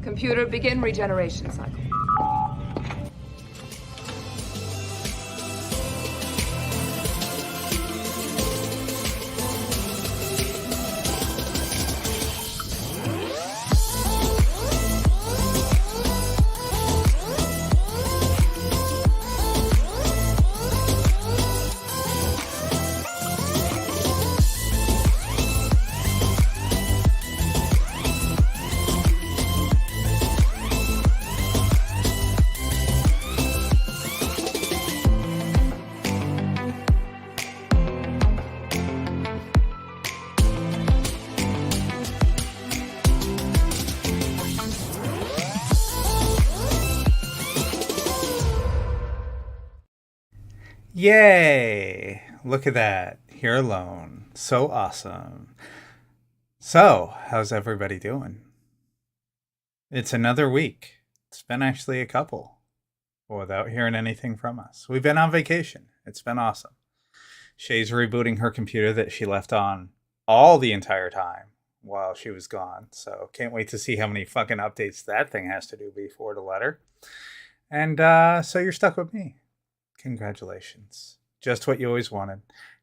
Computer, begin regeneration cycle. Yay! Look at that. Here alone. So awesome. So, how's everybody doing? It's another week. It's been actually a couple without hearing anything from us. We've been on vacation. It's been awesome. Shae's rebooting her computer that she left on all the entire time while she was gone. So, can't wait to see how many fucking updates that thing has to do before to let her. And so you're stuck with me. Congratulations. Just what you always wanted.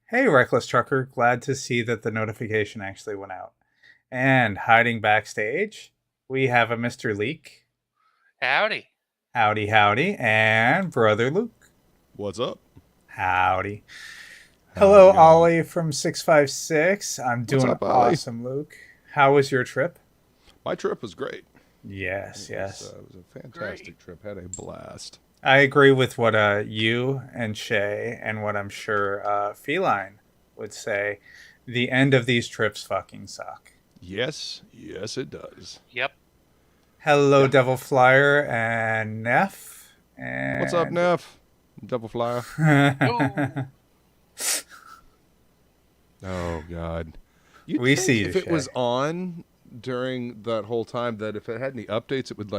Hey, Reckless Trucker. Glad to see that the notification actually went out. And hiding backstage, we have a Mr. Leak. Howdy. Howdy, howdy. And Brother Luke. What's up? Howdy. Hello, Ollie from 656. I'm doing up, Ollie? awesome, Luke. How was your trip? My trip was great. Yes. It was a fantastic trip. Had a blast. I agree with what you and Shae and what I'm sure Feline would say. The end of these trips fucking suck. Yes, it does. Yep. Hello, Devil Flyer and Neff. And... What's up, Neff? Devil Flyer. Oh, God. We see you, if it Shae. was on during that whole time, that if it had any updates, it would,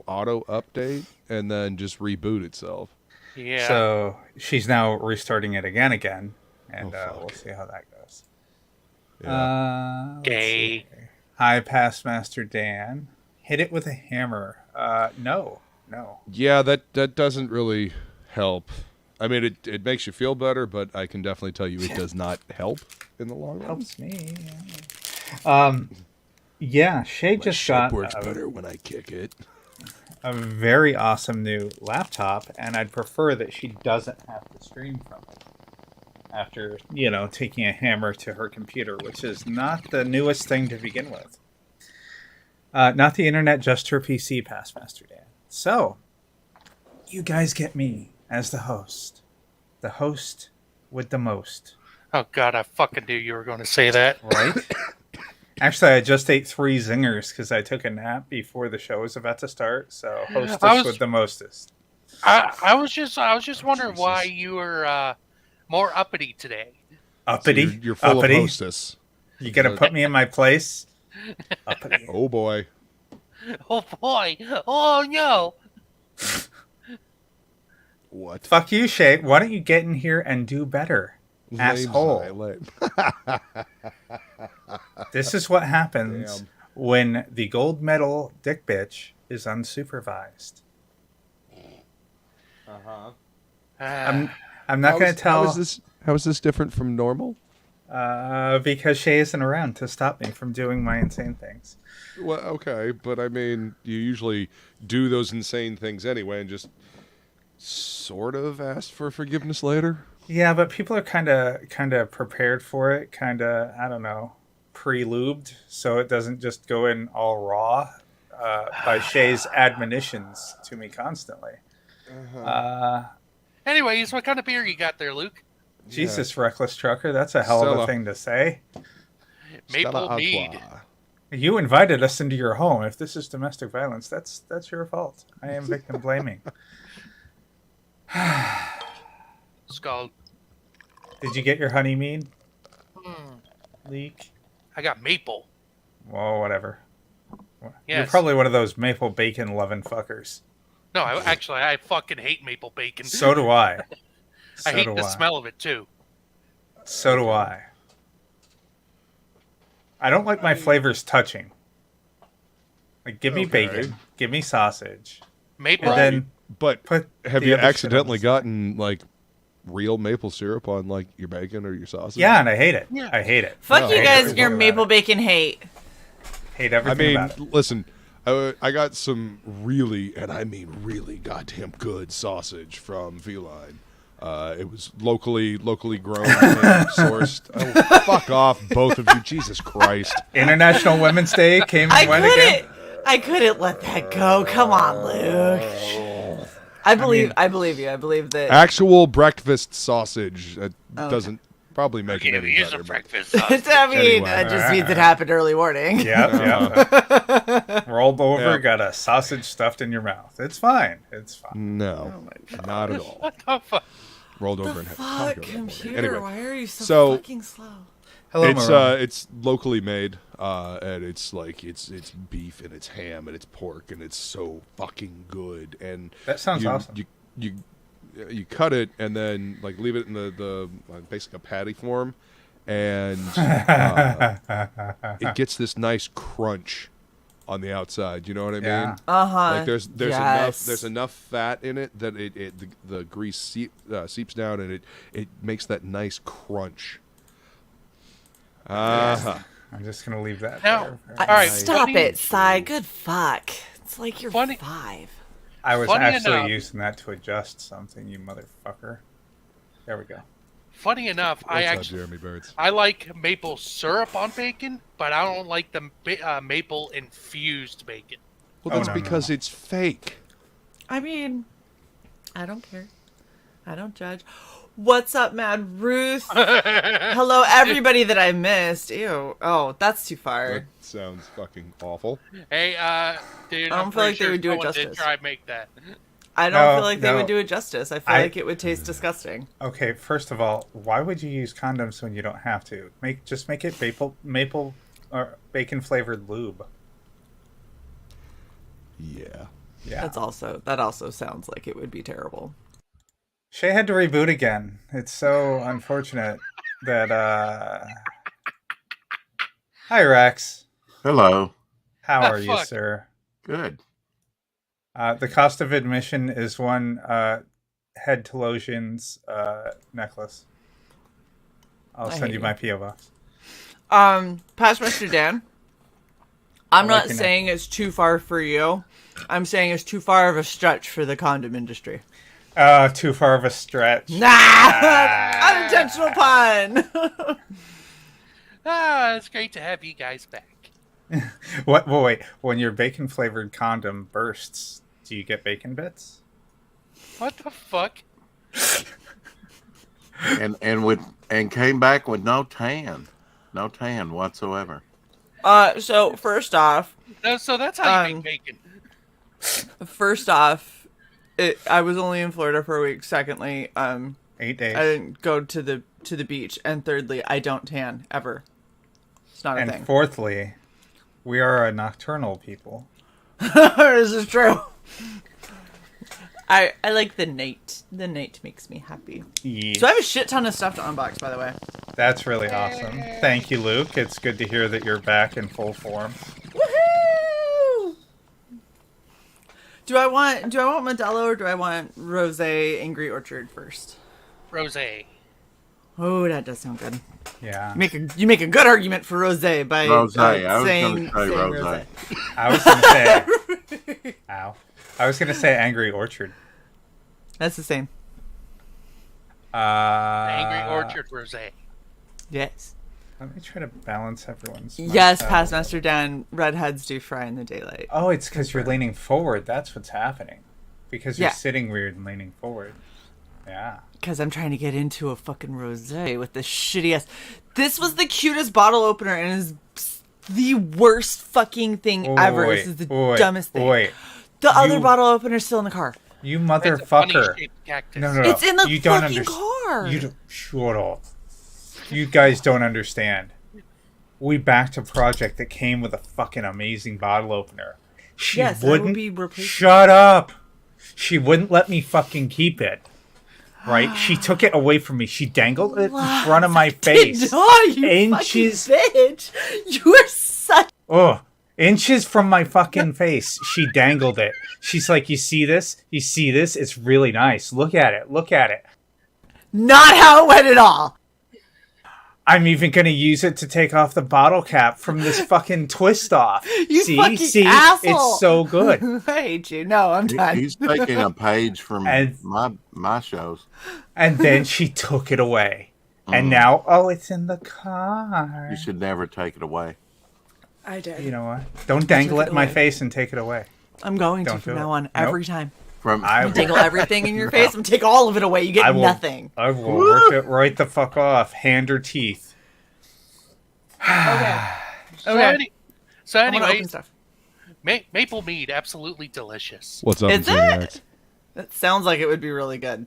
auto update and then just reboot itself. Yeah. So she's now restarting it again, and we'll see how that goes. Yeah. Gay. Hi, Past Master Dan. Hit it with a hammer. No. Yeah, that doesn't really help. I mean, it makes you feel better, but I can definitely tell you it does not help in the long run. Helps me. Yeah, Shae My just ship got works better when I kick it. a very awesome new laptop, and I'd prefer that she doesn't have to stream from it after, taking a hammer to her computer, which is not the newest thing to begin with. Not the internet, just her PC, Past Master Dan. So, you guys get me as the host. The host with the most. Oh, God, I fucking knew you were going to say that. Right? Actually, I just ate 3 zingers because I took a nap before the show was about to start. So, hostess with the mostest. I was just wondering why you were more uppity today. Uppity? So you're full uppity? of hostess. You gonna put me in my place? Uppity. Oh, boy. Oh, boy. Oh, no. What? Fuck you, Shae. Why don't you get in here and do better? Asshole. Lame. This is what happens when the gold medal dick bitch is unsupervised. Uh-huh. I'm not going to tell... How is this different from normal? Because Shae isn't around to stop me from doing my insane things. Well, okay, but I mean, you usually do those insane things anyway and just sort of ask for forgiveness later. Yeah, but people are kind of prepared for it, I don't know, pre-lubed, so it doesn't just go in all raw by Shae's admonitions to me constantly. Anyways, what kind of beer you got there, Luke? Jesus, Reckless Trucker, that's a hell of a thing to say. Maple mead. You invited us into your home. If this is domestic violence, that's your fault. I am victim blaming. Skull. Did you get your honey mead? Leak? I got maple. Well, whatever. You're Yes. probably one of those maple bacon loving fuckers. No, I fucking hate maple bacon. So do I. I hate the smell of it, too. So do I. I don't like my flavors touching. Like, give me Okay. bacon, give me sausage, Maple. and then But put. have the you other shit on accidentally the side. gotten like real maple syrup on like your bacon or your sausage? Yeah, and I hate it. Yeah. I hate it. Fuck No, you I guys hate and your everything maple about it. bacon hate. Hate I everything mean, about it. listen, I got some really, and I mean really goddamn good sausage from Feline. It was locally grown and sourced. Oh, fuck off, both of you. Jesus Christ. International Women's Day came and went again. I couldn't let that go. Come on, Luke. I believe you. I believe that. Actual breakfast sausage. That doesn't probably make it Yeah, any here's better. a but- breakfast sausage. I mean, Anyway. it just means it happened early morning. Yeah. Rolled over, Yeah. got a sausage stuffed in your mouth. It's fine. It's fine. No, not at all. What the fuck? Rolled over and had Fuck, taco that morning. computer. Anyway, Why are you so- so fucking slow? Hello, Marone. it's locally made, and it's like it's beef and it's ham and it's pork and it's so fucking good. And That sounds awesome. You cut it and then like leave it in the basically a patty form, and it gets this nice crunch on the outside. You know what I Yeah. mean? Uh-huh. Like there's Yes. enough fat in it that the grease seeps down and it makes that nice crunch. Uh-huh. I'm just gonna leave that Now, there. all right. Stop funny- it, Cy. Good fuck. It's like you're Funny- 5. I was funny actually enough- using that to adjust something, you motherfucker. There we go. Funny enough, What's up, Jeremy Birds? I like maple syrup on bacon, but I don't like the maple infused bacon. Well, that's no, because no. it's fake. I mean, I don't care. I don't judge. What's up, Mad Ruth? Hello, everybody that I missed. Ew. Oh, that's too That far. sounds fucking awful. Hey, dude, I don't I'm feel like pretty they would do it someone did justice. try and make that. I don't No, feel like they no. would do it justice. I feel like it would taste disgusting. Okay, first of all, why would you use condoms when you don't have to? Just make it maple or bacon flavored lube. Yeah. Yeah. That also sounds like it would be terrible. Shae had to reboot again. It's so unfortunate that Hi Rex. Hello. How Ah, are you, fuck. sir? Good. The cost of admission is one head to lotion's necklace. I'll I send hate you you. my P.O. box. Past Mr. Dan, I'm I like not your saying it's too far for you. I'm saying it's too far of a stretch for the condom industry. Too far of a stretch. Unintentional pun. It's great to have you guys back. What? Well, wait. When your bacon flavored condom bursts, do you get bacon bits? What the fuck? And came back with no tan whatsoever. So first off, No, so that's how you Um, make bacon. I was only in Florida for a week. Secondly, 8 days. I didn't go to the beach, and thirdly, I don't tan ever. It's not a And thing. fourthly, we are a nocturnal people. This is true. I like the night. The night makes me happy. Yes. So I have a shit ton of stuff to unbox, by the way. That's really awesome. Thank you, Luke. It's good to hear that you're back in full form. Woohoo! Do I want Modelo or do I want Rosé Angry Orchard first? Rosé. Oh, that does sound good. Yeah. You make a good argument for Rosé by Rosé. I was saying gonna say rosé. rosé. I was gonna say. Ow. I was gonna say Angry Orchard. That's the same. Angry Orchard Rosé. Yes. Let me try to balance everyone's. Yes, mic past out. Master Dan, redheads do fry in the daylight. Oh, it's because you're leaning forward. That's what's happening. Because you're Yeah. sitting weird and leaning forward. Yeah. Because I'm trying to get into a fucking rosé with this shitty ass. This was the cutest bottle opener and is the worst fucking thing ever. This is the dumbest thing. Wait. The other You- bottle opener's still in the car. You It's a funny motherfucker. shaped cactus. No. It's in the you don't fucking car. You don't. Shut up. You guys don't understand. We backed a project that came with a fucking amazing bottle opener. She Yes, I will wouldn't. be replacing- Shut up. She wouldn't let me fucking keep it. Right? She took it away from me. She dangled it in front of my face. Oh, you Inches. fucking bitch. You are such... Oh, inches from my fucking face. She dangled it. She's like, you see this? You see this? It's really nice. Look at it. Look at it. Not how it went at all. I'm even going to use it to take off the bottle cap from this fucking twist off. You fucking see? asshole. It's so good. I hate you. No, I'm done. He's taking a page from And- my shows. And then she took it away. And now, it's in the car. You should never take it away. I did. You know what? Don't dangle took it it in my away. face and take it away. I'm going to Don't from do it. now on Nope. every time. From I will, Dangle everything in your face and take all of it away. You get I will- nothing. I will work it right the fuck off. Hand or teeth. Okay. So, Okay. so I'm gonna anyway, open stuff. maple mead, absolutely delicious. What's up, Is Insaniacs? it? That sounds like it would be really good.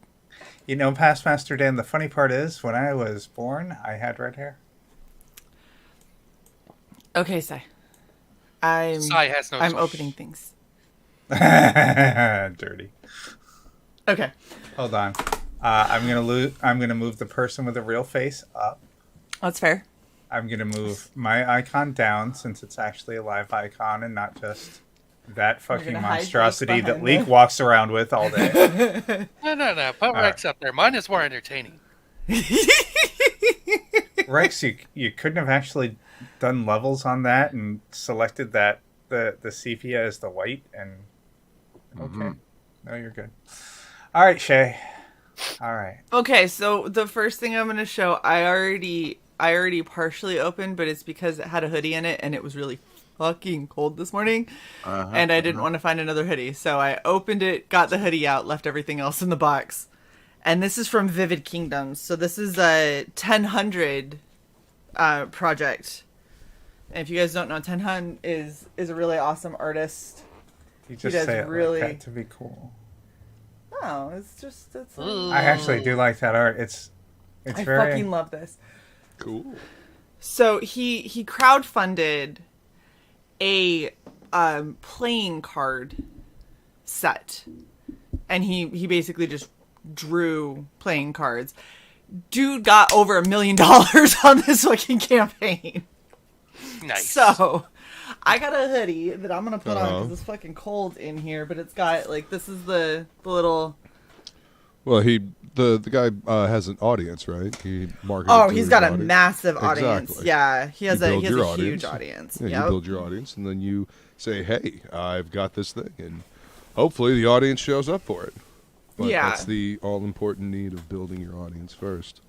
You know, Past Master Dan, the funny part is, when I was born, I had red hair. Okay, Sai. I'm Sai has no choice. opening things. Dirty. Okay. Hold on. I'm gonna move the person with a real face up. That's fair. I'm gonna move my icon down since it's actually a live icon and not just that fucking gonna hide monstrosity Rex that behind Leek it. walks around with all day. No. Put Rex up there. Mine is more entertaining. Rex, you couldn't have actually done levels on that and selected that the sepia as the white and okay. No, you're good. All right, Shae. All right. Okay, so the first thing I'm going to show, I already partially opened, but it's because it had a hoodie in it and it was really fucking cold this morning. And I didn't want to find another hoodie. So I opened it, got the hoodie out, left everything else in the box. And this is from Vivid Kingdoms. So this is a 1000 project. And if you guys don't know, 1000 is a really awesome artist. You just does say it really- like that to be cool. Oh, it's I actually do like that art. It's I very fucking love this. Cool. So he crowdfunded a playing card set, and he basically just drew playing cards. Dude got over $1 million on this fucking campaign. Nice. So I got a hoodie that I'm gonna put on Uh-huh. because it's fucking cold in here. But it's got like this is the little. Well, the guy has an audience, right? He marketed. Oh, to he's his got a audience. massive audience. Exactly. Yeah, he has You a build your huge audience. audience. Yeah, Yep. you build your audience, and then you say, "Hey, I've got this thing," and hopefully the audience shows up for it. But Yeah. that's the all-important need of building your audience first.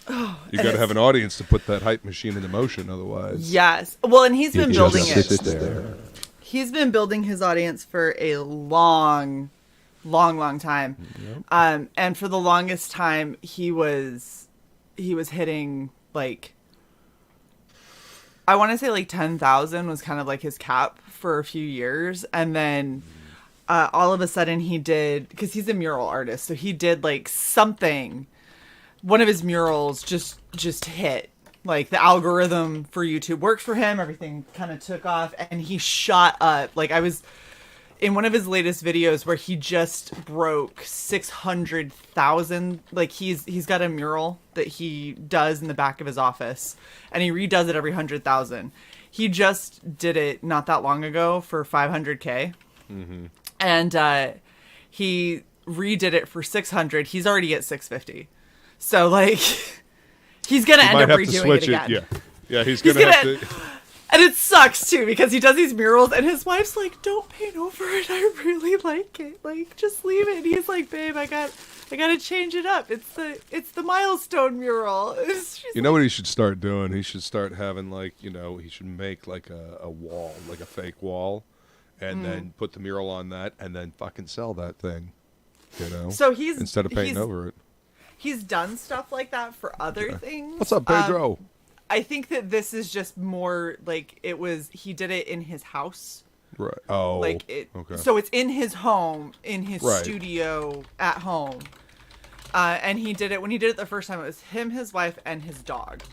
You and got to have an audience to put that hype machine into motion, otherwise. Yes. Well, and he's been building it. there. He's been building his audience for a long time. Yep. And for the longest time, he was hitting like, I want to say like 10,000 was kind of like his cap for a few years, and then all of a sudden he did, because he's a mural artist, so he did like something. One of his murals just hit. Like the algorithm for YouTube worked for him. Everything kind of took off, and he shot up. Like I was in one of his latest videos where he just broke 600,000. Like he's got a mural that he does in the back of his office, and he redoes it every 100,000. He just did it not that long ago for 500K, and he redid it for 600. He's already at 650. So like. He's gonna end Might up have to redoing switch it again. Yeah, he's He's gonna have gonna- to. And it sucks too because he does these murals and his wife's like, "Don't paint over it. I really like it. Like, just leave it." And he's like, "Babe, I gotta change it up. It's the milestone mural." She's You know what he should start doing? He should start having he should make like a wall, like a fake wall, and then put the mural on that, and then fucking sell that thing. You know. So he's instead of painting he's- over it. He's done stuff like that for other things. What's up, Pedro? I think that this is just more like he did it in his house. Right. Oh. Like it. Okay. So it's in his home, in his Right. studio at home. And he did it when he did it the first time. It was him, his wife, and his dog.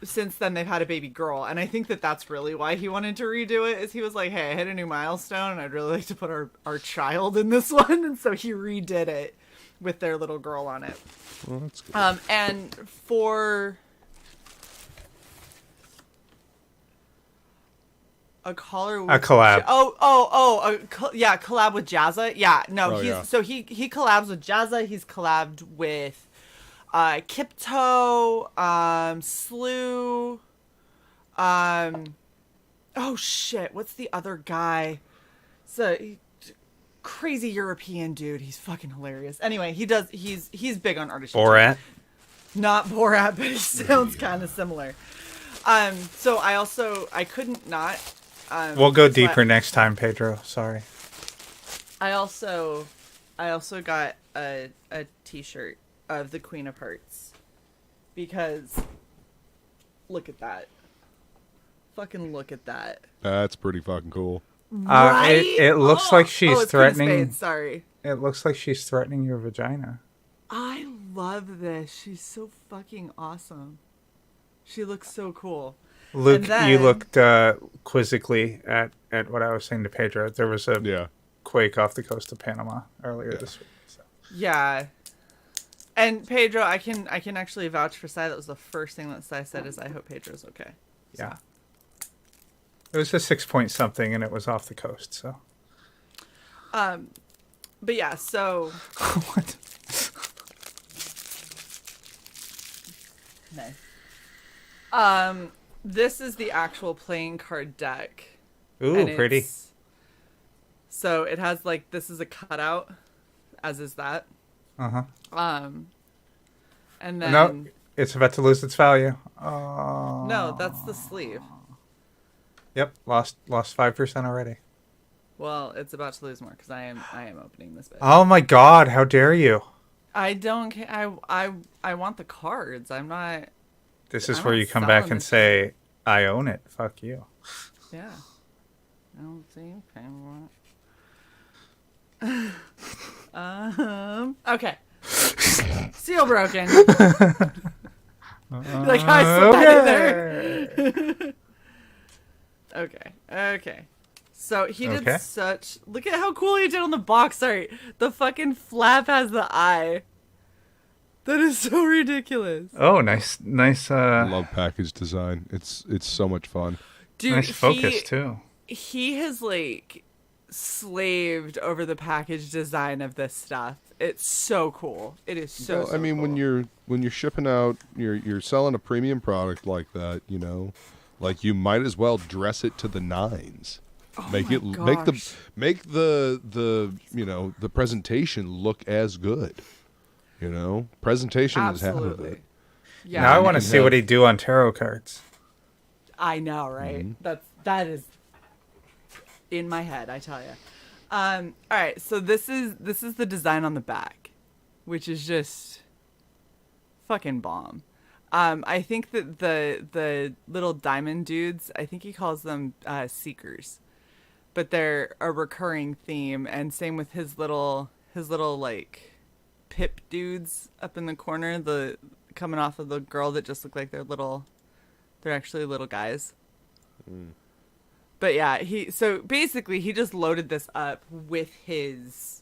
Since then, they've had a baby girl, and I think that that's really why he wanted to redo it. Is he was like, "Hey, I hit a new milestone, and I'd really like to put our child in this one," and so he redid it with their little girl on it. Well, that's good. And for A collar with A collab. yeah, collab with Jazza. Yeah, no, Oh, yeah. so he collabs with Jazza. He's collabed with Kipto, Slew, oh shit, what's the other guy? It's a crazy European dude. He's fucking hilarious. Anyway, he's big on artistry. Borat. Not Borat, but he sounds kind of similar. So I couldn't not. We'll go so deeper next time, Pedro. Sorry. I also got a t-shirt of the Queen of Hearts because look at that. Fucking look at that. That's pretty fucking cool. Right? It looks like she's it's Queen of threatening. Spades, sorry. It looks like she's threatening your vagina. I love this. She's so fucking awesome. She looks so cool. Luke, And then- you looked quizzically at what I was saying to Pedro. There was a Yeah. quake off the coast of Panama earlier this week. So. Yeah. And Pedro, I can actually vouch for Sai. That was the first thing that Sai said is I hope Pedro's okay. Yeah. It was a 6 point something, and it was off the coast. So. But yeah, so What? nice. This is the actual playing card deck. Ooh, and pretty. So it has like this is a cutout, as is that. Uh huh. And then No, it's about to lose its value. Oh. no, that's the sleeve. Yep, lost 5% already. Well, it's about to lose more because I am opening this bit. Oh my God! How dare you? I don't care. I want the cards. I'm not. This is I'm where not you come back selling and this say, "I own it." Fuck you. Yeah. I don't see. Okay. Seal broken. Like I slipped that in there. Okay. So he did Okay. such. Look at how cool he did on the box. Sorry, the fucking flap has the eye. That is so ridiculous, Oh, nice. I love package design. It's so much fun. dude. Nice focus too. He has like slaved over the package design of this stuff. It's so cool. It is so. Well, I mean, cool. when you're shipping out, you're selling a premium product like that, you know, like you might as well dress it to the nines. Make the you know, the presentation look as good. You know, presentation is half of Absolutely. it. Yeah. Now I want to can see have- what he'd do on tarot cards. I know, right? That is in my head, I tell you. All right, so this is the design on the back, which is just fucking bomb. I think that the little diamond dudes, I think he calls them seekers, but they're a recurring theme, and same with his little like pip dudes up in the corner, the coming off of the girl that just look like they're actually little guys. But yeah, so basically he just loaded this up with his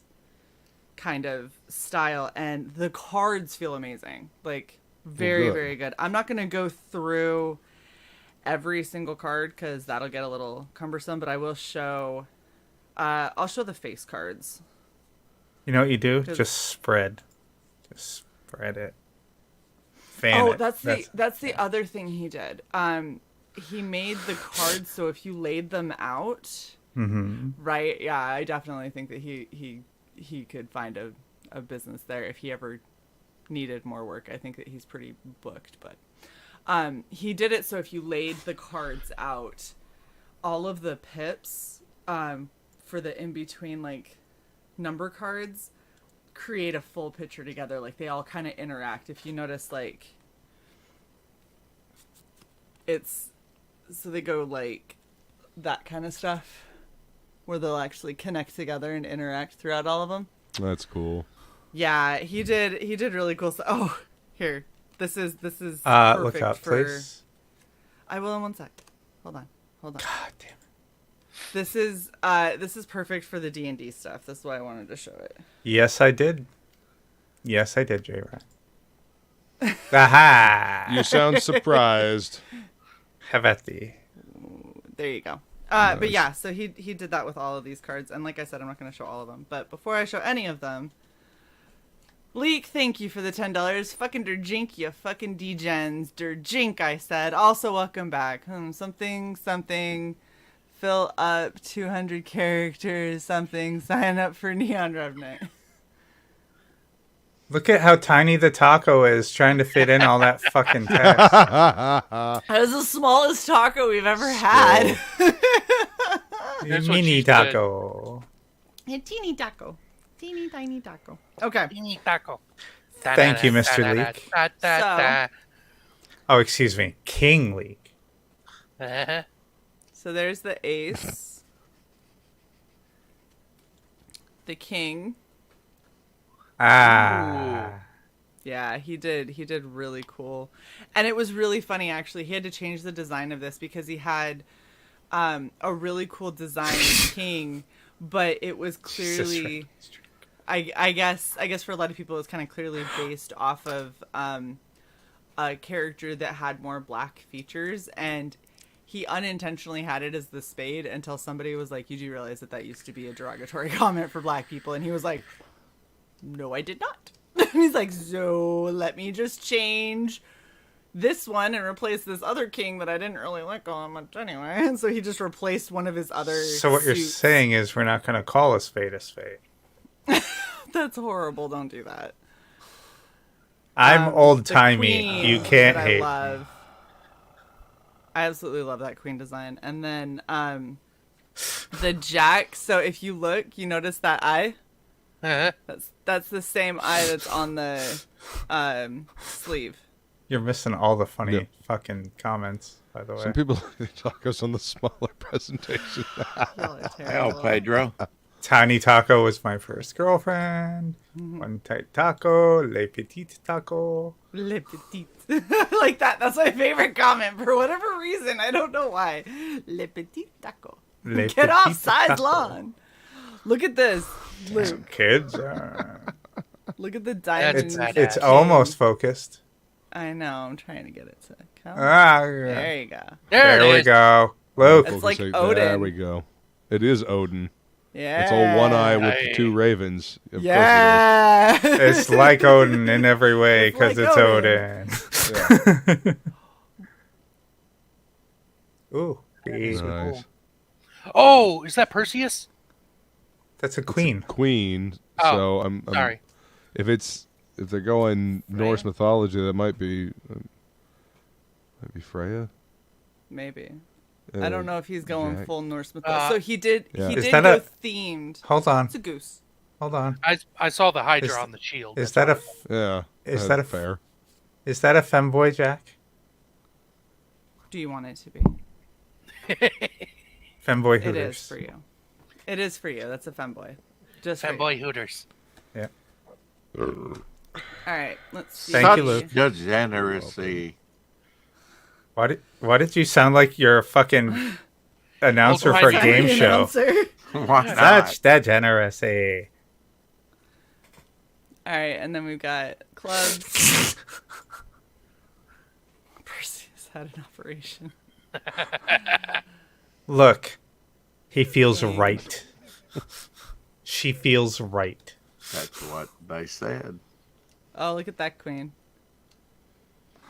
kind of style, and the cards feel amazing. Like very, good. very good. I'm not going to go through every single card because that'll get a little cumbersome, but I will show, I'll show the face cards. You know what you do? 'Cause- Just spread it. Fan Oh, it. that's the other thing he did. He made the cards so if you laid them out, right? Yeah, I definitely think that he could find a business there if he ever needed more work. I think that he's pretty booked, but he did it so if you laid the cards out, all of the pips for the in between like number cards create a full picture together. Like they all kind of interact. If you notice, like it's so they go like that kind of stuff where they'll actually connect together and interact throughout all of them. That's cool. Yeah, he did really cool stuff. Oh, here. This is perfect look up, for please. I will in one sec. Hold on. God damn it. This is perfect for the D&D stuff. That's why I wanted to show it. Yes, I did. Yes, I did, J-Rod. Aha! You sound surprised. Have at thee. There you go. But yeah, so he did that with all of these cards, and like I said, I'm not going to show all of them. But before I show any of them, Leek, thank you for the $10. Fucking Derjink, you fucking degens. Derjink, I said. Also, welcome back. Something. Fill up 200 characters. Something. Sign up for Neon Revenant. Look at how tiny the taco is trying to fit in all that fucking text. That was the smallest taco we've ever had. That's what Mini she said. taco. A teeny taco. Teeny tiny taco. Okay. Mini taco. Thank you, Mr. Leek. So- Oh, excuse me. King Leek. So there's the ace. The king. Ah. Yeah, he did really cool. And it was really funny, actually. He had to change the design of this because he had a really cool design king, but it was clearly, I guess for a lot of people, it was kind of clearly based off of a character that had more black features, and he unintentionally had it as the spade until somebody was like, you do realize that used to be a derogatory comment for black people? And he was like, no, I did not. And he's like, so let me just change this one and replace this other king that I didn't really like all that much anyway. And so he just replaced one of his other So what you're suits. saying is we're not going to call a spade a spade. That's horrible. Don't do that. I'm The old-timey. queen You can't that hate. I absolutely love that queen design. And then the jack. So if you look, you notice that eye? That's the same eye that's on the sleeve. You're missing all the funny fucking comments, by the way. Some people tacos on the smaller presentation. Y'all are Hell, terrible. Pedro. Tiny Taco was my first girlfriend. One tight taco, le petit taco. Le petit. Like that. That's my favorite comment for whatever reason. I don't know why. Le petit taco. Le Get off petit side's taco. lawn. Look at this, Luke. Kids. Look at the diamond. It's king. almost focused. I know. I'm trying to get it to come. Ah, There you go. there it we is. go. Luke. It's like There Odin. we go. It is Odin. Yeah. It's all one eye with Hey. the two ravens. Of Yeah. It's like Odin in every way It's because like it's Odin. Odin. course Ooh. it is. Nice. Oh, is that Perseus? That's a queen. Queen. Oh, So I'm Sorry. if they're going Norse mythology, that might be Freya. Maybe. I don't know if he's going Jack. full Norse mythology. So he did. Yeah. He Is did that go a- themed. Hold on. It's a goose. Hold on. I saw the Hydra Is- on the shield. Is That's that a why. Yeah. Is that's that a- fair? is that a femboy, Jack? Do you want it to be? Femboy It Hooters. is for you. It is for you. That's a femboy. Just for you. Fanboy Hooters? Yeah. All right. Let's see. Thank you, Luke. Degeneracy. Why did you sound like you're a fucking announcer for a Authorized game show? Announcer. Why not? Such degeneracy. All right, and then we've got clubs. Perseus had an operation. Look, he feels Dang. right. She feels right. That's what they said. Oh, look at that queen.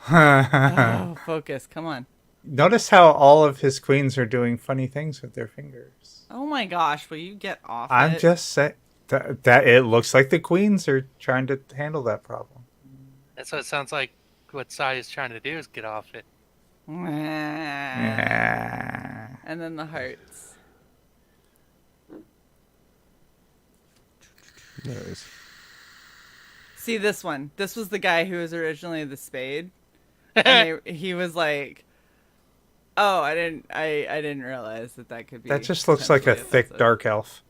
Oh, focus. Come on. Notice how all of his queens are doing funny things with their fingers. Oh my gosh, will you get off I'm it? just saying that it looks like the queens are trying to handle that problem. That's what it sounds like. What Sai is trying to do is get off it. Yeah. And then the hearts. Nice. See this one. This was the guy who was originally the spade. And he was like, "Oh, I didn't realize that could be." That just looks like a potentially thick offensive." dark elf.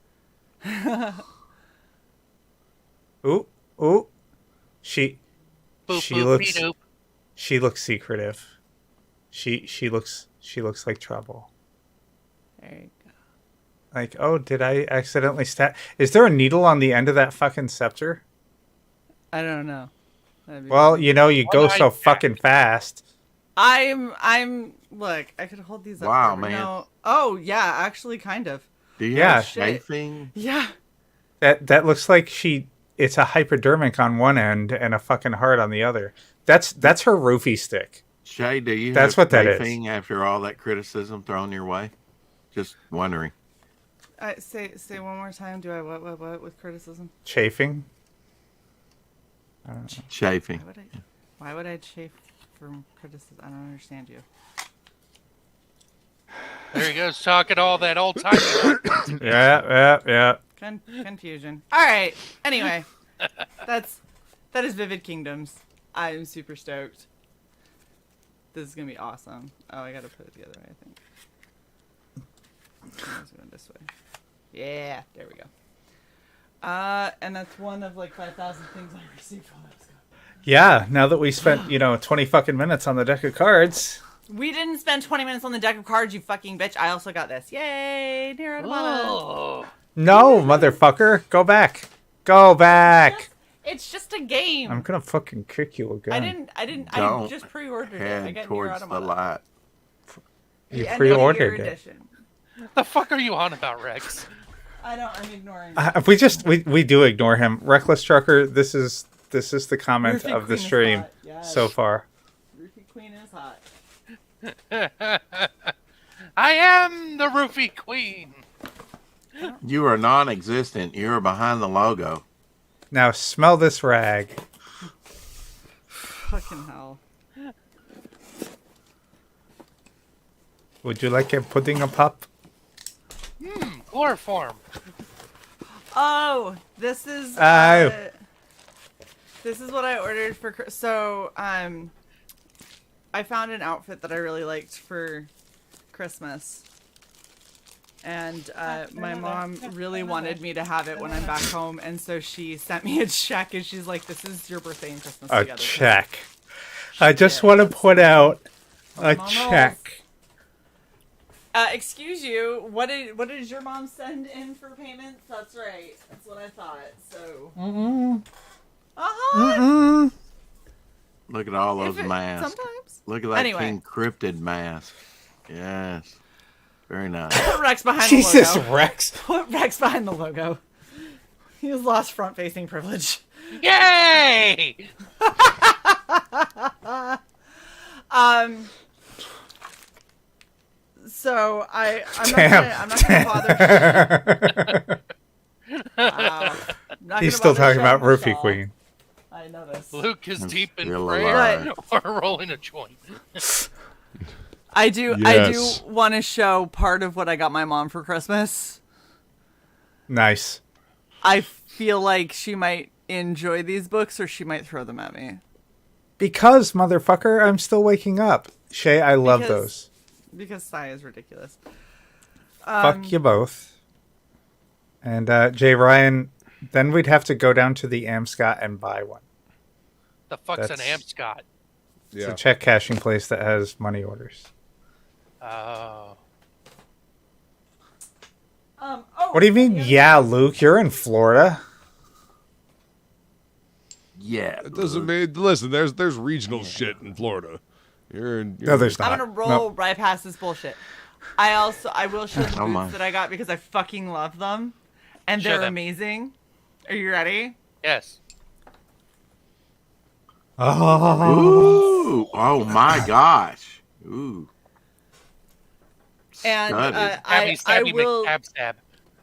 Ooh. She Boop, She boop, looks- beep, doop. she looks secretive. She looks like trouble. There you go. Like, oh, did I accidentally stab? Is there a needle on the end of that fucking scepter? I don't know. That'd be Well, funny. you know, you go so One-eyed fucking fast. I'm. Look, I could hold these up. Wow, forever. man. No. Oh yeah, actually, kind of. Do you Yeah. have chafing? Yeah. That looks like it's a hypodermic on one end and a fucking heart on the other. That's her roofie stick. Shae, do you That's have what that is. chafing after all that criticism thrown your way? Just wondering. Say one more time. Do I what with criticism? Chafing. Chafing. Why would I chafe from criticism? I don't understand you. There he goes, talking all that old time. Yeah. Confusion. All right. Anyway, that is Vivid Kingdoms. I'm super stoked. This is gonna be awesome. Oh, I gotta put it the other way. I think. Let's go this way. Yeah, there we go. And that's one of like 5,000 things I received while I was gone. Yeah, now that we spent, 20 fucking minutes on the deck of cards. We didn't spend 20 minutes on the deck of cards, you fucking bitch. I also got this. Yay! Near Automata. Oh. No, motherfucker. Go back. Go back. It's just a game. I'm gonna fucking kick you again. I didn't. I Don't just pre-ordered it. I Head got Nier towards the Automata. light. You The end of the pre-ordered year it. edition. The fuck are you on about, Rex? I'm ignoring. We do ignore him. Reckless Trucker, this is the comment Roofie of the Queen is stream hot, yes. so far. Roofie Queen is hot. I am the roofie queen. You are non-existent. You are behind the logo. Now smell this rag. Fucking hell. Would you like a pudding a pop? Chloroform. Oh, this is Oh. this is what I ordered for. So I found an outfit that I really liked for Christmas, and my mom really wanted me to have it when I'm back home, and so she sent me a check, and she's like, "This is your birthday and Christmas A together." check. I just want to put out a Mom check. Excuse you. What did your mom send in for payments? That's right. That's what I thought. So. Look at all those masks. Sometimes. Look at that Anyway. King Cryptid mask. Yes. Very nice. Put Rex behind Jesus, the logo. Rex. Put Rex behind the logo. He has lost front-facing privilege. Yay! So I'm Damn. not gonna bother. Wow. Not He's gonna still bother talking about showing Roofie Michelle. Queen. I know this. Luke is deep in still prayer alive. or rolling a joint. I do Yes. want to show part of what I got my mom for Christmas. Nice. I feel like she might enjoy these books or she might throw them at me. Because, motherfucker, I'm still waking up. Shae, I love Because- those. Because Sai is ridiculous. Fuck you both. And Jay Ryan, then we'd have to go down to the Amscot and buy one. The fuck's That's- an Amscot? It's Yeah. a check cashing place that has money orders. Oh. What do you mean? Yeah, Luke, you're in Florida. Yeah. It doesn't mean. Listen, there's regional shit in Florida. You're in. No, there's not. I'm gonna roll No. right past this bullshit. I will show the Oh my. boots that I got because I fucking love them, and Show they're them. amazing. Are you ready? Yes. Oh, Ooh. Oh my gosh. Ooh. And Studded. Stabby, stabby, stab.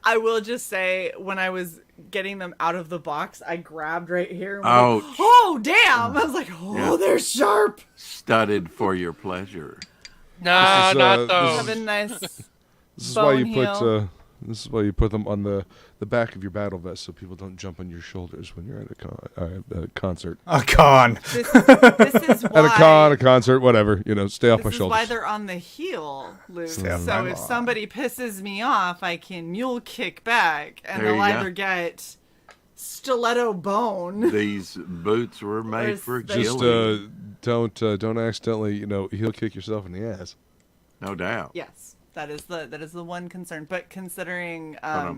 I will just say when I was getting them out of the box, I grabbed right here. And Ouch. went, oh damn! I was like, oh, Yeah. they're sharp. Studded for your pleasure. No, This is, not this those. Have a nice. This is why you Bone put. heel. This is why you put them on the back of your battle vest so people don't jump on your shoulders when you're at a concert. a con. This is why. At a con, a concert, whatever. Stay off my This is why shoulders. they're on the heel, Luke. Stay on So my if lawn. somebody pisses me off, I can mule kick back, and There they'll you go. either get stiletto bone. These boots were made Where's for the- Just Gilly. don't accidentally heel kick yourself in the ass. No doubt. Yes, that is the one concern. But considering But,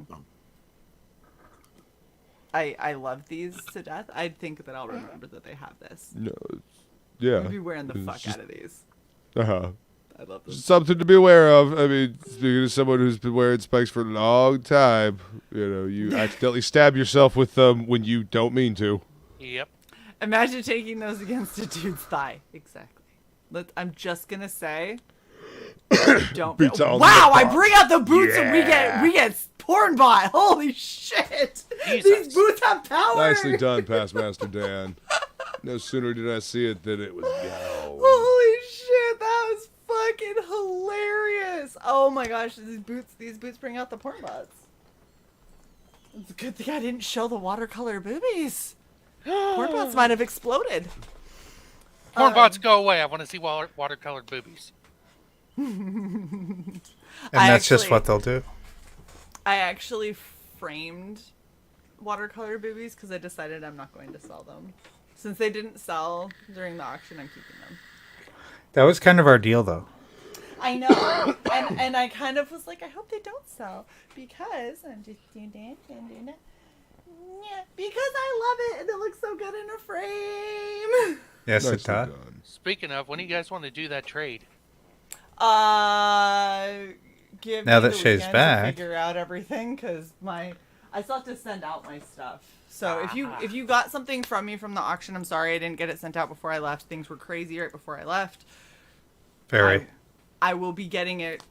I love these to death, I think that I'll remember that they have this. No, yeah. I'll be wearing the It's fuck just- out of these. Uh-huh. I love them. Something to be aware of. I mean, speaking of someone who's been wearing spikes for a long time, you accidentally stab yourself with them when you don't mean to. Yep. Imagine taking those against a dude's thigh. Exactly. I'm just gonna say, don't. Beats all the Wow! I box. bring out the boots and Yeah. we get porn bot. Holy shit! Jesus. These boots have power. Nicely done, Past Master Dan. No sooner did I see it than it was go. Holy shit! That was fucking hilarious. Oh my gosh! These boots bring out the porn bots. It's a good thing I didn't show the watercolor boobies. Porn bots might have exploded. Porn bots, go away. I want to see watercolored boobies. And I that's just actually- what they'll do. I actually framed watercolor boobies because I decided I'm not going to sell them. Since they didn't sell during the auction, I'm keeping them. That was kind of our deal, though. I know, and I kind of was like, I hope they don't sell because I'm just doing that and doing that. Yeah, because I love it and it looks so good in a frame. Yes, it Nicely does. done. Speaking of, when do you guys want to do that trade? Give Now me that the Shae's weekend back. to figure out everything because I still have to send out my stuff. So if you got something from me from the auction, I'm sorry I didn't get it sent out before I left. Things were crazy right before I left. Very. I will be getting it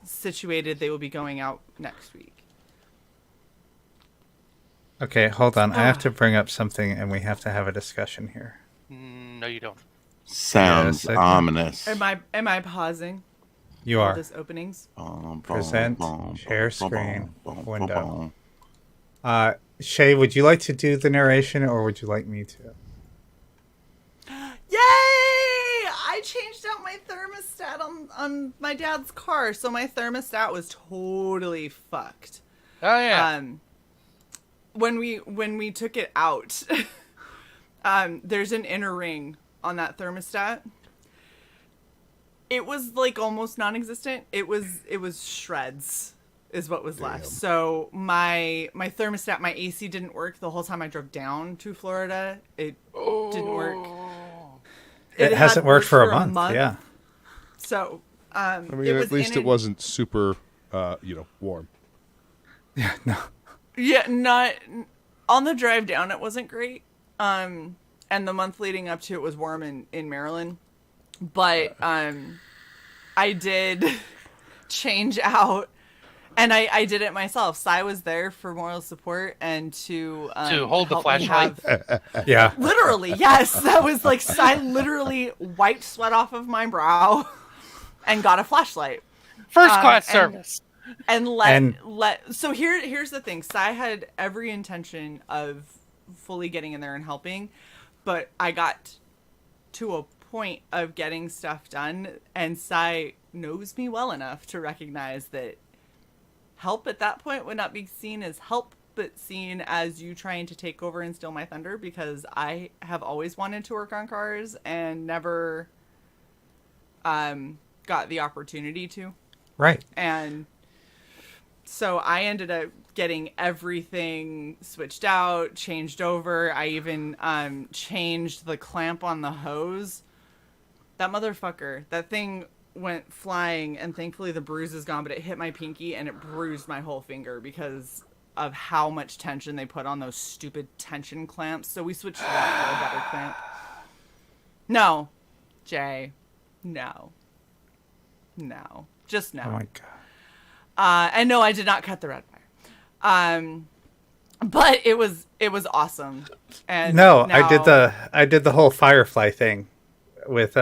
situated. They will be going out next week. Okay, hold on. I have to bring up something, and we have to have a discussion here. No, you don't. Sounds Yes, I do. ominous. Am I pausing You all are. this openings? Present, share screen, window. Shae, would you like to do the narration, or would you like me to? Yay! I changed out my thermostat on my dad's car, so my thermostat was totally fucked. Oh, yeah. When we took it out, there's an inner ring on that thermostat. It was like almost non-existent. It was shreds is what was left. So my thermostat, my AC didn't work the whole time I drove down to Florida. It didn't work. It hasn't had worked for a month. Yeah. So I mean, at least it wasn't super, warm. Yeah. No. Yeah, not on the drive down. It wasn't great. And the month leading up to it was warm in Maryland. But I did change out, and I did it myself. Cy was there for moral support and to hold the help me flashlight? Yeah. Literally, yes. That was like Cy literally wiped sweat off of my brow and got a flashlight. First class and- service. And so here's the thing. Cy had every intention of fully getting in there and helping, but I got to a point of getting stuff done, and Cy knows me well enough to recognize that help at that point would not be seen as help, but seen as you trying to take over and steal my thunder, because I have always wanted to work on cars and never got the opportunity to. Right. And so I ended up getting everything switched out, changed over. I even changed the clamp on the hose. That motherfucker, that thing went flying, and thankfully the bruise is gone, but it hit my pinky and it bruised my whole finger because of how much tension they put on those stupid tension clamps. So we switched to that for a better clamp. No, Jay. No. Just no. Oh my god. And no, I did not cut the red wire. But it was awesome. And No, now- I did the whole Firefly thing with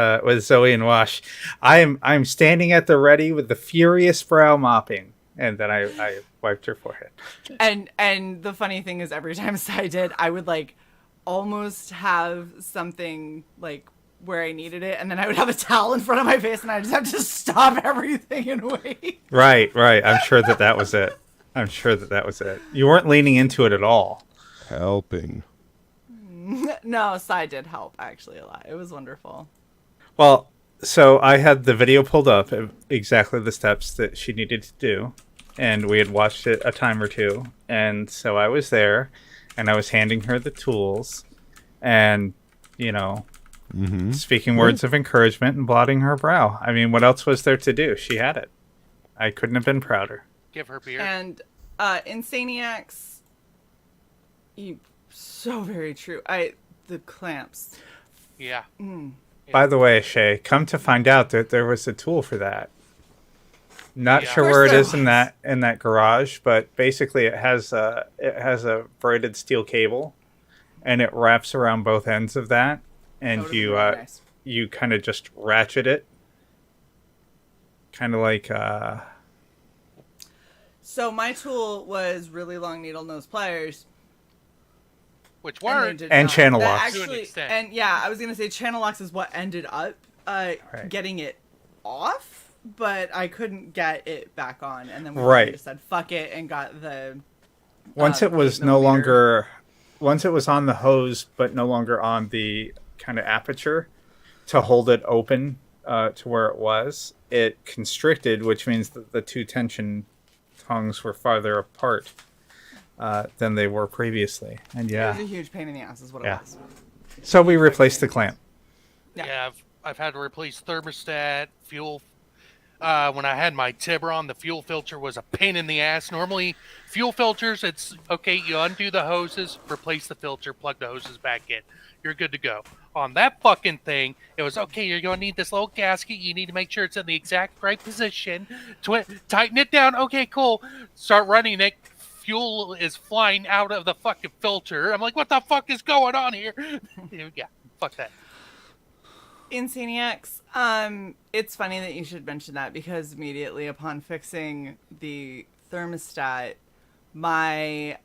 Zoe and Wash. I'm standing at the ready with the furious brow mopping, and then I wiped her forehead. And the funny thing is, every time Cy did, I would like almost have something like where I needed it, and then I would have a towel in front of my face, and I just have to stop everything and wait. Right. I'm sure that was it. You weren't leaning into it at all. Helping. No, Cy did help actually a lot. It was wonderful. Well, so I had the video pulled up of exactly the steps that she needed to do, and we had watched it a time or two, and so I was there, and I was handing her the tools, and Speaking words of encouragement and blotting her brow. I mean, what else was there to do? She had it. I couldn't have been prouder. Give her beer. And Insaniacs, so very true. The clamps. Yeah. By the way, Shae, come to find out that there was a tool for that. Not Yeah. sure Of where it course is there in that garage, but basically it has a braided steel cable, and it wraps around both ends of that, and That would've been really nice. you kind of just ratchet it, kind of like So my tool was really long needle nose pliers. Which And they weren't. did And not. channel That locks. To an Actually, extent. and yeah, I was gonna say channel locks is what ended up getting it off, but I couldn't get it back on, and then we Right. just said fuck it and got the once it was 8 no millimeter. longer, once it was on the hose but no longer on the kind of aperture to hold it open to where it was, it constricted, which means that the two tension tongues were farther apart than they were previously. And It yeah, was a huge pain in the ass, is what Yeah. it was. so we replaced the clamp. Yeah, I've had to replace thermostat, fuel. When I had my Tiburon, the fuel filter was a pain in the ass. Normally, fuel filters, it's okay, you undo the hoses, replace the filter, plug the hoses back in. You're good to go. On that fucking thing, it was okay, you're going to need this little gasket. You need to make sure it's in the exact right position. Tighten it down. Okay, cool. Start running it. Fuel is flying out of the fucking filter. I'm like, what the fuck is going on here? Yeah, fuck that. Insaniacs, it's funny that you should mention that because immediately upon fixing the thermostat, my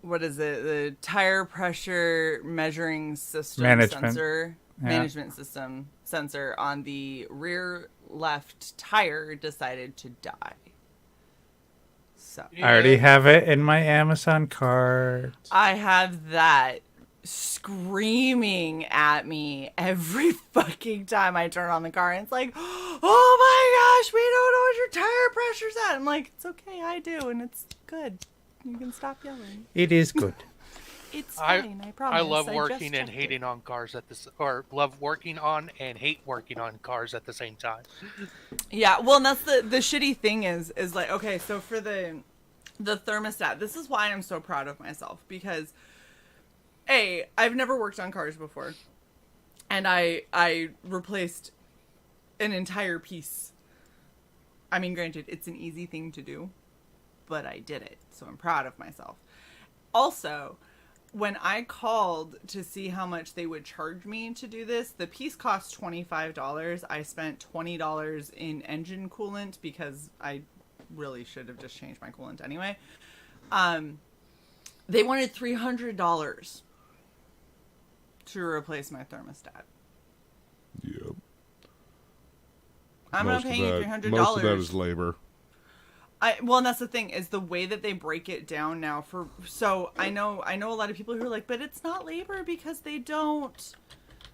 what is it? The tire pressure measuring system Management. management system sensor on the rear left tire decided to die. So I already have it in my Amazon cart. I have that screaming at me every fucking time I turn on the car, and it's like, oh my gosh, we don't know what your tire pressure's at. I'm like, it's okay, I do, and it's good. You can stop yelling. It is good. It's fine, I promise. I love just working and checked hating it. on cars at this, or love working on and hate working on cars at the same time. Yeah, well, and that's the shitty thing is like, okay, so for the thermostat, this is why I'm so proud of myself, because I've never worked on cars before, and I replaced an entire piece. I mean, granted, it's an easy thing to do, but I did it, so I'm proud of myself. Also, when I called to see how much they would charge me to do this, the piece cost $25. I spent $20 in engine coolant because I really should have just changed my coolant anyway. They wanted $300 to replace my thermostat. Yep. I'm not paying you $300. Most of that is labor. Well, and that's the thing is the way that they break it down now so I know a lot of people who are like, but it's not labor because they don't,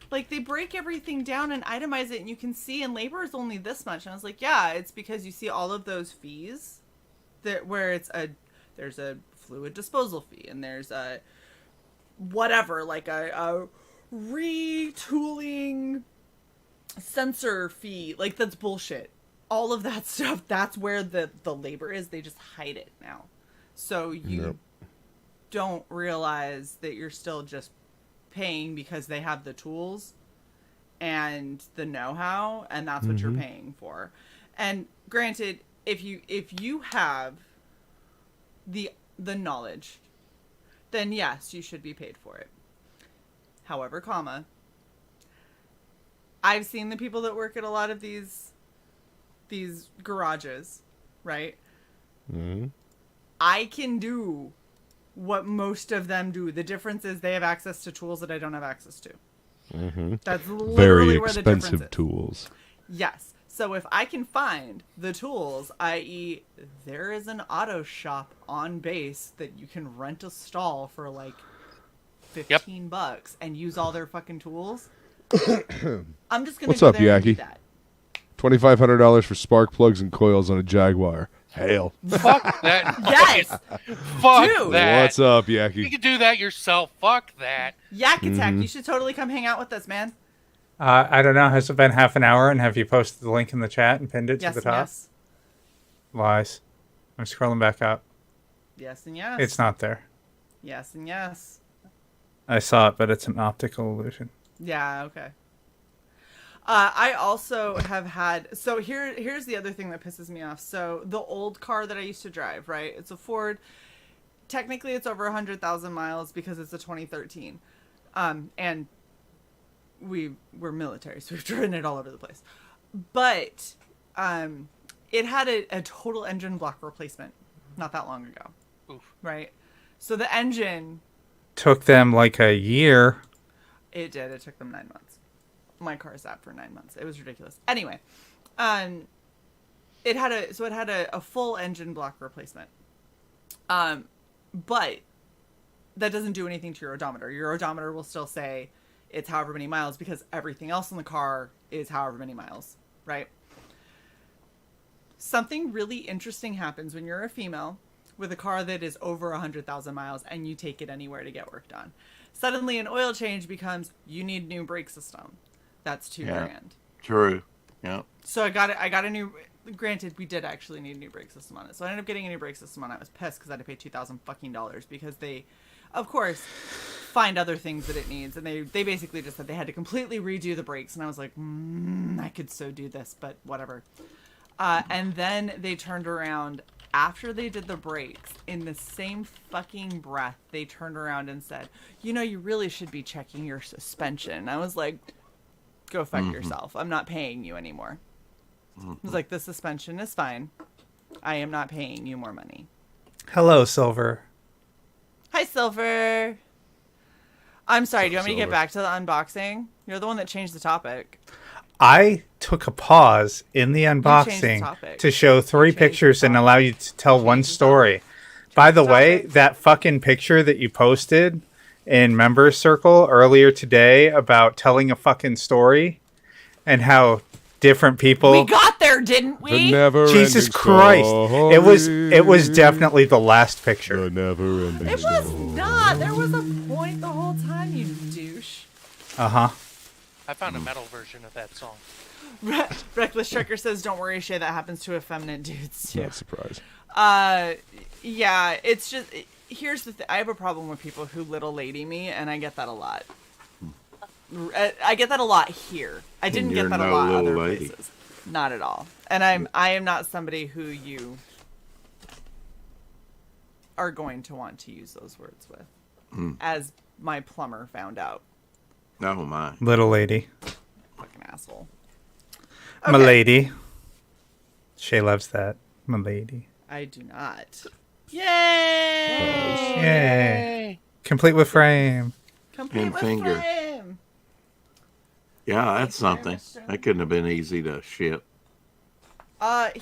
like, they break everything down and itemize it and you can see, and labor is only this much. And I was like, yeah, it's because you see all of those fees where there's a fluid disposal fee, and there's a whatever, like a retooling sensor fee, like, that's bullshit. All of that stuff, that's where the labor is. They just hide it now. So you don't realize that you're still just paying because they have the tools and the know-how, and that's what you're paying for. And granted, if you have the knowledge, then yes, you should be paid for it. However, I've seen the people that work at a lot of these garages, right? Mm-hmm. I can do what most of them do. The difference is they have access to tools that I don't have access to. Mm-hmm. That's literally Very where the difference expensive is. tools. Yes. So if I can find the tools, i.e. there is an auto shop on base that you can rent a stall for like $15 and use all their fucking tools, I'm just going to What's go up, there and do Yaki? that. $2,500 for spark plugs and coils on a Jaguar. Hail. Fuck that. Yes. Fuck Dude. that. What's up, You Yaki? can do that yourself. Fuck that. Yak Attack, you should totally come hang out with us, man. I don't know. Has it been half an hour? And have you posted the link in the chat and pinned it Yes to the and top? yes. Lies. I'm scrolling back up. Yes and yes. It's not there. Yes and yes. I saw it, but it's an optical illusion. Yeah, okay. I also have had, so here's the other thing that pisses me off. So the old car that I used to drive, right? It's a Ford. Technically it's over 100,000 miles because it's a 2013. And we're military, so we've driven it all over the place. But it had a total engine block replacement not that long ago. Oof. Right? So the engine, Took them like a year. it did. It took them 9 months. My car sat for 9 months. It was ridiculous. Anyway, it had a full engine block replacement. But that doesn't do anything to your odometer. Your odometer will still say it's however many miles because everything else in the car is however many miles, right? Something really interesting happens when you're a female with a car that is over 100,000 miles and you take it anywhere to get work done. Suddenly an oil change becomes, you need new brake system. That's $2,000. True. Yeah. So I got a new, granted, we did actually need a new brake system on it. So I ended up getting a new brake system on it. I was pissed because I had to pay $2,000 because they, of course, find other things that it needs. And they basically just said they had to completely redo the brakes. And I was like, I could so do this, but whatever. And then they turned around after they did the brakes, in the same fucking breath, they turned around and said, you know, you really should be checking your suspension. I was like, go fuck yourself. I'm not paying you anymore. I was like, the suspension is fine. I am not paying you more money. Hello, Silver. Hi, Silver. I'm sorry. Do you want me to get Silver. back to the unboxing? You're the one that changed the topic. I took a pause in the changed the unboxing topic. to show three changed the pictures and topic. allow you to tell one changed the story. By the the way, topic. that fucking picture that you posted in Members Circle earlier today about telling a fucking story and how different people... We got there, didn't The we? Jesus never-ending Christ. story. It was definitely the last picture. The never-ending It story. was not. There was a point the whole time, you douche. Uh-huh. I found a metal version of that song. Reckless Trucker says, don't worry, Shae, that happens to effeminate dudes too. Not surprised. Yeah, it's just, here's the thing. I have a problem with people who little lady me, and I get that a lot. I get that a lot here. I didn't you're get that a no lot little other lady. places. Not at all. And I am not somebody who you are going to want to use those words with. As my plumber found out. Oh my. Little lady. Fucking asshole. My lady. Shay loves that. My lady. I do not. Yay! Yay. Complete with frame. Complete And with finger. frame. Yeah, that's you very something. much, sir. That couldn't have been easy to ship.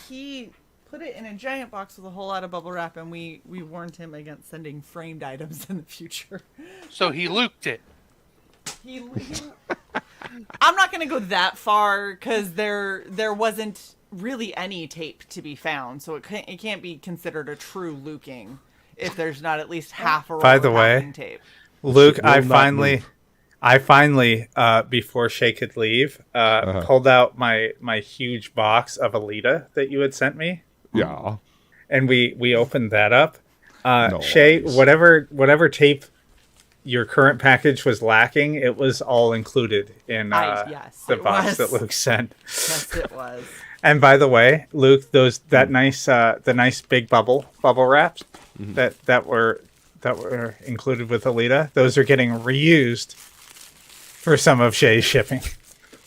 He put it in a giant box with a whole lot of bubble wrap, and we warned him against sending framed items in the future. So he luked it. He I'm not gonna go that far because there wasn't really any tape to be found, so it can't be considered a true luking if there's not at least half a roll By of the way, packing tape. Luke, Will I not finally, before Shay could leave, pulled out my huge box of Alita that you had sent me, Yeah. and we opened that up. Nice. Shay, whatever tape your current package was lacking, it was all included in Yes, the it box was. that Luke sent. Yes, it was. And by the way, Luke, the nice big bubble wraps that were included with Alita, those are getting reused for some of Shay's shipping.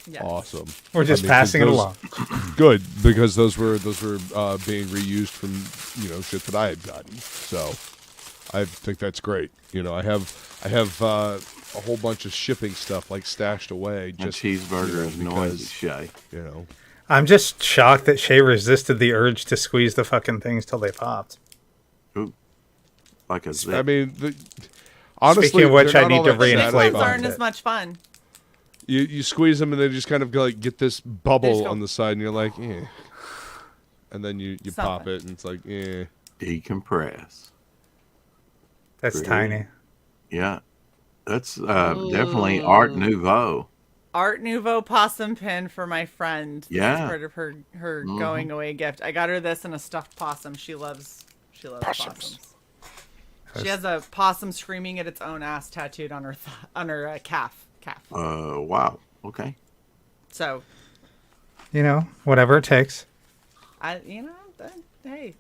Yes. Awesome. We're just 'cause passing it those- along. Good, because those were being reused from shit that I had gotten. So I think that's great. I have a whole bunch of shipping stuff like stashed away. And Just cheeseburger is noisy, because, Shay. I'm just shocked that Shay resisted the urge to squeeze the fucking things till they popped. Ooh. Like a zip. I mean, honestly, Speaking of which, they're I not need all to that Big reinflate ones mine. aren't as much fun. You squeeze them and they just kind of like get this They bubble just go- on the side, and you're like, eh. and then you pop Something. it, and it's like, eh. Decompress. That's Really? tiny. Yeah. That's definitely Art Nouveau. Art Nouveau possum pin for my friend. This is Yeah. part of her going away gift. I got her this and a stuffed possum. She loves possums. She has a possum screaming at its own ass tattooed on her calf. Wow. Okay. So, Whatever it takes. hey,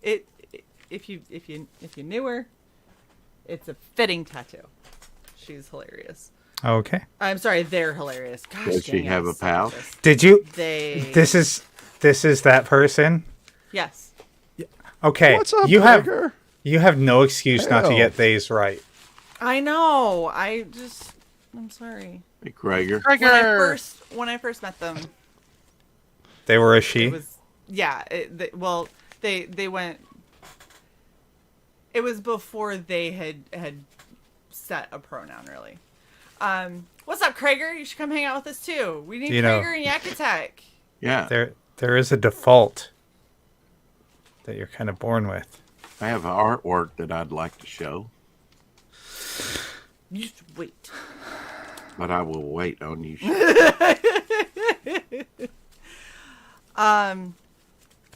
if you knew her, it's a fitting tattoo. She's hilarious. Okay. I'm sorry, they're hilarious. Gosh, Does she dang, have I a suck at pouch? this. Did you? They This is that person. yes. Okay. What's up, you Gregor? have no excuse not to Hell. get these right. I know. I'm sorry. Hey, Gregor. Gregor. When I first met them, They were a she. it was they went. It was before they had set a pronoun really. What's up, Krager? You should come hang out with us too. We need Krager and Yak Attack. Yeah. There is a default that you're kind of born with. I have artwork that I'd like to show, You just wait. but I will wait on you.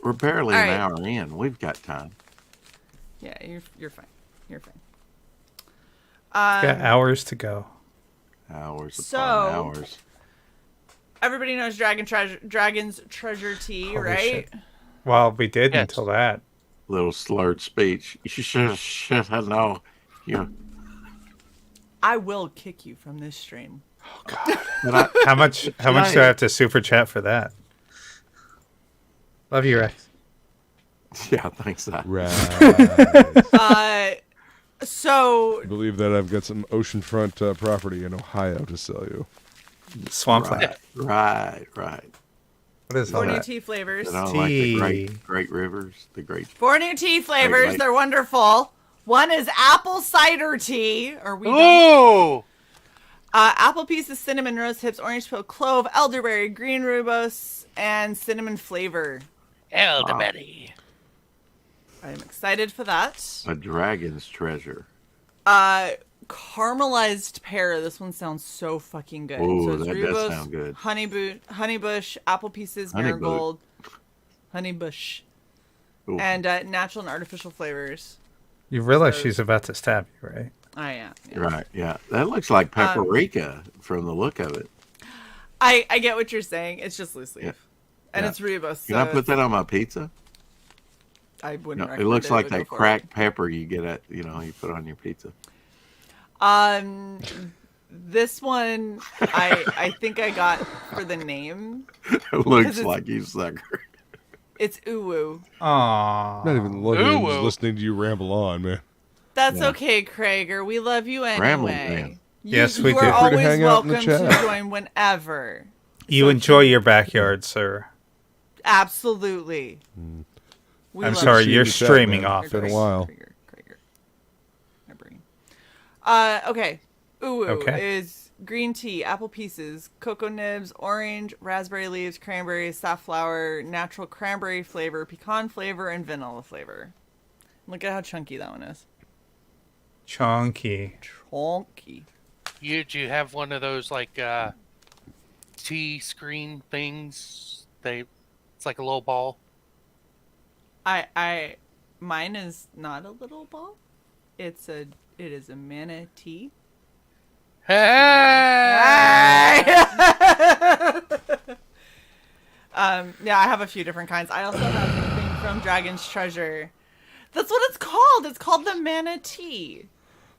We're barely all an right. hour in. We've got time. Yeah, you're fine. You're fine. Got hours to go. Hours So- upon hours. Everybody knows Dragon's Treasure Tea, Holy right? shit. Well, we did Yes. until that. Little slurred speech. You should have known. You. I will kick you from this stream. But I, How much do I have to super chat for that? Love you, Rex. yeah, thanks. I Right. So I believe that I've got some oceanfront property in Ohio to sell you. Swampland. right. What is all 4 new that? tea flavors. I don't like the Tea. great rivers, the great. 4 new tea flavors. Wait. They're wonderful. One is apple cider tea. Are we done? Oh, Apple pieces, cinnamon, rose hips, orange peel, clove, elderberry, green rooibos, and cinnamon flavor. elderberry. I'm excited for that. A dragon's treasure. Caramelized pear. This one sounds so fucking good. Ooh, so it's that does rooibos, sound good. honeybush, apple pieces, Honeybush. marigold, honeybush, Ooh. and natural and artificial flavors. You realize So- she's about to stab you, right? I am. Yeah. Right, yeah. That looks like paprika from the look of it. I get what you're saying. It's just loose leaf. Yeah. And Yeah. it's rooibos. Can I put that on my pizza? I wouldn't No, it recommend looks like but go that for it. cracked pepper you get at, you put on your pizza. This one, I think I got for the name. It looks it's- like you sucker. It's uwu. Aww. Not even looking, I'm just Ooh. listening to you ramble on, man. That's Yeah. okay, Krager. We love you Ramble, anyway. man. Yes, we you do. are Free to always hang out in welcome the to chat. join whenever. You enjoy your backyard, sir. Absolutely. We I'm love sorry, you. you're See you, streaming man. off. It's been a while. Krager. My brain. Okay. Uwu Okay. is green tea, apple pieces, cocoa nibs, orange, raspberry leaves, cranberry, safflower, natural cranberry flavor, pecan flavor, and vanilla flavor. Look at how chunky that one is. Chunky. Chunky. Do you have one of those like tea screen things? It's like a little ball. Mine is not a little ball. It is a manatee. Hey! Yeah, I have a few different kinds. I also have something from Dragon's Treasure. That's what it's called. It's called the manatee.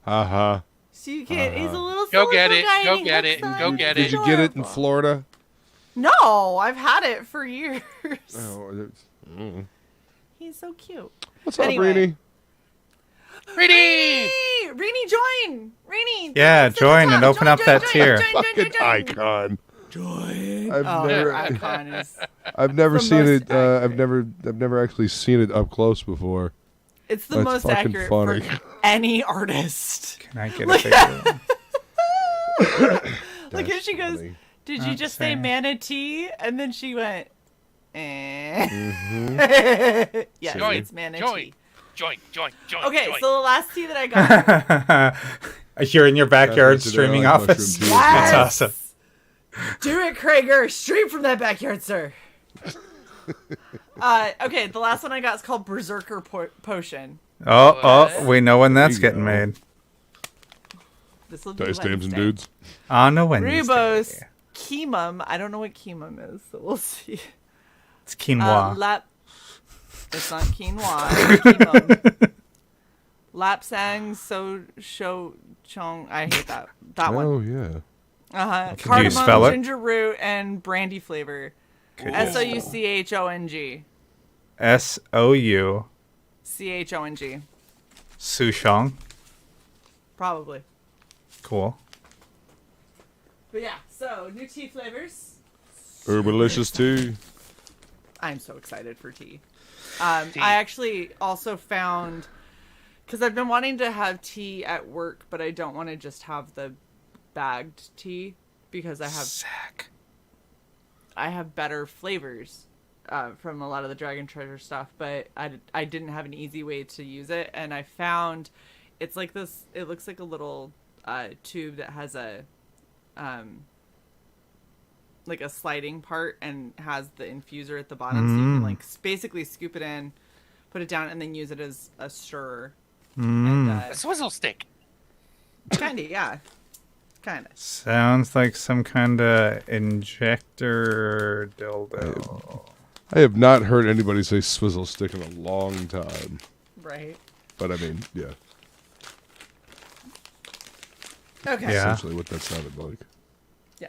Haha. So you can. He's a little. Go get little it. guy Go and he get hooks it. on. Go get Did it. you get it in Adorable. Florida? No, I've had it for years. Oh, He's so cute. what's up, Anyway. Reenie? Ready? Rini, join. Rini. Yeah, say the join and club. open up that tier. Fucking icon. Join. I've Oh, never, her icon is. I've never the seen most it. I've accurate. never actually seen it up close before. It's the That's most fucking accurate funny. for any artist. Can I get a picture? Look, here she goes. funny. Did you I'm just say saying. manatee? And then she went, Yes, Join, it's mana join, tea. join. Okay, join. so the last tea that I got. You're in your backyard Today I streaming like office. mushroom tea as well. That's awesome. Do it, Krager. Stream from that backyard, sir. Okay, the last one I got is called Berserker Potion. Oh, we know when that's There you getting go. made. This will be Dice dames and Wednesday. dudes. On a Wednesday. Rubos Kimum. I don't know what Kimum is, so we'll see. It's quinoa. It's not quinoa. It's Kimum. Lapsang So Sho Chong. I hate that one. Oh yeah. Could you spell Cardamom, it? ginger root, and brandy flavor. SOUCHONG. SOU CHONG. Sushong. Probably. Cool. But yeah, so new tea flavors. Herbalicious tea. I'm so excited for tea. I actually also found, because I've been wanting to have tea at work, but I don't want to just have the bagged tea because I have better flavors from a lot of the Dragon Treasure stuff, but I didn't have an easy way to use it, and I found it's like this. It looks like a little tube that has a like a sliding part and has the infuser at the bottom, so you can like basically scoop it in, put it down, and then use it as a stirrer. And, A swizzle stick. kinda, yeah, kinda. Sounds like some kind of injector dildo. I have not heard anybody say swizzle stick in a long time. Right. But I mean, yeah. Okay. Yeah. Essentially what that sounded like. Yeah.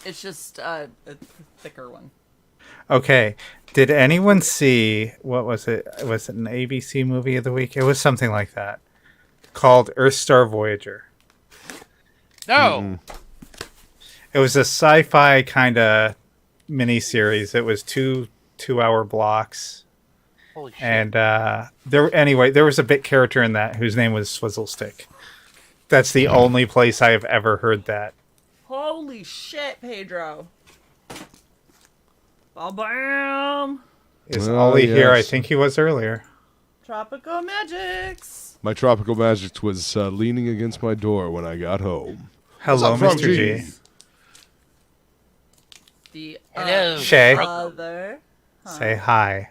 It's just a thicker one. Okay. Did anyone see, what was it? Was it an ABC movie of the week? It was something like that. Called Earthstar Voyager. No. It was a sci-fi kind of mini-series. It was two-hour blocks. Holy shit. And there was a bit character in that whose name was Swizzle Stick. That's the only place I have ever heard that. Holy shit, Pedro. Bam! Is Oh, Ollie here? I yes. think he was earlier. Tropical Magics. My tropical magic was leaning against my door when I got home. Hello, What's up, Mr. G. G? The Hello. Shay. other. Say hi.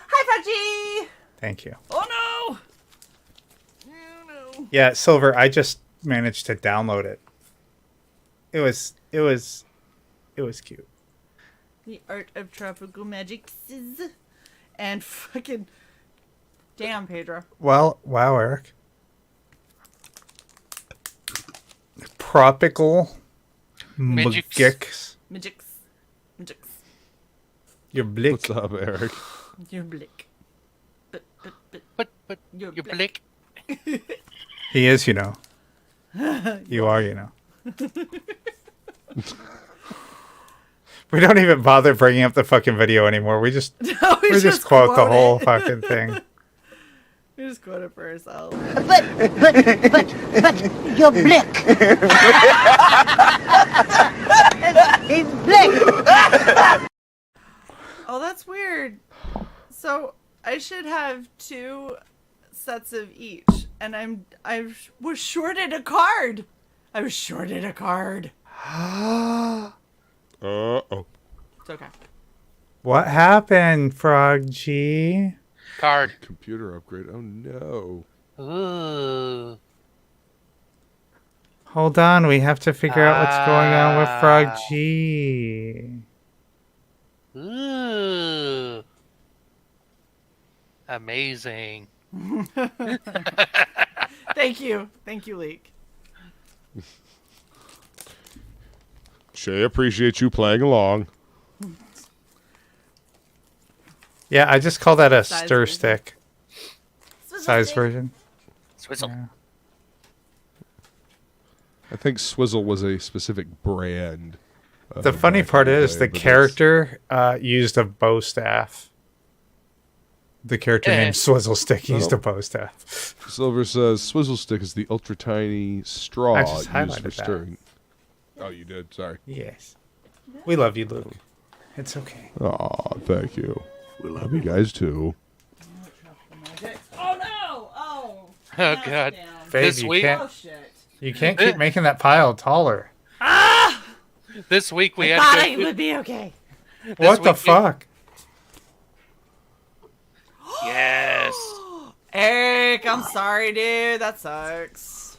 Hi, Fudgy! Thank you. Oh no! Oh no. Yeah, Silver, I just managed to download it. It was cute. The Art of Tropical Magics. And fucking. Damn, Pedro. Well, wow, Eric. Tropical Magics. Magics. Magics. Magics. Your blick. What's up, Eric? Your blick. But. But Your you blick. blick. He is, you know. You are, you know. We don't even bother bringing up the fucking video anymore. We just we just quote the whole fucking thing. We just quote it for ourselves. But you're blick. He's blick. Oh, that's weird. So I should have 2 sets of each, and I was shorted a card. I was shorted a card. Uh-oh. It's okay. What happened, Frog G? Card. Computer upgrade. Oh, no. Ooh. Hold on, we have to figure out what's going on with Frog G. Ooh. Amazing. Thank you, Leek. Shay, appreciate you playing along. Yeah, I just call that a Size stir version. stick. Size version. Swizzle. Yeah. I think Swizzle was a specific brand. The funny back part in is day, the but character used a bow staff. The character named Swizzle Stick used a bow staff. Silver says Swizzle Stick is the ultra tiny straw I just used highlighted for that. stirring. Oh, you did? Sorry. Yes. We love you, Luke. It's okay. Aw, thank you. We Love love you you. guys too. Oh no! Oh. Oh god. Babe, This you week- can't. Oh shit. You can't keep making that pile taller. This week we had Thought to it go. would be okay. What the week we- fuck? Yes. Eric, I'm sorry, dude. That sucks.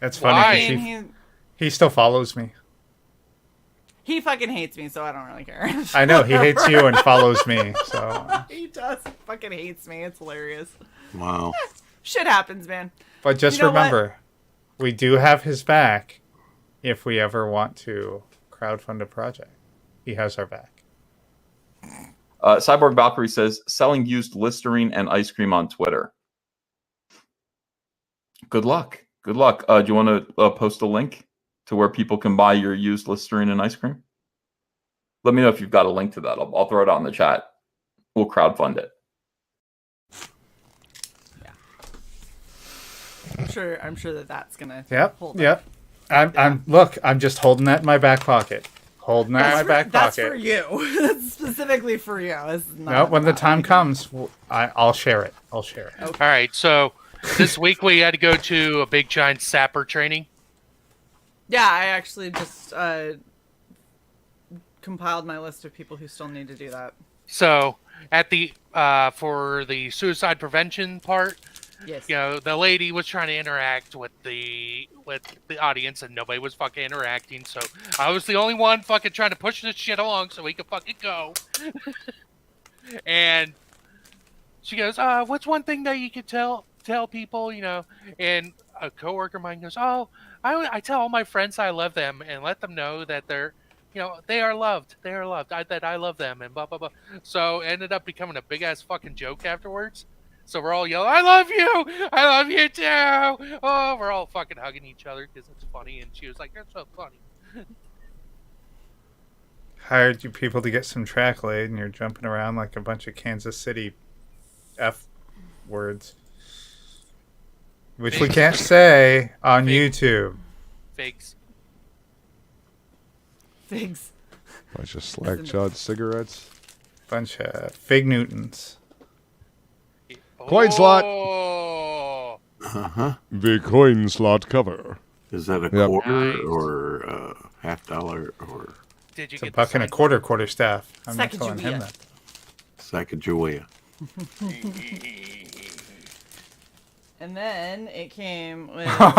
That's funny Why? I because mean, he still follows me. he fucking hates me, so I don't really care. I know he hates you and follows me. So, He does. He fucking hates me. It's hilarious. Wow. Shit happens, man. but just You know what? remember, we do have his back if we ever want to crowdfund a project. He has our back. Cyborg Valkyrie says, selling used Listerine and ice cream on Twitter. Good luck. Good luck. Do you want to post a link to where people can buy your used Listerine and ice cream? Let me know if you've got a link to that. I'll throw it out in the chat. We'll crowdfund it. I'm sure that's gonna Yep. hold Yep. I'm just holding that in my back pocket. Holding that in my back That's pocket. for you. That's specifically for you. It's not No, when the about time me. comes, I'll share it. I'll share it. All right. So this week we had to go to a big giant sapper training. Yeah, I actually just compiled my list of people who still need to do that. So at the for the suicide prevention part, Yes. you know, the lady was trying to interact with the audience, and nobody was fucking interacting. So I was the only one fucking trying to push this shit along so we could fucking go. And she goes, "What's one thing that you could tell people?" You know, and a coworker of mine goes, "Oh, I tell all my friends I love them and let them know that they're." You know, they are loved. They are loved. That I love them, and blah blah blah. So it ended up becoming a big ass fucking joke afterwards. So we're all yelling, "I love you! I love you too!" Oh, we're all fucking hugging each other because it's funny. And she was like, "You're so funny." Hired you people to get some track laid, and you're jumping around like a bunch of Kansas City F words, which we can't say on Fake. YouTube. Fakes. Figs. Bunch of slack-jawed cigarettes. Bunch of Fig Newtons. Coin slot. Oh, Uh-huh. The coin slot cover. Is that a Yep. quarter Nice. or $half or did you It's a get buck and a quarter staff. I'm not telling him Sacagawea. that. Sacagawea? And then it came with That's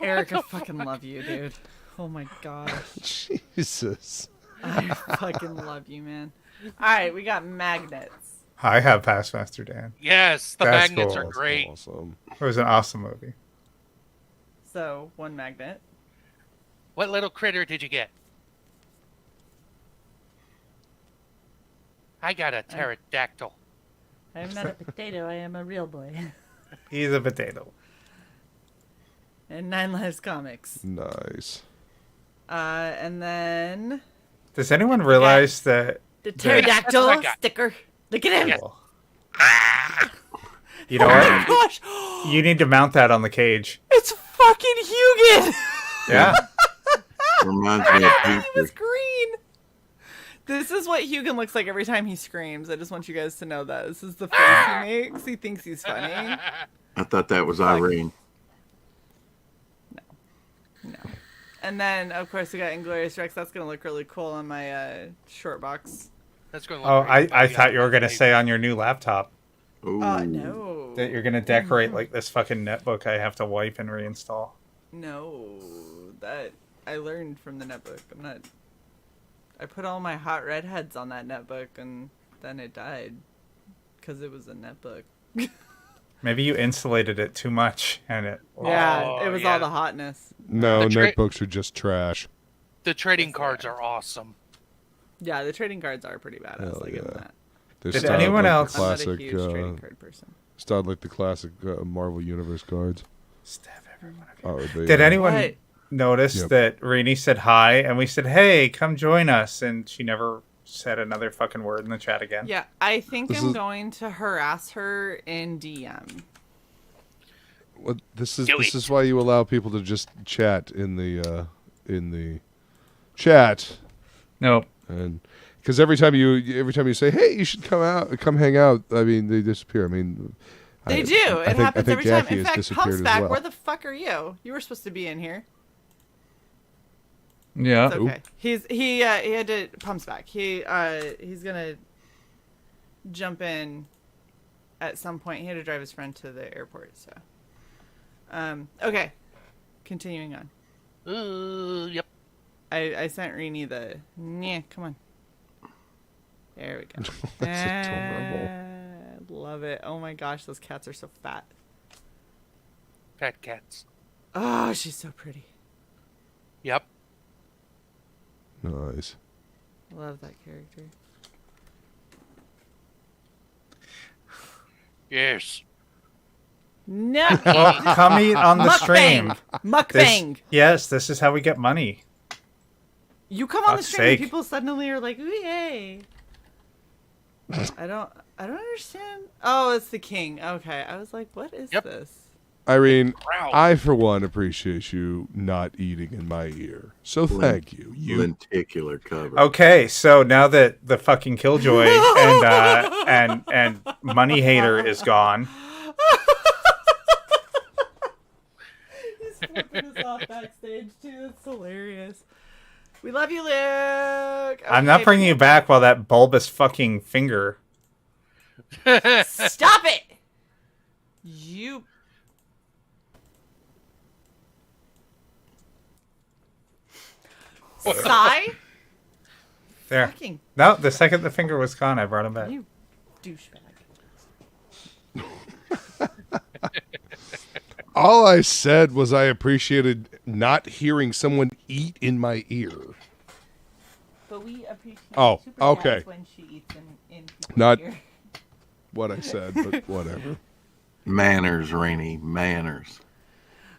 Eric, I fucking love you, dude. Oh my god. Jesus. I fucking love you, man. Alright, we got magnets. I have Passmaster Dan. yes, the That's magnets cool. are That's great. awesome. It was an awesome movie. So, one magnet. What little critter did you get? I got a pterodactyl. I am not a potato, I am a real boy. He's a potato. And 9 Lives Comics. Nice. And then Does anyone realize that? the That's what I pterodactyl got. sticker. Look at him. You know Oh my what? gosh. You need to mount that on the cage. It's fucking Hugin. Yeah. Reminds me of He was Peter. green. This is what Hugin looks like every time he screams. I just want you guys to know that. This is the face he makes. He thinks he's funny. I thought that was Irene. No. And then, of course, we got Inglorious Rex. That's going to look really cool on my short box. That's going to look Oh, great. I thought you were gonna say on your new laptop Ooh. No. that you're gonna decorate like this fucking netbook I have to wipe and reinstall. No. That I learned from the netbook. I put all my hot redheads on that netbook and then it died. Because it was a netbook. Maybe you insulated it too much and it. Yeah, it was yeah. all the hotness. No, The tra- netbooks are just trash. The trading cards are awesome. Yeah, the trading cards are pretty badass. Hell I give them yeah. that. They're Did styled anyone like else- The I'm not a classic, huge trading card person. styled like the classic Marvel Universe cards. Stab everyone. Oh, they, Did anyone What? notice Yep. that Rini said hi and we said, "Hey, come join us," and she never said another fucking word in the chat again? Yeah, I think This I'm is- going to harass her in DM. What, this Do is it. why you allow people to just chat in the in the chat, Nope. and because every time you say, "Hey, you should come hang out," I mean, they disappear. I mean, They do. I It think happens every time. Jackie In has fact, disappeared Pump's as back. well. Where the fuck are you? You were supposed to be in here. Yeah. It's okay. He had to Pump's back. He's gonna jump in at some point. He had to drive his friend to the airport. So, okay. Continuing on. Yep. I sent Rini the come on. There we go. That's adorable. Love it. Oh my gosh, those cats are so fat. Fat cats. Oh, she's so pretty. Yep. Nice. Love that character. Yes. No. Well, come eat on the stream. Mukbang. Yes, this is how we get money. You come on the Fuck's stream and sake. people suddenly are like, ooh, yay. I don't understand. Oh, it's the king. Okay. I was like, what is this? Irene, Wow. I for one appreciate you not eating in my ear. So thank you. Lenticular cover. Okay, so now that the fucking Killjoy and Money Hater is gone, He's flipping us off backstage too. That's hilarious. We love you, Luke. I'm not Okay, bringing you back while that bulbous fucking finger. Stop it! You. Sigh? There. Fucking No, the second the finger was gone, I brought him back. you douchebag. All I said was I appreciated not hearing someone eat in my ear. But we appreciate Oh, Super okay. Jazz when she eats in people's Not- ear. What I said, but whatever. Manners, Rainey. Manners.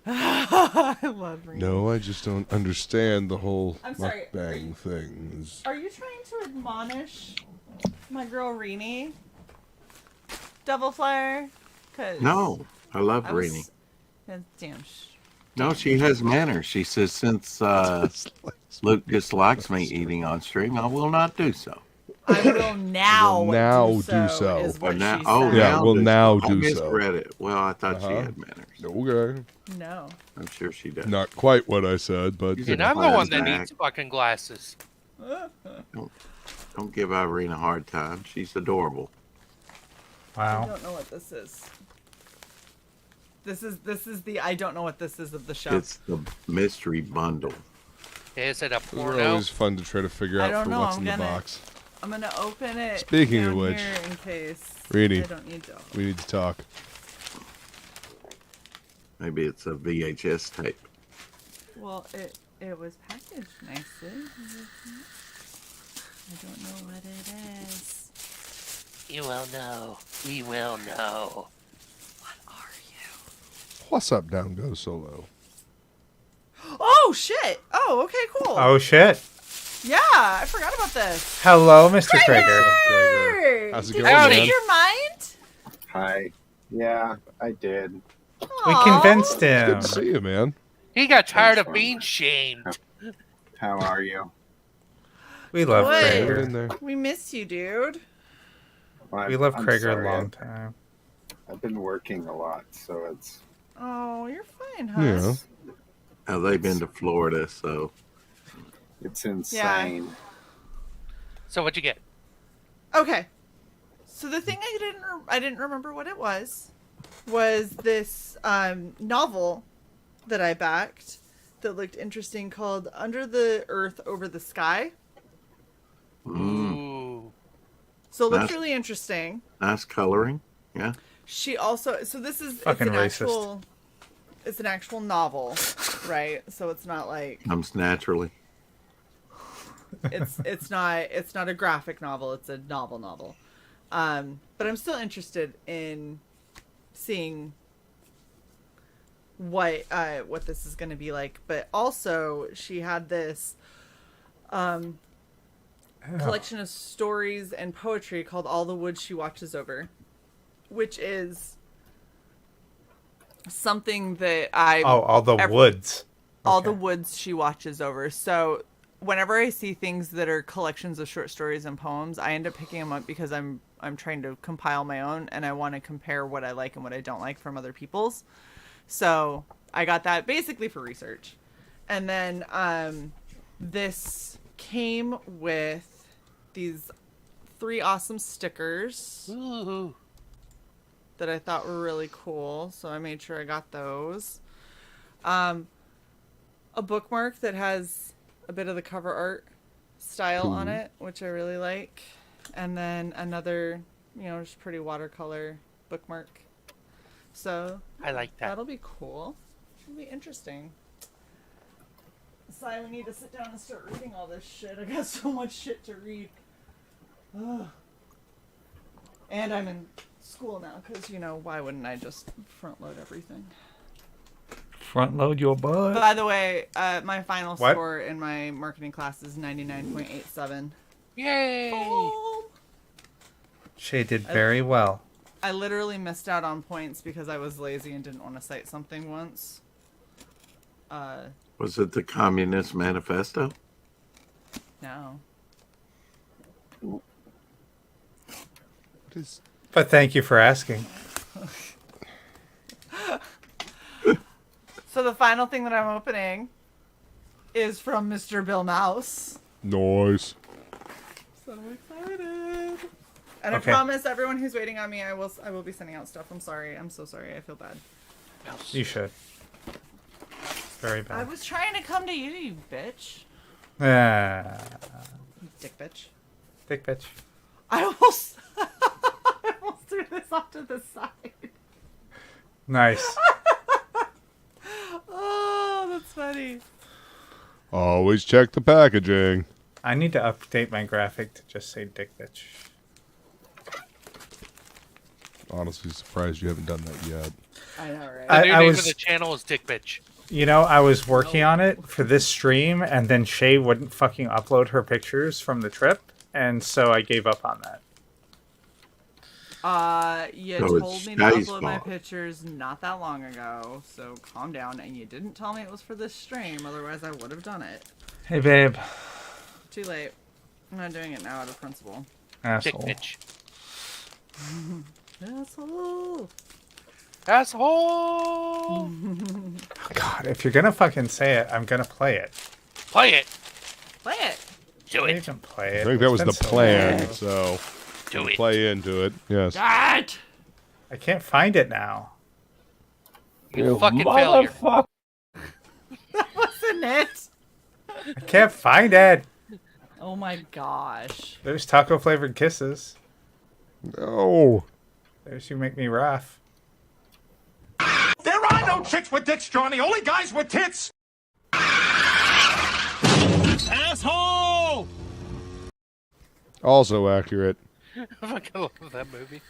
I love Rena. No, I just don't understand the whole I'm sorry, mukbang thing. Are you trying to admonish my girl Rini? Double flyer? Cause No, I love I was- Rainey. Damn. No, she has manners. She says, since Luke dislikes me eating on stream, I will not do so. I will now, Will now do so. do so. Is what now, she oh, said. Yeah, now we'll do now so. do I so. misread it. Well, I thought she Uh-huh. had manners. Okay. No. I'm sure she does. Not quite what I said, but She's And a I'm the one that class needs act. fucking glasses. Don't give Irene a hard time. She's adorable. I Wow. don't know what this is. This is the I don't know what this is of the show. It's the mystery bundle. Is it a those are porno? always fun to try to figure I out don't for know, what's I'm in the gonna- box. I'm gonna open it. Speaking of down which, here in case Rini. I don't need to. We need to talk. Maybe it's a VHS tape. Well, it was packaged nicely. I don't know what it is. You will know. We will know. What are you? What's up, Down Goes Solo? Oh shit! Oh, okay, cool. Oh shit. Yeah, I forgot about this. Hello, Mr. Krieger. Hey, How's it did going, you Howdy. change man? your mind? Hi. Yeah, I did. We Aw. convinced Good him. to see you, man. He got tired Thanks, of being Norman. shamed. How are you? We love What? Get Krieger. in there. We miss you, dude. Well, We love I'm Krieger sorry, a long time. I've been working a lot, so it's Oh, you're fine, huh? Yeah. Now, they've been to Florida, so insane. So what'd you get? Okay. So the thing I didn't remember what it was this novel that I backed that looked interesting called Under the Earth Over the Sky. Ooh. So it looks Nice. really interesting. nice coloring. Yeah. She also this is Fucking it's an actual novel, right? So it's not like Comes naturally. it's not a graphic novel, it's a novel. But I'm still interested in seeing what this is going to be like. But also she had this collection of stories and poetry called All the Woods She Watches Over, which is something that I Oh, all the woods. all the woods she watches over. So whenever I see things that are collections of short stories and poems, I end up picking them up because I'm trying to compile my own, and I want to compare what I like and what I don't like from other people's. So I got that basically for research. And then this came with these 3 awesome stickers that I thought were really cool. So I made sure I got those. A bookmark that has a bit of the cover art style on it, which I really like. And then another, just pretty watercolor bookmark. So I like that. That'll be cool. It'll be interesting. Sai, we need to sit down and start reading all this shit. I got so much shit to read. Ugh. And I'm in school now, because, why wouldn't I just front load everything? Front load your butt. By the way, my final score in my marketing class is 99.87. Yay! Boom. Shae did very well. I literally missed out on points because I was lazy and didn't want to cite something once. Was it the Communist Manifesto? No. But thank you for asking. So the final thing that I'm opening is from Mr. Bill Mouse. Nice. So excited. And I promise everyone who's waiting on me, I will be sending out stuff. I'm sorry. I'm so sorry. I feel bad. You should. Very I bad. was trying to come to you, you bitch. Dick bitch. Dick bitch. I almost threw this off to the side. Nice. Oh, that's funny. Always check the packaging. I need to update my graphic to just say dick bitch. Honestly, surprised you haven't done that yet. I know, right? The new name of the channel is Dick Bitch. I was working on it for this stream, and then Shae wouldn't fucking upload her pictures from the trip, and so I gave up on that. You So told me to Shae's upload my fault. pictures not that long ago, so calm down. And you didn't tell me it was for this stream, otherwise I would have done it. Hey, babe. Too late. I'm not doing it now out of principle. Asshole. Dick Bitch. Asshole. Asshole! Oh, God, if you're gonna fucking say it, I'm gonna play it. Play it! Play it! Do I it! even play it. I think that was It's the been so plan, long. so Do it! play into it. Yes. That! I can't find it now. You fucking failure. That wasn't it! I can't find it. Oh my gosh. There's taco flavored kisses. No. There's You Make Me Rough. There are no chicks with dicks, Johnny. Only guys with tits. Asshole! Also accurate. I fucking love that movie.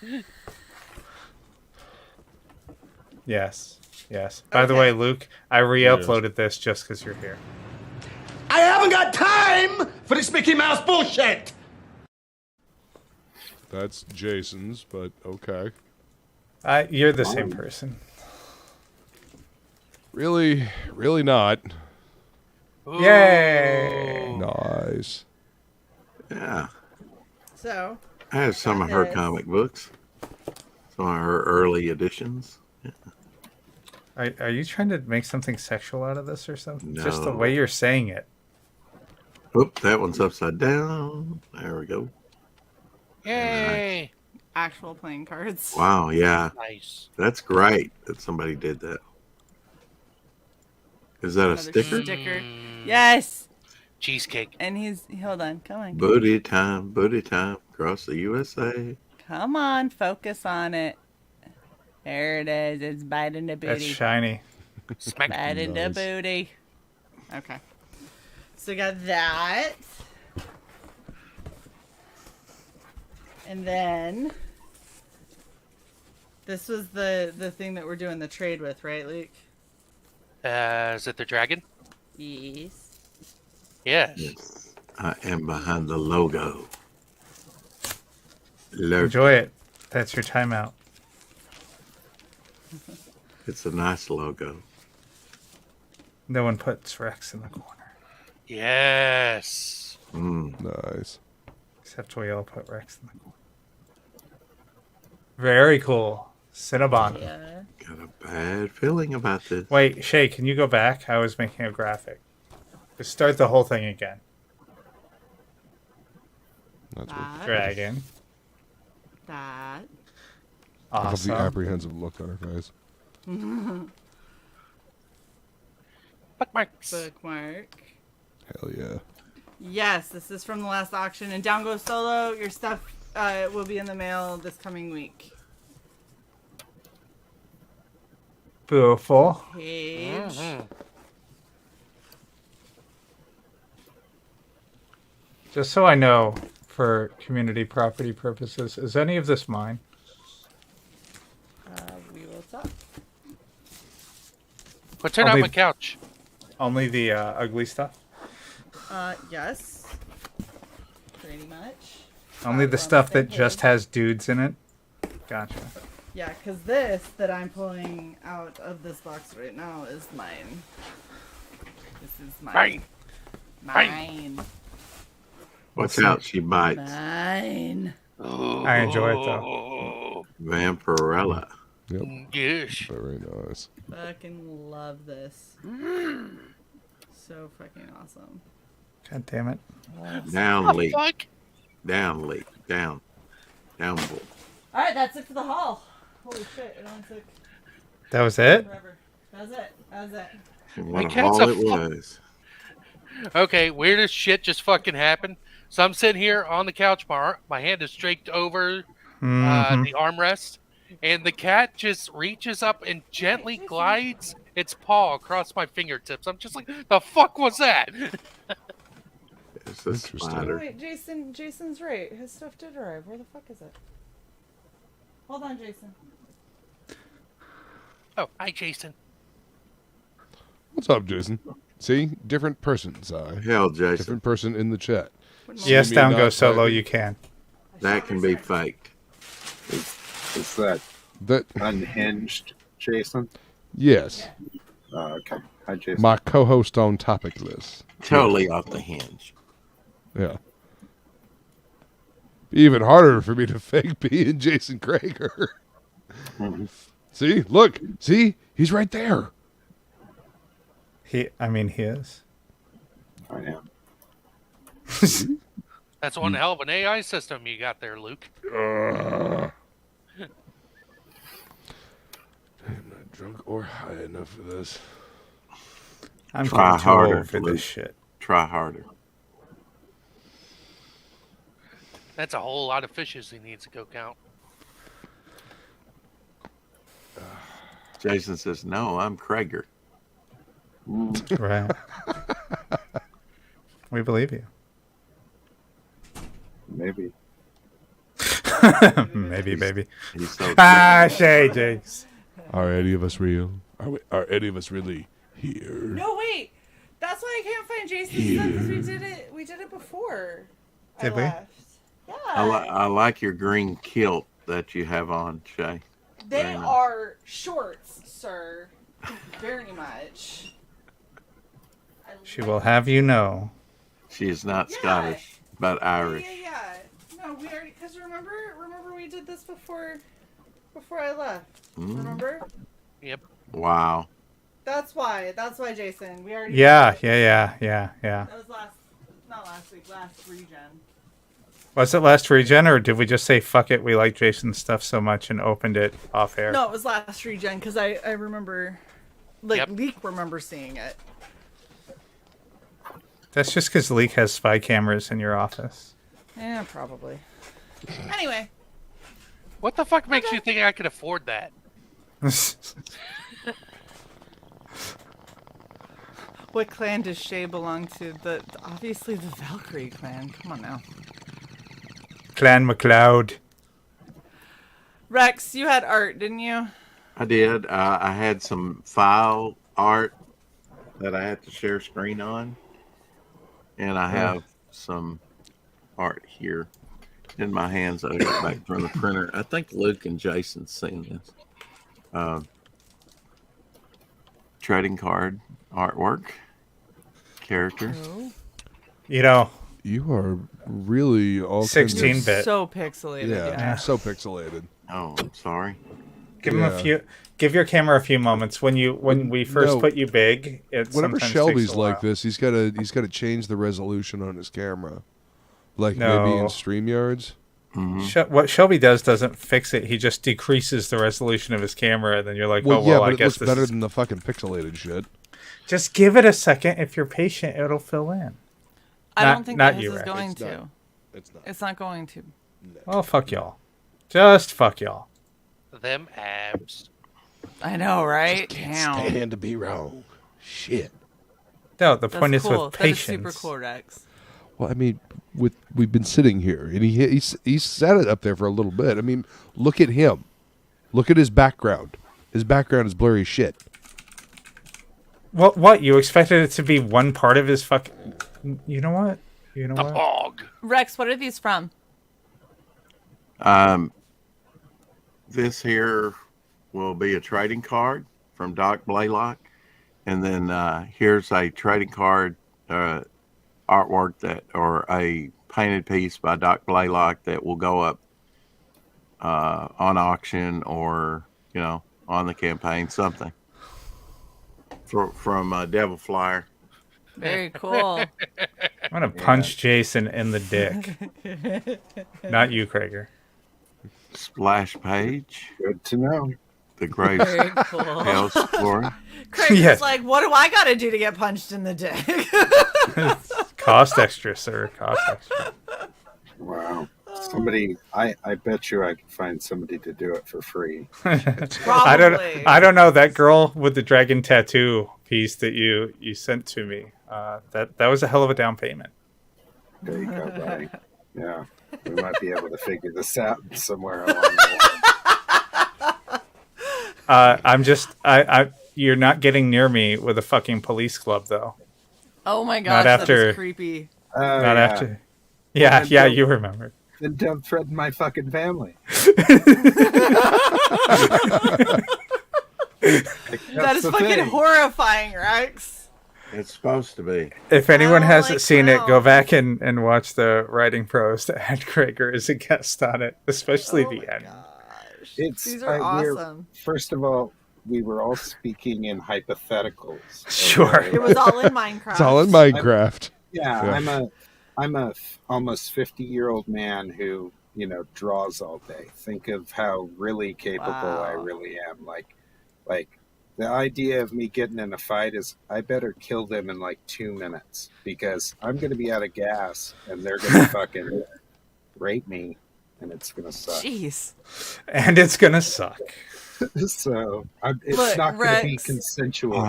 Yes. Yes. By the way, Luke, I re-uploaded this just because you're here. I haven't got time for this Mickey Mouse bullshit. That's Jason's, but okay. You're the same person. Really, really not. Yay! Nice. Yeah. So, I have some of her Yes. comic books. Some of her early editions. Are you trying to make something sexual out of this or something? Just the No. way you're saying it. Oop, that one's upside down. There we go. Yay! actual playing cards. Wow, yeah. Nice. That's great that somebody did that. Is that a Another sticker? Sticker. Yes. Cheesecake. And hold on, come on. Booty time, across the USA. Come on, focus on it. There it is. It's biting the booty. That's shiny. Smack. Biting the booty. Okay. So we got that. And then this was the thing that we're doing the trade with, right, Luke? Is it the dragon? Yes. Yes. Yes. I am behind the logo. Enjoy it. That's your timeout. It's a nice logo. No one puts Rex in the corner. Yes. Nice. Except we all put Rex in the corner. Very cool. Cinnabon. Yeah. Got a bad feeling about this. Wait, Shae, can you go back? I was making a graphic. Just start the whole thing again. That's what. Dragon. That. I love Awesome. the apprehensive look on her face. Bookmarks. Bookmark. Hell yeah. Yes, this is from the last auction. And Down Goes Solo. Your stuff will be in the mail this coming week. Beautiful. Page. Just so I know, for community property purposes, is any of this mine? We will talk. But turn Only- on my couch. Only the ugly stuff? Yes. Pretty much. Only the well, stuff that thank just you. has dudes in it? Gotcha. Yeah, because this that I'm pulling out of this box right now is mine. This is mine. Mine. Watch out, she bites. Mine. I enjoy it, though. Vampirella. Yep. Yes. Very nice. Fucking love this. So fucking awesome. God damn it. Down, What the leak. fuck? Down, leak. Down. Down, bull. Alright, that's it for the haul. Holy shit, it only took That was it? forever. That was it. That was it. What a cat's haul a it was. Okay, weirdest shit just fucking happened. So I'm sitting here on the couch, my hand is draped over the armrest, and the cat just reaches up and gently glides its paw across my fingertips. I'm just like, the fuck was that? It's a Interesting. spider. Wait, Jason's right. His stuff did arrive. Where the fuck is it? Hold on, Jason. Oh, hi, Jason. What's up, Jason? See? Different person, Si. Hell, Jason. Different person in the chat. Yes, See me Down not Go Solo, typing? you can. That can be faked. Is that That unhinged, Jason? yes. Okay. Hi, Jason. My co-host on topic list. Totally off the hinge. Yeah. Even harder for me to fake being Jason Krager. See? Look. See? He's right there. He is. I am. That's one hell of an AI system you got there, Luke. I'm not drunk or high enough for this. I'm Try getting too harder, old for Luke. this shit. Try harder. That's a whole lot of fishes he needs to go count. Jason says, no, I'm Krager. Right. We believe you. Maybe. Maybe, baby. He's so Shae, Jakes. Are any of us real? Are any of us really here? No, wait. That's why I can't find Jason's stuff because we did it before. Did I we? left. Yeah. I like your green kilt that you have on, Shae. They Very nice. are shorts, sir. Very much. She will have you know. She is not Yeah. Scottish, but Irish. Yeah. No, we already because remember we did this before I left. Remember? Yep. Wow. That's why, Jason. We already. Yeah. did it. Yeah. That was not last week. Last regen. Was it last regen, or did we just say fuck it? We like Jason's stuff so much and opened it off air. No, it was last regen because I remember, like Yep. Leek remember seeing it. That's just because Leek has spy cameras in your office. Yeah, probably. Anyway, What the fuck makes you think I could afford that? what clan does Shae belong to? Obviously the Valkyrie clan. Come on now. Clan McLeod. Rex, you had art, didn't you? I did. I had some file art that I had to share screen on. And I have some art here in my hands that I got back from the printer. I think Luke and Jason's seen this. Trading card artwork character. Oh. You know, You are really all 16-bit. So pixelated. Yeah, so pixelated. Oh, I'm sorry. Give him a few. Give your camera a few moments. When we first put you big, it whenever sometimes Shelby's takes a while. like this, he's got to change the resolution on his camera, like No. maybe in StreamYards. What Shelby doesn't fix it. He just decreases the resolution of his camera, and then you're like, Well, oh well, but I it guess looks this better is... than the fucking pixelated shit. Just give it a second. If you're patient, it'll fill in. I don't think not that you, his is Rex. going It's to. not. It's not. It's not going to. Oh, fuck y'all. Just fuck y'all. Them abs. I know, right? Can't Damn. stand to be wrong. Shit. No, the That's point is cool. with That is patience. super cool, Rex. Well, I mean, we've been sitting here, and he sat it up there for a little bit. I mean, look at him. Look at his background. His background is blurry as shit. What? You expected it to be one part of his fucking... You know what? You know The what? bog. Rex, what are these from? This here will be a trading card from Doc Blaylock, and then here's a trading card artwork or a painted piece by Doc Blaylock that will go up on auction or on the campaign, something from Devil Flyer. Very cool. I'm gonna punch Jason in the dick. Not you, Krager. Splash page. Good to know. The Grape Very cool. Hell Story. Craig's Yes. like, what do I got to do to get punched in the dick? Cost extra, sir. Cost extra. Wow. Somebody, I bet you I could find somebody to do it for free. Probably. I don't know that girl with the dragon tattoo piece that you sent to me. That was a hell of a down payment. There you go, buddy. Yeah. We might be able to figure this out somewhere along the line. You're not getting near me with a fucking police club though. Oh my gosh, that is creepy. Not after. Yeah, you remember. Then don't threaten my fucking family. That is fucking horrifying, Rex. It's supposed to be. If anyone hasn't seen it, go clowns. back and watch the writing pros that had Krager as a guest on it, especially the end. These are awesome. First of all, we were all speaking in hypotheticals. Sure. It was all in Minecraft. It's all in Minecraft. I'm a almost 50-year-old man who, draws all day. Think of how really capable I really am. Like the idea of me getting in a fight is I better kill them in like 2 minutes because I'm going to be out of gas and they're going to fucking rape me and it's going to suck. Jeez. And it's gonna suck. So it's Look, not going to be Rex. consensual.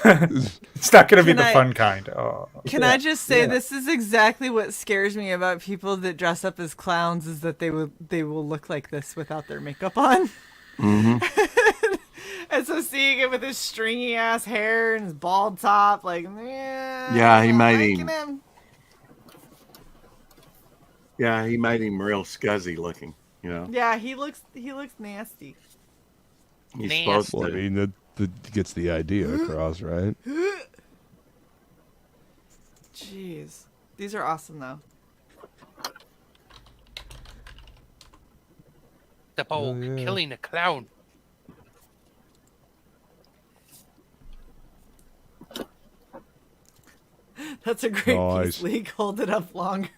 It's not gonna be Can the I- fun kind. Oh. Can I just say this is exactly what scares me about people that dress up as clowns is that they will look like this without their makeup on. And so seeing him with his stringy ass hair and his bald top, like, Yeah, he made liking him. Yeah, he made him real scuzzy looking. Yeah, he looks nasty. He's supposed Well, I to. mean, that gets the idea across, right? Jeez, these are awesome though. The bog killing a clown. That's a great Nice. piece, League. Hold it up longer.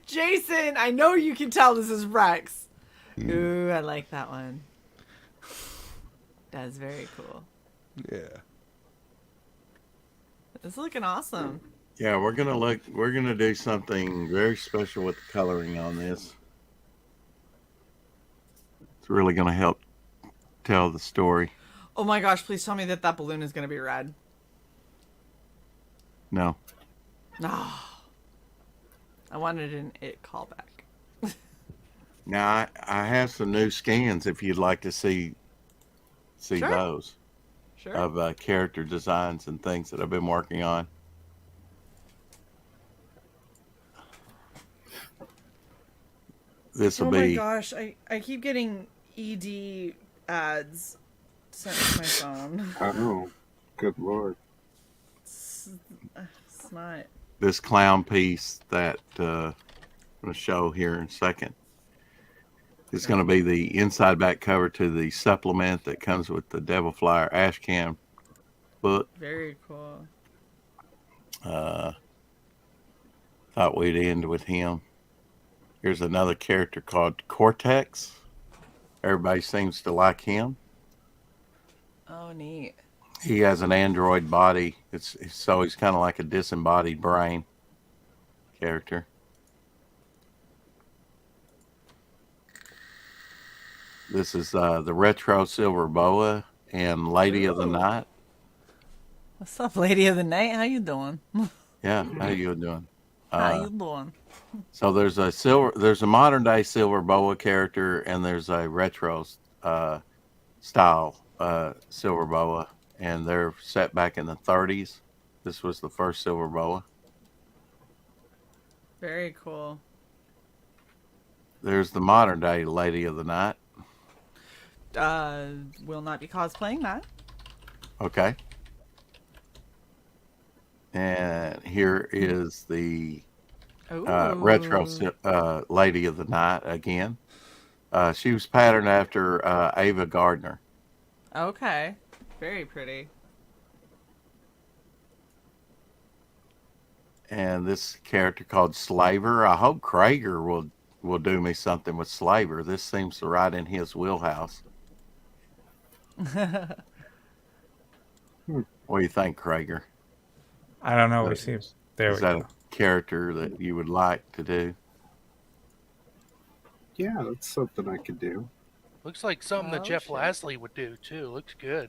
Jason, I know you can tell this is Rex. Ooh, I like that one. That's very cool. Yeah. It's looking awesome. Yeah, we're gonna do something very special with the coloring on this. It's really gonna help tell the story. Oh my gosh, please tell me that balloon is going to be red. No. No. I wanted an It callback. Now I have some new scans if you'd like to see Sure. those Sure. of character designs and things that I've been working on. This will Oh my be gosh, I keep getting ED ads sent to my phone. Oh, good lord. It's not. This clown piece that I'm going to show here in a second is going to be the inside back cover to the supplement that comes with the Devil Flyer Ashcan book. Very cool. Thought we'd end with him. Here's another character called Cortex. Everybody seems to like him. Oh, neat. He has an android body. So he's kind of like a disembodied brain character. This is the Retro Silver Boa and Lady of the Night. What's up, Lady of the Night? How you doing? Yeah, how you doing? How you doing? So there's a modern day Silver Boa character, and there's a retro style Silver Boa, and they're set back in the 30s. This was the first Silver Boa. Very cool. There's the modern day Lady of the Night. Will not be cosplaying that. Okay. And here is the retro Lady of the Night again. She was patterned after Ava Gardner. Okay. Very pretty. And this character called Slaver. I hope Krager will do me something with Slaver. This seems to right in his wheelhouse. What do you think, Krager? I don't know. We see. There Is we that go. a character that you would like to do? Yeah, that's something I could do. Looks like something that Jeff Lasley would do too. Looks good.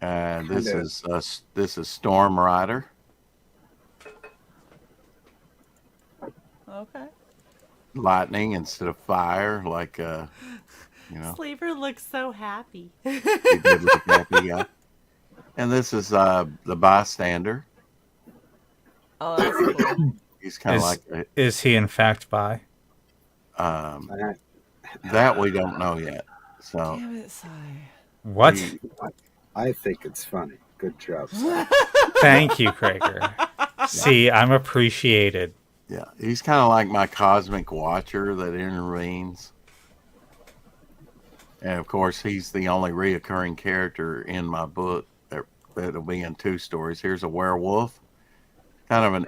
And this is Storm Rider. Okay. Lightning instead of fire, like Slaver looks so happy. he did look happy, yeah. And this is the bystander. Oh, that's cool. He's kind of like Is he in fact bi? That we don't know yet. So Damn it, Sai. What? I think it's funny. Good job, Sai. Thank you, Krager. See, I'm appreciated. yeah, he's kind of like my cosmic watcher that intervenes. And of course, he's the only reoccurring character in my book that'll be in 2 stories. Here's a werewolf, kind of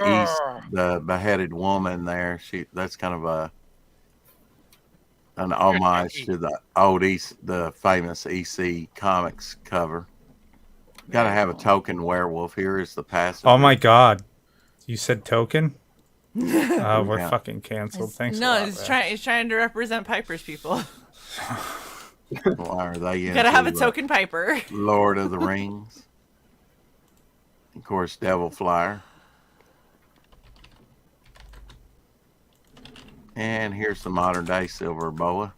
the beheaded woman there. That's kind of an homage to the famous EC Comics cover. Got to have a token werewolf. Here is the passenger. Oh my god. You said token? We're fucking canceled. Thanks a lot. He's trying to represent Piper's people. Why are they You gotta have a token Piper. Lord of the Rings. Of course, Devil Flyer. And here's the modern day Silver Boa.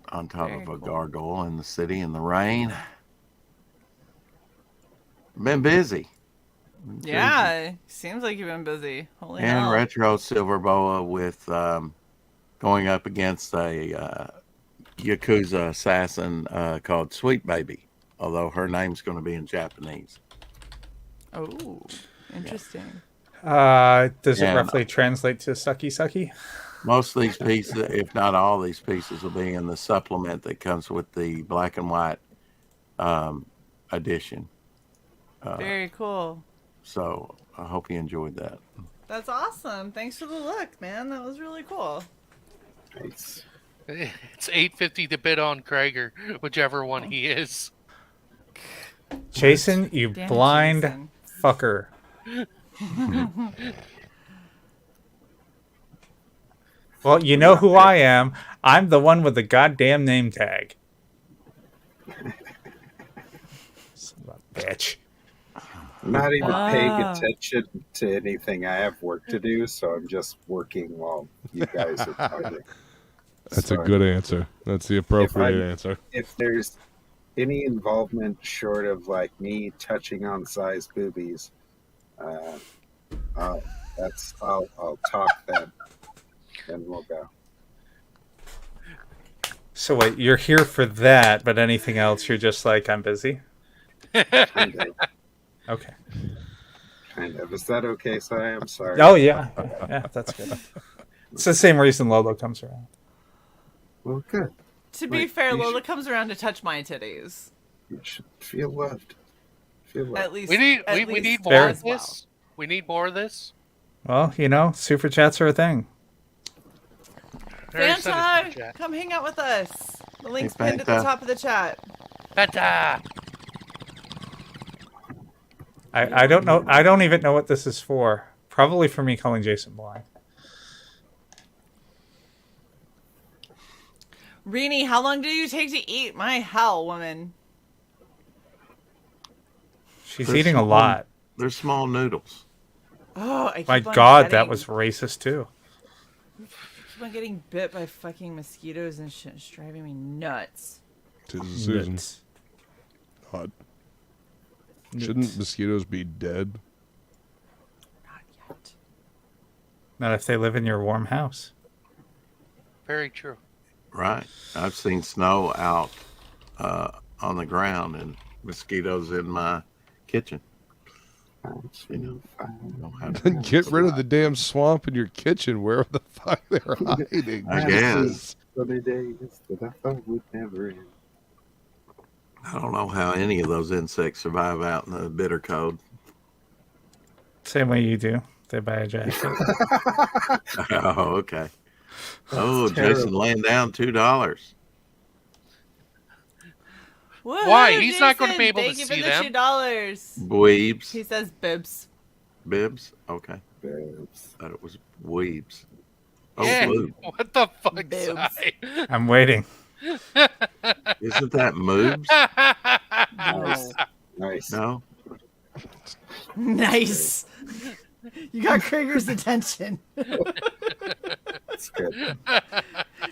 On top of a gargoyle in the city in the rain. Been busy. Yeah, seems like you've been busy. Holy And hell. retro Silver Boa with going up against a Yakuza assassin called Sweet Baby. Although her name's going to be in Japanese. Oh, interesting. Does it roughly translate to sucky sucky? Most of these pieces, if not all these pieces, will be in the supplement that comes with the black and white edition. Very cool. So I hope you enjoyed that. That's awesome. Thanks for the look, man. That was really cool. Nice. It's $8.50 to bid on Krager, whichever one he is. Jason, you Damn it, blind Jason. fucker. Well, you know who I am. I'm the one with the goddamn name tag. Son of a bitch. I'm not even paying attention to anything. I have work to do, so I'm just working while you guys are talking. That's a good answer. That's the appropriate answer. If there's any involvement short of like me touching on Sai's boobies, I'll talk then, and we'll go. So wait, you're here for that, but anything else, you're just like, I'm busy? Kind of. Okay. Kind of. Is that okay, Si? I'm sorry. Oh, yeah. Yeah, that's good. It's the same reason Lolo comes around. Well, good. To be Like, fair, you Lola should- comes around to touch my titties. You should feel loved. Feel loved. At least We need at we least need more Very of this. We need more of this. Well, super chats are a thing. Very excited for Fanta, chat. come hang out with us. The link's Hey, pinned at the Fanta. top of the chat. Fanta. I don't know. I don't even know what this is for. Probably for me calling Jason blind. Rini, how long did you take to eat? My hell, woman. She's They're eating a small- lot. They're small noodles. Oh, I keep My on God, getting, that was racist too. keep on getting bit by fucking mosquitoes and shit. It's driving me nuts. Tis the season. Nuts. Hot. Shouldn't mosquitoes be dead? Not yet. Not if they live in your warm house. Very true. Right. I've seen snow out on the ground and mosquitoes in my kitchen. You know, don't have Get rid of the damn swamp in your kitchen. Where the fuck they're hiding? I guess. Sunny days that I thought would never end. I don't know how any of those insects survive out in the bitter cold. Same way you do. They buy a jacket. Oh, okay. Oh, terrible. Jason laying down $2. Woohoo, Why? He's not gonna Jason, be able to thank you see for them. the $2. Weebs. He says bibs. Bibs? Okay. Babes. Thought it was weebs. Oh, Yeah. blue. What the fuck? Boobs. Si? I'm waiting. Isn't that moobs? Nice. Nice. No? Nice. You got Krieger's attention. That's good.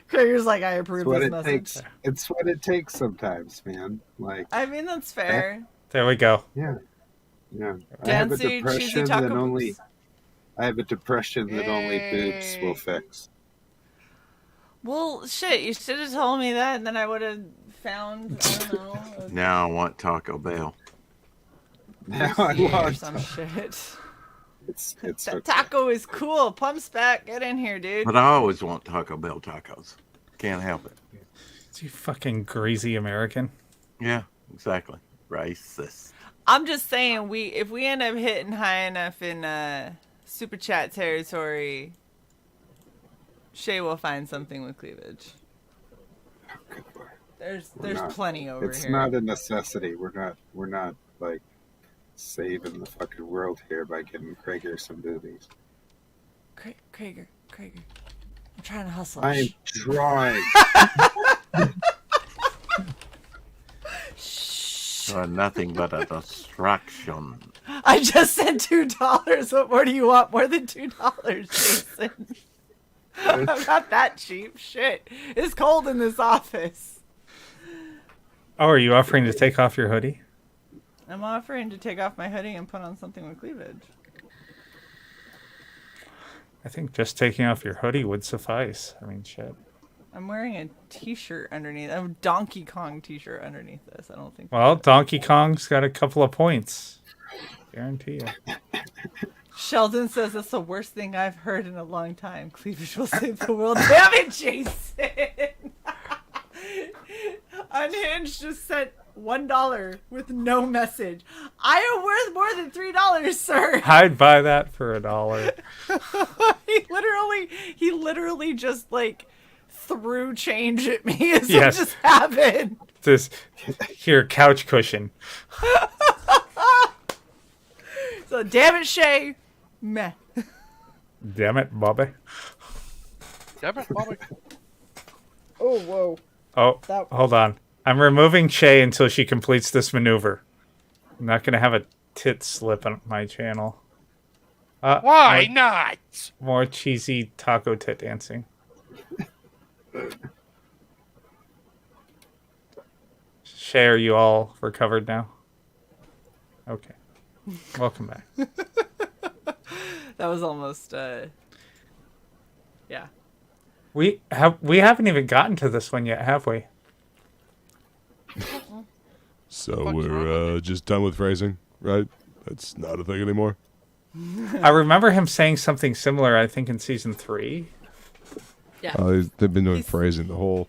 Krieger's like, I approve It's what this it message. takes. It's what it takes sometimes, man. Like, I mean, that's fair. There we go. yeah. Yeah. I have a Fancy cheesy depression taco that only boobs. I have a depression that only boobs will fix. Well, shit, you should have told me that, and then I would have found, I don't know, Now I want Taco Bell. Now I or want some shit. it's That okay. taco is cool. Pump's back. Get in here, dude. But I always want Taco Bell tacos. Can't help it. You fucking greasy American. Yeah, exactly. Racist. I'm just saying, if we end up hitting high enough in super chat territory, Shae will find something with cleavage. Good Lord. There's not- plenty over It's here. not a necessity. We're not like saving the fucking world here by getting Krieger some boobies. Krieger. I'm trying to hustle. I am trying. Nothing but a distraction. I just said $2. What more do you want? More than $2, Jason. I'm not that cheap. Shit. It's cold in this office. Oh, are you offering to take off your hoodie? I'm offering to take off my hoodie and put on something with cleavage. I think just taking off your hoodie would suffice. I mean, shit. I'm wearing a t-shirt underneath. I have a Donkey Kong t-shirt underneath this. I don't think. Well, Donkey Kong's got a couple of points. Guarantee you. Sheldon says that's the worst thing I've heard in a long time. Cleavage will save the world. Damn it, Jason! Unhinged just sent $1 with no message. I am worth more than $3, sir. I'd buy that for $1. He literally just like threw change at me as Yes. it just happened. This here couch cushion. So damn it, Shae. Meh. Damn it, Bobby. Damn it, Bobby. Oh whoa. Oh, That- hold on. I'm removing Shae until she completes this maneuver. I'm not gonna have a tit slip on my channel. Why not? More cheesy taco tit dancing. Shae, are you all recovered now? Okay. Welcome back. That was almost yeah. We haven't even gotten to this one yet, have we? So we're just done with phrasing, right? That's not a thing anymore. I remember him saying something similar, I think, in season 3. Yeah. They've been doing phrasing the whole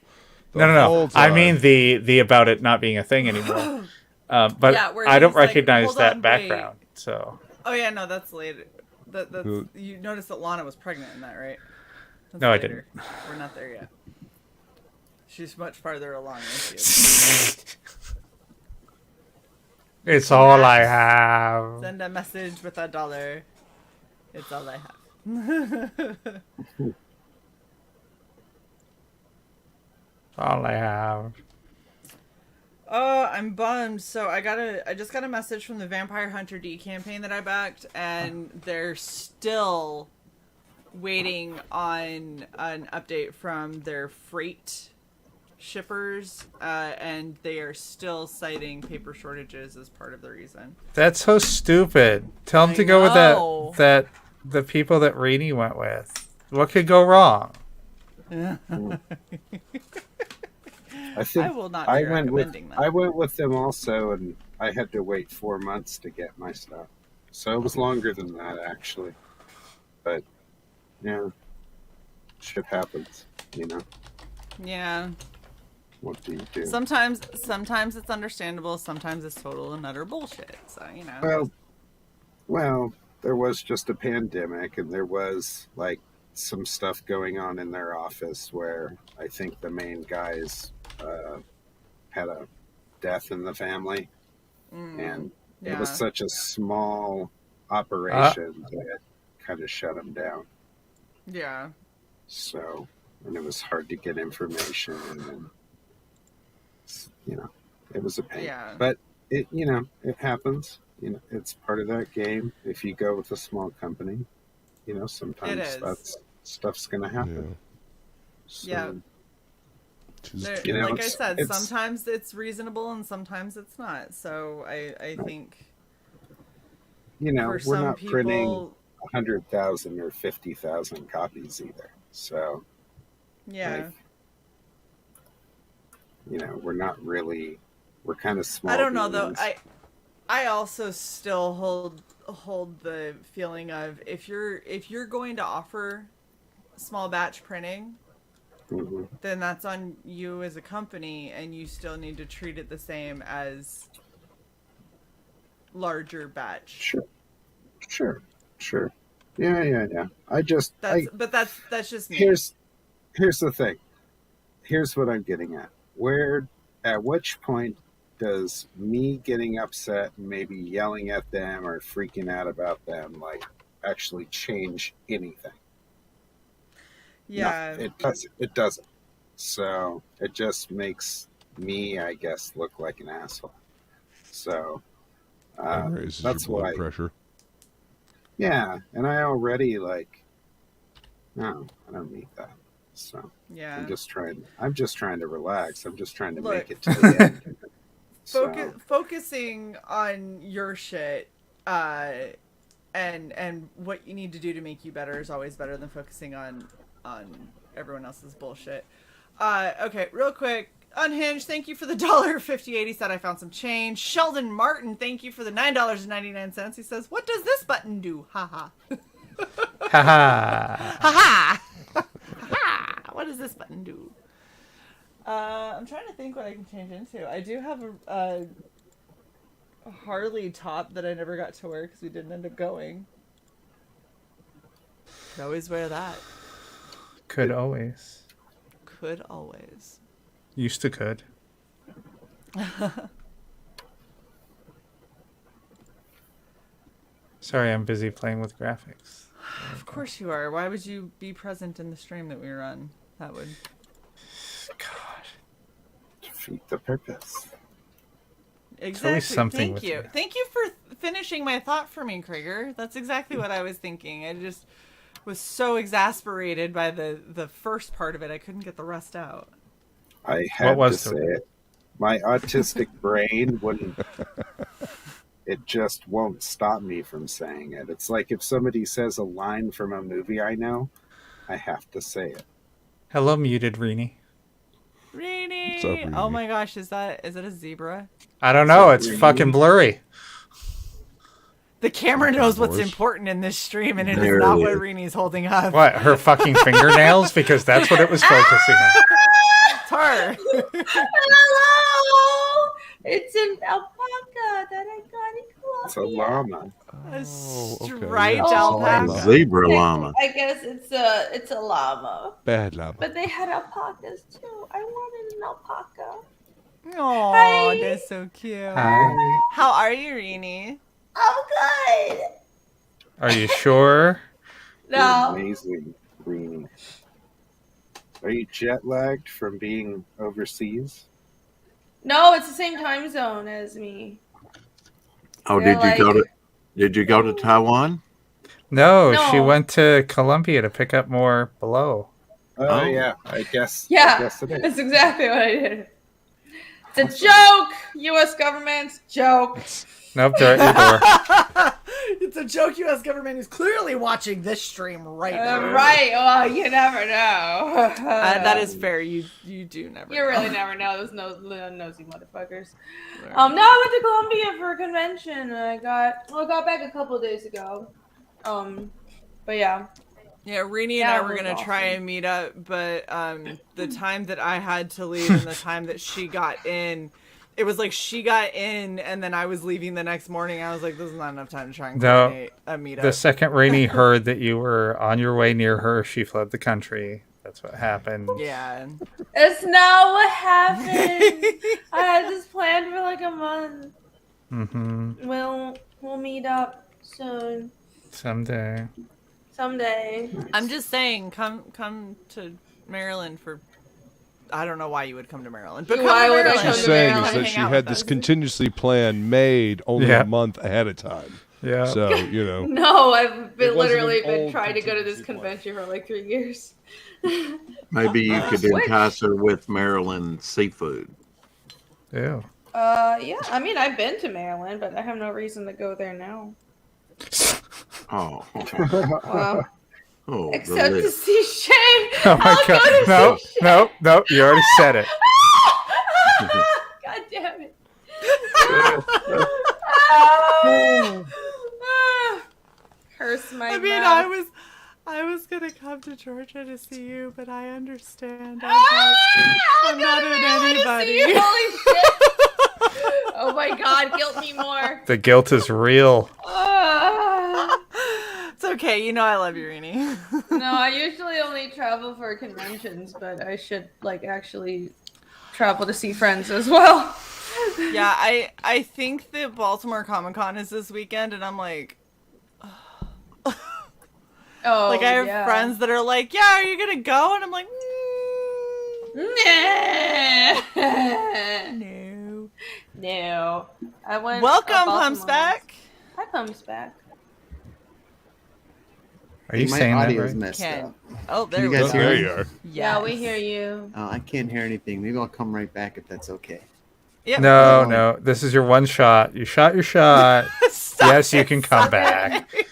No. I time. mean the about it not being a thing anymore. But Yeah, where I don't he's like, recognize "Hold that on, background. So Oh yeah, no, that's later. That's you noticed that Lana was pregnant in that, right? That's No, I later. didn't. We're not there yet. She's much farther along with you. it's all I have. Send a message with $1. It's all I have. All I have. Oh, I'm bummed. So I just got a message from the Vampire Hunter D campaign that I backed, and they're still waiting on an update from their freight shippers, and they are still citing paper shortages as part of the reason. That's so stupid. Tell them to go know. with that the people that Rainey went with. What could go wrong? I think I will not be recommending that. I went with them also, and I had to wait 4 months to get my stuff. So it was longer than that, actually. But, yeah, shit happens, you know? Yeah. What do you do? Sometimes it's understandable. Sometimes it's total and utter bullshit. So, you know. Well, there was just a pandemic, and there was, like, some stuff going on in their office where I think the main guys had a death in the family, and it was such a small operation that it kind of shut them down. Yeah. So, and it was hard to get information, and you know, it was a pain. Yeah. But it, you know, it happens. You know, it's part of that game. If you go with a small company, you know, sometimes stuff's gonna happen. So, yeah. You know, like I said, sometimes it's reasonable and sometimes it's not. So I think, you know, we're not people, printing 100,000 or 50,000 copies either. So, yeah, like, you know, we're not really. We're kind of small. I don't know though. I also still hold the feeling of if you're going to offer small batch printing, then that's on you as a company, and you still need to treat it the same as larger batch. Sure. Yeah. That's just me. Here's the thing. Here's what I'm getting at. At which point does me getting upset and maybe yelling at them or freaking out about them actually change anything? Yeah. No, it doesn't. So it just makes me, I guess, look like an asshole. So raises that's your blood why. pressure. Yeah, and I already no, I don't need that. So yeah, I'm just trying to relax. I'm just trying to make it to the end. Focusing on your shit, and what you need to do to make you better is always better than focusing on everyone else's bullshit. Okay, real quick. Unhinged, thank you for the $1.50. He said I found some change. Sheldon Martin, thank you for the $9.99. He says, "What does this button do?" Haha. Haha. Haha. Haha. What does this button do? I'm trying to think what I can change into. I do have a Harley top that I never got to wear because we didn't end up going. Could always wear that. Could always. Used to could. Sorry, I'm busy playing with graphics. Of course you are. Why would you be present in the stream that we were on? That would... God. Defeat the purpose. Exactly. Something Thank you. Thank you for finishing my thought for me, Krieger. That's exactly what I was thinking. I just was so exasperated by the first part of it, I couldn't get the rest out. I had to say it. My autistic brain wouldn't. It just won't stop me from saying it. It's like if somebody says a line from a movie I know, I have to say it. Hello, muted Rini. Rini. What's up, Rini? Oh my gosh, is it a zebra? I don't know. It's fucking blurry. The camera knows what's Horse. important in this stream, and it There is not it what is. Rini's holding up. What? Her fucking fingernails? Because that's what it was focusing on. It's her. Hello! It's an alpaca that I got in It's a Colombia. llama. A okay, striped yeah, it's a alpaca. llama. Zebra llama. I guess it's a llama. Bad llama. But they had alpacas too. I wanted an alpaca. Aw, Hi. that's so cute. Hi. How are you, Rini? Oh, good. Are you sure? You're No. amazing, Rini. Are you jet lagged from being overseas? No, it's the same time zone as me. Oh, They're did you go to Taiwan? No, she No. went to Colombia to pick up more below. Oh, Oh. yeah, I guess. Yeah, I guess it is. that's exactly what I did. It's a joke, U.S. government. Joke. Nope, they're at your door. It's a joke. U.S. government is clearly watching this stream right now. Right. Well, you never know. That is fair. You do never. You know. really never know. Those nosy motherfuckers. No, I went to Colombia for a convention, and I got back a couple days ago. But yeah. Yeah, Rini Yeah, and I it were was gonna try awesome. and meet up, but the time that I had to leave and the time that she got in, it was like she got in and then I was leaving the next morning. I was like, this is not enough time to try and No, coordinate a meetup. the second Rainey heard that you were on your way near her, she fled the country. That's what happened. Yeah. It's not what happened. I had this planned for like a month. Mm-hmm. We'll meet up soon. Someday. Someday. I'm just saying, come to Maryland for. I don't know why you would come to Maryland, but come Why to would I Maryland. come She's to saying Maryland is and that she hang out had with this us. contingency plan made only Yeah. a month ahead of time. Yeah. So, you know. No, I've been It wasn't literally an been old trying to go to this contingency plan. convention for like 3 years. Maybe you could Switch. entice her with Maryland seafood. Ew. Yeah. I mean, I've been to Maryland, but I have no reason to go there now. Oh. Well, Oh, except to delicious. see Shae. Oh my I'll god. go to No, see Shae. no, no. You already said it. God damn it. Curse my I mean, mouth. I was gonna come to Georgia to see you, but I understand. I'll I'm go not to in Maryland to see anybody. you. Holy shit. Oh my god, guilt me more. The guilt is real. It's okay. You know I love you, Rini. No, I usually only travel for conventions, but I should like actually travel to see friends as well. Yeah, I think that Baltimore Comic Con is this weekend, and I'm like, Oh, like I have yeah. friends that are like, yeah, are you gonna go? And I'm like, no. No. I went. Welcome, Baltimore. Pumps Back. Hi, Pumps Back. Are you My saying that audio's right? messed Ken. up. Oh, Can there you we guys go. hear There me? you are. Yeah, we Yes. hear you. I can't hear anything. Maybe I'll come right back if that's okay. Yep. No, no. This is your one shot. You shot your shot. Stop Yes, you it, can come stop back. it.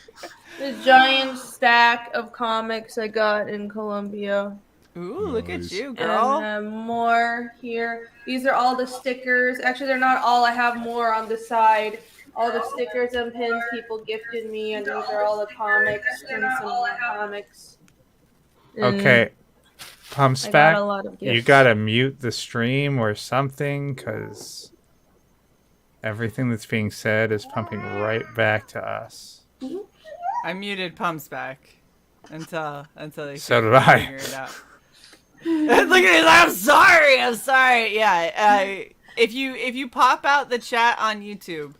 The giant stack of comics I got in Colombia. Ooh, look at Nice. you, girl. And more here. These are all the stickers. Actually, they're not all. I have more on the side. All the stickers and pins people gifted me, and these are all the comics and some more comics. And Okay. Pumps I got back. a lot of You gifts. gotta mute the stream or something, because everything that's being said is pumping right back to us. I muted Pumps Back until they So could did I. figure it out. Look at this. I'm sorry. Yeah. If you pop out the chat on YouTube,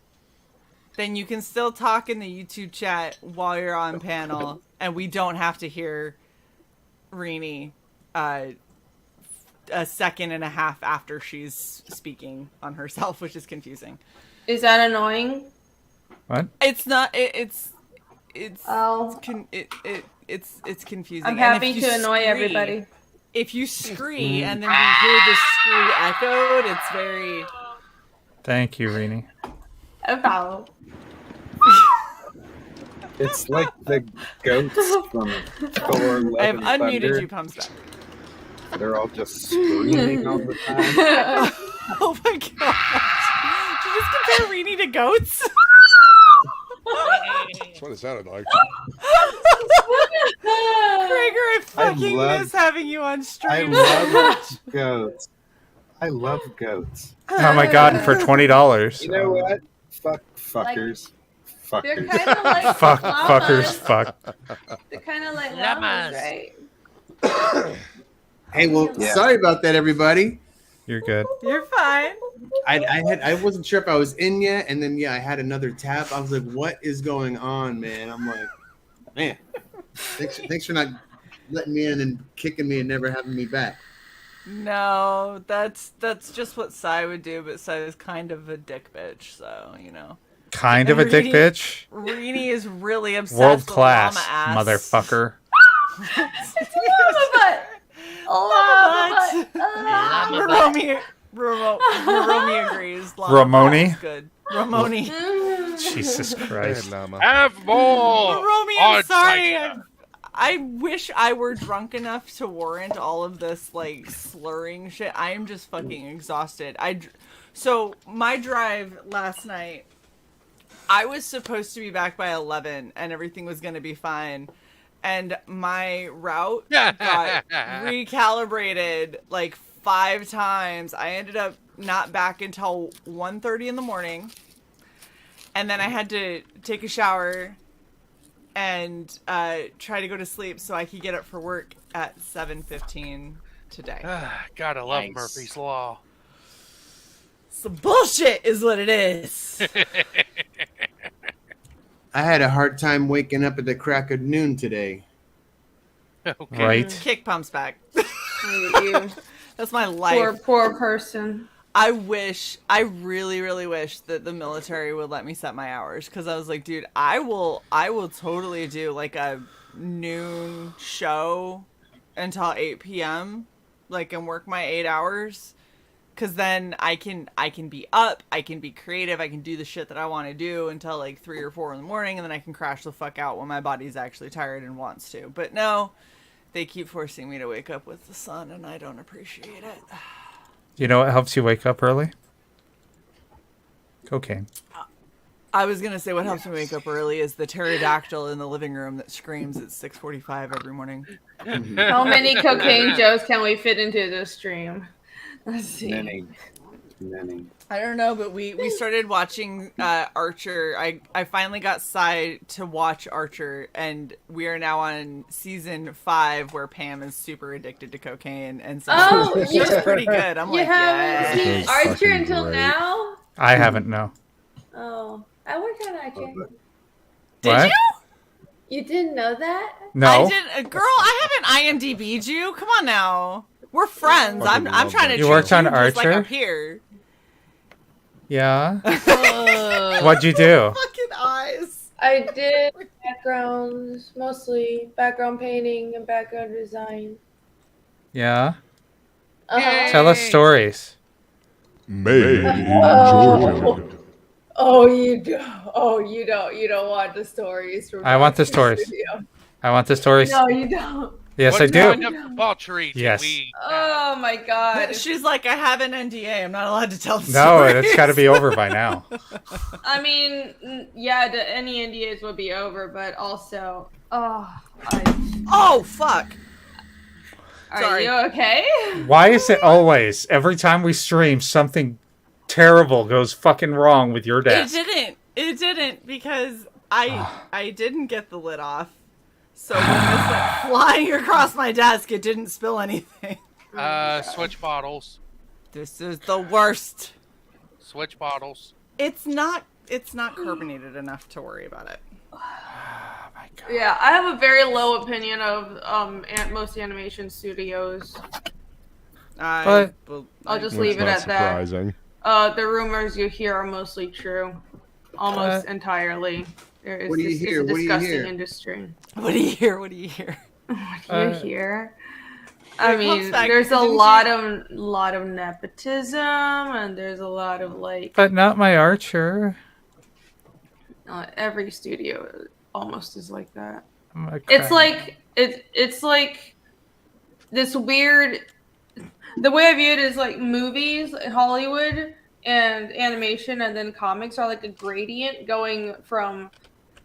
then you can still talk in the YouTube chat while you're on panel, and we don't have to hear Rini a second and a half after she's speaking on herself, which is confusing. Is that annoying? What? It's not. It's Oh. it's confusing. I'm And happy if you to annoy scree- everybody. If you scree and then we hear the scree echoed, it's very. Thank you, Rini. No problem. It's like the goats from Thor: Love I have and unmuted Thunder. you, Pumps Back. They're all just screaming all the time. Oh my gosh. Did you just compare Reenie to goats? That's what it sounded like. Gregor, I fucking miss having you on I stream. love goats. I love goats. Oh my god! And for $20. You know what? Fuck fuckers. They're Fuckers. kind of like Fuck llamas. fuckers. Fuck. They're kind of like llamas, right? Hey, well, Yeah. sorry about that, everybody. You're good. You're fine. I wasn't sure if I was in yet, and then I had another tap. I was like, "What is going on, man?" I'm like, "Man, thanks for not letting me in and kicking me and never having me back." No, that's just what Sai would do, but Sai is kind of a dick bitch, so you know. Kind of a dick bitch. Reenie is really obsessed World with class, llama ass. motherfucker. It's a llama butt. Llama butt. Romy agrees. Llama Ramoni? butt is good. Ramoni. Jesus Christ. Have more. Romy, on I'm sorry. Titan. I wish I were drunk enough to warrant all of this like slurring shit. I am just fucking exhausted. So my drive last night, I was supposed to be back by 11 and everything was going to be fine. And my route got recalibrated like 5 times. I ended up not back until 1:30 in the morning. And then I had to take a shower and try to go to sleep so I could get up for work at 7:15 today. Gotta love Murphy's Law. Some bullshit is what it is. I had a hard time waking up at the crack of noon today. Okay. Right. Kick pumps back. You. That's my life. Poor person. I really, really wish that the military would let me set my hours, because I was like, dude, I will totally do like a noon show until 8 p.m. like and work my 8 hours, because then I can be up, I can be creative, I can do the shit that I want to do until like 3 or 4 in the morning, and then I can crash the fuck out when my body's actually tired and wants to. But no, they keep forcing me to wake up with the sun, and I don't appreciate it. You know what helps you wake up early? Cocaine. I was gonna say what helps me wake up early is the pterodactyl in the living room that screams at 6:45 every morning. How many cocaine jokes can we fit into this stream? Let's see. Many. I don't know, but we started watching Archer. I finally got Sai to watch Archer, and we are now on season 5 where Pam is super addicted to cocaine, and so she's pretty good. I'm like, haven't yeah. seen Archer until now? I haven't, no. Oh, I worked on Archer. Did What? you? You didn't know that? No. I didn't. Girl, I haven't IMDb'd you. Come on now. We're friends. I'm trying to You treat worked on just like Archer? up here. Yeah. What'd you do? Fucking eyes. I did backgrounds, mostly background painting and background design. Yeah. Uh-huh. Tell us stories. Made in Oh. Georgia. Oh, you do. Oh, you don't. You don't want the stories from. I want the Valkyrie stories. Studio. I want the stories. No, you don't. Yes, What I do. kind of debauchery do Yes. we Oh my god. She's like, I have an NDA. I'm not allowed to tell the No, stories. it's got to be over by now. I mean, yeah, any NDAs would be over, but also, Oh, fuck. Are Sorry. you okay? Why is it always, every time we stream, something terrible goes fucking wrong with your desk? It didn't because I didn't get the lid off. So when this went flying across my desk, it didn't spill anything. Switch bottles. This is the worst. Switch bottles. It's not carbonated enough to worry about it. Yeah, I have a very low opinion of most animation studios. I'll just leave it at that. Surprising. The rumors you hear are mostly true, almost entirely. It's What do you hear? It's a What do you disgusting hear? industry. What do you hear? What do you hear? What do you hear? I It comes mean, back there's a to lot of nepotism, and there's a lot of like But not my Archer. every studio almost is like that. My It's crap. like it's like this weird the way I view it is like movies, Hollywood, and animation, and then comics are like a gradient going from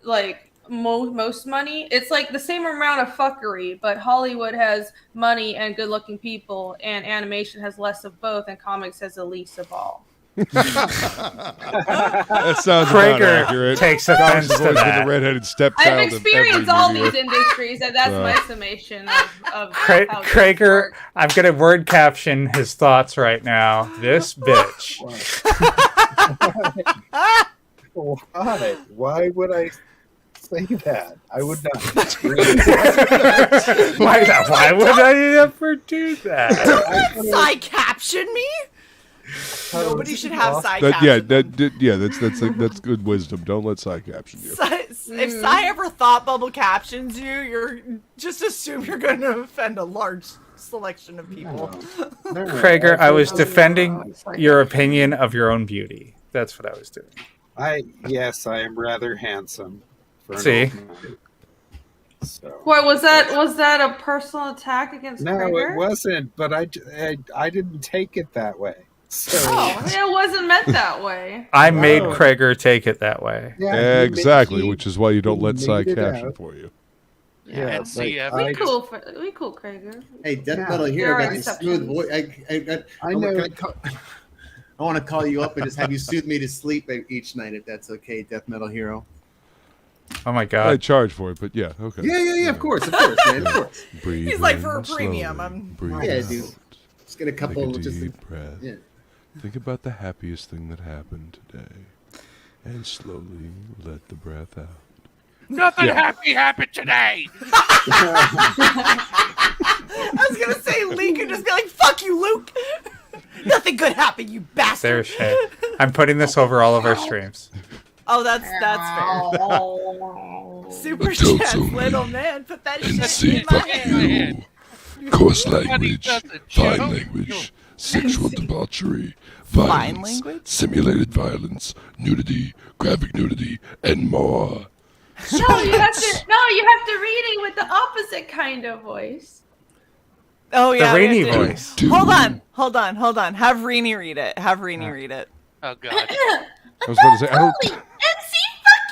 like most money. It's like the same amount of fuckery, but Hollywood has money and good-looking people, and animation has less of both, and comics has the least of all. That sounds Krager about accurate. takes offense Cox has to always been that. the redheaded stepchild I've of every experienced all media. these industries, and that's my summation of how this Krager, works. I'm gonna word caption his thoughts right now. This bitch. Why? Why would I say that? I would not. Why would I ever do that? Side caption me? Nobody should have side That, caption. that's good wisdom. Don't let side caption you. If Sai ever thought bubble captions you, you're just assume you're going to offend a large selection of people. Krager, I was defending your opinion of your own beauty. That's what I was doing. Yes, I am rather handsome. For an See? old man. So. What was that a personal attack against No, Krager? it wasn't. But I didn't take it that way. So. Oh, it wasn't meant that way. I made Krager take it that way. Yeah, Exactly, which is why you don't let side made it caption out. for you. Yeah, And CF. We cool, Krager. Hey, Death Metal Hero got this exceptions. smooth voice. I know. I want to call you up and just have you soothe me to sleep each night, if that's okay, Death Metal Hero. Oh my I god. charge for it, but yeah, okay. Yeah, of course, man, of course. Breathe He's like, in for a premium, slowly, I'm- breathe Yeah, out. dude. Just get a couple, Take a just deep breath. yeah. Think about the happiest thing that happened today, and slowly let the breath out. Nothing happy happened today. I was going to say, Lee could just be like, fuck you, Luke. Nothing good happened, you bastard. There's Shae. I'm putting this over all of our streams. Oh, that's fair. Super chat, little man. Put that shit in my hand. Coarse language, fine language, sexual debauchery, violence, language? simulated violence, nudity, graphic nudity, and more. No, you have to read it with the opposite kind of voice. Oh, yeah. The we rainy have to- voice. Hold on. Have Rini read it. read it. Oh god. I was about to say, I don't. MC, fuck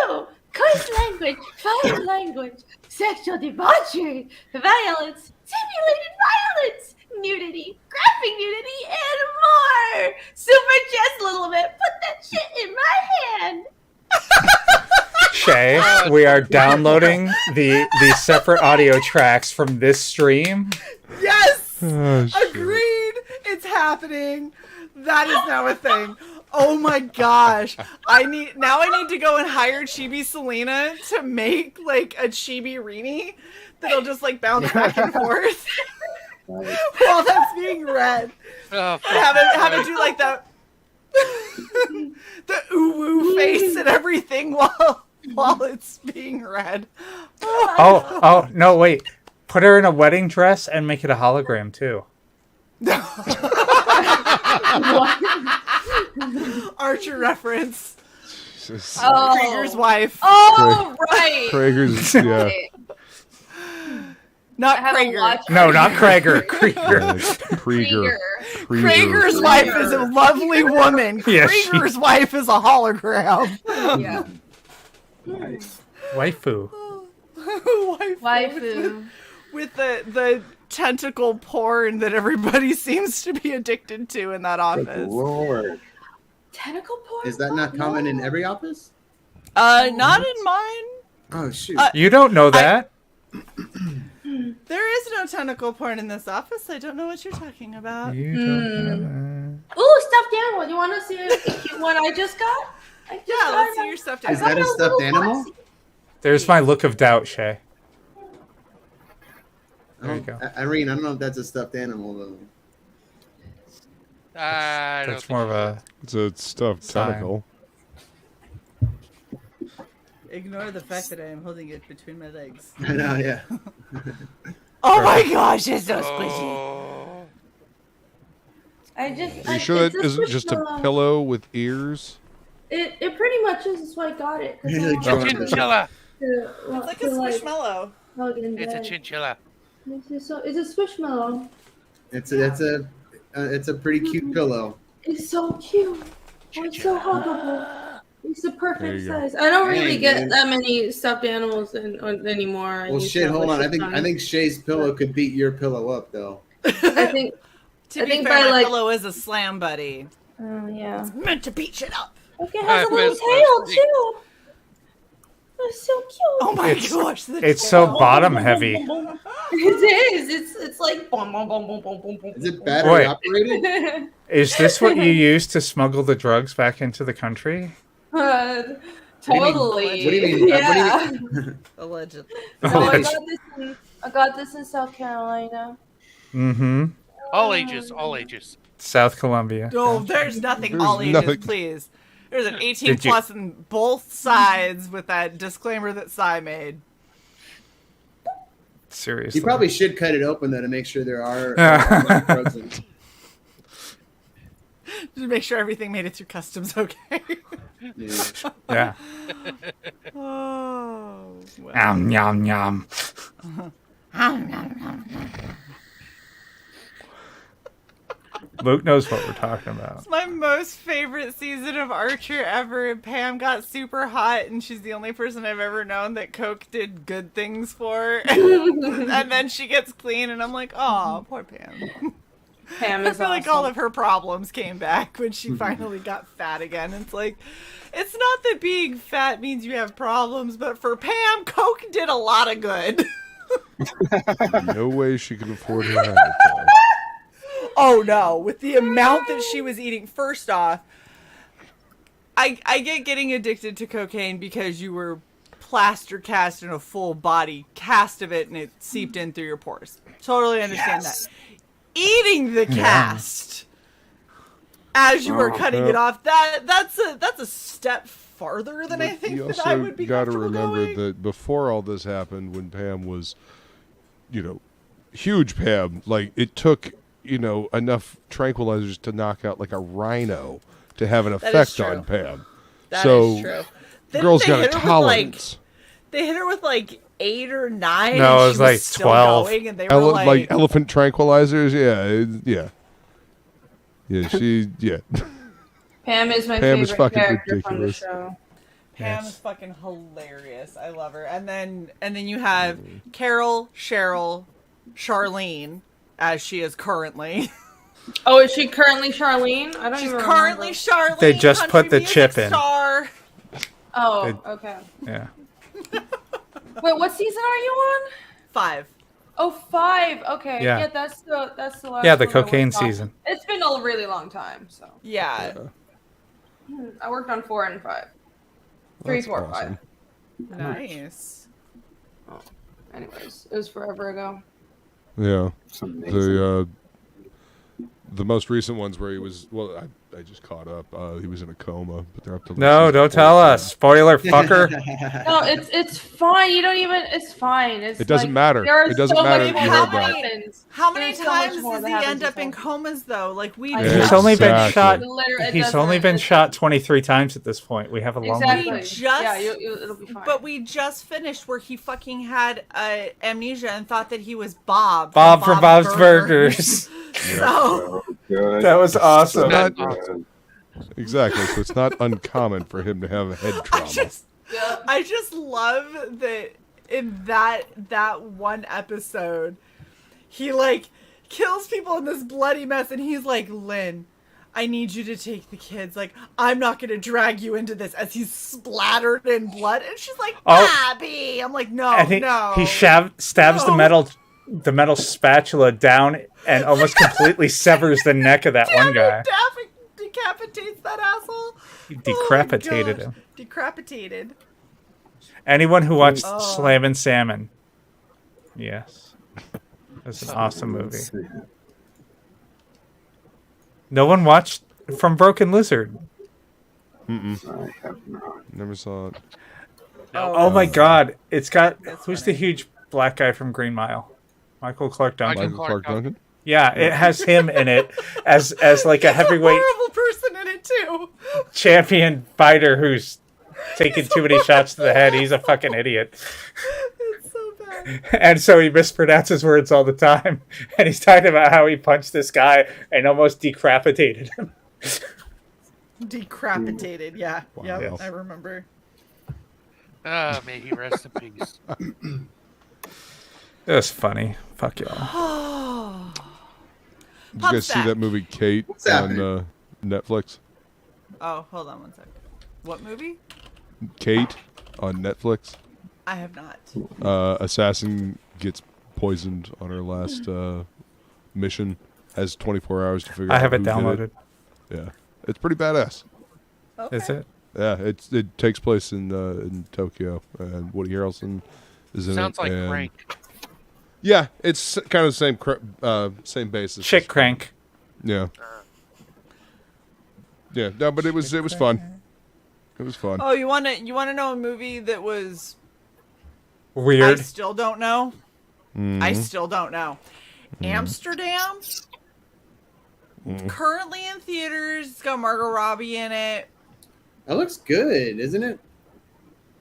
you! Coarse language, foul language, sexual debauchery, violence, simulated violence, nudity, graphic nudity, and more! Super chest, little bit, put that shit in my hand! Shae, we are downloading the separate audio tracks from this stream. Yes! Oh, shit. Agreed! It's happening. That is now a thing. Oh my gosh. I need to go and hire Chibi Selena to make like a Chibi Rini that'll just like bounce back and forth while that's being read. Oh, Have it do like the ooh woo face and everything while it's being read. Oh, no, wait. Put her in a wedding dress and make it a hologram too. Archer reference. Jesus. Oh. Krieger's wife. Oh, right. Krager's, yeah. Not I haven't Krager. watched No, not Krager. Yeah, Krieger. Krieger's wife is a lovely woman. Yeah, Krieger's wife is a hologram. Yeah. Nice. Waifu. Waifu. With the tentacle porn that everybody seems to be addicted to in that Good office. Lord. Tentacle porn? Is that not common in every office? Not in mine. Oh shoot! You don't know that? There is no tentacle porn in this office. I don't know what you're talking about. You don't know Ooh, stuffed animal. You want to see the cute one I just got? Yeah, let's see your stuffed Is animal. that a stuffed animal? There's my look of doubt, Shae. There you go. Irene, I don't know if that's a stuffed animal though. I don't That's think more of a... It's a stuffed Sign. tentacle. Ignore the fact that I am holding it between my legs. I know, yeah. Oh my gosh, it's so squishy. Oh. I just. Are you sure that isn't just a pillow with ears? It pretty much is. That's why I got it. 'cause I Really wanted It's a chinchilla. to, It's like a squishmallow. hug it in It's a bed. chinchilla. It's a squishmallow. It's a pretty cute pillow. It's so cute. Oh, it's so huggable. It's the There perfect you go. size. I don't really Dang, get man. that many stuffed animals anymore. Well, shit. Hold on. I think Shae's pillow could beat your pillow up, though. I think. To I be think fair, by, my like- pillow is a slam buddy. Oh yeah. It's meant to beat shit up. Okay, it has a little Miss tail Leslie. too. That's so cute. Oh my It's- gosh. the It's so tail. bottom heavy. It is. It's like boom, boom, boom, boom, boom, boom, boom. Is it battery Wait. operated? Is this what you use to smuggle the drugs back into the country? Totally. What do you mean? Yeah. Allegedly. No, I got this in South Carolina. Mm-hmm. All ages, all ages. South Columbia. No, there's nothing There's all ages, nothing. please. There's an 18 Did you- plus in both sides with that disclaimer that Cy made. Seriously. You probably should cut it open, though, to make sure there are drugs in it. Just make sure everything made it through customs okay. Yeah. Yeah. Oh. Well. Yum, yum, yum. Luke knows what we're talking about. It's my most favorite season of Archer ever. And Pam got super hot, and she's the only person I've ever known that Coke did good things for. And then she gets clean, and I'm like, oh, poor Pam. Pam I is feel like awesome. all of her problems came back when she finally got fat again. It's like, it's not that being fat means you have problems, but for Pam, Coke did a lot of good. No way she can afford her health. Oh no, with the amount that she was eating, first off, I get getting addicted to cocaine because you were plaster cast in a full body cast of it and it seeped in through your pores. Totally understand that. Eating the cast as you were cutting it off, that's a step farther than I think You that I also would be got to comfortable remember going. that before all this happened, when Pam was, huge Pam, like it took, enough tranquilizers to knock out like a rhino to have an That is effect true. on Pam. That so is true. the girl's They got a hit her with, tolerance. They hit her with like 8 or 9. No, and it was she like still 12. Going, and they were Like elephant tranquilizers, yeah. Pam is my Pam is favorite fucking character from the ridiculous. show. Pam is fucking hilarious. I love her. And then you have Carol, Cheryl, Charlene, as she is currently. Oh, is she currently Charlene? I don't She's even currently remember. Charlene. They just country put the music chip in. Star. Oh, okay. Yeah. Wait, what season are you on? 5. Oh, 5. Okay. Yeah. Yeah, that's the last. Yeah, the one I worked cocaine on. season. It's been a really long time, so Yeah. I worked on 4 and 5. 3, That's 4, awesome. 5. Nice. Anyways, it was forever ago. Yeah. It's amazing. The most recent ones where he was, I just caught up. He was in a coma, but they're up to No, season don't tell 14. us. Spoiler, fucker. No, it's fine. You don't even. It's fine. It's It doesn't like, matter. There are It doesn't so matter much if you more heard that that. happens. How many There's so much times more does that he happens end up in inside. comas though? Like we I He's know. only been Exactly. shot. Literally, it He's only doesn't- been shot 23 times at this point. We have a long way. Exactly. We just- Yeah, it'll be fine. But we just finished where he fucking had amnesia and thought that he was Bob. Bob from Bob's Burgers. So Good. That was awesome. Not- Good. Exactly. So it's not uncommon for him to have a head trauma. I just love that in that one episode, he like kills people in this bloody mess, and he's like, Lynn, I need you to take the kids. Like, I'm not gonna drag you into this, as he's splattered in blood, and she's like, Bobby. I'm like, no, And he stabs the metal spatula down and almost completely severs the neck of that one guy. Decapitates that asshole. He decapitated him. Decapitated. Anyone who watched Oh. Slammin' Salmon, yes, it's an awesome movie. No one watched From Broken Lizard. I have not. Never saw it. Oh my God! It's got who's the huge black guy from Green Mile? Michael Clark Duncan. Michael Clark Duncan? Yeah, it has him in it as like a heavyweight Horrible person in it too. champion fighter who's taking too many shots to the head. He's a fucking idiot. It's so bad. And so he mispronounces words all the time. And he's talking about how he punched this guy and almost decapitated him. Decapitated, yeah. Wow. Yep, Yes. I remember. May he rest in peace. It was funny. Fuck y'all. Did you guys see that movie Kate on Netflix? Oh, hold on one sec. What movie? Kate on Netflix. I have not. Assassin gets poisoned on her last mission. Has 24 hours to figure out. I have it who did downloaded. Yeah, it's pretty badass. Okay. Is it? Yeah, it takes place in Tokyo, and Woody Harrelson is in Sounds it. like and Crank. Yeah, it's kind of the same basis. Chick Crank. Yeah. Yeah, no, but it was fun. It was fun. Oh, you wanna know a movie that was Weird. I still don't know. Mhm. I still don't know. Amsterdam. Currently in theaters. It's got Margot Robbie in it. That looks good, isn't it?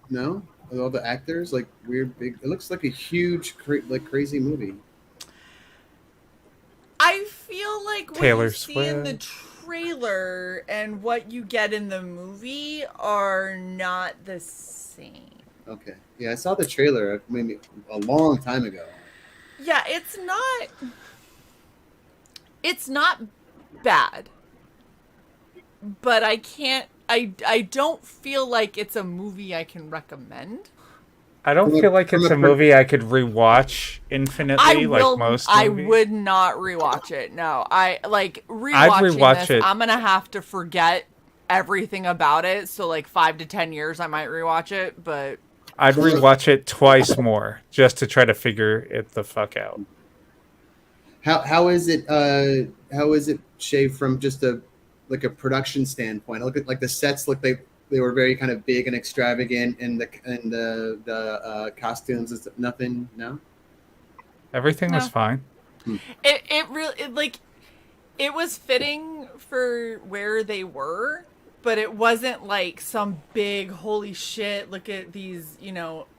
No, with all the actors, like weird big. It looks like a huge, crazy movie. I feel like what Taylor you see in the Swift. trailer and what you get in the movie are not the same. Okay, yeah, I saw the trailer maybe a long time ago. Yeah, it's not bad. But I don't feel like it's a movie I can recommend. I don't feel like it's a movie I could rewatch infinitely like most movies. I would not rewatch it. No, I like I'd rewatching rewatch this. it. I'm gonna have to forget everything about it. So like 5 to 10 years, I might rewatch it. But I'd rewatch it twice more just to try to figure it the fuck out. How is it? How is it, Shae, from just a production standpoint? I look at like the sets look they were very kind of big and extravagant, and the costumes is nothing. No, Everything was fine. it really it was fitting for where they were, but it wasn't like some big holy shit. Look at these,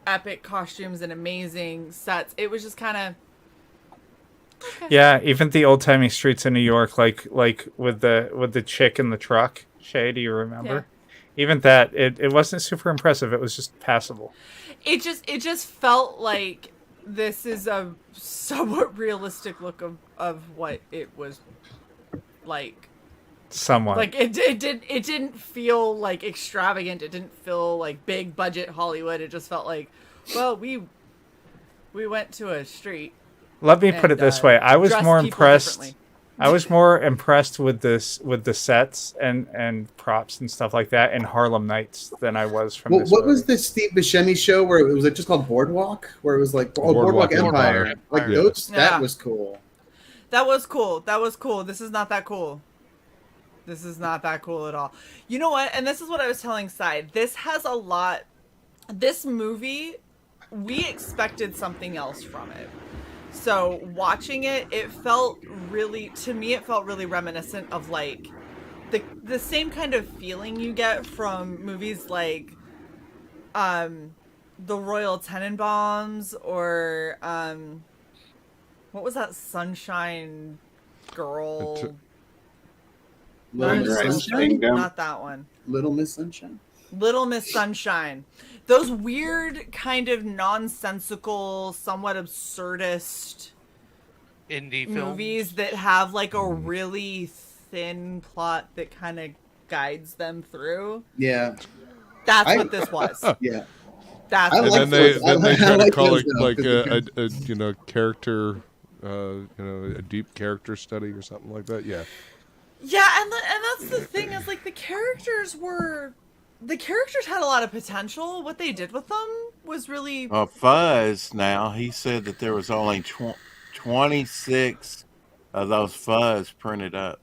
epic costumes and amazing sets. It was just kind of. Okay. Yeah, even the old timey streets in New York, like with the chick in the truck. Shae, do you remember? Yeah. Even that, it wasn't super impressive. It was just passable. It just felt like this is a somewhat realistic look of what it was like. Somewhat. Like it didn't feel like extravagant. It didn't feel like big budget Hollywood. It just felt like, well, we went to a street. Let me put it this way: I was more impressed. Differently. I was more impressed with the sets and props and stuff like that in Harlem Nights than I was from this. What was the Steve Buscemi show where it was like just called Boardwalk, where it was like Boardwalk Empire? Like those, that was cool. That was cool. That was cool. This is not that cool. This is not that cool at all. You know what? And this is what I was telling Side. This has a lot. This movie, we expected something else from it. So watching it, it felt really reminiscent of like the same kind of feeling you get from movies like the Royal Tenenbaums or what was that Sunshine Girl? Not that one. Little Miss Sunshine. Little Miss Sunshine. Those weird kind of nonsensical, somewhat absurdist indie movies films that have like a really thin plot that kind of guides them through. Yeah. That's what this was. Yeah. That's and what then they try to call it those, like a character, a deep character study or something like that. Yeah. Yeah, and that's the thing is like the characters had a lot of potential. What they did with them was really... Fuzz, now, he said that there was only 26 of those Fuzz printed up.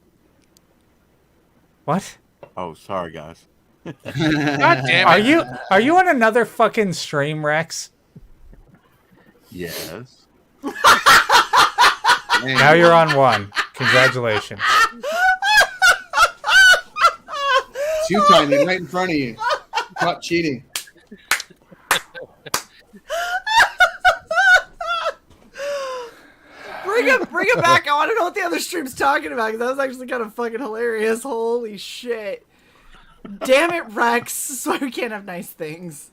What? Oh, sorry, guys. God damn it. Are you on another fucking stream, Rex? Yes. Now you're on one. Congratulations. Two timing right in front of you. Caught cheating. bring it back. I want to know what the other stream's talking about because that was actually kind of fucking hilarious. Holy shit! Damn it, Rex! That's why we can't have nice things.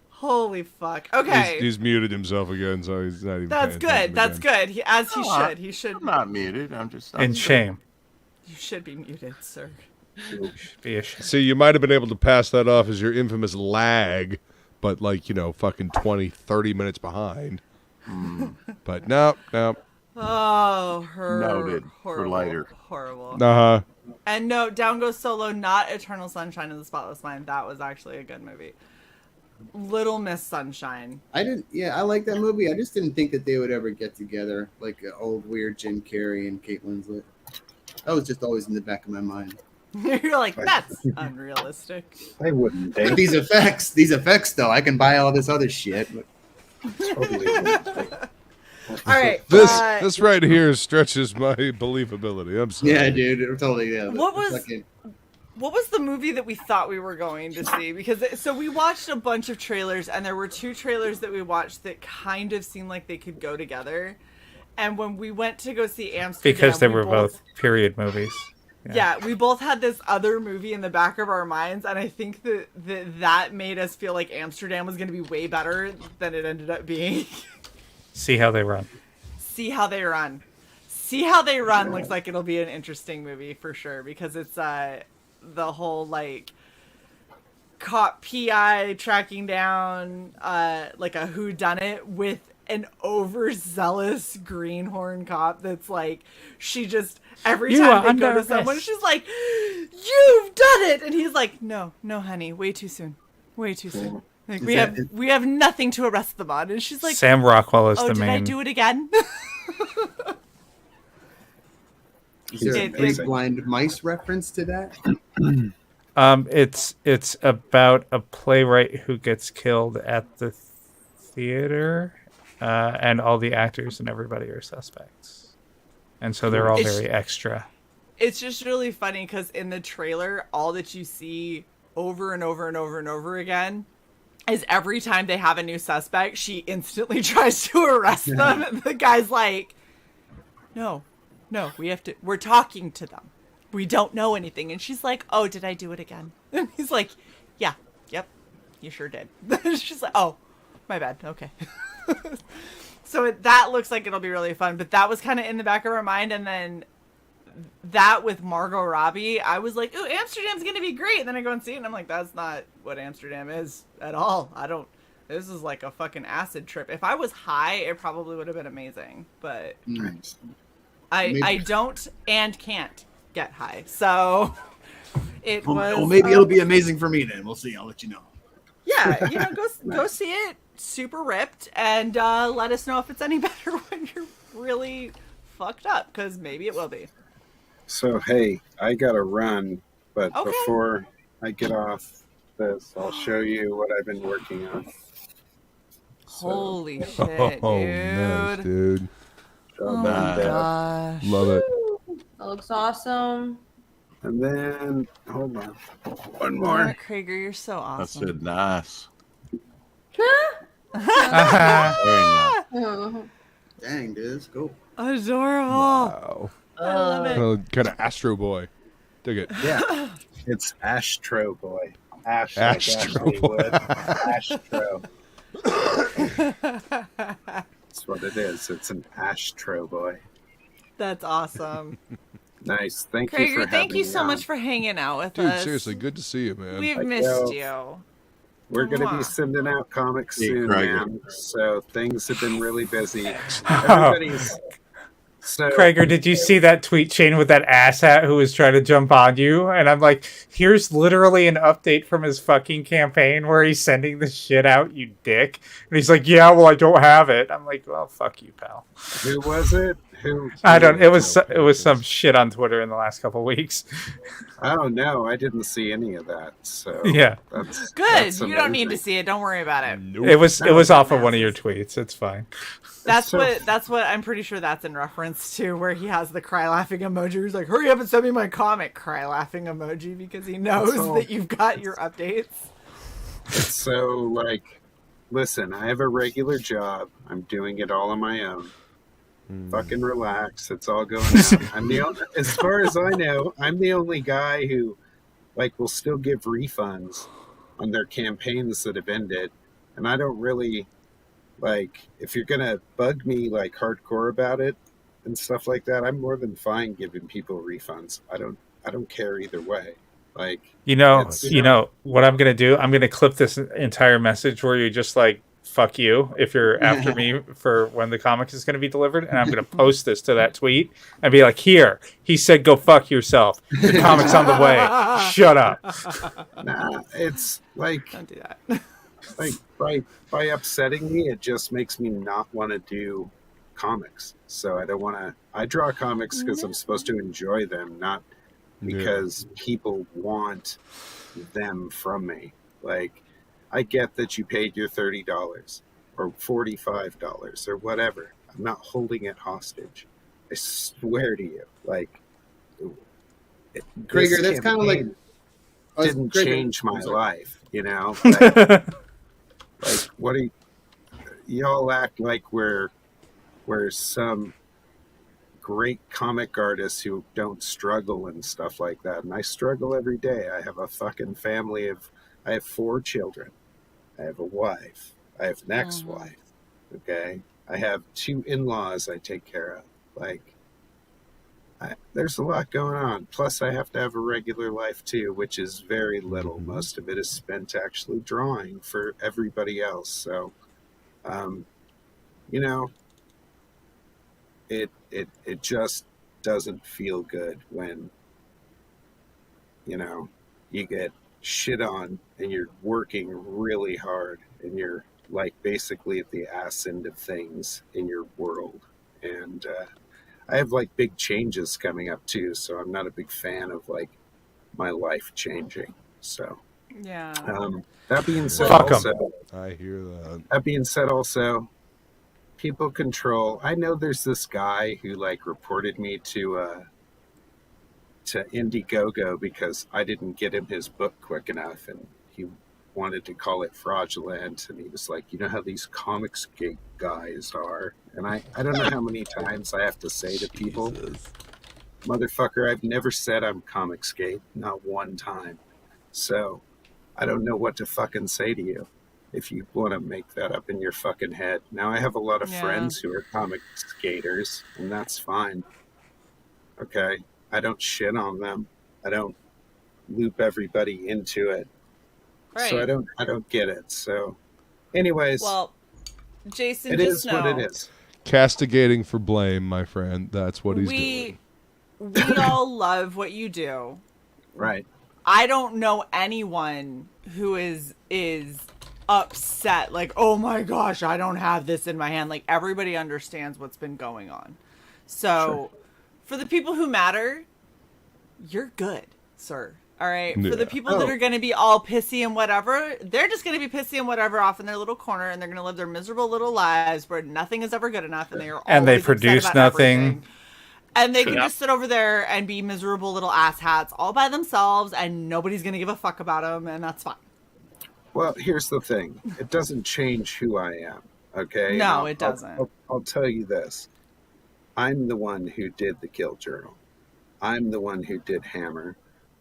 Holy fuck. Okay. He's muted himself again, so he's not even. That's good. That's good. He should. He should. I'm not muted. I'm just. In shame. You should be muted, sir. Be ashamed. See, you might have been able to pass that off as your infamous lag, but like, fucking 20, 30 minutes behind. But no. Oh, Noted for later. Horrible. Uh-huh. And no, Down Goes Solo, not Eternal Sunshine of the Spotless Mind. That was actually a good movie. Little Miss Sunshine. I like that movie. I just didn't think that they would ever get together, like old weird Jim Carrey and Kate Winslet. That was just always in the back of my mind. You're like, that's unrealistic. I wouldn't But date. these effects though, I can buy all this other shit. But... Totally wouldn't date. All right. This right here stretches my believability. I'm sorry. Yeah, dude, it totally. Yeah, What was the movie that we thought we were going to see? Because we watched a bunch of trailers, and there were 2 trailers that we watched that kind of seemed like they could go together. And when we went to go see Amsterdam, Because they were both period movies. Yeah, we both had this other movie in the back of our minds, and I think that made us feel like Amsterdam was going to be way better than it ended up being. See How They Run. See How They Run. See How They Run looks like it'll be an interesting movie for sure, because it's the whole like cop PI tracking down like a whodunit with an overzealous greenhorn cop that's like, she just every time they go to someone, she's like, "You've done it," and he's like, no honey, way too soon. Like, we have nothing to arrest them on. And she's like, Sam Rockwell is the did main. I do it again? Is there a big blind mice reference to that? It's about a playwright who gets killed at the theater, and all the actors and everybody are suspects, and so they're all very extra. It's just really funny because in the trailer, all that you see over and over and over and over again is every time they have a new suspect, she instantly tries to arrest them. And the guy's like, no, we're talking to them. We don't know anything. And she's like, oh, did I do it again? And he's like, yeah, yep, you sure did. She's like, oh, my bad. Okay. So that looks like it'll be really fun. But that was kind of in the back of our mind. And then that with Margot Robbie, I was like, ooh, Amsterdam's going to be great. And then I go and see it, and I'm like, that's not what Amsterdam is at all. This is like a fucking acid trip. If I was high, it probably would have been amazing. But Nice. I don't and can't get high. So it was... Well, maybe it'll be amazing for me then. We'll see. I'll let you know. Yeah, go see it. Super ripped. And let us know if it's any better when you're really fucked up. Because maybe it will be. So, hey, I gotta run, but Okay. before I get off this, I'll show you what I've been working on. Holy shit, Oh, dude. nice, dude. Oh my gosh. Love it. That looks awesome. And then, hold on. One Damn more. it, Krieger, you're so I awesome. said nice. Very nice. Oh. Dang, dude, that's cool. Adorable. Wow. I love it. Kind of Astro Boy. Dig it. Yeah. It's Astro Boy. Ash. Astro Like Boy. Astro. That's what it is. It's an Astro Boy. That's awesome. Nice. Thank you Krieger, for thank having you me so on. much for hanging out with Dude, us. seriously, good to see you, man. We've Like, missed you. We're going to be Mwah. sending out comics Hey, soon, Krieger. man. So things have been really busy. Everybody's... So, Krieger, did you see that tweet chain with that asshat who was trying to jump on you? And I'm like, here's literally an update from his fucking campaign where he's sending this shit out, you dick. And he's like, yeah, well, I don't have it. I'm like, well, fuck you, pal. who was it? Who? I don't. It was some shit on Twitter in the last couple weeks. Oh no, I didn't see any of that. So Yeah. that's Good. that's You don't need to amazing. see it. Don't worry about it. It was off of one of your tweets. It's fine. That's what I'm pretty sure that's in reference to, where he has the cry laughing emoji. He's like, hurry up and send me my comic, cry laughing emoji, because he knows all. that you've got your updates. It's so like listen, I have a regular job. I'm doing it all on my own. Fucking relax. It's all going out. I'm the only, as far as I know, I'm the only guy who like will still give refunds on their campaigns that have ended. And I don't really like, if you're gonna bug me like hardcore about it and stuff like that, I'm more than fine giving people refunds. I don't care either way. Like, you know what I'm gonna do? I'm gonna clip this entire message where you just like, fuck you if you're after me for when the comic is going to be delivered, and I'm going to post this to that tweet and be like, here, he said go fuck yourself, the comic's on the way, shut up. Nah, it's like, don't do that. Like by upsetting me, it just makes me not want to do comics. So I don't want to. I draw comics because I'm supposed to enjoy them, not because people want them from me. Like, I get that you paid your $30 or $45 or whatever. I'm not holding it hostage. I swear to you. Like, Krieger, that's kind of like didn't Krieger, change my life, you know? Like what do y'all act like we're some great comic artists who don't struggle and stuff like that? And I struggle every day. I have a fucking family I have 4 children. I have a wife. I have an ex-wife. Okay. I have 2 in-laws I take care of. Like, there's a lot going on. Plus, I have to have a regular life too, which is very little. Most of it is spent actually drawing for everybody else. So, you know, it just doesn't feel good when, you know, you get shit on and you're working really hard and you're like basically at the ass end of things in your world. And I have like big changes coming up too, so I'm not a big fan of like my life changing. So yeah. That being said, I hear that. That being said, also people control. I know there's this guy who like reported me to Indiegogo because I didn't get him his book quick enough, and he wanted to call it fraudulent, and he was like, you know how these Comicsgate guys are, and I don't know how many times I have to say to people, motherfucker, I've never said I'm Comicsgate, not one time, so I don't know what to fucking say to you if you want to make that up in your fucking head. Now I have a lot of friends who are comic skaters, and that's fine. Okay, I don't shit on them. I don't loop everybody into it. Right. So I don't get it. So anyways, well, Jason, it is what it is. Castigating for blame, my friend. That's what he's doing. We all love what you do. Right. I don't know anyone who is upset, like, oh my gosh, I don't have this in my hand. Like, everybody understands what's been going on. So for the people who matter, you're good, sir. All right. Yeah. For the people that are going to be all pissy and whatever, they're just going to be pissy and whatever off in their little corner, and they're going to live their miserable little lives where nothing is ever good enough, and they are and they always upset produce about nothing. everything. And they can just sit over there and be miserable little asshats all by themselves, and nobody's going to give a fuck about them, and that's fine. Well, here's the thing. It doesn't change who I am, okay? No, it doesn't. I'll tell you this. I'm the one who did the Kill Journal. I'm the one who did Hammer.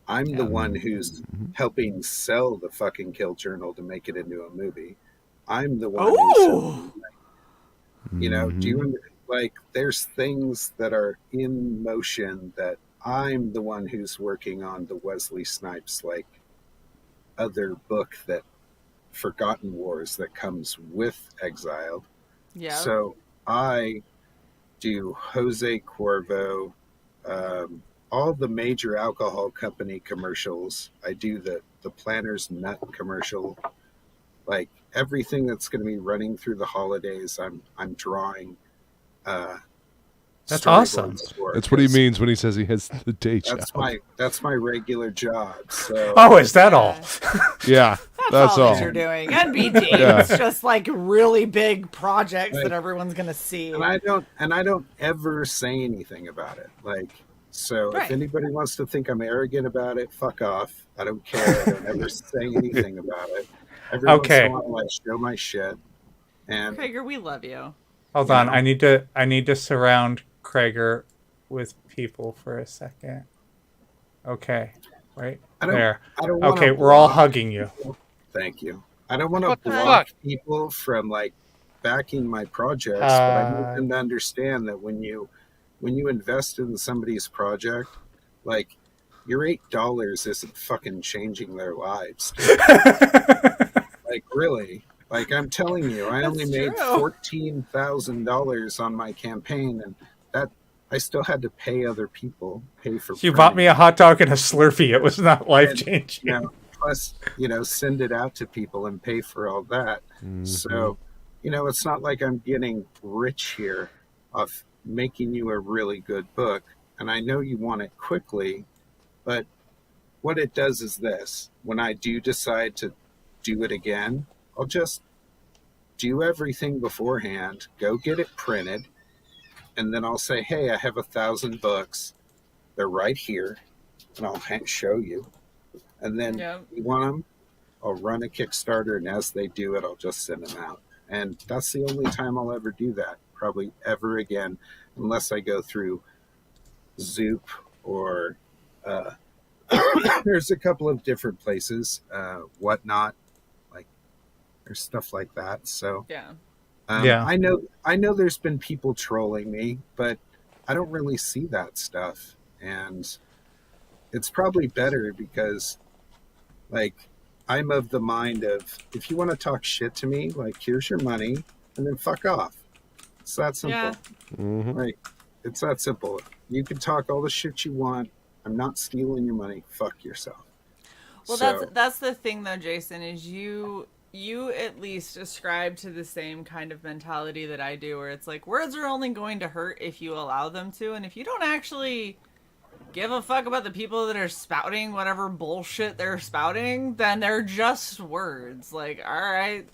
I'm the one who's helping sell the fucking Kill Journal to make it into a movie. I'm the one who's, you know, do you like, there's things that are in motion that I'm the one who's working on the Wesley Snipes, like, other book that Forgotten Wars that comes with Exiled. Yeah. So I do Jose Cuervo, all the major alcohol company commercials. I do the Planner's Nut commercial, like everything that's going to be running through the holidays. I'm drawing. That's awesome. That's what he means when he says he has the day job. That's my regular job. So oh, is that all? Yeah, that's all. That you're doing. NBD. It's just like really big projects that everyone's gonna see. And I don't ever say anything about it. Like, so if anybody wants to think I'm arrogant about it, fuck off. I don't care. I don't ever say anything about it. Every once in Okay. a while, I show my shit. And Krager, we love you. Hold You on. know? I need to surround Krager with people for a second. Okay. Right I don't there. wanna Okay, we're all block hugging you. people. Thank you. I don't want to What the block fuck? people from like backing my projects, but I need them to understand that when you invest in somebody's project, like your $8 isn't fucking changing their lives. Like really. Like I'm telling you, I only made $14,000 on my campaign, and that I still had to pay other people, pay for. You bought me a hot dog and a Slurpee. It was not life And, changing. you know, plus, send it out to people and pay for all that. So, it's not like I'm getting rich here off making you a really good book. And I know you want it quickly, but what it does is this: when I do decide to do it again, I'll just do everything beforehand, go get it printed, and then I'll say, hey, I have 1,000 books. They're right here, and I'll show you. And then you want them, I'll run a Kickstarter, and as they do it, I'll just send them out. And that's the only time I'll ever do that, probably ever again, unless I go through Zoop or there's a couple of different places, Whatnot, like there's stuff like that. So I know there's been people trolling me, but I don't really see that stuff, and it's probably better because, like, I'm of the mind of, if you want to talk shit to me, like, here's your money, and then fuck off. It's that simple. Like, it's that simple. You can talk all the shit you want. I'm not stealing your money. Fuck yourself. Well, that's the thing, though, Jason, is you at least ascribe to the same kind of mentality that I do, where it's like, words are only going to hurt if you allow them to, and if you don't actually give a fuck about the people that are spouting whatever bullshit they're spouting, then they're just words. Like, all right,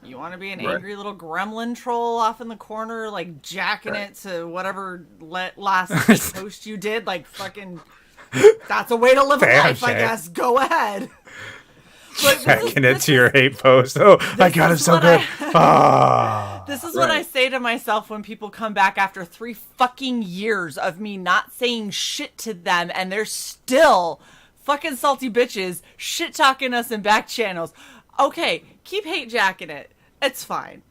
you want to be an angry little gremlin troll off in the corner, like jacking it to whatever last post you did, like fucking, that's a way to live a life, I guess. Go ahead. Jacking it to your hate post. Oh, I got him so good. This is what I say to myself when people come back after 3 fucking years of me not saying shit to them, and they're still fucking salty bitches shit talking us in back channels. Okay, keep hate jacking it. It's fine.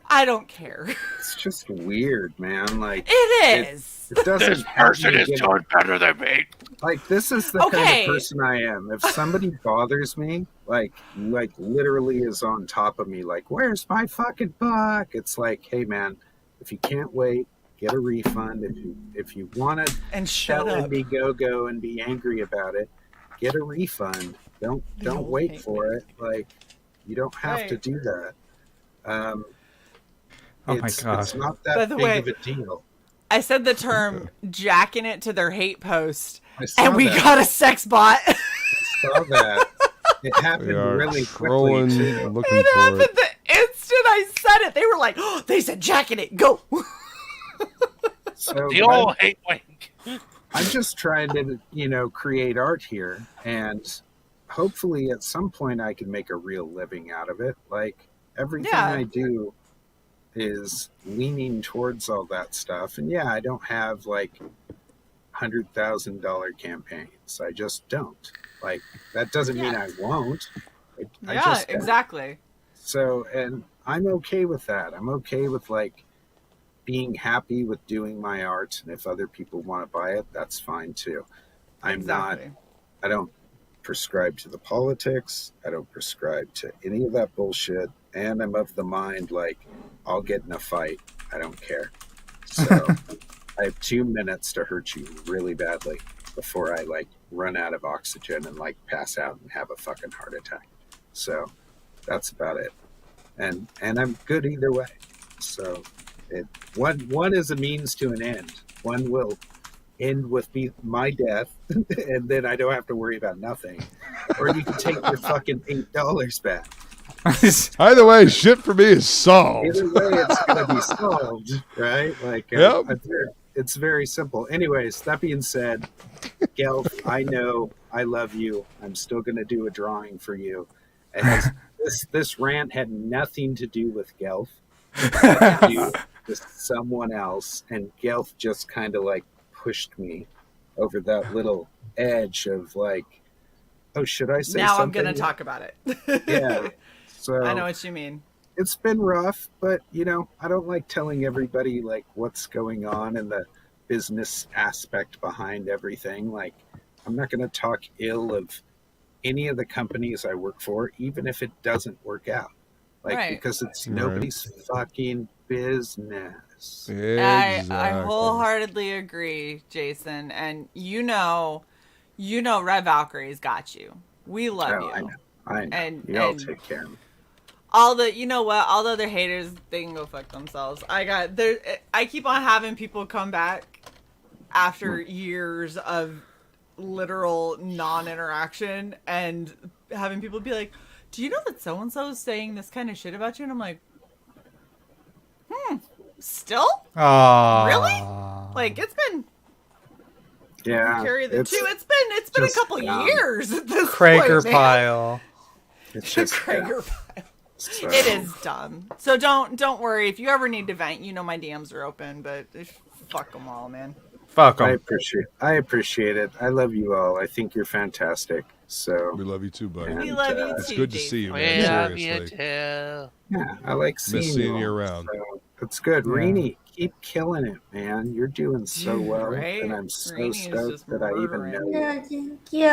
I don't care. It's just weird, man. Like, it is. It doesn't. This person is doing better than me. Like, this is the kind of person I am. If somebody bothers me, like literally is on top of me, like, where's my fucking book? It's like, hey man, if you can't wait, get a refund. If you want to and shut up and be go and be angry about it, get a refund. Don't wait for it. Like, you don't have to do that. Oh my God. It's not that By the big way, of a deal. I said the term jacking it to their hate post, saw and we that. got a sex bot. I saw that. It happened really quickly, too. Looking It for happened it. the instant I said it. They were like, oh, they said jacking it, go. So The old hate wink. I'm just trying to, create art here, and hopefully at some point I can make a real living out of it. Like, everything I do is leaning towards all that stuff. And I don't have like $100,000 campaigns. I just don't. Like, that doesn't mean I won't. I just don't. Exactly. So, and I'm okay with that. I'm okay with like being happy with doing my art, and if other people want to buy it, that's fine too. I don't prescribe to the politics. I don't prescribe to any of that bullshit. And I'm of the mind, like, I'll get in a fight. I don't care. So I have 2 minutes to hurt you really badly before I like run out of oxygen and like pass out and have a fucking heart attack. So that's about it. And I'm good either way. So one is a means to an end. One will end with my death, and then I don't have to worry about nothing. Or you can take your fucking $8 back. Either way, shit for me is solved. Either way, it's gonna be solved, right? Like, it's very simple. Anyways, that being said, Gelf, I know I love you. I'm still gonna do a drawing for you. It has This rant had nothing to do with Gelf. It had to do with someone else, and Gelf just kind of like pushed me over that little edge of like, oh, should I say now something? I'm gonna talk about it. Yeah. So I know what you mean. It's been rough, but I don't like telling everybody like what's going on and the business aspect behind everything. Like, I'm not going to talk ill of any of the companies I work for, even if it doesn't work out. Like, because it's nobody's fucking business. I wholeheartly agree, Jason. And Red Valkyrie's got you. We love you. I know. And y'all take care of me. All the other haters, they can go fuck themselves. I keep on having people come back after years of literal non-interaction and having people be like, do you know that so-and-so is saying this kind of shit about you? And I'm like, still? Really? Like, it's been... Yeah. Carry the two. It's been a couple years at this Krager point, pile. It's just Krager pile. So. It is dumb. So don't worry. If you ever need to vent, my DMs are open. But fuck them all, man. Fuck them. I appreciate it. I love you all. I think you're fantastic. So we love you too, buddy. We love you It's too, good to Jason. see you, We man. love you too. Yeah, I like seeing you around. So it's good. Yeah. Rainey, keep killing it, man. You're doing so well, right? and I'm so Rainey is stoked just that I even murdering. know Yeah, you. thank you.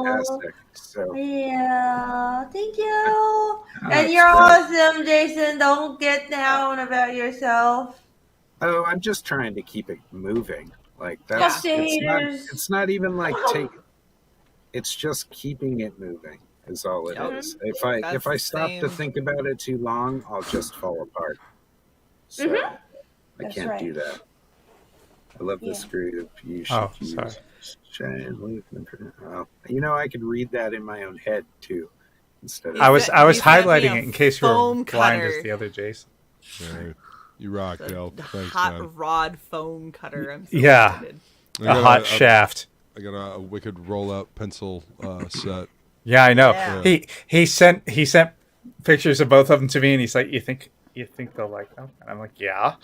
Fantastic. So Yeah, thank you. And that's you're great. awesome, Jason. Don't get down about yourself. Oh, I'm just trying to keep it moving. Like Fuck that's the haters. it's not even like it's just keeping it moving is all it is. If I stop to think about it too long, I'll just fall apart. So I That's can't right. do that. I love this group. You should use Shae and Luke. I could read that in my own head too. Instead of I was He's highlighting having it a in case you were foam blind cutter. as the other Jason. Yeah, you rock, Del. Thanks, Hot man. rod foam cutter. I'm so Yeah. excited. A hot shaft. I got a wicked roll-out pencil set. Yeah, I know. Yeah. He sent pictures of both of them to me, and he's like, "You think they'll like them?" And I'm like, "Yeah."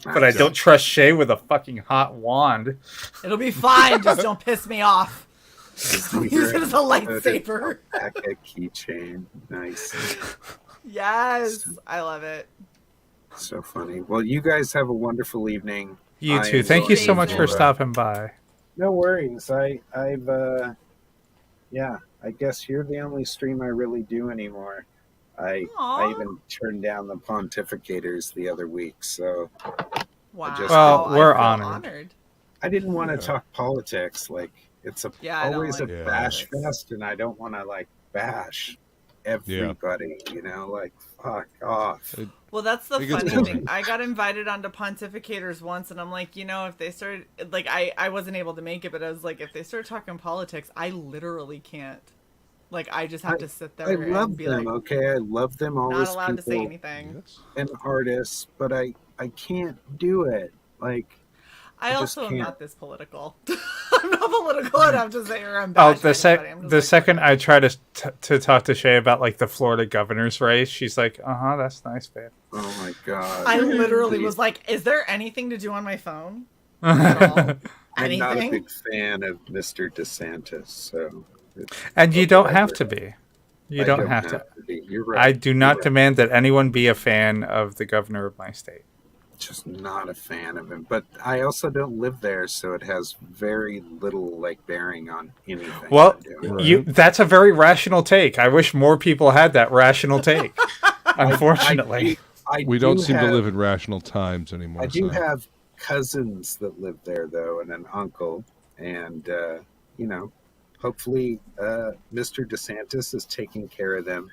But I don't trust Shae with a fucking hot wand. It'll be fine. Just don't piss me off. Use it as a lightsaber. Back a keychain. Nice. Yes, I love it. So funny. Well, you guys have a wonderful evening. You too. Thank you so much for stopping by. No worries. I've I guess you're the only stream I really do anymore. I even turned down the pontificators the other week, so Wow. we're I feel honored. I didn't want to talk politics. Like it's always a bash fest, and I don't want to like bash everybody. Like fuck off. Well, that's the funny thing. I got invited onto pontificators once, and I'm like, if they started, like, I wasn't able to make it, but I was like, if they start talking politics, I literally can't. Like, I just have to sit there I love and be them, like, okay? I love them all not as allowed to say people anything. and artists, but I can't do it. Like, I just also am can't. not this political. I'm not political enough to say I'm Oh, bash the second I try to talk to Shae about like the Florida governor's race, she's like, that's nice, babe. Oh my god! I literally was like, is there anything to do on my phone? I'm not a Anything? big fan of Mr. DeSantis, so. And you don't have to be. You don't have to. be. You're right. I do not demand that anyone be a fan of the governor of my state. Just not a fan of him, but I also don't live there, so it has very little like bearing on anything. Well, I do. that's a very rational take. I wish more people had that rational take. Unfortunately. We don't seem to live in rational times anymore. I do so. have cousins that live there, though, and an uncle, and hopefully Mr. DeSantis is taking care of them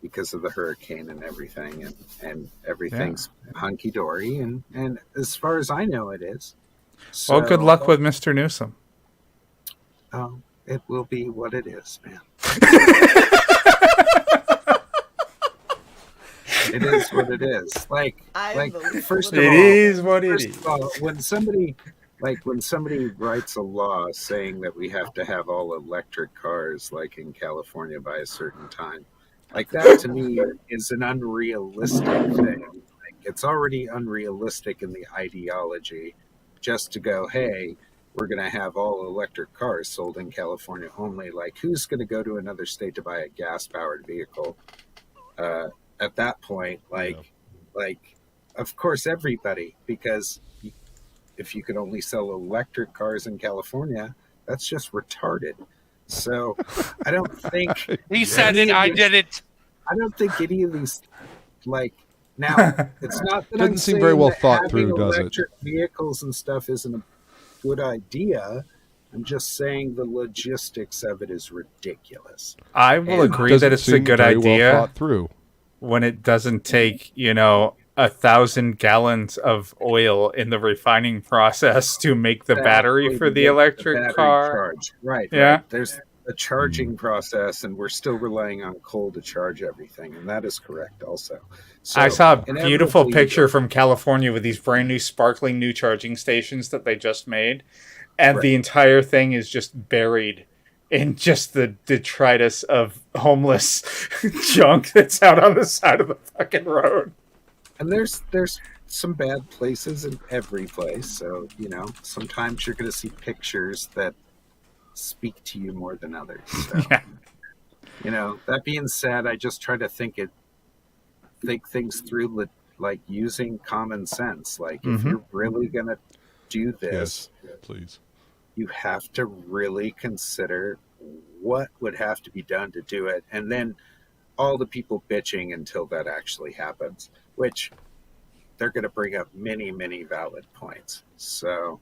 because of the hurricane and everything, and everything's hunky-dory, and as far as I know, it is. So, Well, good luck with Mr. Newsom. Oh, it will be what it is, man. It is what it is. Like first of all, it is what it is. When somebody like when somebody writes a law saying that we have to have all electric cars, like in California, by a certain time, like that to me is an unrealistic thing. Like, it's already unrealistic in the ideology just to go, hey, we're going to have all electric cars sold in California only. Like, who's going to go to another state to buy a gas-powered vehicle? At that point, like, of course, everybody, because if you could only sell electric cars in California, that's just retarded. So I don't think he said it. I did it. I don't think any of these, like, now it's not that Doesn't I'm seem saying very well that thought having through, does it? electric vehicles and stuff isn't a good idea. I'm just saying the logistics of it is ridiculous. I will agree Doesn't that it's a seem good very well idea thought through. when it doesn't take, 1,000 gallons of oil in the refining process to make the battery Exactly, for to the get electric battery car. charge. Right. Yeah. There's a charging process, and we're still relying on coal to charge everything, and that is correct also. So, I saw a beautiful inevitably, picture from California with these brand new sparkling new charging stations that they just made. And the entire thing is just buried in just the detritus of homeless junk that's out on the side of the fucking road. And there's some bad places in every place. So, sometimes you're going to see pictures that speak to you more than others. So, that being said, I just try to think things through, like using common sense. Like, if you're really going to do this, please, you have to really consider what would have to be done to do it, and then all the people bitching until that actually happens, which they're going to bring up many, many valid points. So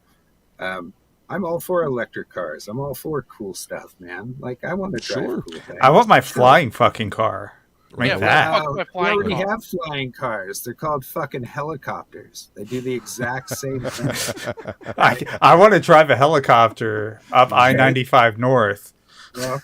I'm all for electric cars. I'm all for cool stuff, man. Like, I want to drive cool things. I want my flying fucking car. Make that. We already have flying cars. They're called fucking helicopters. They do the exact same thing. I want to drive a helicopter up I-95 North. Well,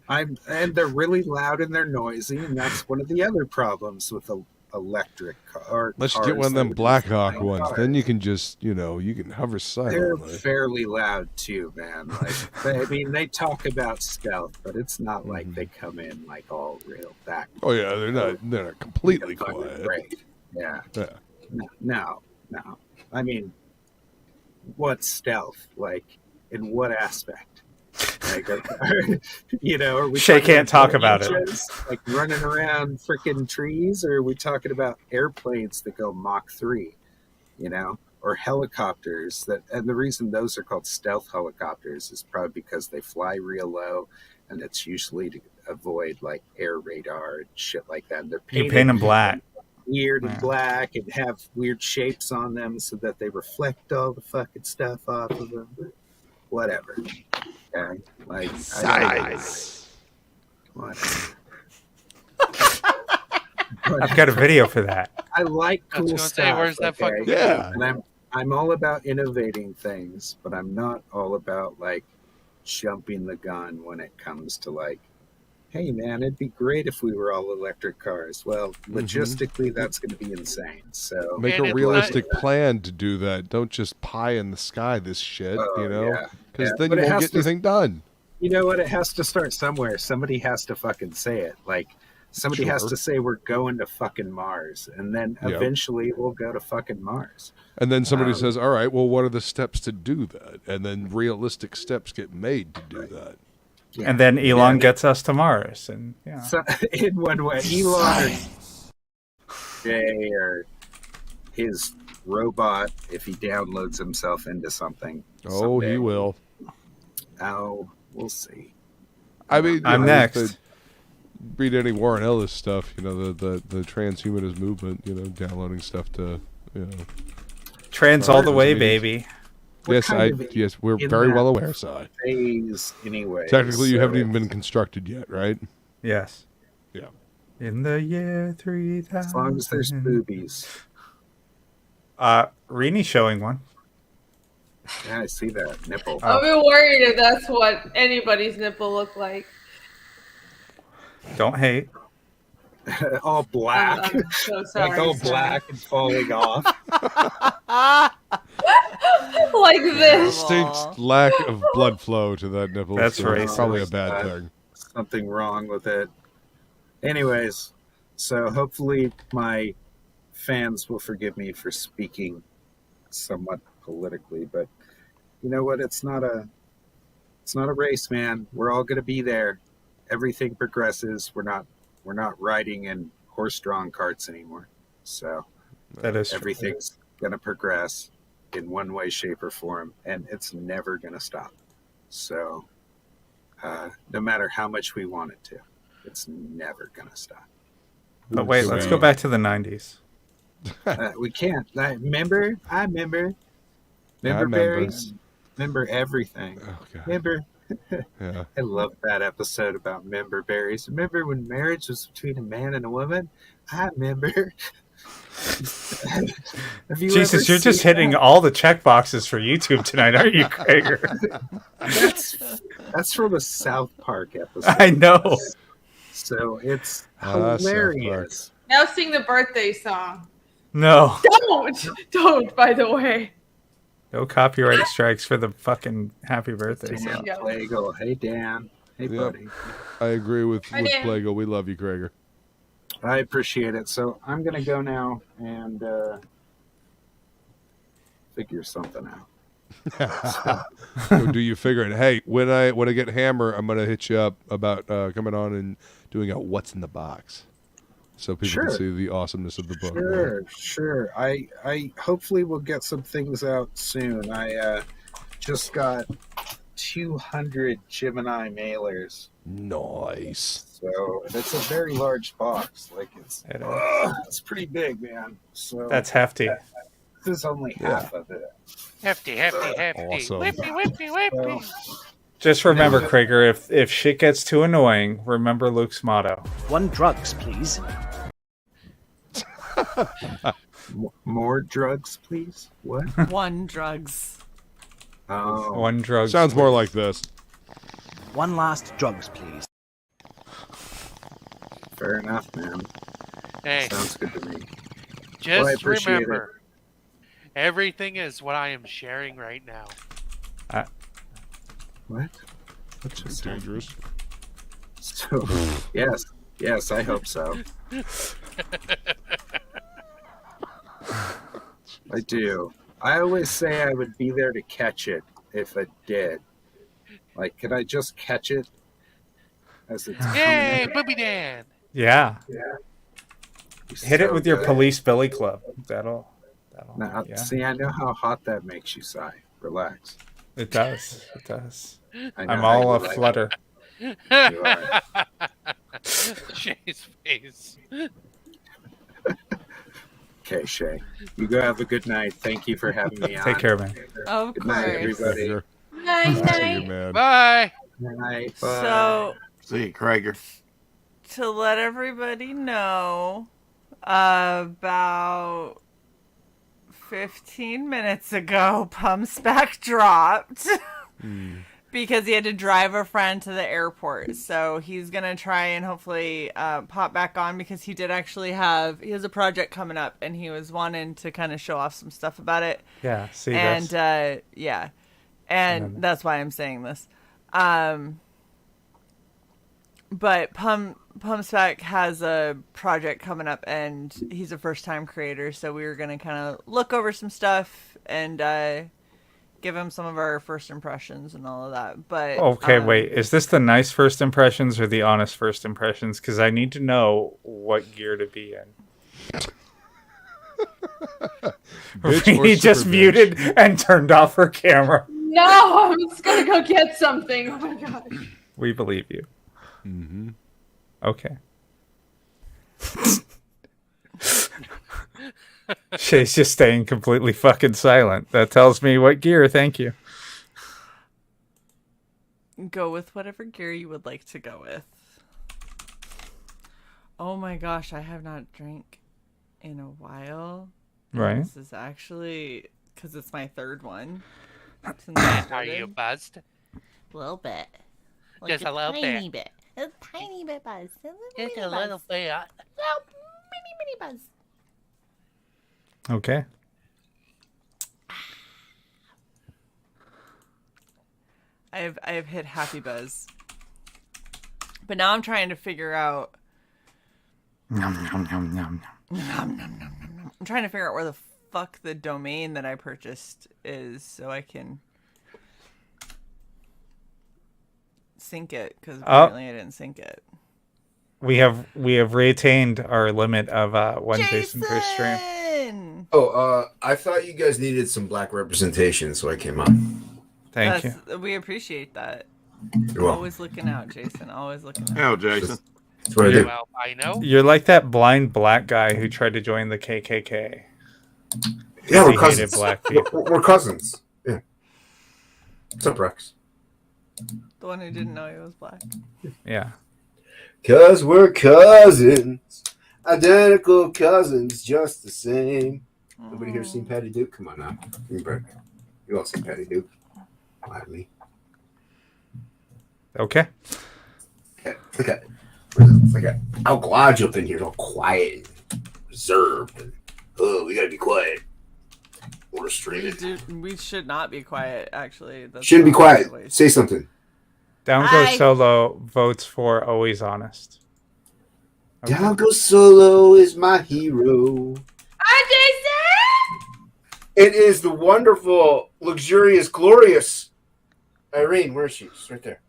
and they're really loud and they're noisy, and that's one of the other problems with electric cars. Unless you get one of them Blackhawk ones, then you can just, you can hover silently. They're fairly loud too, man. Like, they talk about stealth, but it's not like they come in like all real back. Oh yeah, they're not completely quiet. Right. Yeah. No. I mean, what's stealth? Like, in what aspect? Like, are we Shae can't talk about it. Like running around freaking trees, or are we talking about airplanes that go Mach 3, or helicopters and the reason those are called stealth helicopters is probably because they fly real low, and it's usually to avoid like air radar and shit like that. And they're You paint them black. Weird and black, and have weird shapes on them so that they reflect all the fucking stuff off of them. Whatever. Okay? Like, Size. Whatever. I've got a video for that. I like cool stuff. Where's that fucking Yeah. And I'm all about innovating things, but I'm not all about like jumping the gun when it comes to like, hey man, it'd be great if we were all electric cars. Well, logistically, that's going to be insane. So make a realistic plan to do that. Don't just pie in the sky this shit, because then you won't get anything done. You know what? It has to start somewhere. Somebody has to fucking say it. Like, somebody has to say we're going to fucking Mars, and then eventually we'll go to fucking Mars. And then somebody says, all right, well, what are the steps to do that? And then realistic steps get made to do that. Yeah. And then Elon gets us to Mars. And so, in one way, Elon or Shae or his robot, if he downloads himself into something. Oh, someday. he will. Oh, we'll see. I mean, I'm next. Read any Warren Ellis stuff, the transhumanist movement, downloading stuff to, Trans all the way, baby. Yes, we're very well aware, Si. Phase anyway. Technically, you haven't even been constructed yet, right? Yes. Yeah. In the year 3000. As long as there's boobies. Rini's showing one. Yeah, I see that nipple. I've been worried if that's what anybody's nipple look like. Don't hate. All black. I'm so sorry. Like all black and falling off. like this. Distinct lack of blood flow to that nipple. That's so right. it's probably a bad thing. Something wrong with it. Anyways, so hopefully my fans will forgive me for speaking somewhat politically, but you know what? It's not a race, man. We're all going to be there. Everything progresses. We're not riding in horse-drawn carts anymore. So That is true. everything's going to progress in one way, shape, or form, and it's never going to stop. So no matter how much we want it to, it's never going to stop. But wait, let's go back to the 90s. We can't. I remember berries. Remember everything. Okay. Remember. Yeah. I love that episode about member berries. Remember when marriage was between a man and a woman? I remember. Have you Jesus, ever you're just seen hitting that? all the check boxes for YouTube tonight, aren't you, Krager? That's from a South Park episode. I know. So it's South hilarious. Now sing the birthday song. No. Don't. By the way. No copyright strikes for the fucking happy birthday Dan song. Plagle. Hey, Dan. Hey, buddy. I agree with Hi, Dan. Plagle. We love you, Krager. I appreciate it. So I'm going to go now and figure something out. Go do you figure it? Hey, when I get Hammer, I'm gonna hit you up about coming on and doing a what's in the box, so people Sure. can see the awesomeness of the book. Sure. I hopefully will get some things out soon. I just got 200 Gemini mailers. Nice. So it's a very large box. Like it's pretty big, man. So That's hefty. This is only half of it. Hefty. Awesome. Whippy. Just remember, Krager, if shit gets too annoying, remember Luke's motto. One drugs, please. More drugs, please. What? One drugs. Oh, One drug. Sounds more like this. One last drugs, please. fair enough, man. Hey, Sounds good to me. just Well, I appreciate remember, everything is what I am sharing right now. What? That's dangerous. So, yes, I hope so. I do. I always say I would be there to catch it if it did. Like, could I just catch it as it's Yay, coming? Booby Dan! Yeah. Yeah. Hit it So with your good. police billy club. That'll Now, yeah. see, I know how hot that makes you, Cy. Relax. It does. It does. I know I'm how all you a like it. flutter. You are. Shae's face. Okay, Shae. You go have a good night. Thank you for having me on. Take care, man. Of Good night, course. everybody. Night, night. Man. Bye. Good night. Bye. So, See you, Krager. to let everybody know, about 15 minutes ago, Pumpsback dropped because he had to drive a friend to the airport. So he's going to try and hopefully pop back on because he did actually he has a project coming up and he was wanting to kind of show off some stuff about it. Yeah, see And, this. yeah. And that's why I'm saying this. But Pumpsback has a project coming up, and he's a first-time creator, so we were going to kind of look over some stuff and give him some of our first impressions and all of that. But Okay, wait. Is this the nice first impressions or the honest first impressions? Because I need to know what gear to be in. Bitch or He just super bitch? muted and turned off her camera. No, I'm just gonna go get something. Oh my gosh. We believe you. Mm-hmm. Okay. Shae's just staying completely fucking silent. That tells me what gear, thank you. go with whatever gear you would like to go with. Oh my gosh, I have not drank in a while. Right. This is actually, because it's my third one. Since Are you buzzed? A little bit. Just a little tiny bit. A tiny bit buzz. Just a little bit. Mini buzz. Okay. I've hit Happy Buzz, but now I'm trying to figure out. Nom, nom, nom, nom, I'm trying to figure out where the fuck the domain that I purchased is, so I can sync it, because apparently I didn't sync it. We have retained our limit of one Jason per stream. Oh, I thought you guys needed some black representation, so I came on. Thank you. We appreciate that. You're welcome. Always looking out, Jason. Always looking out. Hell, Jason. That's what I do. Well, I know. You're like that blind black guy who tried to join the KKK. Yeah, He we're cousins. hated black people. We're cousins. Yeah. What's up, Rex? The one who didn't know he was black. Yeah. Cause we're cousins. Identical cousins, just the same. Nobody here seen Patty Duke? Come on now. Give me a break. You all seen Patty Duke? Not me. Okay. It's like a Alcove up in here, all quiet and reserved. And, we gotta be quiet. We're streaming. We should not be quiet, actually. That's Shouldn't be not quiet. the way. Say something. Down Goes Solo votes for Always Honest. Okay. Down Goes Solo is my hero. Hi, Jason! It is the wonderful, luxurious, glorious Irene. Where is she? She's right there.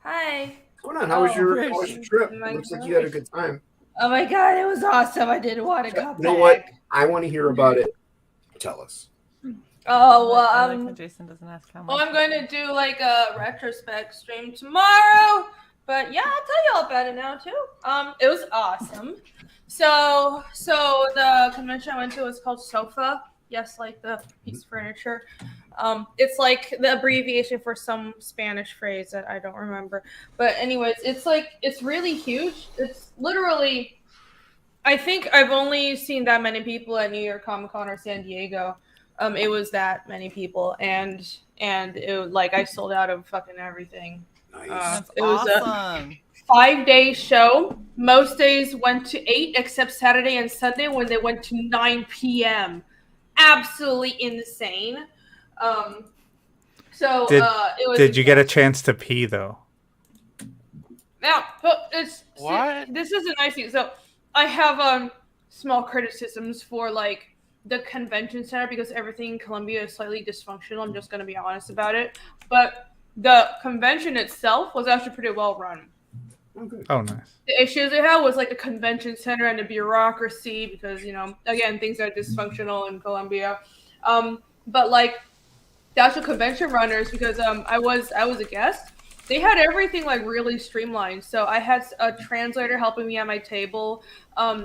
Hi. What's going on? How was your trip? Looks like you had a good time. Oh my god, it was awesome. I didn't want to come You know back. what? I want to hear about it. Tell us. Oh, well, I like when Jason doesn't ask how much. well, I'm going to do like a retrospect stream tomorrow. But yeah, I'll tell you all about it now too. It was awesome. So the convention I went to was called SOFA. Yes, like the piece of furniture. It's like the abbreviation for some Spanish phrase that I don't remember. But anyways, it's really huge. It's literally, I think I've only seen that many people at New York Comic Con or San Diego. It was that many people, and it like I sold out of fucking everything. That's it was awesome. a 5-day show. Most days went to 8, except Saturday and Sunday when they went to 9 p.m. Absolutely insane. It was. Did you get a chance to pee though? Now, what? This is a nice thing. So, I have small criticisms for like the convention center because everything in Colombia is slightly dysfunctional. I'm just going to be honest about it. But the convention itself was actually pretty well run. Oh, nice. The issues they had was like the convention center and the bureaucracy because, you know, again, things are dysfunctional in Colombia. But like the actual convention runners, because I was a guest, they had everything like really streamlined. So I had a translator helping me at my table.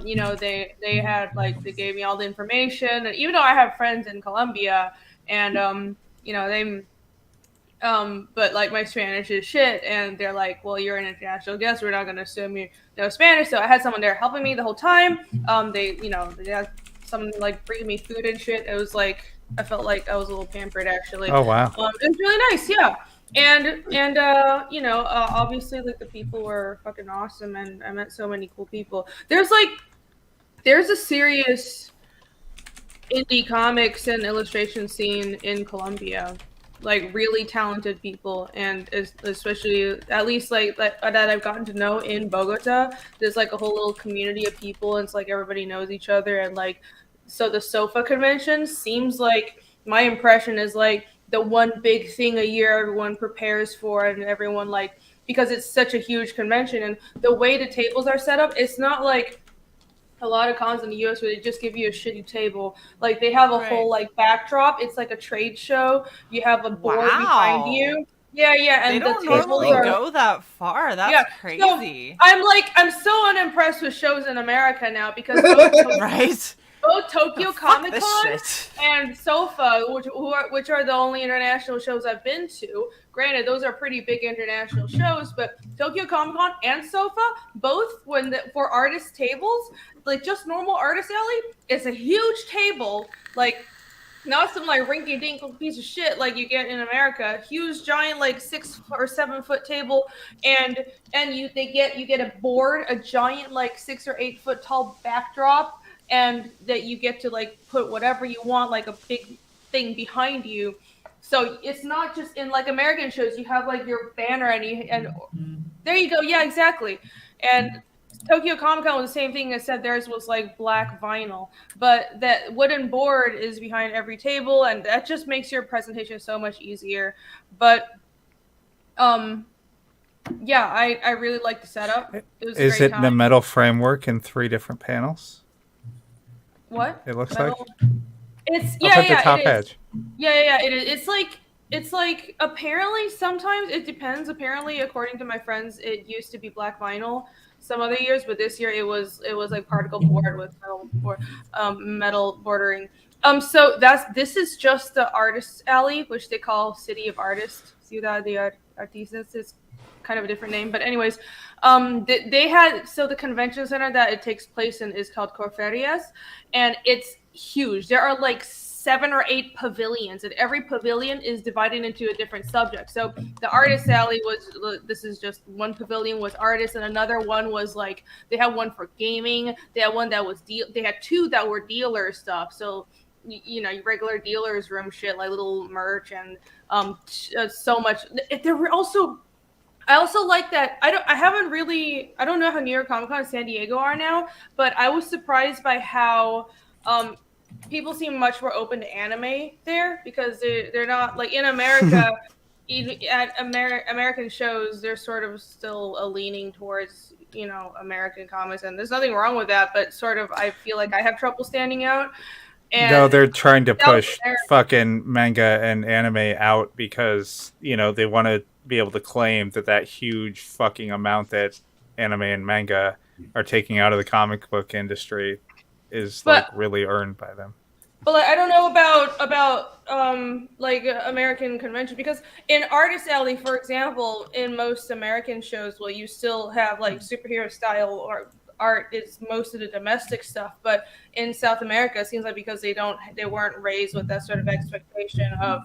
You know, they had like they gave me all the information, and even though I have friends in Colombia, and you know they. But like my Spanish is shit, and they're like, "Well, you're an international guest. We're not going to assume you know Spanish." So I had someone there helping me the whole time. They had someone like bringing me food and shit. It was like I felt like I was a little pampered actually. Oh wow! It was really nice, yeah. And you know, obviously like the people were fucking awesome, and I met so many cool people. There's a serious indie comics and illustration scene in Colombia. Like really talented people, and especially at least like that I've gotten to know in Bogota. There's like a whole little community of people, and it's like everybody knows each other, and like so the SOFA convention seems like my impression is like the one big thing a year everyone prepares for, and everyone like because it's such a huge convention, and the way the tables are set up, it's not like a lot of cons in the US where they just give you a shitty table. Like they have a whole like backdrop. It's like a trade show. You have a board behind you. Yeah, and they don't the tables normally go that far. That's crazy. So, I'm so unimpressed with shows in America now because both Tokyo Comic Con and SOFA, which are the only international shows I've been to. Granted, those are pretty big international shows, but Tokyo Comic Con and SOFA, both for artist tables, like just normal artist alley, it's a huge table, like not some like rinky-dink piece of shit like you get in America. Huge, giant, like 6 or 7 foot table, and you get a board, a giant like 6 or 8 foot tall backdrop, and that you get to like put whatever you want, like a big thing behind you. So it's not just in like American shows. You have like your banner and there you go. Yeah, exactly. And Tokyo Comic Con was the same thing. I said theirs was like black vinyl, but that wooden board is behind every table, and that just makes your presentation so much easier. But yeah, I really like the setup. It was a Is great it time. the metal framework in 3 different panels? What? It looks Metal? like. It's Up at the top it is. edge. Yeah, it is. It's like apparently sometimes it depends. Apparently, according to my friends, it used to be black vinyl some other years, but this year it was like particle board with metal bordering. So this is just the artist alley, which they call City of Artists, Ciudad de Artistas. It's kind of a different name, but anyways, they had, so the convention center that it takes place in is called Corferias, and it's huge. There are like 7 or 8 pavilions, and every pavilion is divided into a different subject. So the artist alley was, this is just one pavilion was artists, and another one was like, they had one for gaming. They had one that was they had 2 that were dealer stuff. So you know, your regular dealers room shit, like little merch and so much. There were also, I also like that. I don't know how New York Comic Con and San Diego are now, but I was surprised by how people seem much more open to anime there, because they're not like in America. Even at American shows, they're sort of still a leaning towards, you know, American comics, and there's nothing wrong with that. But sort of, I feel like I have trouble standing out. And No, they're trying to push fucking manga and anime out because, you know, they want to be able to claim that huge fucking amount that anime and manga are taking out of the comic book industry is like really earned by them. But like, I don't know about like American convention, because in Artist Alley, for example, in most American shows, well, you still have like superhero style or art is most of the domestic stuff, but in South America, it seems like because they weren't raised with that sort of expectation of,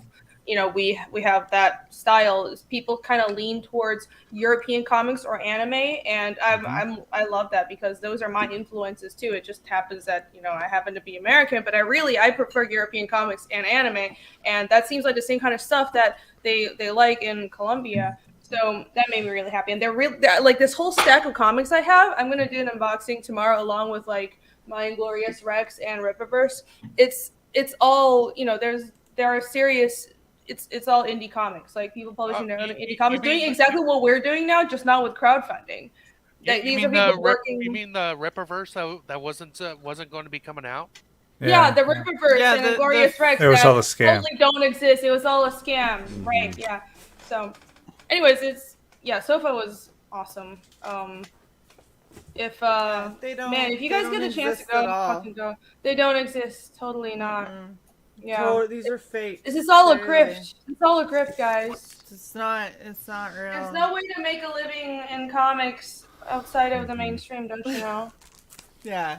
you know, we have that style, people kind of lean towards European comics or anime, and I love that, because those are my influences too. It just happens that, you know, I happen to be American, but I prefer European comics and anime, and that seems like the same kind of stuff that they like in Colombia. So that made me really happy. And they're like this whole stack of comics I have. I'm gonna do an unboxing tomorrow, along with like my Inglorious Rex and Rippaverse. It's all, you know. There are serious. It's all indie comics, like people publishing their own indie comics, doing exactly what we're doing now, just not with crowdfunding. You mean the Rippaverse that wasn't going to be coming out? Yeah, the Rippaverse and Inglorious Rex. It was all a scam. Totally don't exist. It was all a scam, right? Yeah. So. Anyways, Sofa was awesome. If you guys get a chance to go, fucking go. They don't exist. Totally not. Yeah. These are fake. This is all a grift. It's all a grift, guys. It's not real. There's no way to make a living in comics outside of the mainstream, don't you know? Yeah.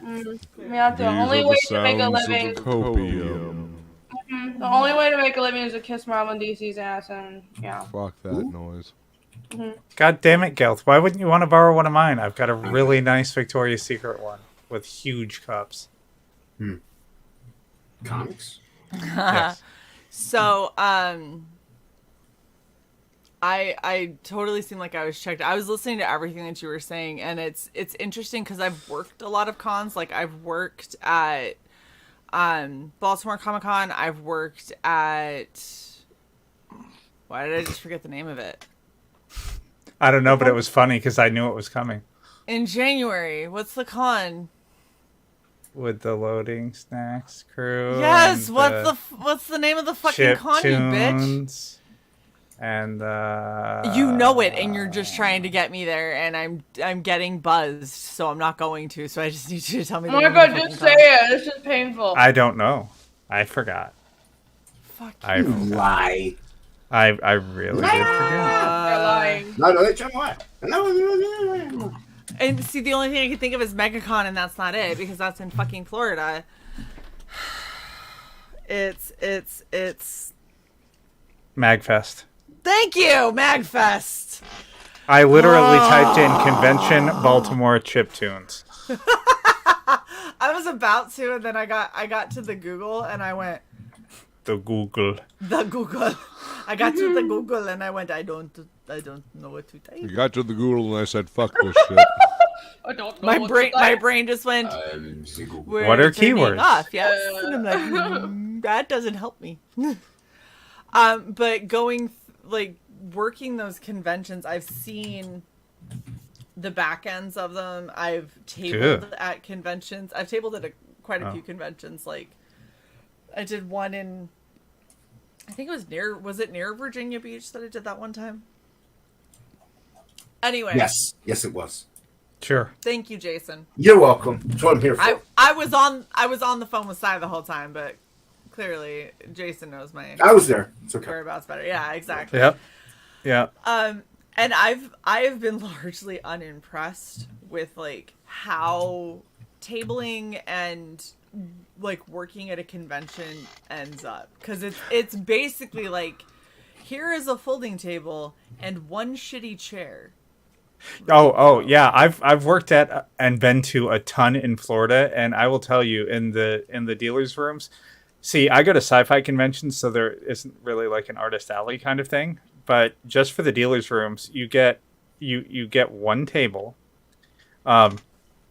Yeah, the only way to make a living. The only way to make a living is to kiss Marlon DC's ass, and yeah. Fuck that noise. God damn it, Gelth. Why wouldn't you want to borrow one of mine? I've got a really nice Victoria's Secret one with huge cups. Comics? Yes. So, I totally seemed like I was checked. I was listening to everything that you were saying, and it's interesting because I've worked a lot of cons. Like, I've worked at Baltimore Comic-Con. I've worked at... Why did I just forget the name of it? I don't know, but it was funny because I knew it was coming. In January. What's the con? With the Loading Snacks crew. Yes, what's the name of the fucking con, you bitch? And you know it, and you're just trying to get me there, and I'm getting buzzed, so I'm not going to. So I just need you to tell me. Oh my god, just say it. This is painful. I don't know. I forgot. Fuck you. I lie. I really did forget. They're lying. No, they're trying to lie. No. And see, the only thing I can think of is MegaCon, and that's not it, because that's in fucking Florida. It's MagFest. Thank you, MagFest. I literally typed in convention Baltimore chiptunes. I was about to, and then I got to the Google, and I went, The Google. The Google. I got to the Google and I went, I don't know what to type. You got to the Google and I said, fuck this shit. I don't know My brain just went, we're What are turning keywords? off, yes. And I'm like, that doesn't help me. But working those conventions, I've seen the back ends of them. I've tabled at conventions. I've tabled at quite a few conventions. Like, I did one in, I think it was near Virginia Beach that I did that one time? Anyway. Yes, it was. Sure. Thank you, Jason. You're welcome. That's what I'm here for. I was on the phone with Cy the whole time, but clearly Jason knows my. I was there. It's okay. Whereabouts better. Yeah, exactly. Yep. Yeah. And I've been largely unimpressed with like how tabling and like working at a convention ends up, because it's basically like, here is a folding table and one shitty chair. Oh yeah, I've worked at and been to a ton in Florida, and I will tell you, in the dealers' rooms. See, I go to sci-fi conventions, so there isn't really like an artist alley kind of thing. But just for the dealers' rooms, you get one table.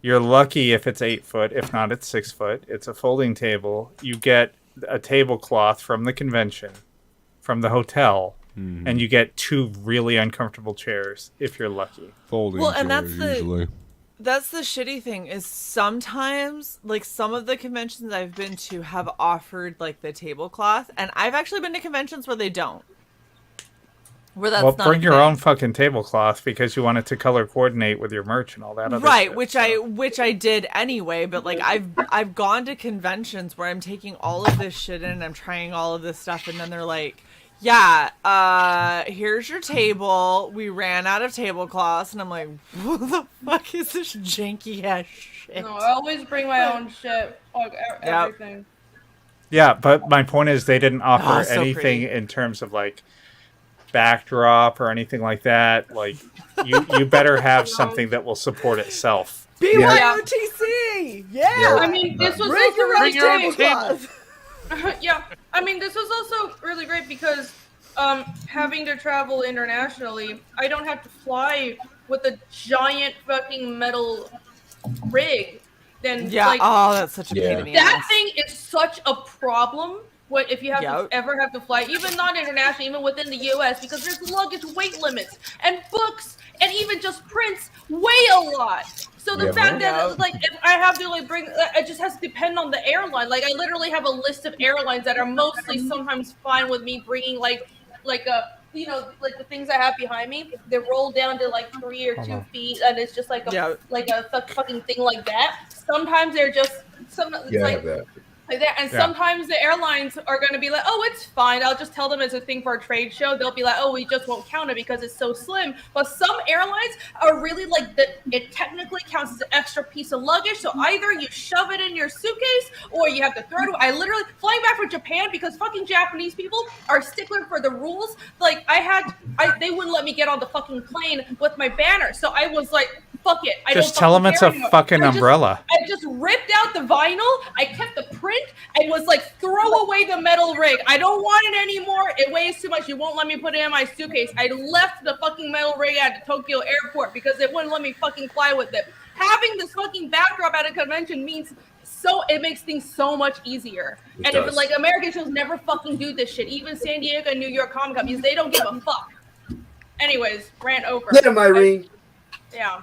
You're lucky if it's 8 foot. If not, it's 6 foot. It's a folding table. You get a tablecloth from the convention, from the hotel, and you get 2 really uncomfortable chairs if you're lucky. Folding well, and chairs, usually. That's the shitty thing, is sometimes, like, some of the conventions I've been to have offered like the tablecloth, and I've actually been to conventions where they don't. Where that's well, not bring your own fucking tablecloth because you want it to color coordinate with your merch and all that other right, shit. which I did anyway. But like I've gone to conventions where I'm taking all of this shit in and I'm trying all of this stuff, and then they're like, "Yeah, here's your table. We ran out of tablecloths," and I'm like, "What the fuck is this janky ass shit?" No, I always bring my own shit, like everything. Yeah, but my point is they didn't offer so anything pretty. in terms of like backdrop or anything like that. Like you better have something that will support itself. BYOTC! Yeah! I mean, this was Bring your also own really tablecloth. yeah, I mean, this was also really great because having to travel internationally, I don't have to fly with a giant fucking metal rig. Then that's such a pain in the that ass. thing is such a problem. What if you have to ever have to fly, even not internationally, even within the U.S., because there's luggage weight limits and books and even just prints weigh a lot. So the fact that like if I have to like bring, it just has to depend on the airline. Like I literally have a list of airlines that are mostly sometimes fine with me bringing like a. You know, like the things I have behind me, they roll down to like 3 or 2 feet, and it's just like a fucking thing like that. Sometimes they're just like that, and sometimes the airlines are going to be like, "Oh, it's fine. I'll just tell them it's a thing for a trade show." They'll be like, "Oh, we just won't count it because it's so slim." But some airlines are really like that. It technically counts as an extra piece of luggage. So either you shove it in your suitcase or you have to throw it away. I literally flying back from Japan because fucking Japanese people are stickler for the rules. Like they wouldn't let me get on the fucking plane with my banner. So I was like, fuck it. Just tell them it's a fucking umbrella. I just ripped out the vinyl. I kept the print. I was like, throw away the metal rig. I don't want it anymore. It weighs too much. You won't let me put it in my suitcase. I left the fucking metal rig at the Tokyo airport because it wouldn't let me fucking fly with it. Having this fucking backdrop at a convention means it makes things so much easier. If like American shows never fucking do this shit, even San Diego and New York Comic Con, because they don't give a fuck. Anyways, rant over. Get him, Irene. Yeah.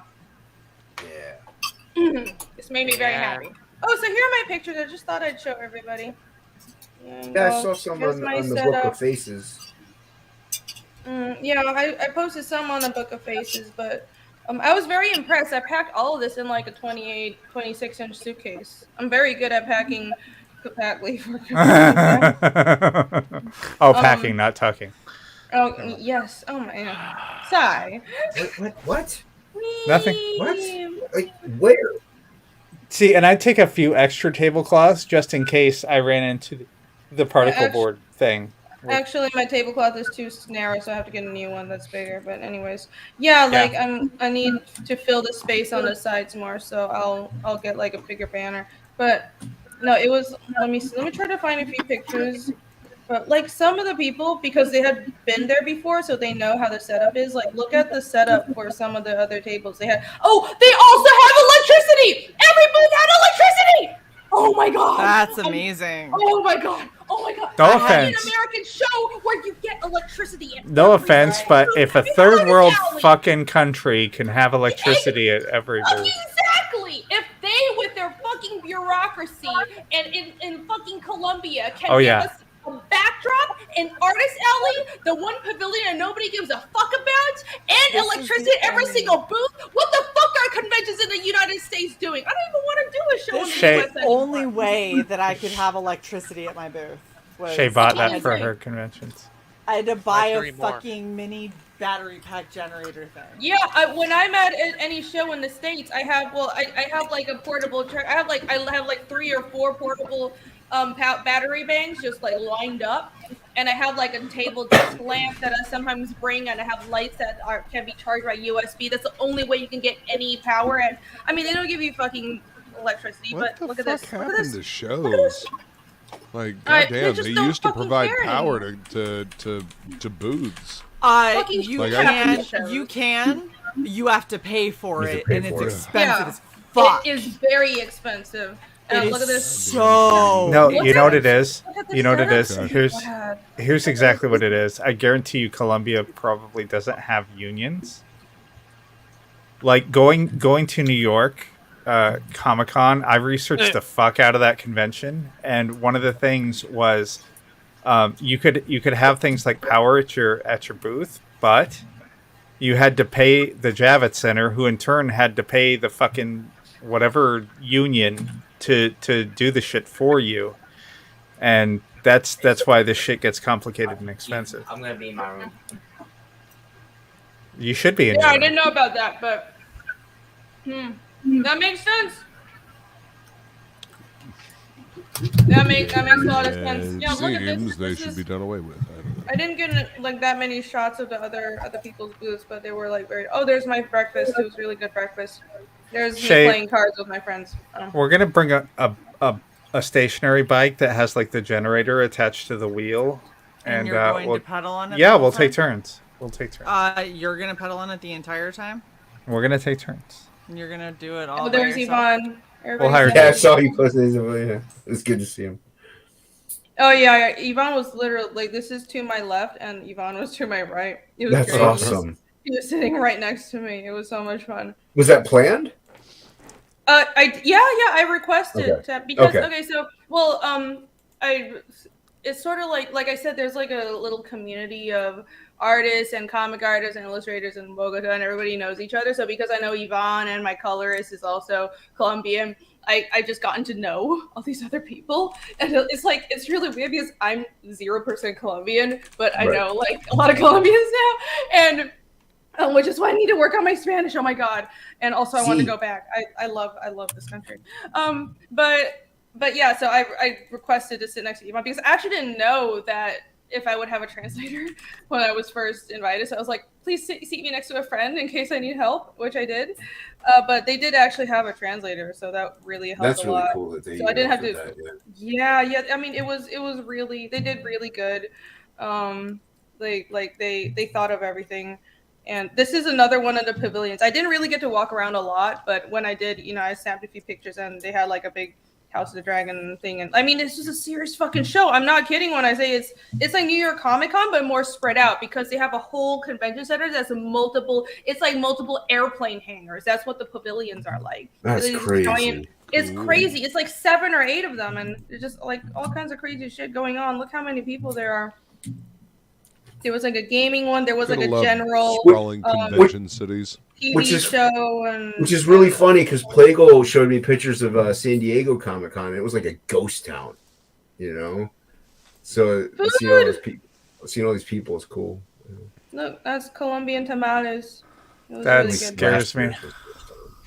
This made me very happy. Oh, so here are my pictures. I just thought I'd show everybody. I saw some on the Book of Faces. Yeah, I posted some on the Book of Faces, but I was very impressed. I packed all of this in like a 26-inch suitcase. I'm very good at packing compactly. Packing, not tucking. Oh, yes. Oh, my God. Sigh. What? Nothing. What? Like, where? See, and I take a few extra tablecloths just in case I ran into the particle board thing. Actually, my tablecloth is too narrow, so I have to get a new one that's bigger. But anyways, like I need to fill the space on the sides more, so I'll get like a bigger banner. But no, it was. Let me try to find a few pictures. But like some of the people, because they had been there before, so they know how the setup is. Like, look at the setup for some of the other tables they had. Oh, they also have electricity. Everybody had electricity. Oh my god, That's amazing. Oh my god. Oh my god. No I had an offense. American show where you get electricity. No offense, but if a third world alley. fucking country can have electricity at every booth, Exactly. If they, with their fucking bureaucracy and in fucking Colombia, can Oh, give yeah. us a backdrop, an artist alley, the one pavilion and nobody gives a fuck about, and This is electricity at every single booth, what the fuck are conventions in the United States doing? I don't even want to do a show This in the is US the anymore. only way that I could have electricity at my booth. Was Shae bought I that had for to- her conventions. I had to buy a three more. fucking mini battery pack generator thing. Yeah, when I'm at any show in the States, I have I have like a portable I have like 3 or 4 portable battery banks just like lined up, and I have like a table desk lamp that I sometimes bring, and I have lights that can be charged by USB. That's the only way you can get any power. And I mean, they don't give you fucking electricity, What but the look at fuck this. Look at happened this. to shows? Like, They goddamn, just they don't used to fucking provide care power anymore. to booths. Fucking You Like, can. You have to pay for You have it, to pay and it's for it. expensive as fuck. It is very expensive. And It look is at this. so. No, Look you know at what it this. is? Look at this You know what it is? setup. Here's exactly what it is. I guarantee you Colombia probably doesn't have unions. Like going to New York, Comic-Con, I researched the fuck out of that convention, and one of the things was you could have things like power at your booth, but you had to pay the Javits Center, who in turn had to pay the fucking whatever union to do the shit for you, and that's why this shit gets complicated and expensive. I'm gonna be in my room. You should be in. Yeah, your I room. didn't know about that, but that makes sense. That makes a lot of sense. And Yeah, look at this. seems they This should is- be done away with. I don't know. I didn't get like that many shots of the other people's booths, but they were like very. Oh, there's my breakfast. It was really good breakfast. There's me Shae, playing cards with my friends. We're gonna bring a stationary bike that has like the generator attached to the wheel, And you're going to pedal on it Yeah, the whole we'll take time? turns. We'll take turns. You're gonna pedal on it the entire time. We're gonna take turns. And you're gonna do it all. Oh, by there's yourself? Yvonne. We'll hire Yeah, I saw you posting this. Yeah, it's good to see him. Oh yeah, Yvonne was literally like, this is to my left, and Yvonne was to my right. It was That's great. awesome. He was sitting right next to me. It was so much fun. Was that planned? I requested Okay. to, because Okay. so it's sort of like I said, there's like a little community of artists and comic artists and illustrators in Bogota, and everybody knows each other. So because I know Yvonne and my colorist is also Colombian, I just gotten to know all these other people, and it's really weird because I'm 0% Colombian, but I Right. know like a lot of Colombians now, and which is why I need to work on my Spanish. Oh my god! And also I want to Sí. go back. I love this country. But yeah, so I requested to sit next to Yvonne because I actually didn't know that if I would have a translator when I was first invited. So I was like, please seat me next to a friend in case I need help, which I did. But they did actually have a translator, so that really helped That's a really lot. cool that they So I didn't have to. offered that, yeah. Yeah. I mean, it was really, they did really good. They thought of everything. And this is another one of the pavilions. I didn't really get to walk around a lot, but when I did, I snapped a few pictures, and they had like a big House of the Dragon thing. And I mean, it's just a serious fucking show. I'm not kidding when I say it's like New York Comic Con, but more spread out because they have a whole convention center that's multiple airplane hangars. That's what the pavilions are like. That's These crazy. It's Ooh. crazy. It's like 7 or 8 of them, and it's just like all kinds of crazy shit going on. Look how many people there are. There was like a gaming one. There was like Gotta a love general sprawling convention cities. TV Which is- show, and Which is really funny because Plago showed me pictures of San Diego Comic Con. It was like a ghost town, So seeing all these people is cool. look, that's Colombian tamales. It was That really good. scares me.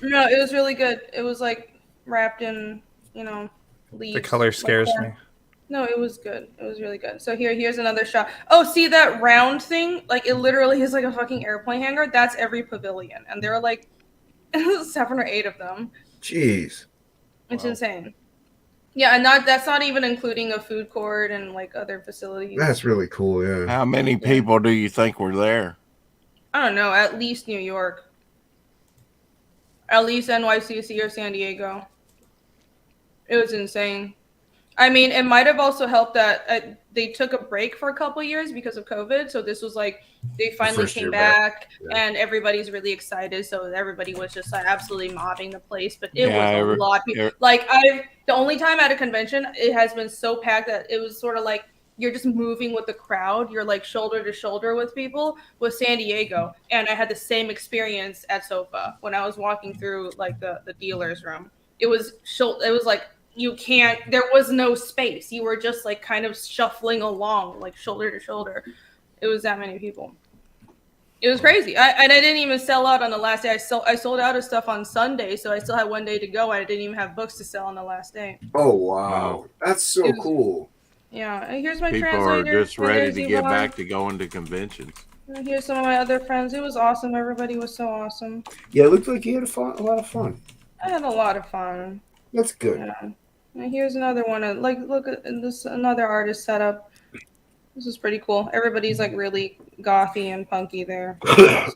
No, it was really good. It was like wrapped in, leaves. The color like scares corn. me. No, it was good. It was really good. So here's another shot. Oh, see that round thing? Like it literally is like a fucking airplane hangar. That's every pavilion, and there are like 7 or 8 of them. Jeez. It's insane. Yeah, and that's not even including a food court and like other facilities. That's really cool. Yeah. How many people do you think were there? I don't know, at least New York. At least NYCC or San Diego. It was insane. I mean, it might have also helped that they took a break for a couple years because of COVID. So this was like they finally first came year back. back, Yeah. and everybody's really excited. So everybody was just like absolutely mobbing the place. But it Yeah, was a lot. Like the only time at a convention, it has been so packed that it was sort of like you're just moving with the crowd. You're like shoulder to shoulder with people. With San Diego, and I had the same experience at SOFA when I was walking through like the dealer's room. It was like there was no space. You were just like kind of shuffling along like shoulder to shoulder. It was that many people. It was crazy. I didn't even sell out on the last day. I sold out of stuff on Sunday, so I still had one day to go. I didn't even have books to sell on the last day. Oh wow, that's so cool. Yeah, and here's my People translator. are just ready to get back to going to conventions. And here's some of my other friends. It was awesome. Everybody was so awesome. Yeah, it looked like you had a lot of fun. I had a lot of fun. That's good. Yeah. And here's another one. Like, look at this. Another artist setup. This is pretty cool. Everybody's like really gothy and punky there. But,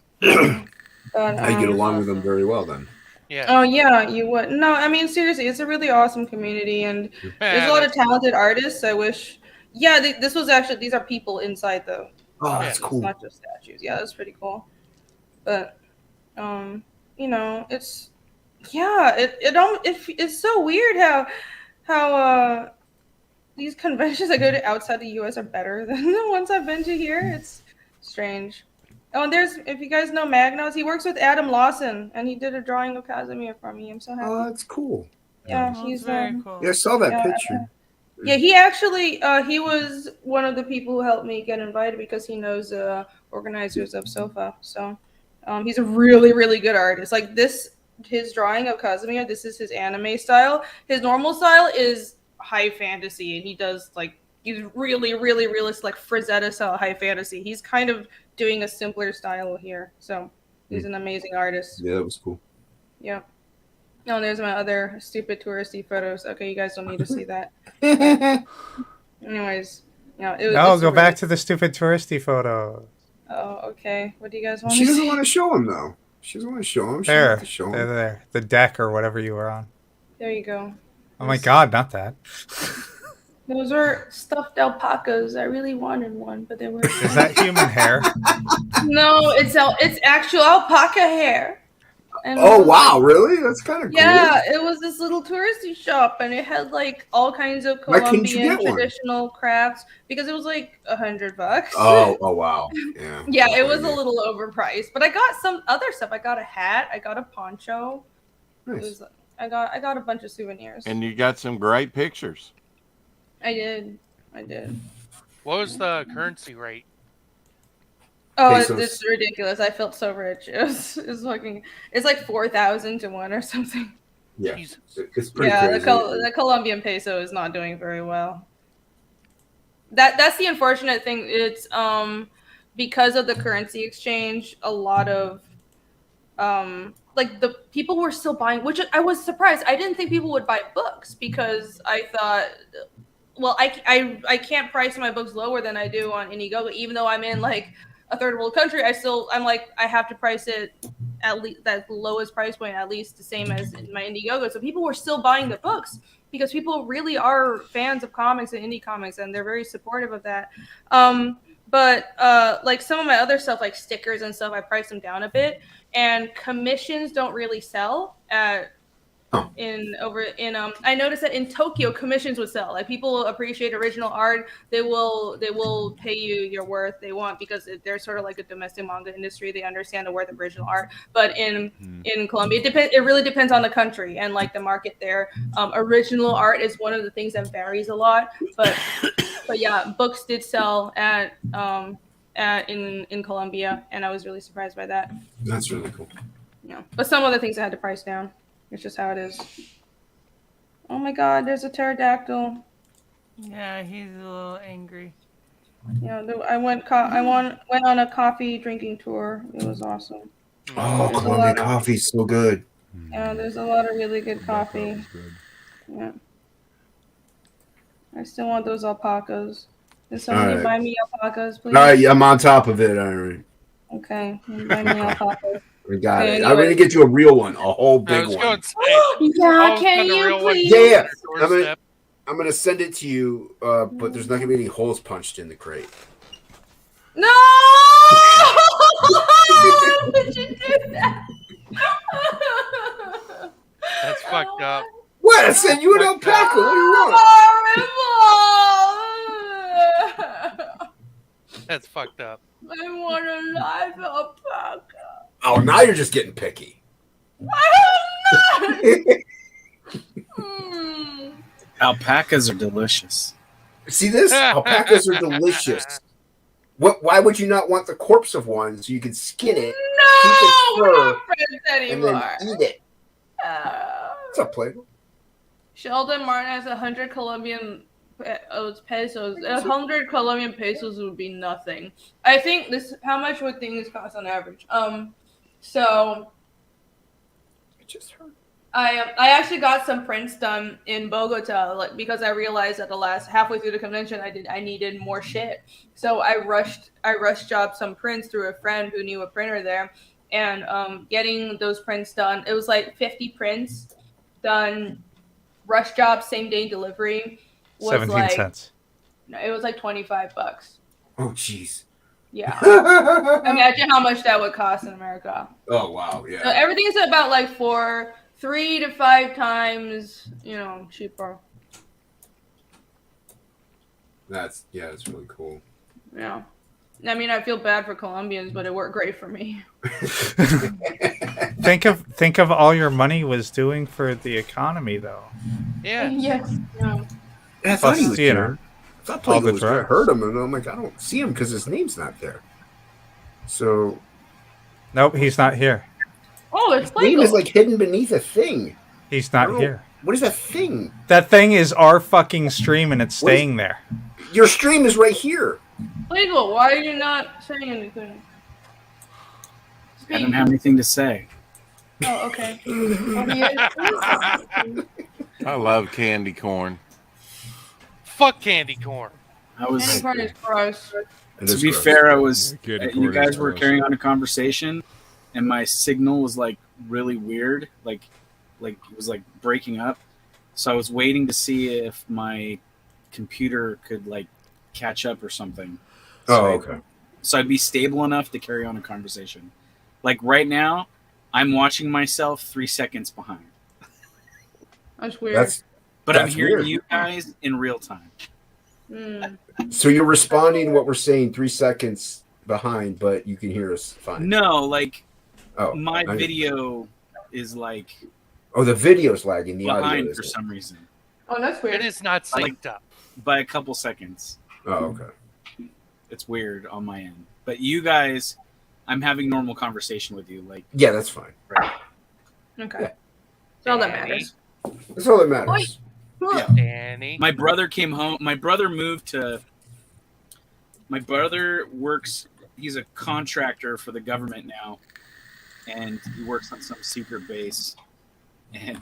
I get along with them very well then. Yeah. Oh yeah, you would. No, I mean seriously, it's a really awesome community, and there's a lot of talented artists. I wish. Yeah, this was actually these are people inside the. Oh, that's cool. It's not just statues. Yeah, that's pretty cool. But, you know, it's it's so weird how these conventions I go to outside the U.S. are better than the ones I've been to here. It's strange. Oh, and if you guys know Magnos, he works with Adam Lawson, and he did a drawing of Casimir for me. I'm so happy. Oh, that's cool. Yeah, he's very cool. Yeah, I saw that picture. Yeah, he actually he was one of the people who helped me get invited because he knows organizers of SOFA. So he's a really, really good artist. Like his drawing of Casimir, this is his anime style. His normal style is high fantasy, and he does he's really, really realistic, like Frazetta style high fantasy. He's kind of doing a simpler style here. So he's an amazing artist. Yeah, that was cool. Yeah. Oh, there's my other stupid touristy photos. Okay, you guys don't need to see that. Anyways, go back to the stupid touristy photo. Oh, okay. What do you guys want She to doesn't see? want to show him though. She doesn't want to show him. She There, wants to show him. there, the deck or whatever you were on. There you go. Oh my God, not that. Those are stuffed alpacas. I really wanted one, but they were. Is that human hair? No, it's actual alpaca hair. And Oh wow, really? That's kind of cool. Yeah, it was this little touristy shop, and it had like all kinds of Why couldn't you Colombian get one? traditional crafts because it was like $100. Oh wow. Yeah. Yeah, it was a little overpriced, but I got some other stuff. I got a hat. I got a poncho. Nice. I got a bunch of souvenirs. And you got some great pictures. I did. What was the currency rate? Oh, Pesos. it's ridiculous. I felt so rich. It's like 4,000 to 1 or something. Yeah. Jesus. It's pretty Yeah, crazy. the Colombian peso is not doing very well. That's the unfortunate thing. It's because of the currency exchange, a lot of the people were still buying, which I was surprised. I didn't think people would buy books because I thought, well, I can't price my books lower than I do on Indiegogo, even though I'm in like a third world country. I'm like I have to price it at least that lowest price point, at least the same as in my Indiegogo. So people were still buying the books because people really are fans of comics and indie comics, and they're very supportive of that. But like some of my other stuff, like stickers and stuff, I priced them down a bit. And commissions don't really sell at I noticed that in Tokyo commissions would sell. Like people appreciate original art. They will pay you your worth they want because they're sort of like a domestic manga industry. They understand the worth of original art. But in Colombia, it really depends on the country and like the market there. Original art is one of the things that varies a lot. But yeah, books did sell in Colombia, and I was really surprised by that. That's really cool. Yeah, but some other things I had to price down. It's just how it is. Oh my God, there's a pterodactyl. Yeah, he's a little angry. Yeah, I went on a coffee drinking tour. It was awesome. Oh, Colombian coffee's so good. Yeah, there's a lot of really good coffee. Yeah. I still want those alpacas. Can somebody right. buy me alpacas, please? All right, I'm on top of it. All right. Okay, buy me alpacas. We got Okay, it. I'm gonna anyways. get you a real one, a whole I big was one. going to say, Yeah, oh, can the you real one please? on Yeah, your I'm doorstep. gonna send it to you, but there's not gonna be any holes punched in the crate. No! Would you do that? That's fucked up. What? I sent you an alpaca. What do you want? Horrible! That's fucked up. I want a live alpaca. Oh, now you're just getting picky. Alpacas are delicious. See this? Alpacas are delicious. What? Why would you not want the corpse of one so you can skin it, keep its We're fur, not friends and then anymore. eat it? What's up, Playboy? Sheldon Martin has 100 Colombian pesos. 100 Colombian pesos would be nothing. I think this. How much would things cost on average? So It just hurt. I actually got some prints done in Bogota, like because I realized at the last halfway through the convention I needed more shit. So I rushed jobbed some prints through a friend who knew a printer there, and getting those prints done. It was like 50 prints done, rush job, same day delivery. Was 17 like, cents. No, it was like $25. Oh, jeez. Yeah. Imagine how much that would cost in America. Oh, wow. Yeah. So everything's about like 3 to 5 times, cheaper. That's really cool. Yeah. I mean, I feel bad for Colombians, but it worked great for me. Think of all your money was doing for the economy, though. Yeah. Yes. Yeah. I thought he was you there. know, I thought all Playboy the was there. I drugs. heard him, and I'm like, I don't see him because his name's not there. So Nope, he's not here. Oh, it's his name is Plago. like hidden beneath a thing. He's I not don't know. here. What is that thing? That thing is our fucking stream, and it's What is- staying there. Your stream is right here. Plago, why are you not saying anything? I don't have anything to say. Oh, okay. What do you- I love candy corn. Fuck candy corn. I was. Candy corn is gross. To be fair, I was. Candy You corn guys is were gross. carrying on a conversation, and my signal was like really weird, like it was like breaking up. So I was waiting to see if my computer could like catch up or something. Oh, okay. So I'd be stable enough to carry on a conversation. Like right now, I'm watching myself 3 seconds behind, That's weird. but I'm That's hearing weird. you guys in real time. So you're responding to what we're saying 3 seconds behind, but you can hear us fine. No, like Oh, my I- video is like Oh, the video's lagging. The audio behind for isn't. some reason Oh, that's weird. It is not synced up. by a couple seconds. Oh, okay. It's weird on my end. But you guys, I'm having normal conversation with you. Like, Yeah, that's fine. right. Okay. That's all that matters. That's all that matters. Yeah. Danny. My brother came home. My brother moved to. My brother works. He's a contractor for the government now, and he works on some secret base. And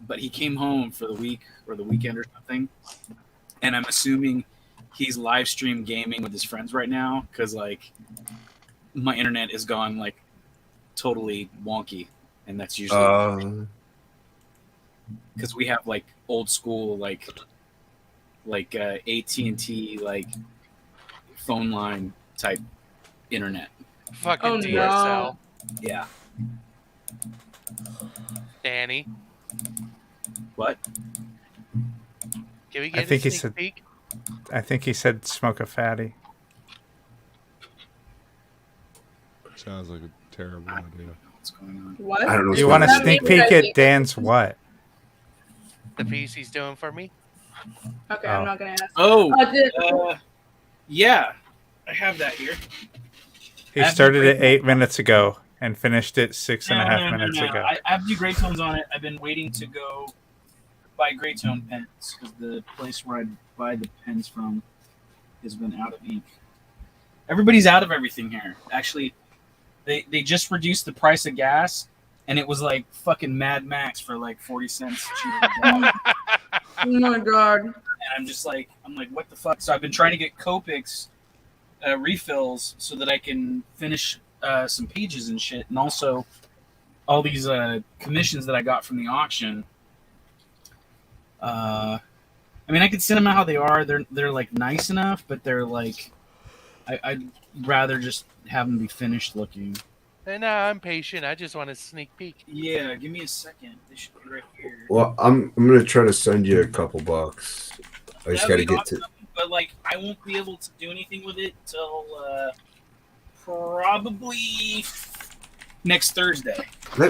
but he came home for the week or the weekend or something, and I'm assuming he's live stream gaming with his friends right now because like my internet is gone like totally wonky, and that's usually because we have like old school like AT&T like phone line type internet. Fucking Oh, DSL. Yeah. Danny. What? Can we I get think a he sneak said. peek? I think he said smoke a fatty. Sounds like a terrible idea. What's going on? What? I don't know. You want a That sneak means peek I at think- Dan's what? The piece he's doing for me? Okay, Oh. I'm not gonna ask. Oh, did- yeah, I have that here. He Have started you it 8 minutes ago and finished it 6.5 minutes ago. I have the gray tones on it. I've been waiting to go buy gray tone pens because the place where I buy the pens from has been out of ink. Everybody's out of everything here. Actually, they just reduced the price of gas, and it was like fucking Mad Max for like 40 cents cheaper. Oh my god. I'm just like, what the fuck? So I've been trying to get Copics refills so that I can finish some pages and shit, and also all these commissions that I got from the auction. I mean, I could send them out how they are. They're like nice enough, but they're like, I'd rather just have them be finished looking. And I'm patient. I just want a sneak peek. Yeah, give me a second. They should be right here. Well, I'm gonna try to send you a couple bucks. I just That'd gotta be get to. awesome, but like, I won't be able to do anything with it till probably next Thursday.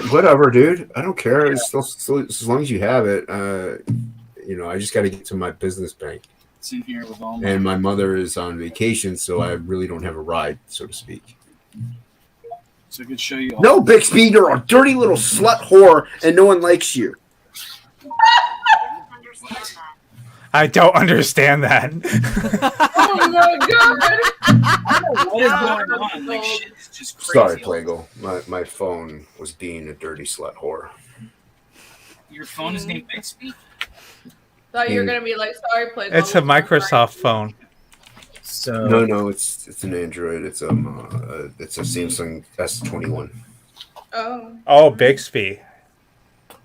Whatever, dude. I don't care. It's still, as long as you have it. I just gotta get to my business bank. It's in here with all And my mother is on vacation, so I really don't have a ride, so to speak. So I could show you. All. No, Bixby, you're a dirty little slut whore, and no one likes you. I don't understand that. Oh my god! What is going on? Like, shit is just crazy. Sorry, Plagle. My phone was being a dirty slut whore. Your phone is named Bixby? Thought you were gonna be like, sorry, play. It's a Microsoft phone. So No, it's an Android. It's a Samsung S21. Oh, Bixby.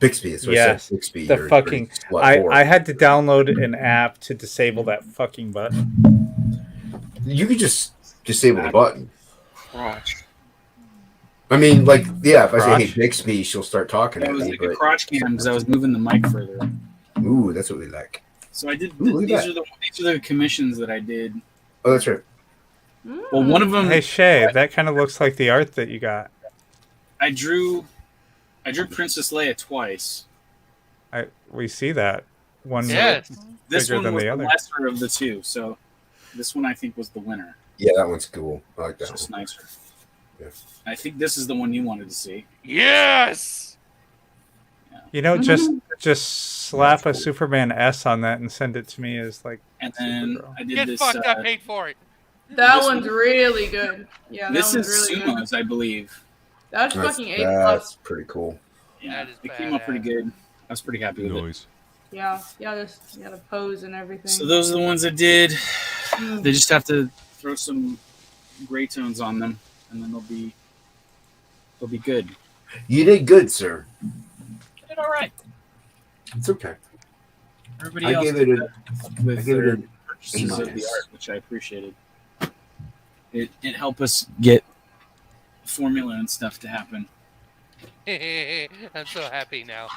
Bixby. It's Yes, Bixby. the You're a fucking. dirty slut whore. I had to download an app to disable that fucking button. You could just disable the button. Crotch. I mean, like, yeah. If I say, Crotch? "Hey, Bixby," she'll start talking It at was me. like a But crotch cam because I was moving the mic further. ooh, that's what we like. So I did. Ooh, look at These are the commissions that I did. Oh, that's right. Well, one of them. Hey Shae, that kind of looks like the art that you got. I drew Princess Leia twice. We see that one. Yes. This bigger one than was the the other. lesser of the two. So this one I think was the winner. Yeah, that one's cool. I like It's that just one. nicer. Yeah. I think this is the one you wanted to see. Yes. You know, just slap a Superman S on that and send it to me as like. And then Supergirl. I did Get this. fucked. I paid for it. that one's really good. Yeah, that This one's is really good. Sumo's, I believe. That's fucking A+. That's pretty cool. Yeah, That is it came out pretty badass. good. I was pretty happy with it. Noise. Yeah, just the pose and everything. So those are the ones I did. They just have to throw some gray tones on them, and then they'll be good. You did good, sir. I did all right. It's okay. Everybody I else gave it did a- that with I gave it their an purchases of the A-. art, which I appreciated. It helped us get formula and stuff to happen. I'm so happy now.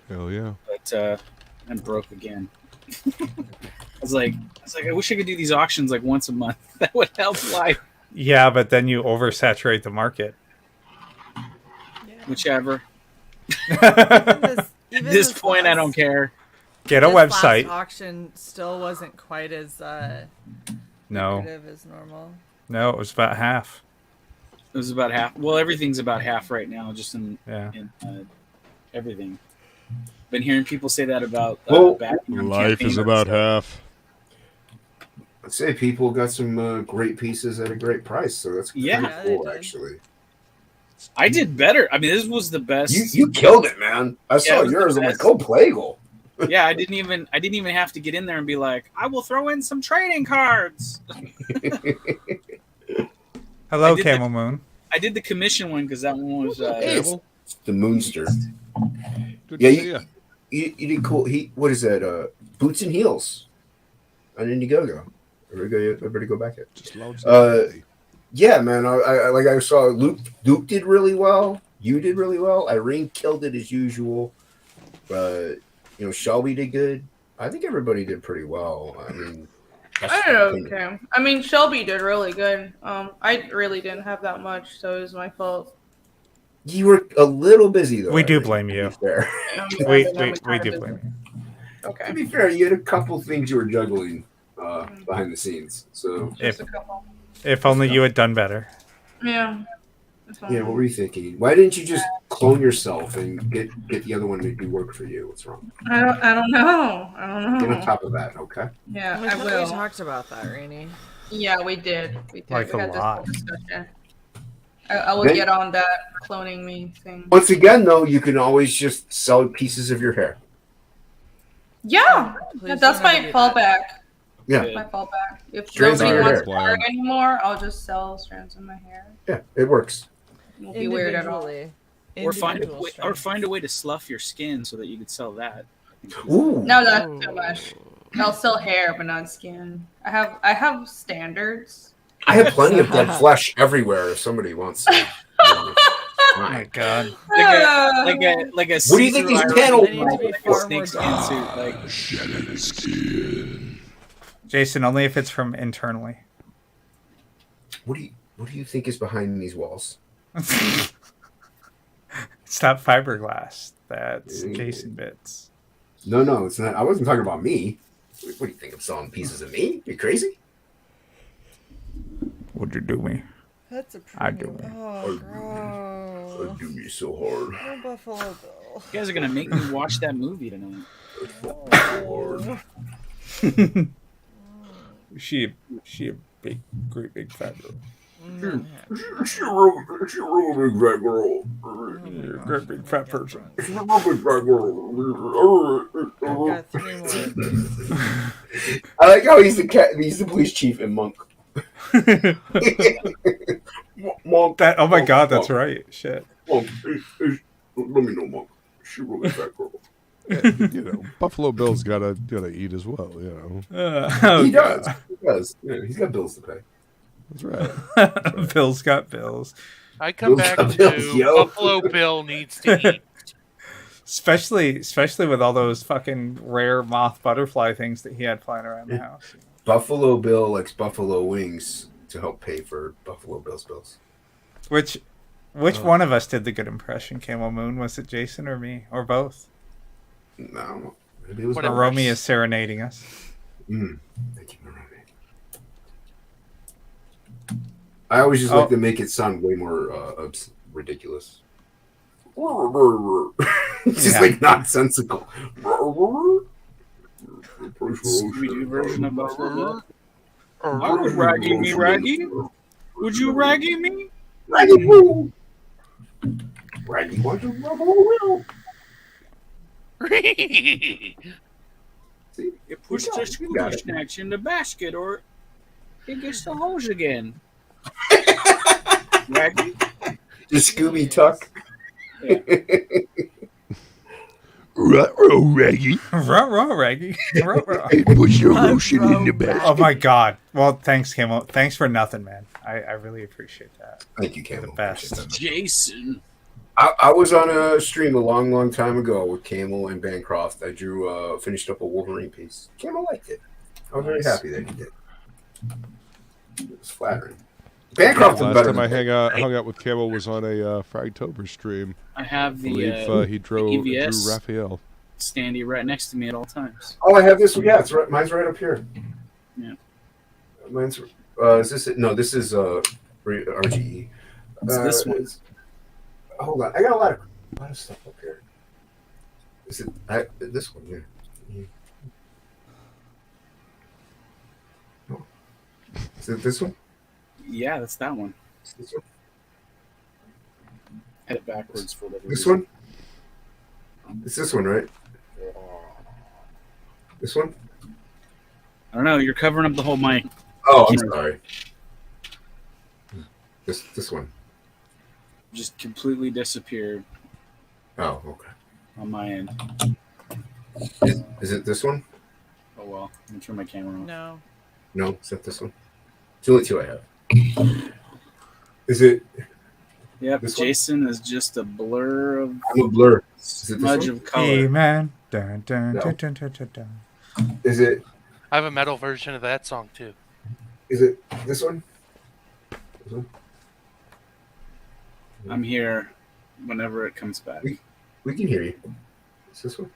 Hell yeah. But I'm broke again. I was like, I wish I could do these auctions like once a month. That would help life. Yeah, but then you oversaturate the market. Whichever. Even At this point, I don't care. Get a this website. last auction still wasn't quite as No, lucrative as normal. no, it was about half. It was about half. Well, everything's about half right now, just in everything. Been hearing people say that about background Life is campaigns. about half. I'd say people got some great pieces at a great price, so that's Yeah. kind Yeah, of they cool, did. actually. I did better. I mean, this was the best. You killed it, man. I Yeah, saw it was the yours. I'm like, best. go Plagle. Yeah, I didn't even have to get in there and be like, I will throw in some trading cards. Hello, I did Camel Moon. I did the commission one because that one was Hey, it's the Moonster. Good Yeah, to see ya. you did cool. What is that? Boots and Heels on Indiegogo. Everybody go back it. Just loads Yeah, man. I saw Luke did really well. You did really well. Irene killed it as usual. Shelby did good. I think everybody did pretty well. I mean, that's I my don't opinion. know. Okay. I mean, Shelby did really good. I really didn't have that much, so it was my fault. You were a little busy though. We I do think, blame to you. be fair. We kinda do busy. blame you. To Okay. be fair, you had a couple things you were juggling behind the scenes. So If Just a couple. if only you had done better. Yeah. yeah, what were you thinking? Why didn't you just clone yourself and get the other one to do work for you? What's wrong? I don't know. I don't Get on know. top of that, okay? Yeah, We I will. talked about that, Rainey. Yeah, we did. We did. Like we a had lot. this whole discussion. I will Then- get on that cloning me thing. Once again, though, you can always just sell pieces of your hair. Yeah, Please that's don't ever my do that. fallback. Yeah. My fallback. If Strands in nobody your wants hair. to bark anymore, I'll just sell strands in my hair. Yeah, it works. It won't be weird at all. Or find Individual find a way to slough your skin so that you could sell that. Ooh. No, that's too much. I'll sell hair, but not skin. I have standards. I have plenty of dead flesh everywhere if somebody wants some. Oh my god. Like a What do you think these see-through panels iron- like a snake skin suit, like Jason, only if it's from internally. What do you think is behind these walls? It's not fiberglass. That's Jason bits. No, it's not. I wasn't talking about me. What do you think? I'm selling pieces of me? You crazy? What'd you do me? That's a I do pretty. me. Oh, gross. do me so hard. Oh, Buffalo Bill. you guys are gonna make me watch that movie tonight. She a big, great big fat girl. She a real big fat girl. You're a great big fat person. She's a real big fat girl. I've got 3 more. I like how he's the police chief in Monk. Monk. Oh my god, that's right. Shit. Monk, let me know, Monk. She a real big fat girl. Buffalo Bill's gotta eat as well. Oh, He God. does. He does. Yeah, he's got bills to pay. That's right. Bill's got bills. I come back to Buffalo Bill needs to eat. Especially with all those fucking rare moth butterfly things that he had flying around the house. Buffalo Bill likes buffalo wings to help pay for Buffalo Bill's bills. Which one of us did the good impression, Camel Moon? Was it Jason or me? Or both? No. Maybe it was Or Romy is serenading us. Thank you, Romy. I always just like to make it sound way more ridiculous. It's just like nonsensical. Scooby-Doo version of Buffalo Bill. I would raggy me, raggy. Would you raggy me? Raggy woo. Raggy wants to rubble wheel. You push the Scooby snacks in the basket, or it gets the hose again. Raggy? The Scooby Tuck. Ruh-roh, Raggy. Ruh-roh, Raggy. Ruh-roh. Hey, put your lotion in the basket. Oh my god. Well, thanks, Camel. Thanks for nothing, man. I really appreciate that. Thank you, Camel. The best. Jason. I was on a stream a long time ago with Camel and Bancroft. I drew, finished up a Wolverine piece. Camel liked it. I was very happy that he did. It was flattering. Bancroft was Last better time I than hung out with Camel was on a Fragtober stream. I have the believe he drew EVS Raphael. standy right next to me at all times. Oh, I have this one. Yeah, it's right. Mine's right up here. Yeah. Mine's. Is this it? No, this is RGE. It's this one. Hold on, I got a lot of stuff up here. Is it this one? Yeah. Oh. Is it this one? Yeah, that's that one. Is this one? Head it backwards for whatever This reason. one? It's this one, right? This one? I don't know. You're covering up the whole mic. Oh, I'm sorry. This one. Just completely disappeared Oh, okay. on my end. Is it this one? Oh well. Let me turn my camera on. No. No, it's not this one. It's the only two I have. Is it? Yep. This one? Jason is just a blur of I'm a blur. Is it this smudge one? of color. Hey, man. Dun, dun, No. dun, dun, dun, dun, dun. Is it? I have a metal version of that song too. Is it this one? This one? I'm here whenever it comes back. We can hear you. Is this one?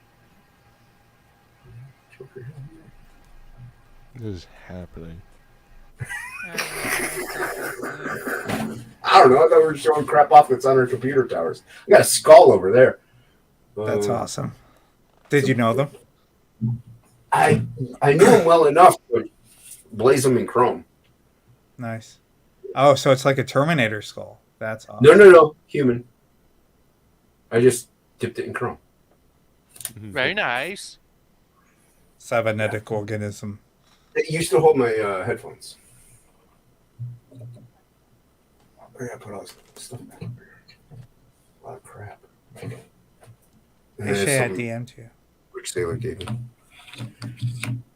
What is happening? I don't know. I thought we were showing crap off that's on our computer towers. We got a skull over there. That's awesome. Did you know them? I knew him well enough to blaze them in chrome. Nice. Oh, so it's like a Terminator skull. That's awesome. No. Human. I just dipped it in chrome. Very nice. cybernetic organism. It used to hold my headphones. I gotta put all this stuff back up here. A lot of crap. Hey, Shae, I DM'd you. Rick Sailor gave me.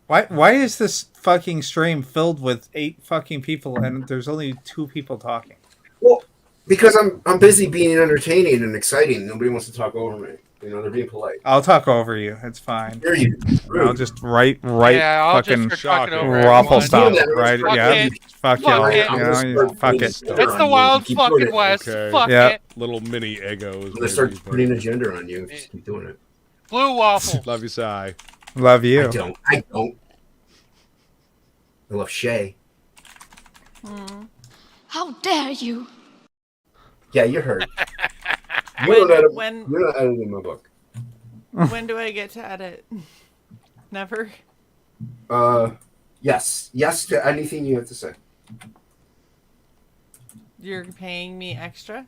Why is this fucking stream filled with 8 fucking people and there's only 2 people talking? Well, because I'm busy being entertaining and exciting. Nobody wants to talk over me. You know, they're being polite. I'll talk over you. It's fine. Here you. I'll just right Yeah, I'll fucking just start talking over raffle everyone. stop. Right? Fuck Yeah. it. Fuck Fuck y'all. it. Fuck it. It's the wild fucking west. Okay. Fuck Yeah. it. Little mini egos. I'm gonna start putting a gender on you. Just keep doing it. Blue waffle. Love you, Cy. Love you. I don't. I love Shae. How dare you? Yeah, you're hurt. You're not editing my book. When do I get to edit? Never. Yes to anything you have to say. You're paying me extra?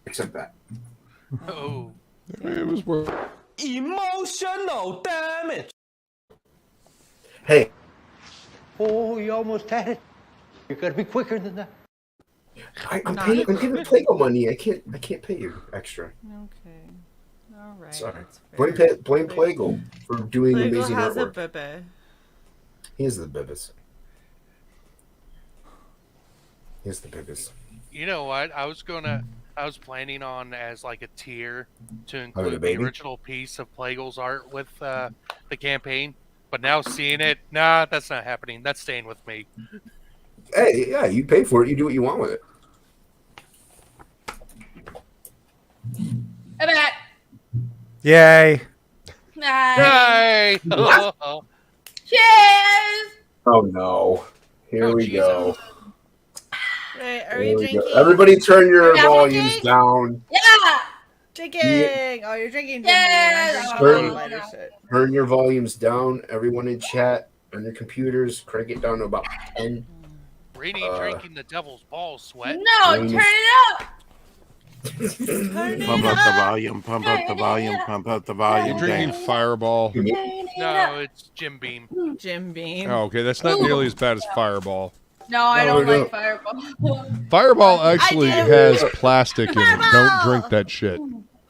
Except that. Oh. It was worth. Emotional damage. Hey. Oh, you almost had it. You gotta be quicker than that. I'm giving Plago money. I can't pay you extra. Okay. All right. Sorry. That's fair. Blame Plago for doing Plago amazing has artwork. a bibbe. He is the bibbis. He's the biggest. You know what? I was planning on as like a tier to a include the baby? original piece of Plagel's art with the campaign, but now seeing it, nah, that's not happening. That's staying with me. Hey, yeah, you pay for it. You do what you want with it. Hey, Matt. Yay. Yay! Cheers! Oh no! Here we go. Wait, are Here we we go. drinking? Everybody, turn your Yeah, volumes drinking? down. Yeah! Drinking! Oh, you're drinking. Yes! I'm Turn, drinking lighter shit. turn your volumes down. Everyone in chat on your computers, crank it down to about 10. Rainy drinking the devil's ball sweat. No, Rainy- turn it up! Pump up the volume, pump up the volume, pump up the volume. You're drinking Dan. Fireball. No, it's Jim Beam. Jim Beam. Oh, okay, that's not nearly as bad as Fireball. No, I don't no. like Fireball. Fireball actually has plastic in it. Don't drink that shit.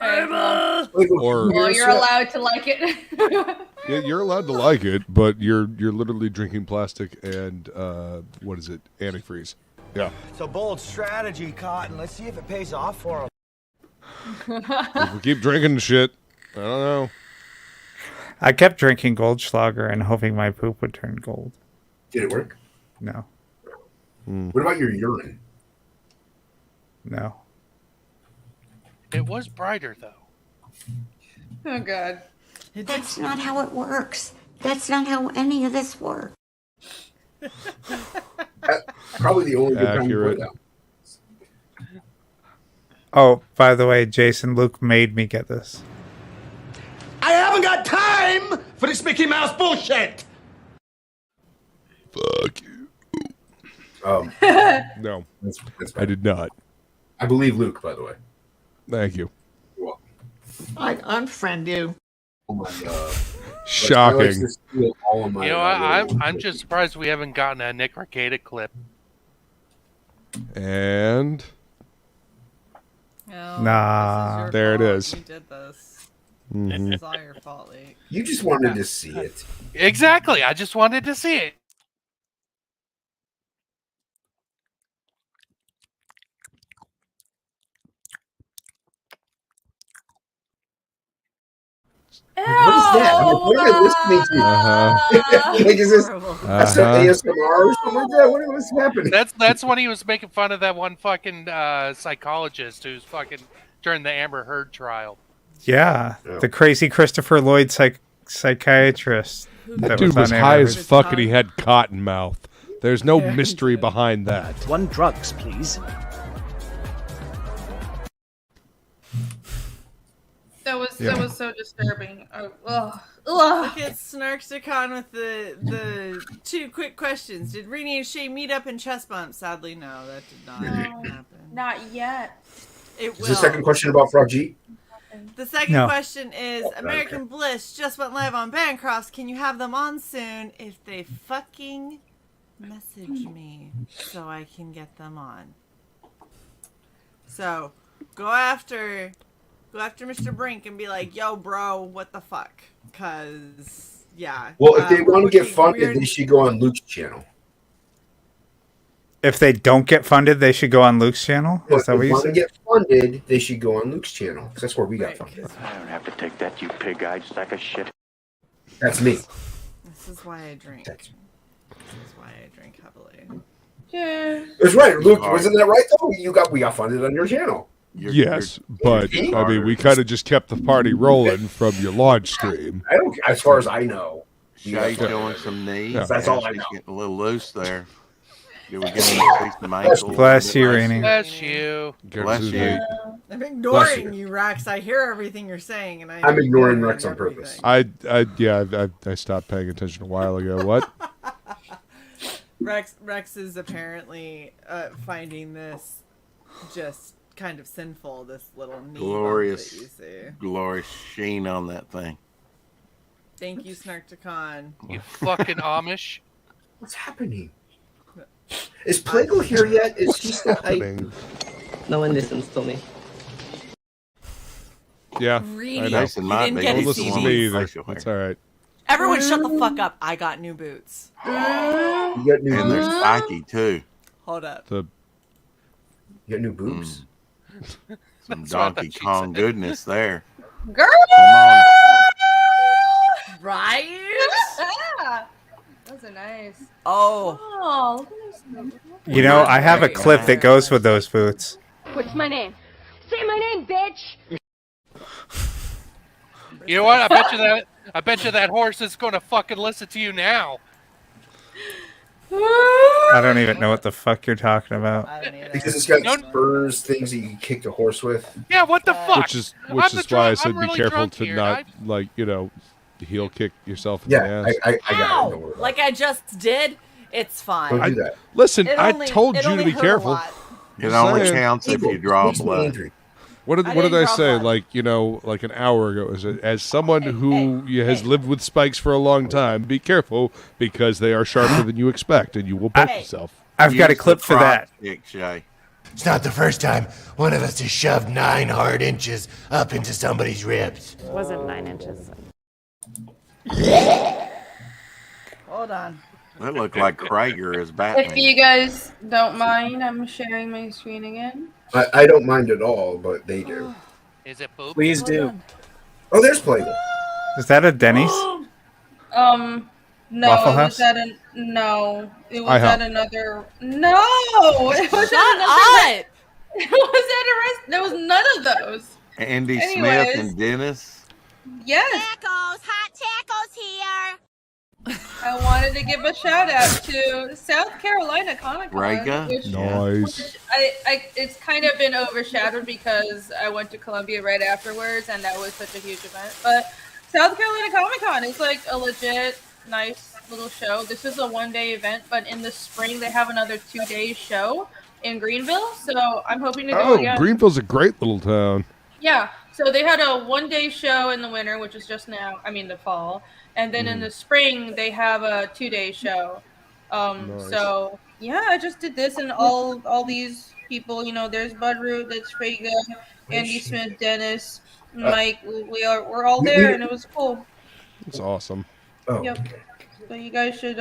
Or Well, you're allowed to like it. yeah, you're allowed to like it, but you're literally drinking plastic and what is it? Antifreeze. Yeah. It's a bold strategy, Cotton. Let's see if it pays off for him. If we keep drinking shit, I don't know. I kept drinking Goldschlager and hoping my poop would turn gold. Did it work? No. What about your urine? No. It was brighter though. Oh god. That's not how it works. That's not how any of this works. Probably the only good time you Accurate. put it out. Oh, by the way, Jason, Luke made me get this. I haven't got time for this Mickey Mouse bullshit. Fuck you. No, That's I did not. I believe Luke, by the way. Thank you. You're welcome. I'd unfriend you. Oh my god. Shocking. Alex just steal all of my You know, I'm just surprised we haven't gotten a Nick Arcada clip. And No, Nah. this is your There it fault. is. You did this. Mhm. It's all your fault, Luke. You just wanted to see it. Exactly. I just wanted to see it. What is that? I mean, what am I listening to? Like, is this that's some ASMR or something like that? What is happening? That's when he was making fun of that one fucking psychologist who's fucking during the Amber Heard trial. Yeah, the crazy Christopher Lloyd psychiatrist. That dude was on high Amber as Heard. fuck and he had cotton mouth. There's no mystery behind that. One drugs, please. That was Yeah. so disturbing. Oh, ugh. Look at Snarksticon with the 2 quick questions. Did Rini and Shae meet up in chest bump? Sadly, no, that did not happen. Not yet. It Is will. the second question about Froggy? The second No. question is, American Bliss just went live on Bancrofts. Can you have them on soon if they fucking message me so I can get them on? So, go after Mr. Brink and be like, yo, bro, what the fuck? Because, yeah. Well, if they we're want to get booking funded, weird- they should go on Luke's channel. If they don't get funded, they should go on Luke's channel? Well, Is if that they what you want to said? get funded, they should go on Luke's channel. 'Cause that's where we got funded. I don't have to take that, you pig-eyed sack of shit. That's me. This is why I drink. This is why I drink heavily. Yeah. That's right, Luke. Wasn't that right though? We got funded on your channel. Yes, but I mean, we kind of just kept the party rolling from your launch stream. I don't. As far as I know, Shae showing some knees. Yeah. That's all I She's know. getting a little loose there. Did we give him a piece of ankle? Bless you, Rainey. Bless you. Bless you. I'm ignoring you, Rex. I hear everything you're saying, and I'm ignoring Rex on purpose. I stopped paying attention a while ago. What? Rex is apparently finding this just kind of sinful. This little knee bump that you Glorious, see. glorious sheen on that thing. Thank you, Snarkticon. You fucking Amish. What's happening? Is Plago here yet? Is he still happening? No one listens to me. Yeah, Really? I know. You didn't get No to one see listens to me. me either. That's all right. Everyone, shut the fuck up! I got new boots. You got new And they're boots? spiky too. Hold up. You got new boobs? Some Donkey Kong goodness there. Girl! Right? Yeah. Those are nice. Oh. Oh, look at those. You know, I have a clip that goes with those boots. What's my name? Say my name, bitch! You know what? I bet you that horse is going to fucking listen to you now. I don't even know what the fuck you're talking about. Because it's got spurs, things that you can kick the horse with. Yeah, what the fuck? Which is why I said be careful to not heel kick yourself in the ass. I got Ow! it. Don't worry about Like I just did. It's fine. Don't do that. Listen, It I only- told it you to only be hurt a careful. lot. It only Saying. counts if you draw blood. What did didn't I draw say? blood. Like an hour ago, as someone who has lived with spikes for a long time, be careful because they are sharper than you expect, and you will bump yourself. I've got a clip for that. Shae. It's not the first time one of us has shoved 9 hard inches up into somebody's ribs. It wasn't 9 inches. Hold on. That looked like Krager as Batman. If you guys don't mind, I'm sharing my screen again. I don't mind at all, but they do. Is it poop? Please do. Oh, there's Plago. Is that a Denny's? No, Waffle it House? was at no, it was IHOP. at another. No, it was Shut at another. up! It was at a rest. There was none of those. Andy Smith Anyways. and Dennis. Yes. Tacos, hot tacos here. I wanted to give a shout out to South Carolina Comic Con. Rega? Nice. It's kind of been overshadowed because I went to Columbia right afterwards, and that was such a huge event. But South Carolina Comic Con is like a legit nice little show. This is a one-day event, but in the spring they have another 2-day show in Greenville. So I'm hoping to go Oh, again. Greenville's a great little town. Yeah. So they had a one-day show in the winter, which is just now. I mean, the fall. And then in the spring, they have a 2-day show. Nice. So yeah, I just did this, and all these people, there's Bud Root, that's Frega, Andy Smith, Dennis, Mike. We're all there, and it was cool. It's awesome. Oh. Yep. So you guys should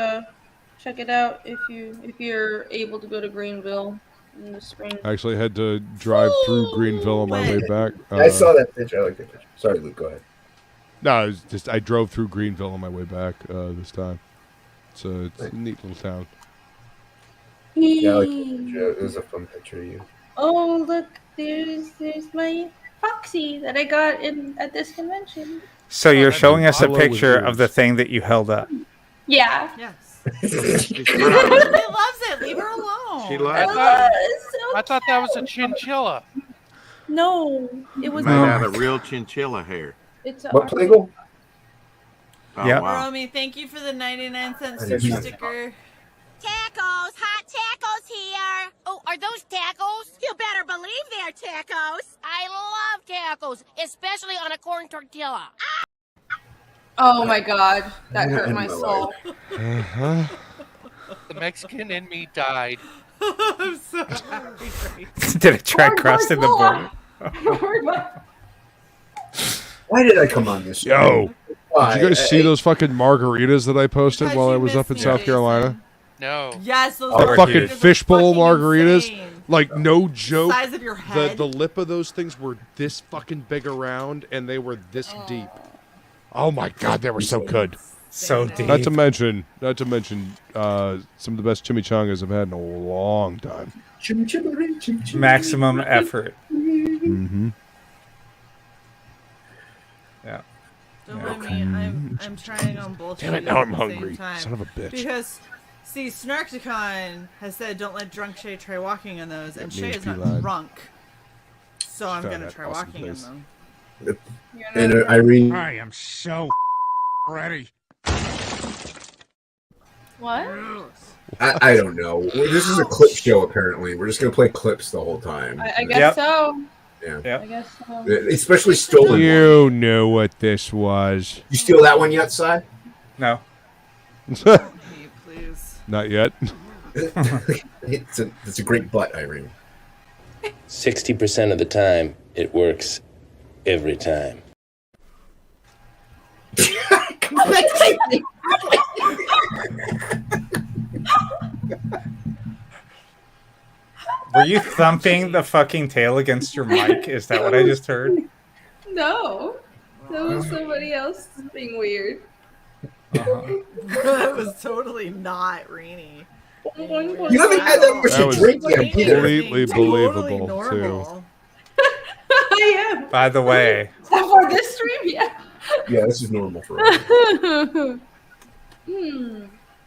check it out if you're able to go to Greenville in the spring. I actually had to drive through Greenville on my way back. I saw that picture. I like that picture. Sorry, Luke. Go ahead. No, it was just I drove through Greenville on my way back this time. So it's a neat little town. Yeah, I like that picture. It was a fun picture of you. Oh, look, there's my Foxy that I got at this convention. So you're showing us a Follow with picture of yours. the thing that you held up. Yeah. Yes. She She loves it. Leave her alone. I thought that was a chinchilla. No, it was Made out of real chinchilla hair. It's What, Plago? Oh, Yep. wow. Romy, thank you for the 99-cent I didn't super know. sticker. Tacos, hot tacos here. Oh, are those tacos? You better believe they're tacos. I I love tacos, especially on a corn tortilla. Oh my god, that hurt my soul. Uh-huh. The Mexican in me died. I'm so happy. Did it try crossing the border? Why did I come on this show? Yo, did you guys see those fucking margaritas that I posted while I was up in South Carolina? No. Yes, those The are fucking huge. fishbowl margaritas. insane. Like, no joke. The size of your head. The lip of those things were this fucking big around, and they were this deep. Oh my god, they were so good. So deep. Not to mention, some of the best chimichangas I've had in a long time. Maximum effort. Mm-hmm. Yeah. Don't mind me. I'm trying on both. Damn it, shoes now at I'm the hungry. same time. Son of a bitch. Because, see, Snarkticon has said don't let drunk Shae try walking on those, and me Shae and is not P-Line. drunk. So I'm Found gonna that try awesome walking place. in them. And Irene. I am so ready. What? I don't know. This is a clip show, apparently. We're just going to play clips the whole time. I guess so. Yeah. I guess so. Especially stolen. You knew what this was. You steal that one yet, Si? No. Please. Not yet. It's a great butt, Irene. 60% of the time, it works every time. Were you thumping the fucking tail against your mic? Is that what I just heard? No. That was somebody else being weird. That was totally not Rainy. You haven't had that much to drink yet. Completely Totally believable, too. normal. I am. By the way, For this stream, yeah. Yeah, this is normal for us.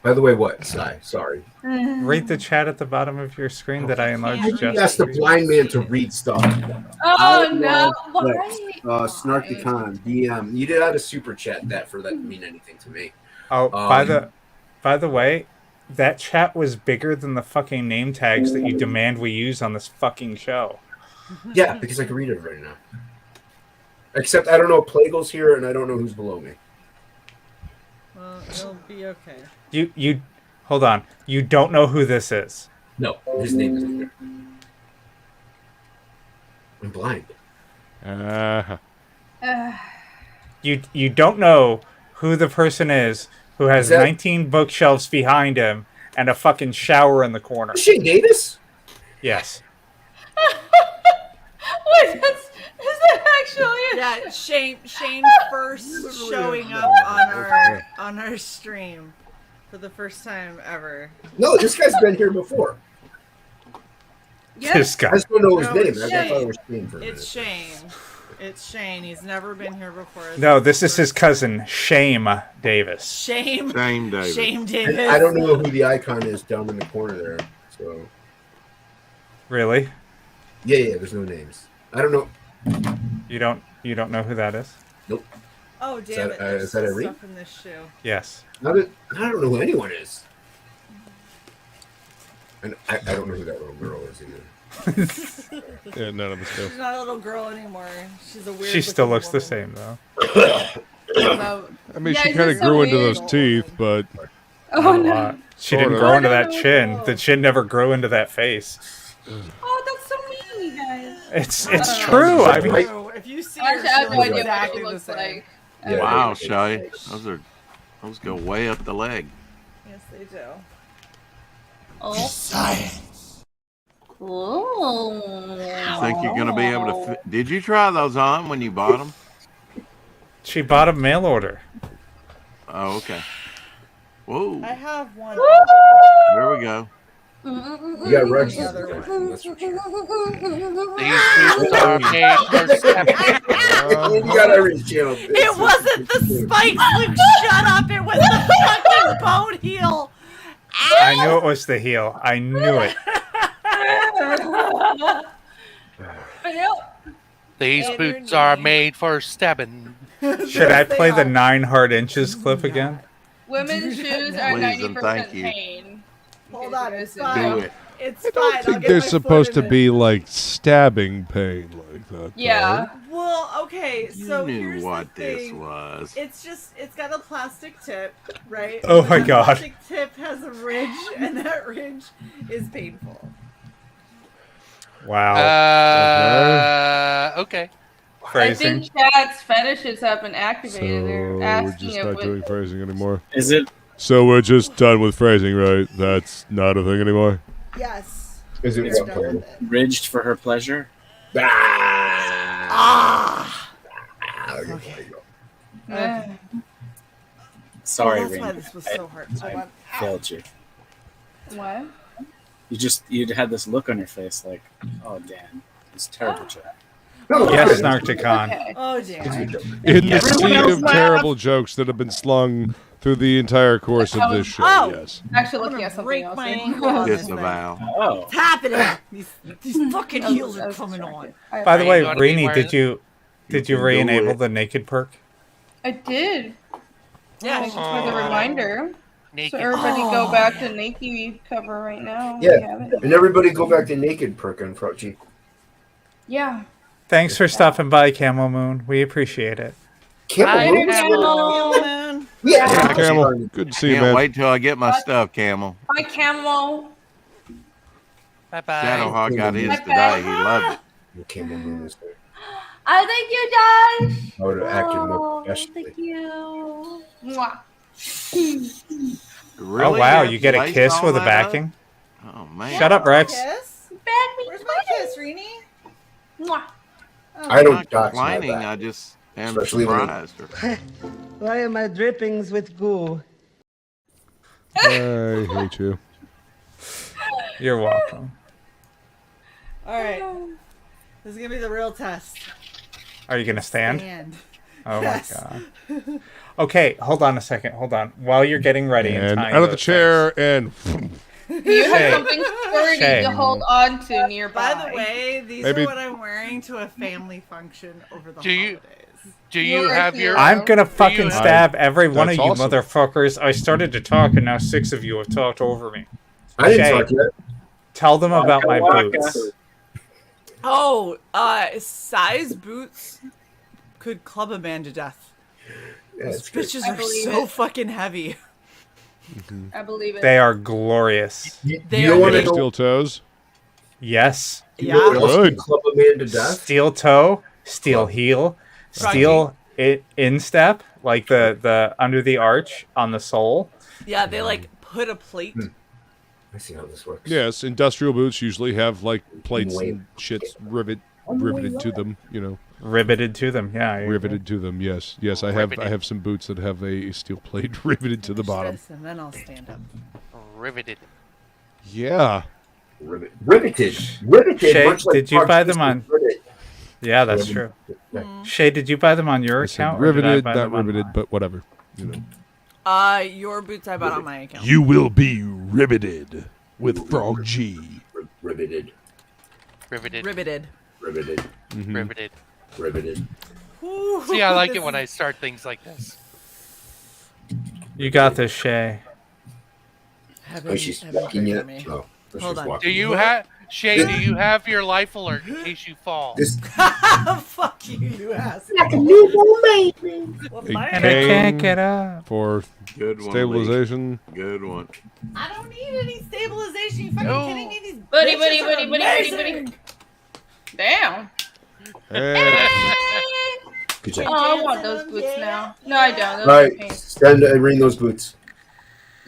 By the way, what, Si? Sorry. read the chat at the bottom of your screen that I enlarged You just. asked the blind man to read stuff. Oh no! Snarkticon, DM. You did add a super chat that for that to mean anything to me. Oh, by the way, that chat was bigger than the fucking name tags that you demand we use on this fucking show. Yeah, because I can read it right now. Except I don't know if Plague's here and I don't know who's below me. Well, it'll be okay. You hold on. You don't know who this is. No, his name isn't here. I'm blind. You don't know who the person is who has Is that- 19 bookshelves behind him and a fucking shower in the corner. Shae Davis? Yes. Wait, is that actually? Yeah, Shane first showing up on our stream for the first time ever. No, this guy's been here before. This guy. I just don't know his No, name. it's I thought it was Shane. Shane for a minute. It's Shane. It's Shane. He's never been here before. No, this is his cousin, Shame Davis. Shame. Shame Davis. Shame And Davis. I don't know who the icon is down in the corner there. So Really? yeah, there's no names. I don't know. You don't know who that is? Nope. Oh Is damn that- it! There's is that Irene? stuff in this shoe. Yes. I don't know who anyone is. And I don't know who that little girl is either. Yeah, none of us do. She's not a little girl anymore. She's a weird. She still looking looks the woman. same though. I mean, Yeah, she it's kind of just so grew into weird. those teeth, but Oh Not a no! lot. She didn't Sorta. grow into Oh, that no. chin. The chin never grew into that face. Oh, that's so mean, you guys. It's true. I mean, If you see Actually, her, I have she no looks idea what exactly it the looks same. like. Yeah, Wow, they- Shae. Those go way up the leg. Yes, they do. Oh. Science. Cool. Think you're gonna be able to? Did you try those on when you bought them? she bought a mail order. Oh, okay. Whoa, I have one. there we go. You got Rex. The other That's for sure. These boots are made for stepping. You got Irene's channel. It wasn't the spikes, Luke. Shut up! It was the fucking bone heel. I knew it was the heel. I knew it. These boots are made for stabbing. Should I play the 9 hard inches clip again? Women's shoes are Please and 90% thank you. pain. Hold on, it's Do fine. it. It's I fine. don't I'll think get there's my supposed foot to in be it. like stabbing pain like that. Yeah. Well, okay, so You knew here's what the this thing. was. It's got a plastic tip, right? Oh But my that God. plastic tip has a ridge, and that ridge is painful. Wow. Okay. I Phrasing. think Chad's fetishes have been activated. They're So we're asking just if not doing phrasing anymore. Is it? So we're just done with phrasing, right? That's not a thing anymore. Yes. Is it We're what done with plan? it. Ridged for her pleasure? Ah! Okay. Sorry, That's why Rain. this was so hard. Hold on. I failed you. What? You had this look on your face like, oh damn, it's terrible, Chad. Yes, Narcticon. Okay. Oh, damn. In the Yes. sea else of laugh. terrible jokes that have been slung through the entire course of this show, Oh! yes. Actually looking at something break else. my ankle on this thing. Disavow. Oh. It's happening. These fucking heels are coming on. By the way, You wanna be Rainy, wearing- did you can do re-enable it. the naked perk? I did. Yeah, Thanks for the reminder. Naked. So everybody go back to Naked cover right now. if you Yeah, haven't. and everybody go back to naked perk on Frochi. Yeah. Thanks for stopping by, Camel Moon. We appreciate it. Camel Moon? Man. Yeah, Yeah, Camel. Good to see you, Can't man. wait till I get my stuff, Camel. Bye, Camel. Bye-bye. Shadowhawk got his Bye-bye. today. He loved it. The Camel Moon is there. I thank you, Josh. I would have acted more Oh, professionally. thank you. Mwah. Really? Oh wow, have you get a laced kiss all with a that up? backing? Oh man. Shut up, Rex. Kiss? Bad me. Where's my kiss, Rini? Mwah. Oh, I I'm don't not dox my complaining. back. I just am Especially when- surprised. Why am I drippings with goo? I hate you. You're welcome. All right. This is gonna be the real test. Are you gonna stand? Stand. Oh Yes. my god. Okay, hold on a second. Hold on. While you're getting ready and And tying out of the those chair and You have Shae. something sturdy Shae. to hold on to nearby. By the way, these Maybe- are what I'm wearing to a family function over the Do you- holidays. Do you You're have a your? hero. I'm gonna fucking have- stab every one of That's you awesome. motherfuckers. I started to talk and now 6 of you have talked over me. I didn't Shae, talk yet. Tell them about my Waka. boots. Oh, size boots could club a man to death. Yeah, Those it's good. bitches I are believe so it. fucking heavy. I believe it. They are glorious. You They don't are want to Any know, steel toes. Yes. you know what else Good. can club a man to death? Steel toe, steel heel, steel instep, like the under the arch on the sole. Yeah, they like put a plate. I see how this works. Yes, industrial boots usually have like plates Wait. and shits riveted to them. You know, Riveted to them. Yeah. I agree. riveted to them. Yes, yes. I have some boots that have a steel plate riveted to the bottom. This, and then I'll stand up. Riveted. Yeah. Riveted. Shae, much like did you buy them Fox's on? rivet. Yeah, that's true. Shay, did you buy them on your I said account? or did I riveted, buy not them on riveted, mine? but whatever. You know. Your boots I bought on my account. You will be riveted with Frog G. Riveted. Riveted. Riveted. Riveted. Riveted. Riveted. Ooh, See, I like this it when is- I start things like this. You got this, Shay. Oh, she's Heaven walking prepare yet? me. Oh, Hold she's on. walking. Do you have Shay? Do you have your life alert in case you fall? This Fuck you, you ass. like a newborn baby. Well, A mine- And I can't cane get up. for Good one. stabilization. Lee. Good one. I don't need any stabilization. You fucking No. kidding me? These Buddy, bitches buddy, are buddy, buddy, buddy, amazing. buddy. Damn. Eh, Good job. Oh, I want those boots now. No, I don't. Those All are right, pink. stand and ring those boots.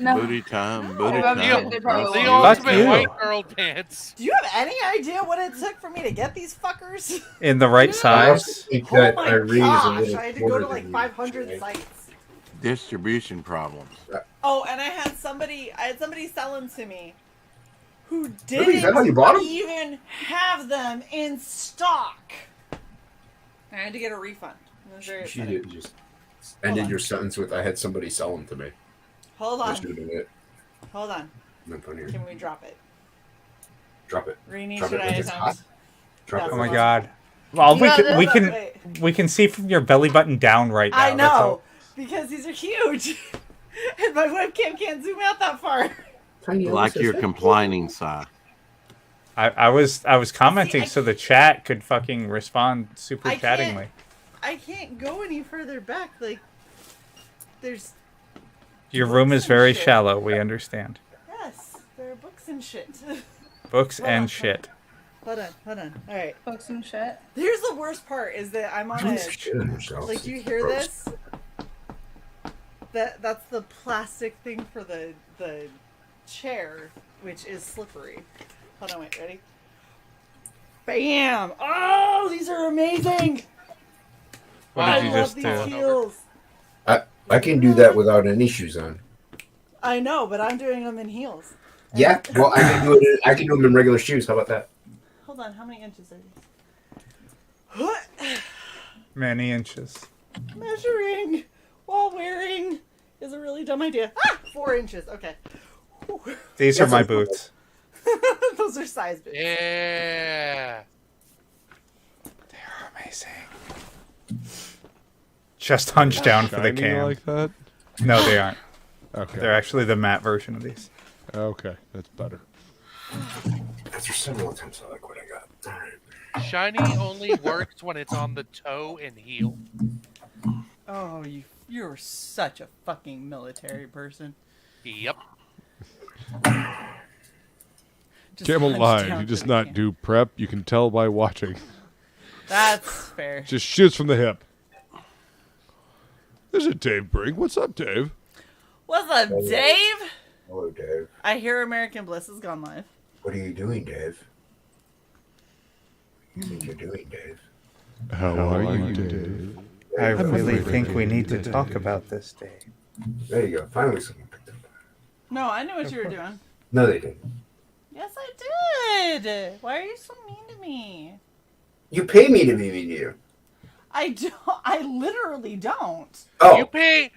No. Booty time. Booty Oh, time. they probably The won't. Fuck ultimate you. white girl pants. Do you have any idea what it took for me to get these fuckers? In the right I size. also think Oh that my Irene is a gosh, little I had to shorter go to like than you, 500 Shae. sites. Distribution problems. Oh, and I had somebody selling to me who Really? Is that how you bought 'em? didn't even have them in stock. I had to get a refund. It was very She upsetting. did just ended your sentence with "I had somebody sell them to me." Hold That on. should have been it. Hold on. Not funny. Can we drop it? Drop it. Rini, Drop should it I like it's hot. attempt? Drop it. Oh my god. Well, You got we this? can Wait. we can see from your belly button down right now. I That's all. know, because these are huge. And my webcam can't zoom out that far. Like you're complaining, Si. I was commenting so the chat could fucking respond super chattingly. I can't go any further back. Like, there's. Your room is very shallow. We understand. Yes, there are books and shit. Books and shit. Hold on. All right. Books and shit. Here's the worst part: is that I'm on a. Like, do you hear this? That's the plastic thing for the chair, which is slippery. Hold on, wait, ready? Bam! Oh, these are amazing! What did you I love just these do? heels. I can do that without any shoes on. I know, but I'm doing them in heels. Yeah, well, I can do it. I can do them in regular shoes. How about that? Hold on, how many inches are these? Many inches. Measuring while wearing is a really dumb idea. 4 inches. Okay. These are my boots. Those are size boots. Yeah. They're amazing. Just hunch down for the Shiny cam. like that? No, they aren't. Okay. They're actually the matte version of these. Okay, that's better. After several attempts, I like what I got. All right. Shiny only works when it's on the toe and heel. Oh, you're such a fucking military person. Yep. Camel hunch line. down You for just the not cam. do prep. You can tell by watching. That's fair. Just shoots from the hip. There's a Dave Brink. What's up, Dave? What's up, Dave? Hello, Dave. I hear American Bliss has gone live. What are you doing, Dave? What do you think you're doing, Dave? How are you, Dave? I really think we need to talk about this, Dave. There you go. Finally, someone picked up. No, I knew what you were doing. No, they didn't. Yes, I did. Why are you so mean to me? You pay me to be mean to you. I don't. I literally don't. Oh. You pay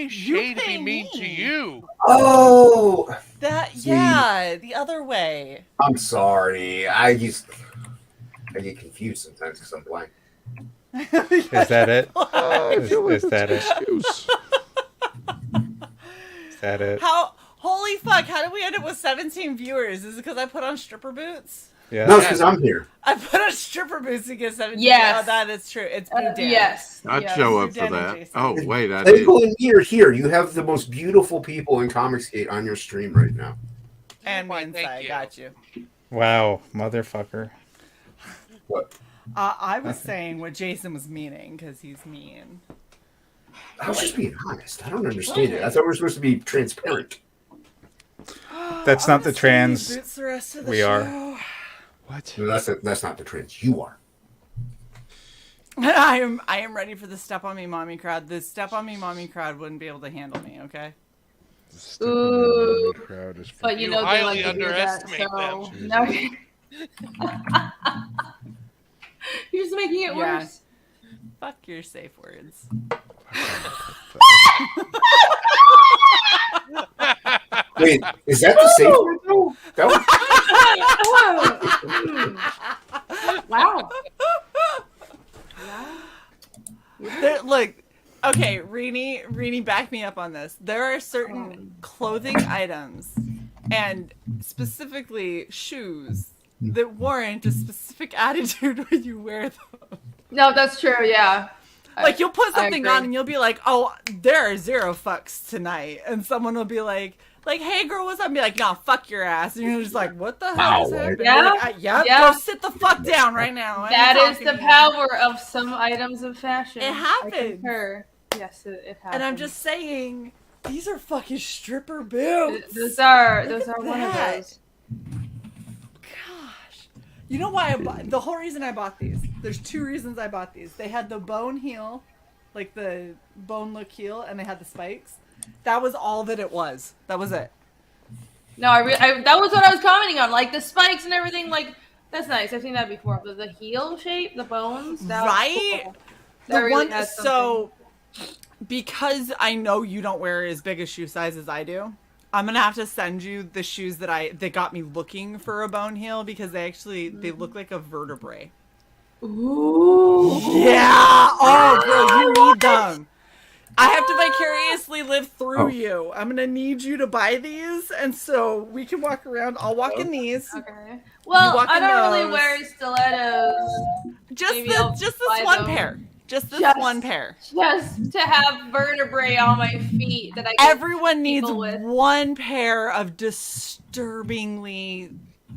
Shae to be mean to you. Oh. That See. yeah, the other way. I'm sorry. I get confused sometimes because I'm blind. Is that it? Is that it? Excuse. Is that it? How? Holy fuck! How did we end up with 17 viewers? Is it because I put on stripper boots? Yeah. No, it's because I'm here. I put on stripper boots to get 17. Yes. Oh, that is true. It's Blue Dan. Yes. I'd yes. show up Dan for and that. Jason. Oh, wait, I People did. in here. You have the most beautiful people in Comicsgate on your stream right now. And Why, Wednesday, thank you. got you. Wow, motherfucker. What? I was saying what Jason was meaning because he's mean. I was just being honest. I don't understand it. I thought we were supposed to be transparent. That's not the trans Boots the rest of the we are. show. What? No, that's not the trans. You are. I am ready for the step on me mommy crowd. The step on me mommy crowd wouldn't be able to handle me, okay? Ooh. Crowd is But you You know they like highly to do that, underestimate so them. now you're just making it Yeah. worse. Fuck your safe words. Wait, is that the safe word though? Wow. Look, okay, Rini, back me up on this. There are certain clothing items, and specifically shoes, that warrant a specific attitude when you wear them. No, that's true. Yeah. Like, you'll put I something agree. on and you'll be like, oh, there are 0 fucks tonight. And someone will be like, hey, girl, what's up? And be like, nah, fuck your ass. And you're just like, what the hell is happening? Yeah, You're like, yeah. go sit the fuck down right now. I That ain't is talking the to you." power of some items of fashion. It I happens. concur. Yes, it happens. And I'm just saying, these are fucking stripper boots. Those are Look at one of that. those. Gosh. You know why I bought, the whole reason I bought these, there's 2 reasons I bought these. They had the bone heel, like the bone look heel, and they had the spikes. That was all that it was. That was it. No, that was what I was commenting on. Like the spikes and everything. Like that's nice. I've seen that before. But the heel shape, the bones, that was Right? cool. That The really one, has so because I know you don't wear as big a shoe size as I do, I'm gonna have to send you the shoes that got me looking for a bone heel, because they look like a vertebrae. Ooh. Yeah. Oh, girl, you need them. I have to vicariously live through Oh. you. I'm gonna need you to buy these, and so we can walk around. I'll walk in these. Okay. Well, walk I in don't really those. wear stilettos. Just Maybe I'll this buy one them. pair. Just this Just- one pair. Just to have vertebrae on my feet that I can Everyone needs people with. one pair of disturbingly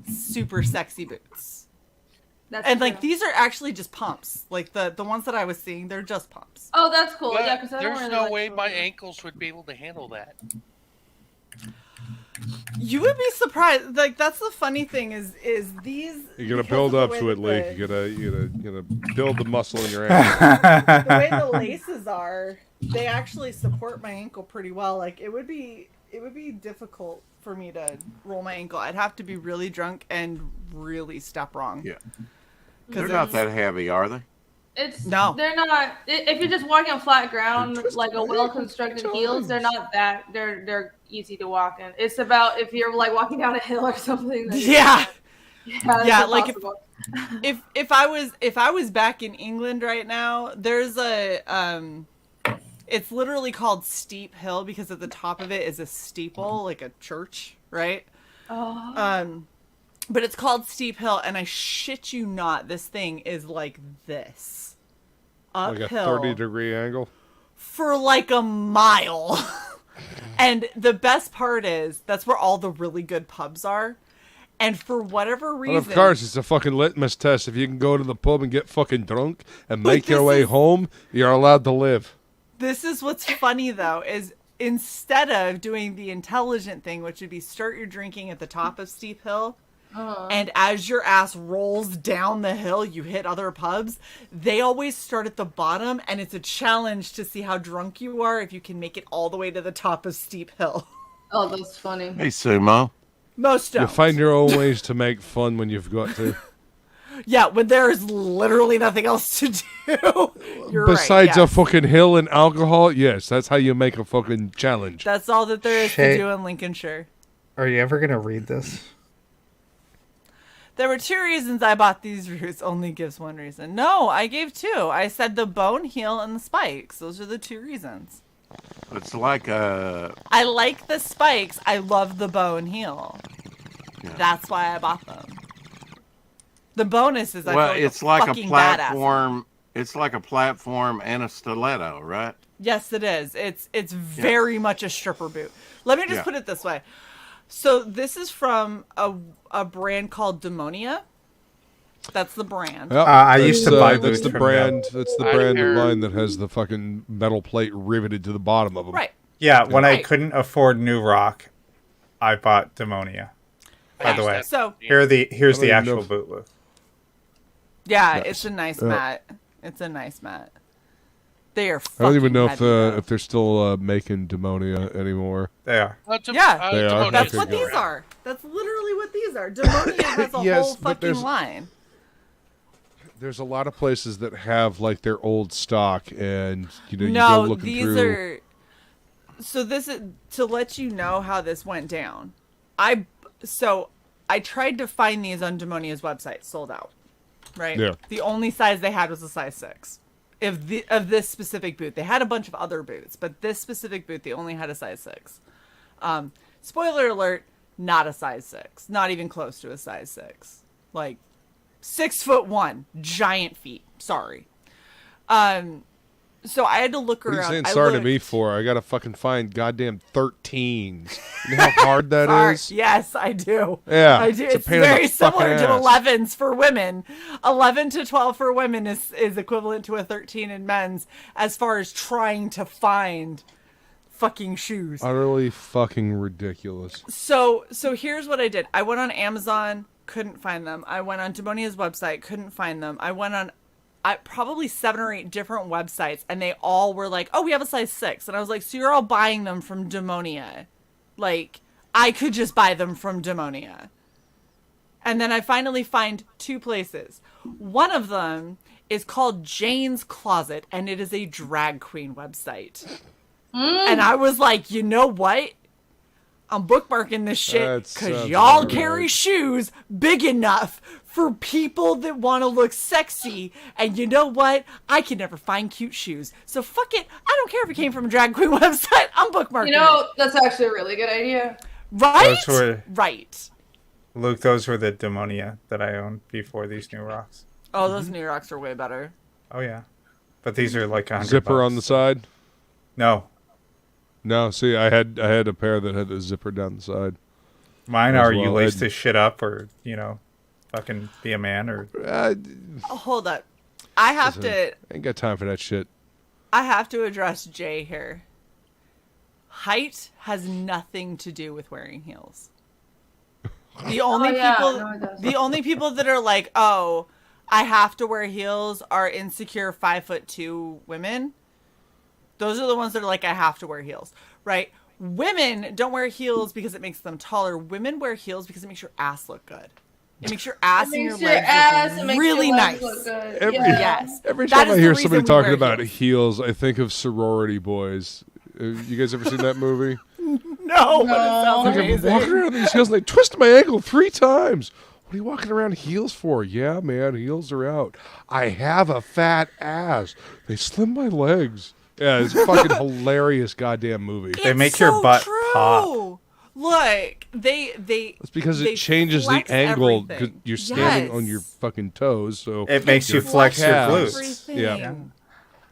super sexy boots. That's And true. like these are actually just pumps. Like the ones that I was seeing, they're just pumps. Oh, that's cool. Well, Yeah, because I don't there's really no like way my shorts. ankles would be able to handle that. You would be surprised. Like that's the funny thing is these. You're gonna because build of the up way to it, that Lee. the- You're gonna build the muscle in your ankle. The way the laces are, they actually support my ankle pretty well. Like it would be difficult for me to roll my ankle. I'd have to be really drunk and really step wrong. Yeah. They're not that heavy, are they? It's No. They're not. If you're just walking on flat ground, like a well-constructed heels, they're not that. They're easy to walk in. It's about if you're like walking down a hill or something. Then Yeah. that's Yeah, like impossible. if I was back in England right now, there's a it's literally called Steep Hill because at the top of it is a steeple, like a church, right? Oh. But it's called Steep Hill, and I shit you not, this thing is like this. Like a Uphill 30-degree angle. for like a mile. And the best part is that's where all the really good pubs are. And for whatever reason, Well, of course, it's a fucking litmus test. If you can go to the pub and get fucking drunk and But make your this way is- home, you're allowed to live. this is what's funny though, is instead of doing the intelligent thing, which would be start your drinking at the top of Steep Hill, and as your ass rolls down the hill, you hit other pubs, they always start at the bottom, and it's a challenge to see how drunk you are if you can make it all the way to the top of Steep Hill. Oh, that's funny. Hey, Sumo. Most You don't. find your own ways to make fun when you've got to. Yeah, when there is literally nothing else to do. You're Besides right, a yes. fucking hill and alcohol, yes, that's how you make a fucking challenge. That's all that there is Shae- to do in Lincolnshire. Are you ever gonna read this? There were 2 reasons I bought these roots. Only gives 1 reason. No, I gave 2. I said the bone, heel, and the spikes. Those are the 2 reasons. It's like a. I like the spikes. I love the bow and heel. That's why I bought them. The bonus is I Well, feel like it's like a fucking badass. platform. It's like a platform and a stiletto, right? Yes, it is. It's very much a stripper boot. Let me just Yeah. put it this way. So this is from a brand called Demonia. That's the brand. Yep, I used to buy that's boots the from brand. them. That's the I brand hear- of mine that has the fucking metal plate riveted to the bottom of them. Right. Yeah, when I Right. couldn't afford New Rock, I bought Demonia. By the way, So here's the I don't even actual know if- boot loop. yeah, Nice. it's a nice Yeah. mat. It's a nice mat. They are. I don't even fucking know heavy, though. if they're still making Demonia anymore. They are. Yeah, They are? that's Okay, what good. these are. That's literally what these are. Demonia has a Yes, whole but fucking there's- line. There's a lot of places that have like their old stock, and you go No, looking these through. are. So this is to let you know how this went down. I tried to find these on Demonia's website, sold out. Right. Yeah. The only size they had was a size 6. Of this specific boot, they had a bunch of other boots, but this specific boot they only had a size 6. Spoiler alert: not a size 6, not even close to a size 6. Like 6'1", giant feet. Sorry. So I had to look What are you around. saying I sorry to looked. me for? I gotta fucking find goddamn 13s. You know how hard that Sorry. is? Yes, I do. Yeah, I do. it's a It's pain in the very fucking similar to ass. 11s for women. 11 to 12 for women is equivalent to a 13 in men's as far as trying to find fucking shoes. Utterly fucking ridiculous. So here's what I did. I went on Amazon, couldn't find them. I went on Demonia's website, couldn't find them. I went on probably 7 or 8 different websites, and they all were like, oh, we have a size 6. And I was like, so you're all buying them from Demonia. Like, I could just buy them from Demonia. And then I finally find 2 places. One of them is called Jane's Closet, and it is a drag queen website. And I was like, you know what? I'm bookmarking this shit That because sounds y'all about carry right. shoes big enough for people that want to look sexy. And you know what? I can never find cute shoes. So fuck it. I don't care if it came from a drag queen website. I'm bookmarking You know, it. that's actually a really good idea. Right? Those were, right. Luke, those were the Demonia that I owned before these new rocks. Oh, those new rocks are way better. Oh, yeah. But these are like $100. Zipper on the side? No. No, see, I had a pair that had a zipper down the side. Mine As are you well. lace this shit up or, fucking be a man or... Hold up. I have to... ain't got time for that shit. I have to address Jay here. Height has nothing to do with wearing heels. The only people that are like, oh, I have to wear heels are insecure 5'2" women. Those are the ones that are like, I have to wear heels, right? Women don't wear heels because it makes them taller. Women wear heels because it makes your ass look good. It makes your ass and your legs look really nice. Every time I hear somebody talking about heels, I think of Sorority Boys. You guys ever seen that movie? No, but it sounds amazing. I'm walking around these heels and I twisted my ankle 3 times. What are you walking around heels for? Yeah, man, heels are out. I have a fat ass. They slim my legs. Yeah, it's a fucking hilarious goddamn movie. They make your butt pop. Look, they. It's because it changes the angle because you're standing on your fucking toes, so it makes you flex your glutes. Yeah.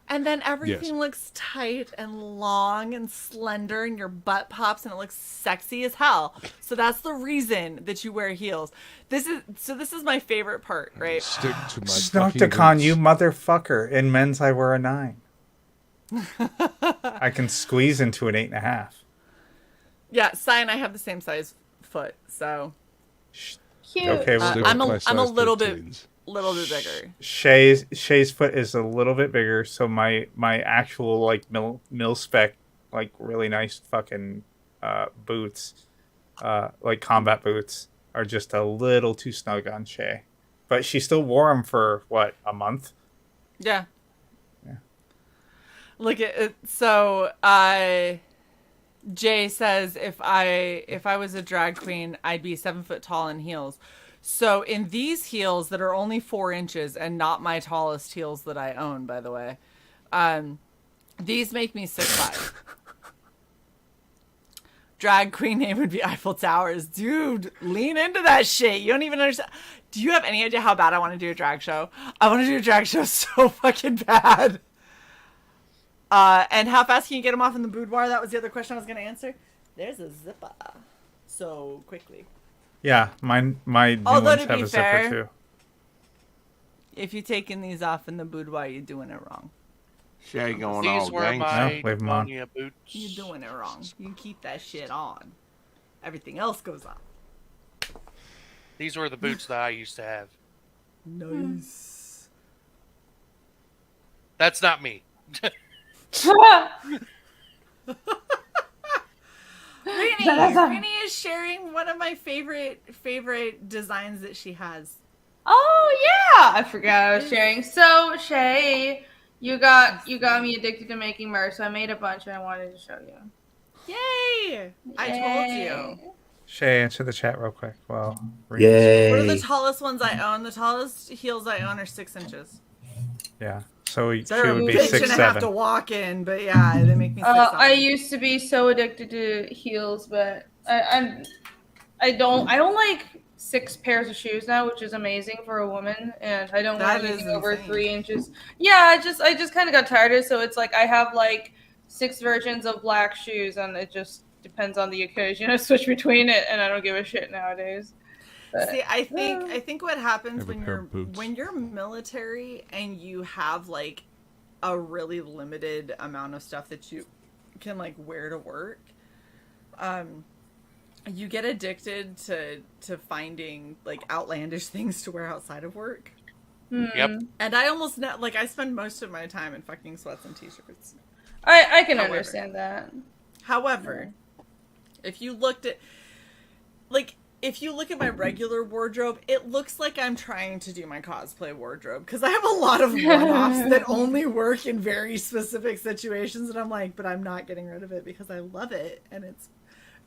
And then everything looks tight and long and slender, and your butt pops, and it looks sexy as hell. So that's the reason that you wear heels. This is my favorite part, right? Stick to my Snocticon, you motherfucker! In men's, I wear a 9. I can squeeze into an 8.5. Yeah, Sai and I have the same size foot, so cute. Okay, I'm a little bit bigger. Shae's foot is a little bit bigger, so my actual like mil spec like really nice fucking boots, like combat boots, are just a little too snug on Shae, but she still wore them for what, a month? Yeah. Look at it. So, Jay says if I was a drag queen, I'd be 7 foot tall in heels. So in these heels that are only 4 inches and not my tallest heels that I own, by the way, these make me 6'5". Drag queen name would be Eiffel Towers. Dude, lean into that shit. You don't even understand. Do you have any idea how bad I want to do a drag show? I want to do a drag show so fucking bad. And how fast can you get them off in the boudoir? That was the other question I was going to answer. There's a zipper. So quickly. Yeah, my new ones have a zipper too. If you're taking these off in the boudoir, you're doing it wrong. Shae going These all were gangster. my leave 'em on. Demonia boots. You're doing it wrong. You keep that shit on. Everything else goes off. These were the boots that I used to have. Nice. That's not me. Rini is sharing one of my favorite designs that she has. Oh yeah, I forgot I was sharing. So Shae, you got me addicted to making merch. So I made a bunch and I wanted to show you. Yay! I told you. Shae, answer the chat real quick. Well, Yay. What are the tallest ones I own? The tallest heels I own are 6 inches. Yeah. So she They're would be a bitch 6'7". and I have to walk in, but yeah, they make me 6'7". I used to be so addicted to heels, but I don't like 6 pairs of shoes now, which is amazing for a woman, and I don't want anything over 3 inches. Yeah, I just kind of got tired of it, so it's like I have like 6 versions of black shoes, and it just depends on the occasion. I switch between it, and I don't give a shit nowadays. But, see, I think what happens when you're military and you have like a really limited amount of stuff that you can like wear to work, you get addicted to finding like outlandish things to wear outside of work. Yep. And I almost like I spend most of my time in fucking sweats and t-shirts. I can understand that. However, if you look at my regular wardrobe, it looks like I'm trying to do my cosplay wardrobe because I have a lot of one-offs that only work in very specific situations, and I'm like, but I'm not getting rid of it because I love it, and it's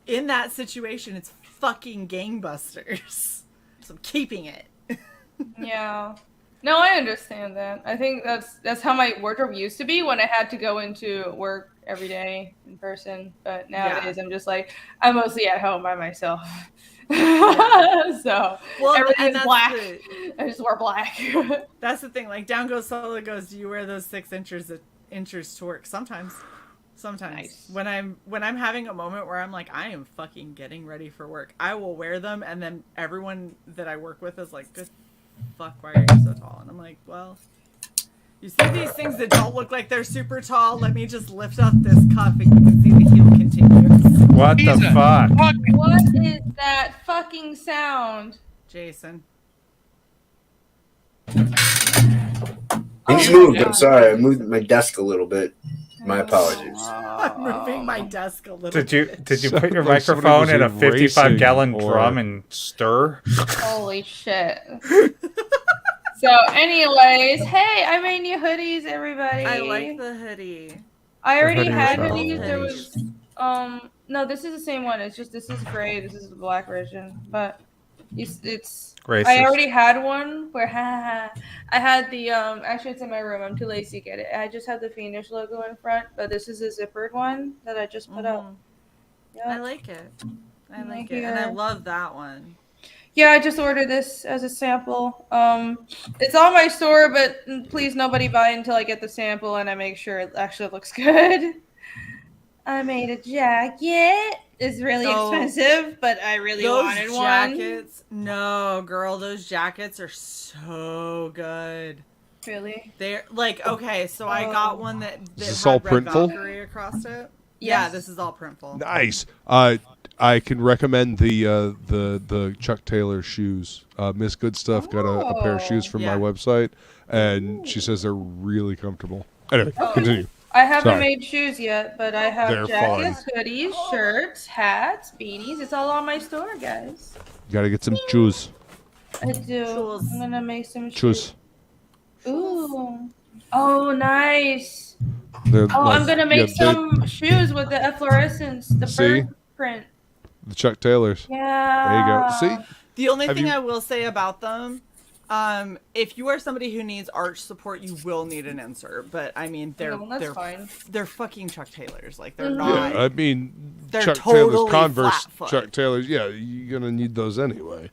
in that situation, it's fucking gangbusters. So I'm keeping it. Yeah. No, I understand that. I think that's how my wardrobe used to be when I had to go into work every day in person. But nowadays, I'm just like, I'm mostly at home by myself. So everything is black. I just wear black. That's the thing. Like, down goes solo goes. Do you wear those 6 inches to work? Sometimes. Nice. When I'm having a moment where I'm like, I am fucking getting ready for work, I will wear them, and then everyone that I work with is like, good fuck, why are you so tall? And I'm like, well, you see these things that don't look like they're super tall, let me just lift up this cuff and you can see the heel continues. What the fuck? What is that fucking sound? Jason. Things moved. I'm sorry. I moved my desk a little bit. My apologies. I'm moving my desk a little bit. Did you put your microphone in a 55-gallon drum and stir? Holy shit. So anyways, hey, I made new hoodies, everybody. I like the hoodie. I already hoodie had was hoodies. awesome. There was no, this is the same one. It's just this is gray, this is the black version. But it's Racist. I already had one where I had the actually it's in my room. I'm too lazy to get it. I just had the Fiendish logo in front, but this is a zippered one that I just put up. Yep. I like it. I like it. And I love that one. Yeah, I just ordered this as a sample. It's on my store, but please nobody buy until I get the sample and I make sure it actually looks good. I made a jacket. It's really expensive, but I really wanted jackets, one. No, girl, those jackets are so good. Really? They're like, okay, so I got one that this had all red printful? Valkyrie across it. Yes. Yeah, this is all printful. Nice. I can recommend the Chuck Taylor shoes. Miss Good Stuff got a pair of shoes from my website, and she says they're really comfortable. Anyway, continue. I haven't Sorry. made shoes yet, but I have They're jackets, hoodies, shirts, hats, beanies. It's all on my store, guys. You gotta get some shoes. I do. I'm gonna make some Shoes. Ooh. Oh, nice. They're Oh, I'm like- gonna make yeah, some shoes with the efflorescence, the See? bird print. The Chuck Taylors. Yeah. There you go. See? The only Have thing you- I will say about them, if you are somebody who needs arch support, you will need an insert. But I mean, they're fine. They're fucking Chuck Taylors. Like they're Mhm. not. Yeah, I mean, They're Chuck totally Taylor's Converse, flat-foot. Chuck Taylor's. Yeah, you're gonna need those anyway.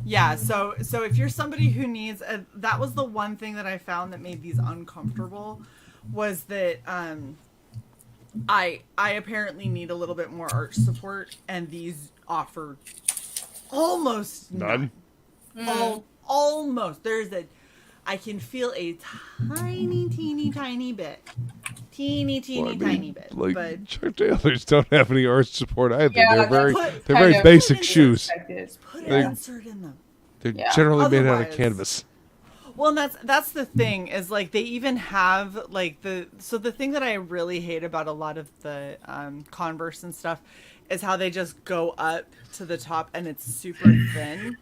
Yeah, so if you're somebody who needs that was the one thing that I found that made these uncomfortable was that I apparently need a little bit more arch support, and these offer almost None. Almost. I can feel a tiny, teeny bit. Tiny bit. Like but Chuck Taylors don't have any arch support either. Yeah, they're very that's they're kind very of basic shoes. put an They- insert in them. They're Yeah. generally made out of Otherwise- canvas. Well, and that's the thing is like they even have like the thing that I really hate about a lot of the Converse and stuff is how they just go up to the top and it's super thin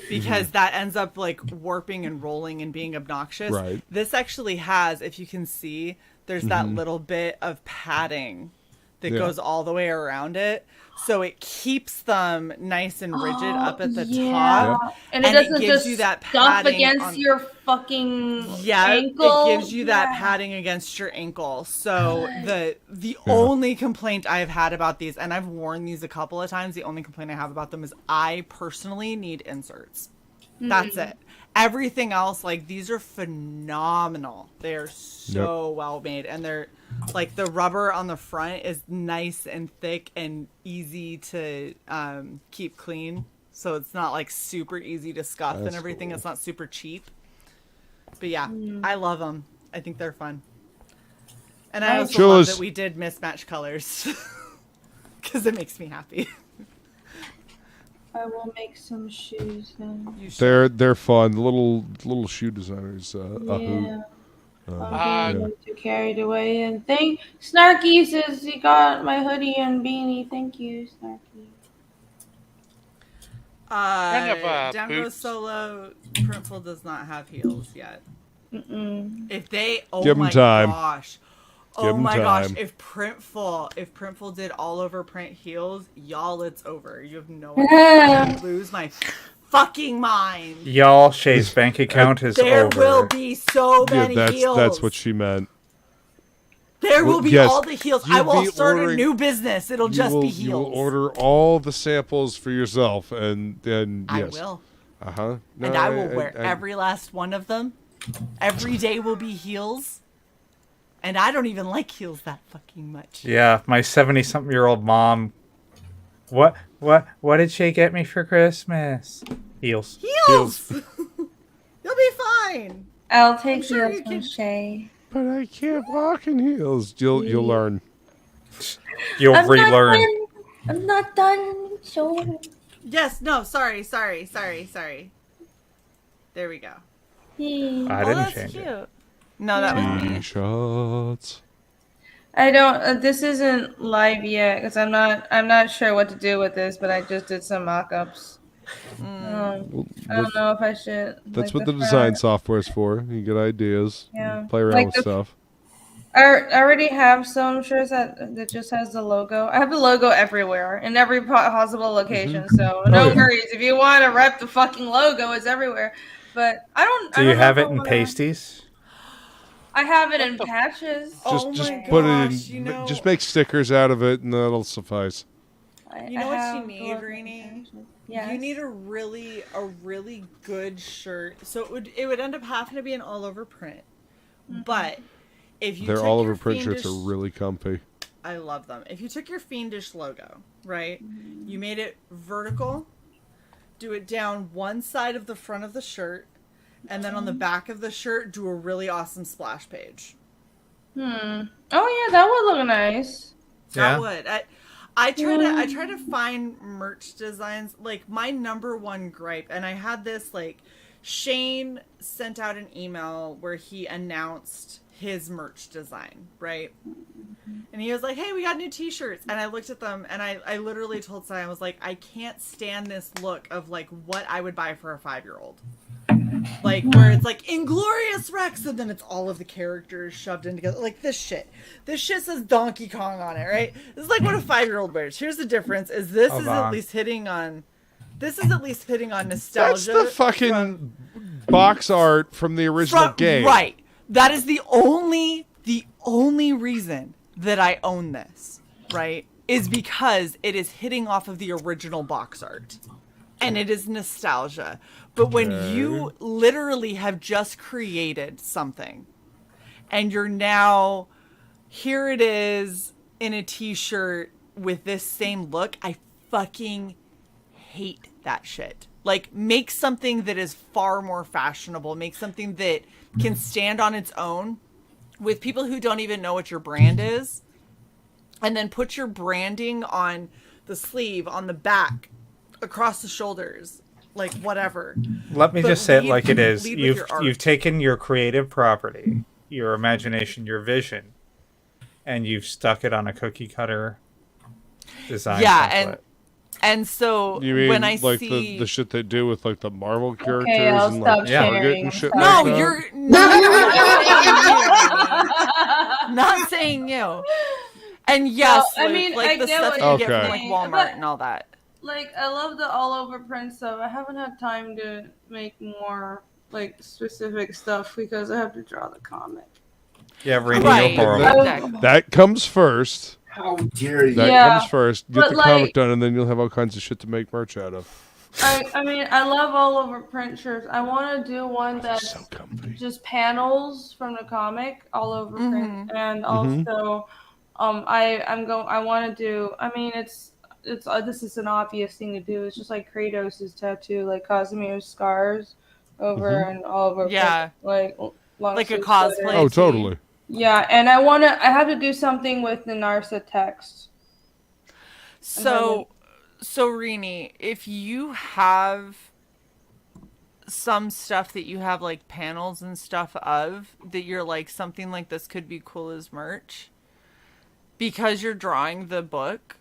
because that ends up like warping and rolling and being obnoxious. Right. This actually has, if you can see, there's that little bit of padding that goes all the way around it. So it keeps them nice and rigid up at the top. And it doesn't gives just you that stuff padding against on- your fucking Yeah, ankle. it gives you that padding against your ankle. So the only complaint I've had about these, and I've worn these a couple of times, the only complaint I have about them is I personally need inserts. That's it. Everything else, like these are phenomenal. They are so well made, and they're like the rubber on the front is nice and thick and easy to keep clean. So it's not like super easy to scuff and everything. It's not super cheap. But yeah, I love them. I think they're fun. And I also love that we did mismatch colors because it makes me happy. I will make some shoes then. They're fun. The little shoe designers. A hoot. I'm getting too carried away. And Snarky says he got my hoodie and beanie. Thank you, Snarky. Down Goes Solo Printful does not have heels yet. If they, Give 'em my time. gosh. Give Oh 'em my gosh, time. if Printful did all over print heels, y'all, it's over. You have no idea. I would lose my fucking mind. Y'all, Shae's bank account is There over. will be so many heels. That's what she meant. There will be all the heels. I You'll will be start a ordering- new business. It'll just be heels. You will order all the samples for yourself, and then I yes. will. No, And I will wear every last one of them. Every day will be heels. And I don't even like heels that fucking much. Yeah, my 70-something-year-old mom. What did she get me for Christmas? Heels. Heels! You'll be fine. I'll take sure heels from Shae. But I can't walk in heels. You'll learn. You'll I'm relearn. Not done. I'm not done. Sure. Yes, no, sorry. There we go. I didn't that's change cute. it. No, that was me. T-shirts. I don't. This isn't live yet because I'm not sure what to do with this. But I just did some mock-ups. I don't know if I should. That's like what the front. design software is for. You get ideas. Yeah. Play around Like with the- stuff. I already have some shirts that just has the logo. I have the logo everywhere in every possible location. So no worries. If you want to rep the fucking logo, it's everywhere. But I don't. Do you have it in pasties? I have it in patches. Just put it in. Just make stickers out of it, and that'll suffice. You know what you need, Rini? Yes. You need a really good shirt. So it would end up having to be an all over print. But if you Their took all your over print shirts are Fiendish- really comfy. I love them. If you took your Fiendish logo, right? You made it vertical, do it down one side of the front of the shirt, and then on the back of the shirt, do a really awesome splash page. Oh yeah, that would look nice. That would. I try to find merch designs. Like my number one gripe, and I had this like Shane sent out an email where he announced his merch design, right? And he was like, "Hey, we got new t-shirts." And I looked at them and I literally told Sai, I was like, I can't stand this look of like what I would buy for a 5-year-old. Like where it's like Inglorious Rex and then it's all of the characters shoved in together. Like this shit. This shit says Donkey Kong on it, right? This is like what a 5-year-old wears. Here's the difference is this is at least hitting on nostalgia. That's the fucking box art from the original game. Right. That is the only reason that I own this, right? Is because it is hitting off of the original box art. And it is nostalgia. But when you literally have just created something and you're now, here it is in a t-shirt with this same look, I fucking hate that shit. Like, make something that is far more fashionable. Make something that can stand on its own with people who don't even know what your brand is. And then put your branding on the sleeve, on the back, across the shoulders, like whatever. Let me just say it like it is. Lead with your art. You've taken your creative property, your imagination, your vision, and you've stuck it on a cookie cutter design template. And so You mean when I like see the shit they do with like the Marvel characters I'll and stop like Target sharing. and shit no, like that? you're not saying you. And yes, Well, I Luke, mean, like I the get stuff what you get you're from like saying, Walmart but- and all that. Like, I love the all over print stuff. I haven't had time to make more like specific stuff because I have to draw the comic. Yeah, Rini, Right. you're horrible. That comes first. How dare you? That Yeah, comes first. Get but, the like- comic done, and then you'll have all kinds of shit to make merch out of. I mean, I love all over print shirts. I want to do one that's just panels from the comic all over print, and also, I want to do. I mean, it's this is an obvious thing to do. It's just like Kratos' tattoo, like Casimir's scars over and all over. Yeah. Like long Like a sleeve cosplay. sweater. Oh, totally. Yeah, and I have to do something with the Narsa text. So Rini, if you have some stuff that you have like panels and stuff of that you're like something like this could be cool as merch because you're drawing the book,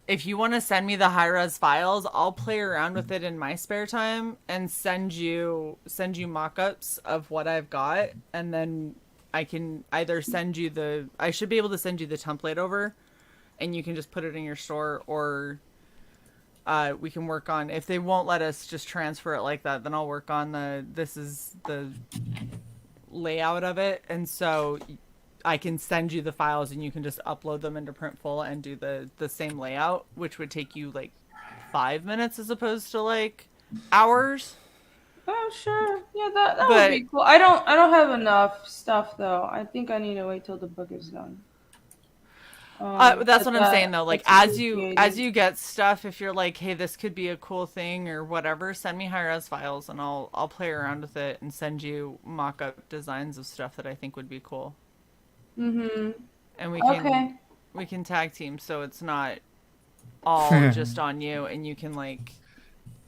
if you want to send me the high-res files, I'll play around with it in my spare time and send you mock-ups of what I've got, and then I can either send you I should be able to send you the template over and you can just put it in your store, or we can work on. If they won't let us just transfer it like that, then I'll work on this is the layout of it, and so I can send you the files and you can just upload them into Printful and do the same layout, which would take you like 5 minutes as opposed to like hours. Oh sure, yeah, that would be cool. I don't have enough stuff though. I think I need to wait till the book is done. That's what I'm saying though. Like as you get stuff, if you're like, hey, this could be a cool thing or whatever, send me high-res files and I'll play around with it and send you mock-up designs of stuff that I think would be cool. Mhm. And we can tag team so it's not all just on you, and you can like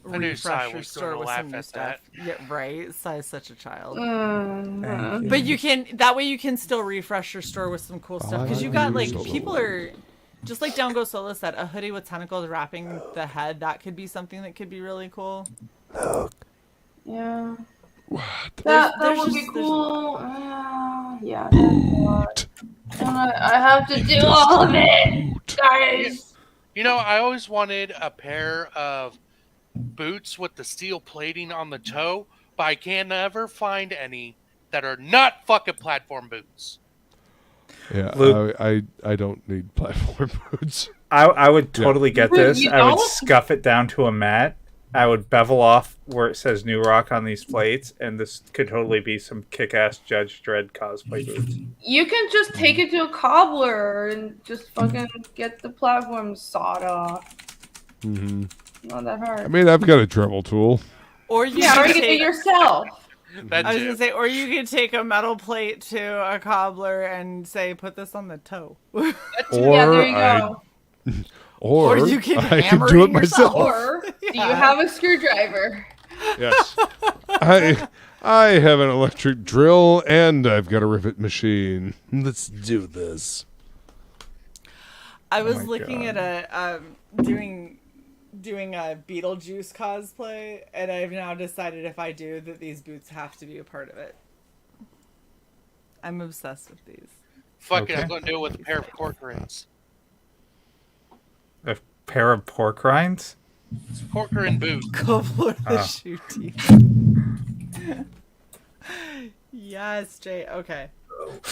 I knew Cyborg refresh your was store gonna with laugh some new at stuff. Yeah, right. Cy's such a child. Thank you. But you can that way you can still refresh your store with some cool stuff because you got like people are just like Down Go Solo said, a hoodie with tentacles wrapping the head. That could be something that could be really cool. Yeah. What? That would be cool. Yeah. And I have to do all of it, guys. You know, I always wanted a pair of boots with the steel plating on the toe, but I can never find any that are not fucking platform boots. Yeah, Luke, I don't need platform boots. I would totally get this. You I would don't? scuff it down to a mat. I would bevel off where it says New Rock on these plates, and this could totally be some kick-ass Judge Dredd cosplay boots. You can just take it to a cobbler and just fucking get the platform sawed off. Mm-hmm. Not that hard. I mean, I've got a Dremel tool. Or you or can you can do it yourself. I was gonna say, or you could take a metal plate to a cobbler and say, "Put this on the toe." Yeah, there you go. Or you can I hammer can do it it myself. Or do you have a screwdriver? Yes. I have an electric drill and I've got a rivet machine. Let's do this. I was looking at a doing a Beetlejuice cosplay, and I've now decided if I do that these boots have to be a part of it. I'm obsessed with these. Fuck it, I'm going to do it with a pair of cork rings. A pair of pork rinds? It's cork ring boots. Cobbler shoe teeth. Yes, Jay. Okay.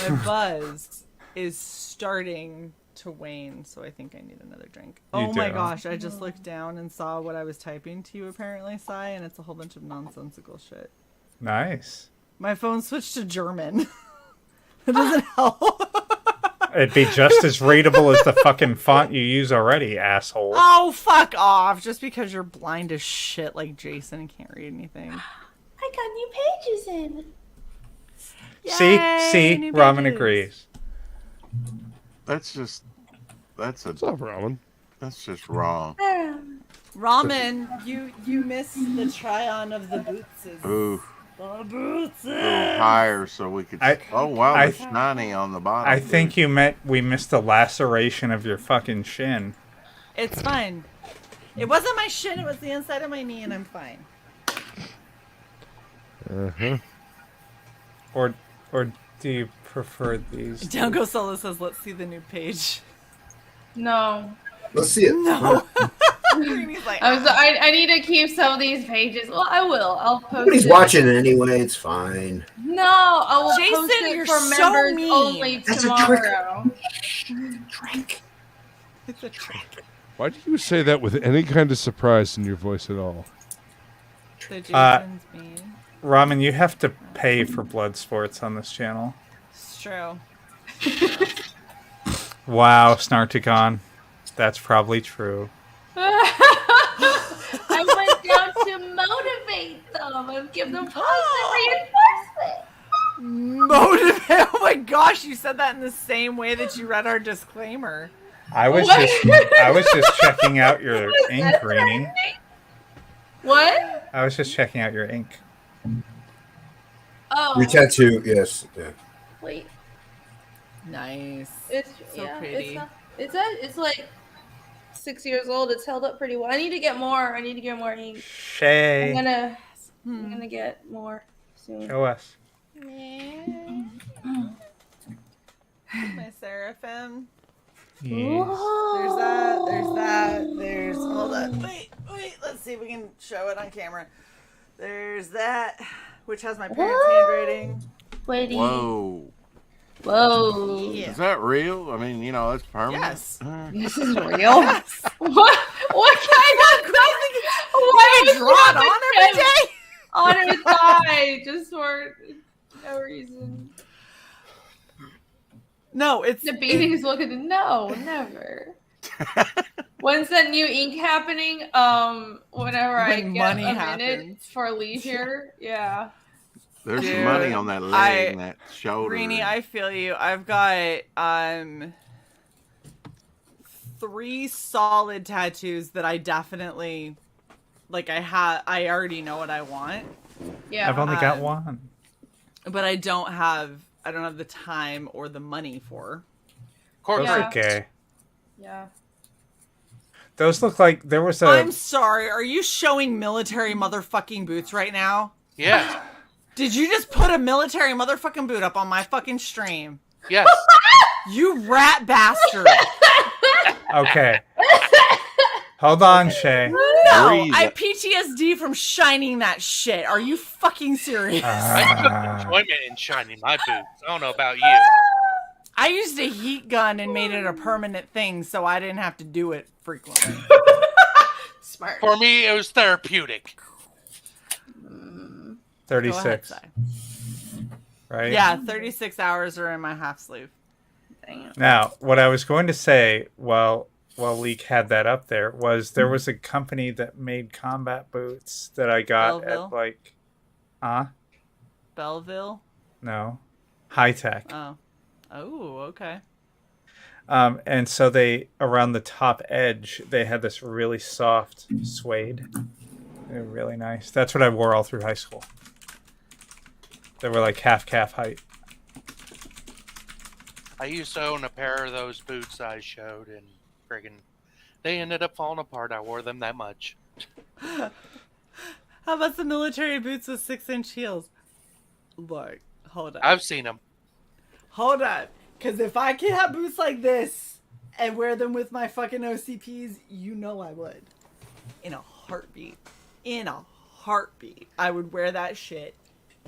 My buzz is starting to wane, so I think I need another drink. Oh my gosh, I just looked down and saw what I was typing to you apparently, Cy, and it's a whole bunch of nonsensical shit. Nice. My phone switched to German. That doesn't help. It'd be just as readable as the fucking font you use already, asshole. Oh, fuck off. Just because you're blind as shit like Jason and can't read anything. I got new pages in. See? new Ramen pages. agrees. That's What's up, Ramen? That's just wrong. Ramen, you missed the try-on of the boots. Ooh. The boots. A little higher so we could. Oh wow, it's shiny on the bottom. I think we missed the laceration of your fucking shin. It's fine. It wasn't my shin, it was the inside of my knee, and I'm fine. Uh-huh. Or do you prefer these? Down Go Solo says, let's see the new page. No. Let's see it. No. He's like, I need to keep some of these pages. Well, I will. I'll post Nobody's it. watching it anyway. It's fine. No, I will Jason, post it you're for so members mean. only That's a trick. tomorrow. Drink. It's a trick. Why do you say that with any kind of surprise in your voice at all? So Jason's mean. Ramen, you have to pay for blood sports on this channel. It's true. Wow, Snarticon. That's probably true. I went down to motivate them and give them positive reinforcement. Motivate. Oh my gosh, you said that in the same way that you read our disclaimer. I was just checking out your ink reading. What? I was just checking out your ink. Oh. Your tattoo, yes. Yeah. Wait. Nice. It's so yeah, pretty. It's like 6 years old. It's held up pretty well. I need to get more. I need to get more ink. Shae. I'm gonna get more soon. Show us. My Seraphim. Yes. There's that. Hold on. Wait. Wait, let's see if we can show it on camera. There's that, which has my parents' handwriting. Waiting. Whoa. Whoa. Yeah. Is that real? I mean, that's permanent. Yes. This is real? Yes. What kind of why you draw it on every day? On her thigh, just for no reason. No, it's the baby's looking. No, never. When's that new ink happening? Whenever I When get money a happens. minute for leisure. Yeah. There's some money on that leg and that shoulder. Greenie, I feel you. I've got 3 solid tattoos that I definitely I already know what I want. Yeah. I've only got one. But I don't have the time or the money for. Those are gay. Yeah. Those look like there was a. I'm sorry. Are you showing military motherfucking boots right now? Yeah. Did you just put a military motherfucking boot up on my fucking stream? Yes. You rat bastard. Okay. Hold on, Shae. No, I PTSD from shining that shit. Are you fucking serious? I took enjoyment in shining my boots. I don't know about you. I used a heat gun and made it a permanent thing so I didn't have to do it frequently. Smart. For me, it was therapeutic. 36. Go ahead, right? Yeah, 36 hours are in my half sleeve. Damn. Now, what I was going to say while Leek had that up there was a company that made combat boots that I got Belleville? at Belleville? No. High Tech. Oh, okay. And so they, around the top edge, they had this really soft suede. They were really nice. That's what I wore all through high school. They were like half calf height. I used to own a pair of those boots I showed, and friggin' they ended up falling apart. I wore them that much. How about the military boots with 6-inch heels? Look, hold up. I've seen them. Hold up. Because if I could have boots like this and wear them with my fucking OCPs, you know I would. In a heartbeat. I would wear that shit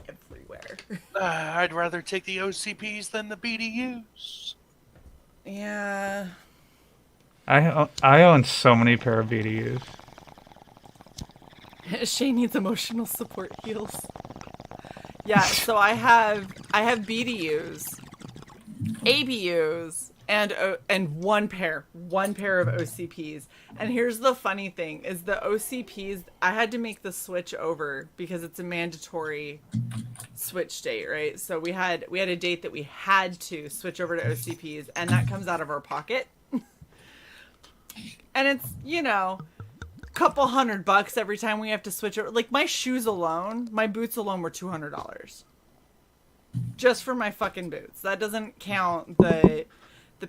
everywhere. I'd rather take the OCPs than the BDUs. Yeah. I own so many pair of BDUs. Shae needs emotional support heels. Yeah, so I have BDUs, ABUs, and one pair of OCPs. And here's the funny thing: is the OCPs, I had to make the switch over because it's a mandatory switch date, right? So we had a date that we had to switch over to OCPs, and that comes out of our pocket. And it's, couple $100 every time we have to switch over. Like my shoes alone, my boots alone were $200 just for my fucking boots. That doesn't count the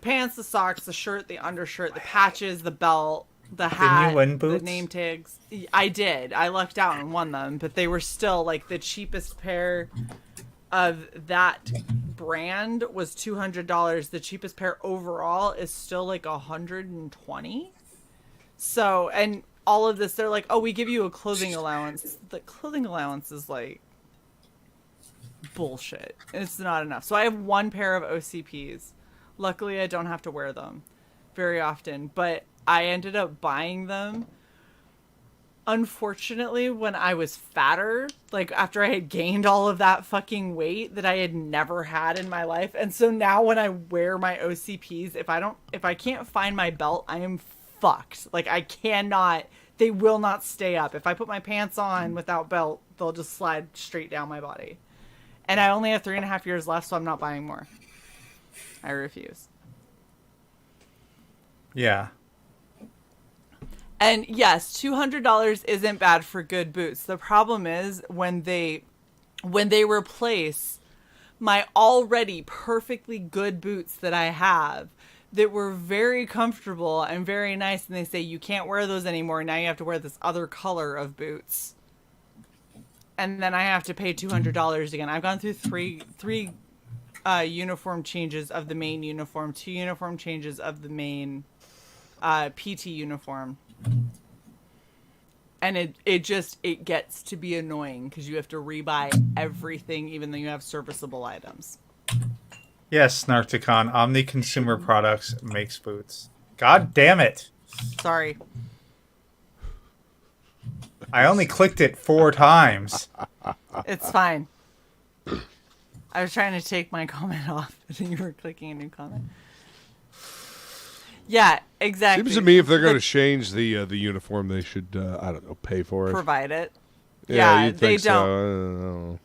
pants, the socks, the shirt, the undershirt, the patches, the belt, the hat, Didn't you win boots? the name tags. I did. I lucked out and won them, but they were still like the cheapest pair of that brand was $200. The cheapest pair overall is still like $120. So, and all of this, they're like, oh, we give you a clothing allowance. The clothing allowance is like bullshit. It's not enough. So I have one pair of OCPs. Luckily, I don't have to wear them very often, but I ended up buying them, unfortunately, when I was fatter, like after I had gained all of that fucking weight that I had never had in my life. And so now when I wear my OCPs, if I can't find my belt, I am fucked. Like they will not stay up. If I put my pants on without belt, they'll just slide straight down my body. And I only have 3.5 years left, so I'm not buying more. I refuse. Yeah. And yes, $200 isn't bad for good boots. The problem is when they replace my already perfectly good boots that I have that were very comfortable and very nice, and they say you can't wear those anymore. Now you have to wear this other color of boots. And then I have to pay $200 again. I've gone through three uniform changes of the main uniform, 2 uniform changes of the main PT uniform. And it gets to be annoying because you have to rebuy everything, even though you have serviceable items. Yes, Snarkticon, Omni Consumer Products makes boots. God damn it. Sorry. I only clicked it 4 times. It's fine. I was trying to take my comment off, and then you were clicking a new comment. Yeah, exactly. Seems to me if they're going to change the uniform, they should I don't know, pay for it. Provide it. Yeah, Yeah, you'd they think so. don't. I don't know.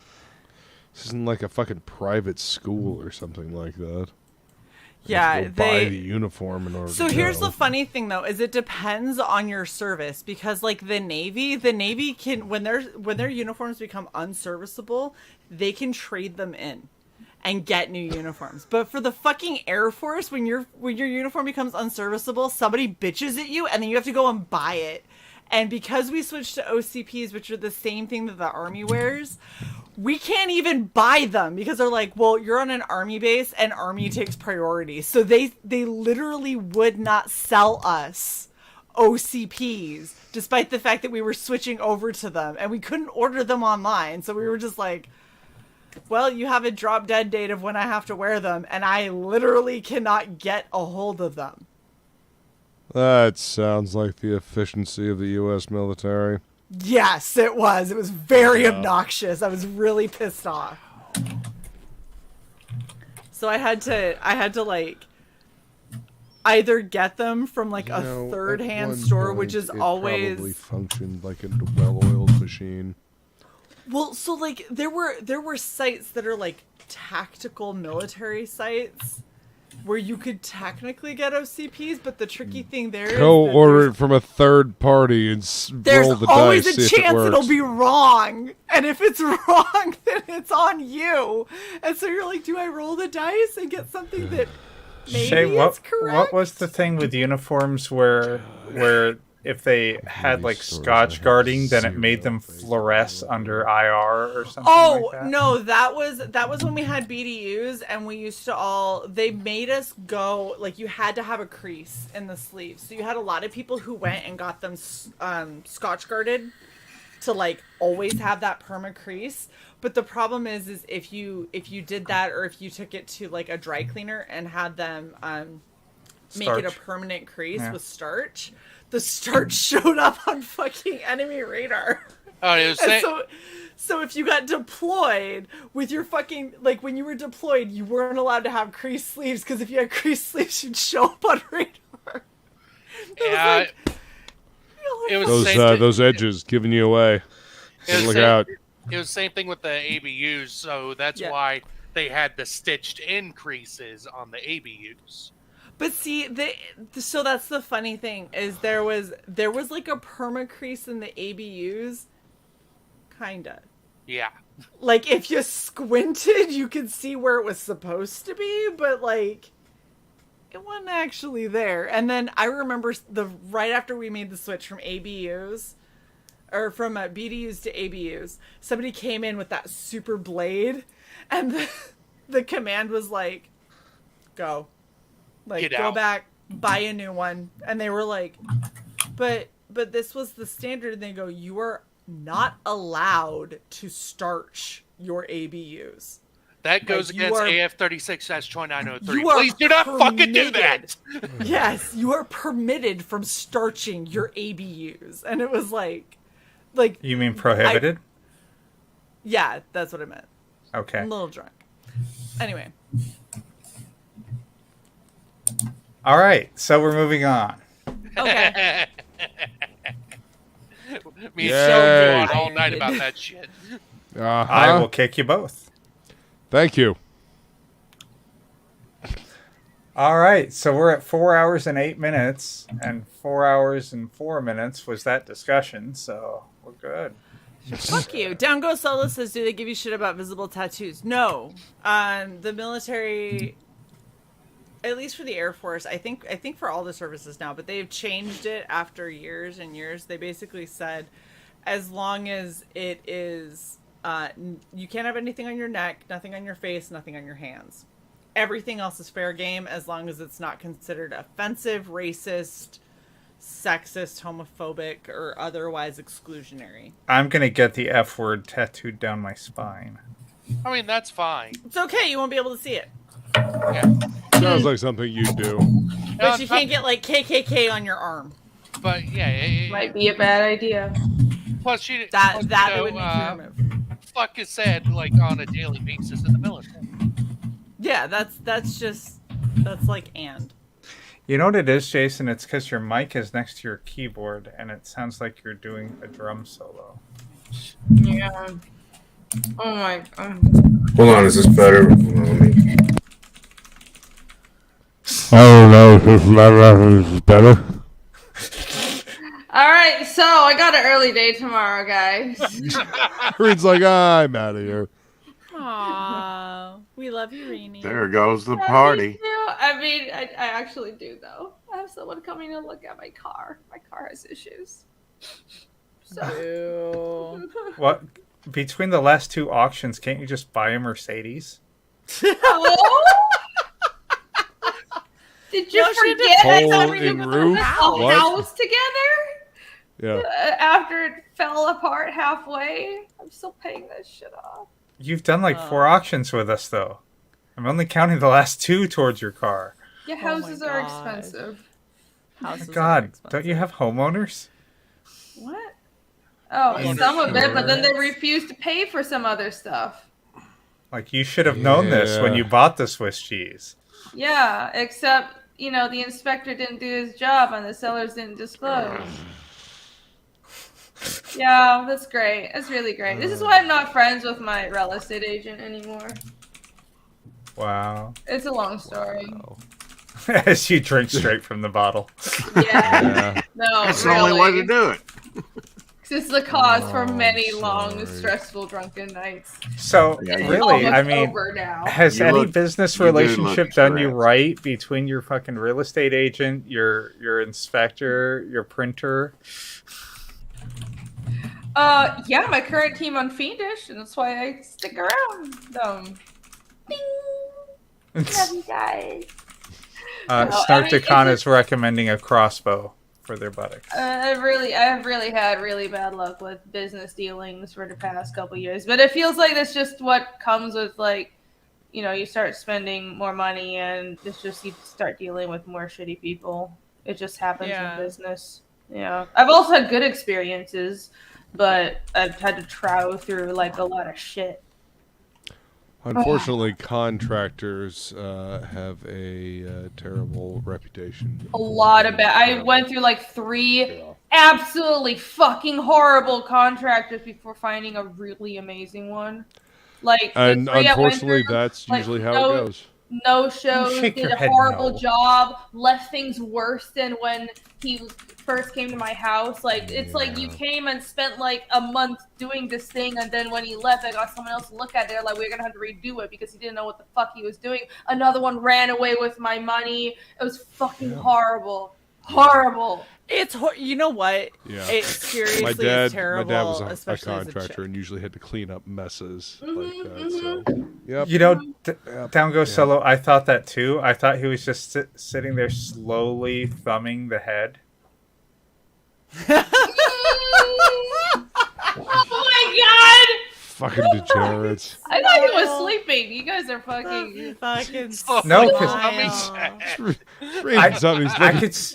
This isn't like a fucking private school or something like that. Yeah, go buy the uniform in order. So to here's go. the funny thing, though, is it depends on your service, because like the Navy can when their uniforms become unserviceable, they can trade them in and get new uniforms. But for the fucking Air Force, when your uniform becomes unserviceable, somebody bitches at you, and then you have to go and buy it. And because we switched to OCPs, which are the same thing that the Army wears, we can't even buy them because they're like, well, you're on an Army base and Army takes priority. So they literally would not sell us OCPs, despite the fact that we were switching over to them, and we couldn't order them online. So we were just like, well, you have a drop dead date of when I have to wear them, and I literally cannot get a hold of them. That sounds like the efficiency of the U.S. military. Yes, it was. It was very obnoxious. I was really pissed off. So I had to like either get them from like a third-hand store, which is always probably functioned like a well-oiled machine. Well, so like there were sites that are like tactical military sites where you could technically get OCPs, but the tricky thing there is Go that order it from a third party and there's roll the always dice. a See if it chance works. it'll be wrong, and if it's wrong, then it's on you. And so you're like, do I roll the dice and get something that maybe Shae, is correct? what was the thing with uniforms where if they had like Scotch guarding, then it made them fluoresce under IR or something like that? No, that was when we had BDUs, and we used to they made us go, like, you had to have a crease in the sleeves. So you had a lot of people who went and got them Scotch guarded to like always have that perma crease. But the problem is if you did that, or if you took it to like a dry cleaner and had them make it a permanent crease with starch, the starch showed up on fucking enemy radar. Oh, it was so if you got deployed with your fucking, like, when you were deployed, you weren't allowed to have creased sleeves, because if you had creased sleeves, you'd show up on radar. Yeah, it was those edges giving you away. Look out. It was the same thing with the ABUs, so that's why they had the stitched in creases on the ABUs. But see, so that's the funny thing, is there was like a perma crease in the ABUs, kinda. Yeah. Like, if you squinted, you could see where it was supposed to be, but like, it wasn't actually there. And then I remember right after we made the switch from ABUs, or from BDUs to ABUs, somebody came in with that super blade, and the command was like, go. Like, Get go out. back, buy a new one. And they were like, but this was the standard. And they go, you are not allowed to starch your ABUs. That goes Like, you against are- AF-36-2903. You are Please do not fucking do that. Yes, you are permitted from starching your ABUs. And it was like You mean prohibited? yeah, that's what I meant. Okay. I'm a little drunk. Anyway. All right, so we're moving on. Okay. Me and Yay. Shae go on all night about that shit. I will kick you both. Thank you. All right, so we're at 4 hours and 8 minutes, and 4 hours and 4 minutes was that discussion, so we're good. Fuck you. Down Go Solo says, do they give you shit about visible tattoos? No. The military, at least for the Air Force, I think for all the services now, but they've changed it after years and years. They basically said, as long as it is, you can't have anything on your neck, nothing on your face, nothing on your hands. Everything else is fair game, as long as it's not considered offensive, racist, sexist, homophobic, or otherwise exclusionary. I'm gonna get the F word tattooed down my spine. I mean, that's fine. It's okay. You won't be able to see it. Yeah. Sounds like something you do. But you can't get like KKK on your arm. But yeah. Might be a bad idea. Plus, you That plus, that you they know, would need to remove. fuck is said like on a daily basis in the military. Yeah, that's like and. You know what it is, Jason? It's because your mic is next to your keyboard, and it sounds like you're doing a drum solo. Yeah. Oh my god. Hold on, is this better? Hold on, let me... I don't know if this is better. All right, so I got an early day tomorrow, guys. Reed's like, I'm out of here. Aww, we love you, Rainy. There goes the Yeah, party. me too. I mean, I actually do though. I have someone coming to look at my car. My car has issues. So. What? Between the last two auctions, can't you just buy a Mercedes? Oh? Did you forget Hole in roof? the What? house together? Yeah. After it fell apart halfway, I'm still paying that shit off. You've done like 4 auctions with us, though. I'm only counting the last 2 towards your car. Yeah, houses are expensive. Houses God, don't you have homeowners? What? Oh, some of it, but then they refuse to pay for some other stuff. Like, you should have known this when you bought the Swiss cheese. Yeah, except, the inspector didn't do his job and the sellers didn't disclose. Yeah, that's great. That's really great. This is why I'm not friends with my real estate agent anymore. Wow. It's a long story. As you drink straight from the bottle. Yeah. No, That's the only way to do it. It's the cause for many long, stressful, drunken nights. So, It's really, I almost mean, over now. has You any look- business you do relationship look done you stressed. right between your fucking real estate agent, your inspector, your printer? Yeah, my current team on Fiendish, and that's why I stick around. Bing! Love you guys. Snark Decon is recommending a crossbow for their buttocks. I've really had really bad luck with business dealings for the past couple years, but it feels like that's just what comes with you start spending more money, and it's just you start dealing with more shitty people. It just happens in business. Yeah, I've also had good experiences, but I've had to trow through a lot of shit. Unfortunately, contractors have a terrible reputation. A lot of bad. I went through 3 absolutely fucking horrible contractors before finding a really amazing one. And the 3 I went unfortunately, through, that's usually how it goes. No shows, Shake did your a head horrible no. job, left things worse than when he first came to my house. It's like you came and spent a month doing this thing, and then when he left, I got someone else to look at it. They're like, we're gonna have to redo it because he didn't know what the fuck he was doing. Another one ran away with my money. It was fucking horrible. Horrible. It's you know what? Yeah. It seriously My dad is terrible. was a especially as a contractor chick. and usually had to clean up messes like that. So, yep. You know, Down Goes Solo, I thought that too. I thought he was just sitting there slowly thumbing the head. Oh my god! Fucking degenerates. I thought he was sleeping. You guys are fucking No, I could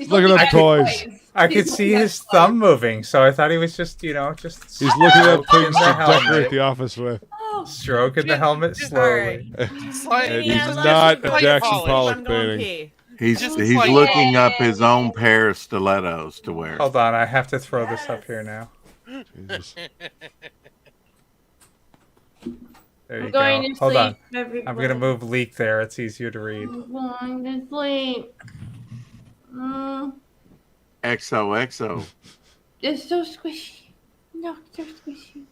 looking up toys. I could see his thumb moving, so I thought he was just, just. He's looking up things to helmet. decorate the office with. Stroking the helmet slowly. And he's not a Jackson Pollock painting. He's Just looking up his own pair of stilettos to wear. Hold on, I have to throw this up here now. Jesus. There you I'm going go. to Hold on. sleep, everybody. I'm gonna move leak there. It's easier to read. I'm going to sleep. XOXO. It's so squishy. No, it's so squishy.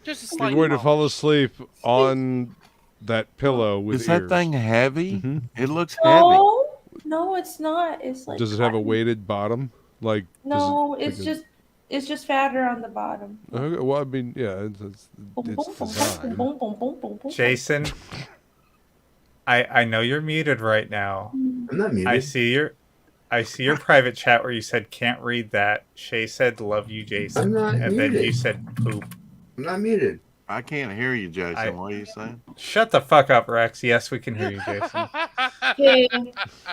Just You're going to fall asleep on that pillow with Is that ears. thing heavy? It looks No, it's not. It's like Does it have a weighted bottom? Like no, does it, it's just fatter on the bottom. Okay, well, I mean, yeah, it's design. Jason, I know you're muted right now. I'm not muted. I see I see your private chat where you said can't read that. Shae said love you, Jason. I'm not and then muted. you said poop. I'm not muted. I can't hear you, Jason. What are you saying? Shut the fuck up, Rex. Yes, we can hear you, Jason. Okay.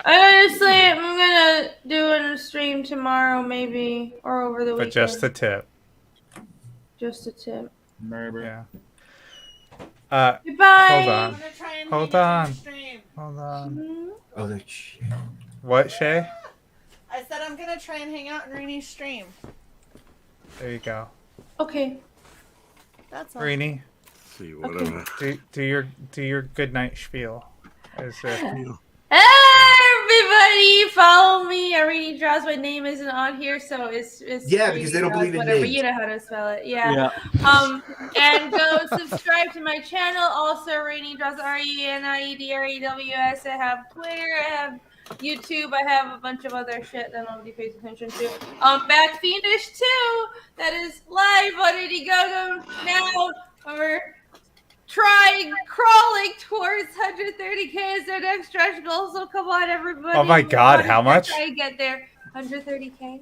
Honestly, I'm gonna do a stream tomorrow, maybe, or over the weekend. But just the tip. Just a tip. Yeah. Goodbye. Hold on. Hold on. Oh, that's shit. What, Shae? I said I'm gonna try and hang out in Reenie's stream. There you go. Okay. That's all. Reenie. See whatever. Do your good night spiel. As if Everybody, follow me. Reenie Draws. My name isn't on here, so it's Yeah, because they don't believe in whatever. names. You know how to spell it. Yeah. And go subscribe to my channel. Also, Reenie Draws. RENIEDREWS. I have Twitter. I have YouTube. I have a bunch of other shit that nobody pays attention to. Back Fiendish 2. That is live on Indiegogo now. We're crawling towards 130K is their next stretch goal. So come on, everybody. Oh my God, how much? Try and get there. 130K.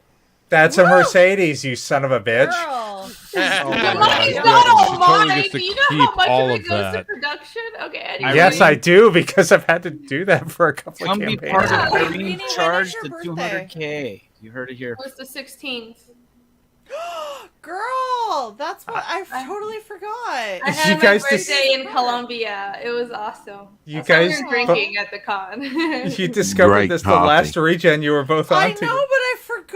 That's a Mercedes, you son of a bitch. Girl. Money's not all She totally mine. gets to Do you know how keep much all of of it goes to that. production? Okay. Anyway. Yes, I do, because I've had to do that for a couple Come of be campaigns. part of Yeah. Irene When is charge your the birthday? 200K. You heard it here. It was the 16th. Girl, that's what I totally forgot. I You had my guys birthday just- in Colombia. It was awesome. You So we guys were drinking at the con. You discovered Great this coffee. the last regen you were both on I know, to. but I forgot.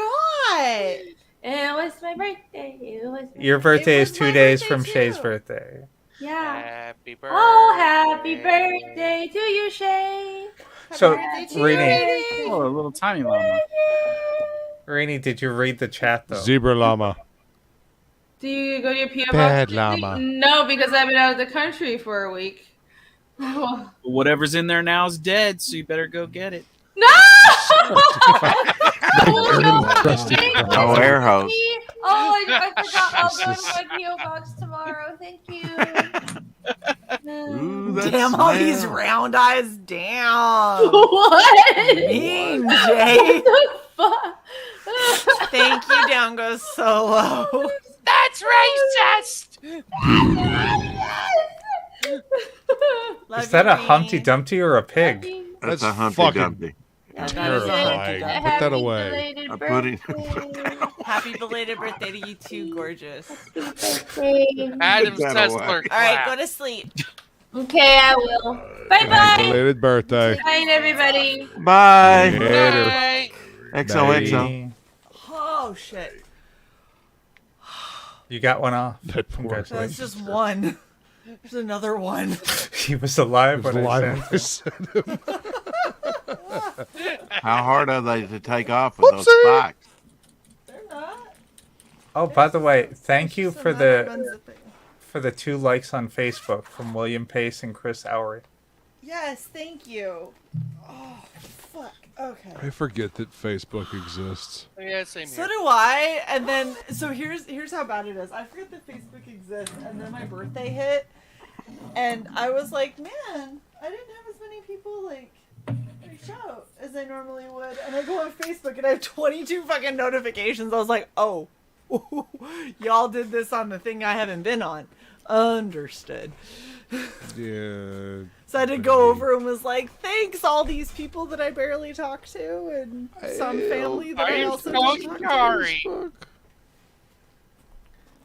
It was my birthday. It was my Your birthday It is was 2 my days birthday from too. Shae's birthday. Yeah. Happy birthday. Oh, happy birthday to you, Shae. So, birthday to you, Reenie, Oh, a little tiny llama. Rainey, did you read the chat though? Zebra llama. Do you go to your PO box? Bad this llama. week? No, because I've been out of the country for a week. Whatever's in there now is dead, so you better go get it. No! No air hose. Oh, I forgot. I'll go to my PO box tomorrow. Thank you. Ooh, that Damn, all these smell. round eyes. Damn. What? Mean, Jay. What the fuck? Thank you. Down goes so low. That's racist. Is that a Humpty Dumpty or a pig? That's That's a Humpty fucking Dumpty. That is a terrifying. Humpty Put that Happy away. belated I put it. birthday. Happy belated birthday to you too, gorgeous. Adam Put that Sessler. away. All right, go to sleep. Okay, I will. Bye bye. Belated birthday. Bye, everybody. Bye. Later. Bye. XOXO. Oh shit. You got one off. That poor That's Congratulations. just one. There's another one. He was alive when I Live said. him. How hard are they to take off with those spikes? They're not. Oh, by the way, thank you Just a for matter of the unzipping. 2 likes on Facebook from William Pace and Chris Owery. Yes, thank you. Oh fuck. Okay. I forget that Facebook exists. Yeah, same So here. do I. And then so here's how bad it is. I forget that Facebook exists, and then my birthday hit, and I was like, man, I didn't have as many people like reach out as I normally would. And I go on Facebook and I have 22 fucking notifications. I was like, oh, y'all did this on the thing I haven't been on. Understood. Yeah. So I did go over and was like, thanks all these people that I barely talk to, and some family that I I'm also so don't talk to. sorry.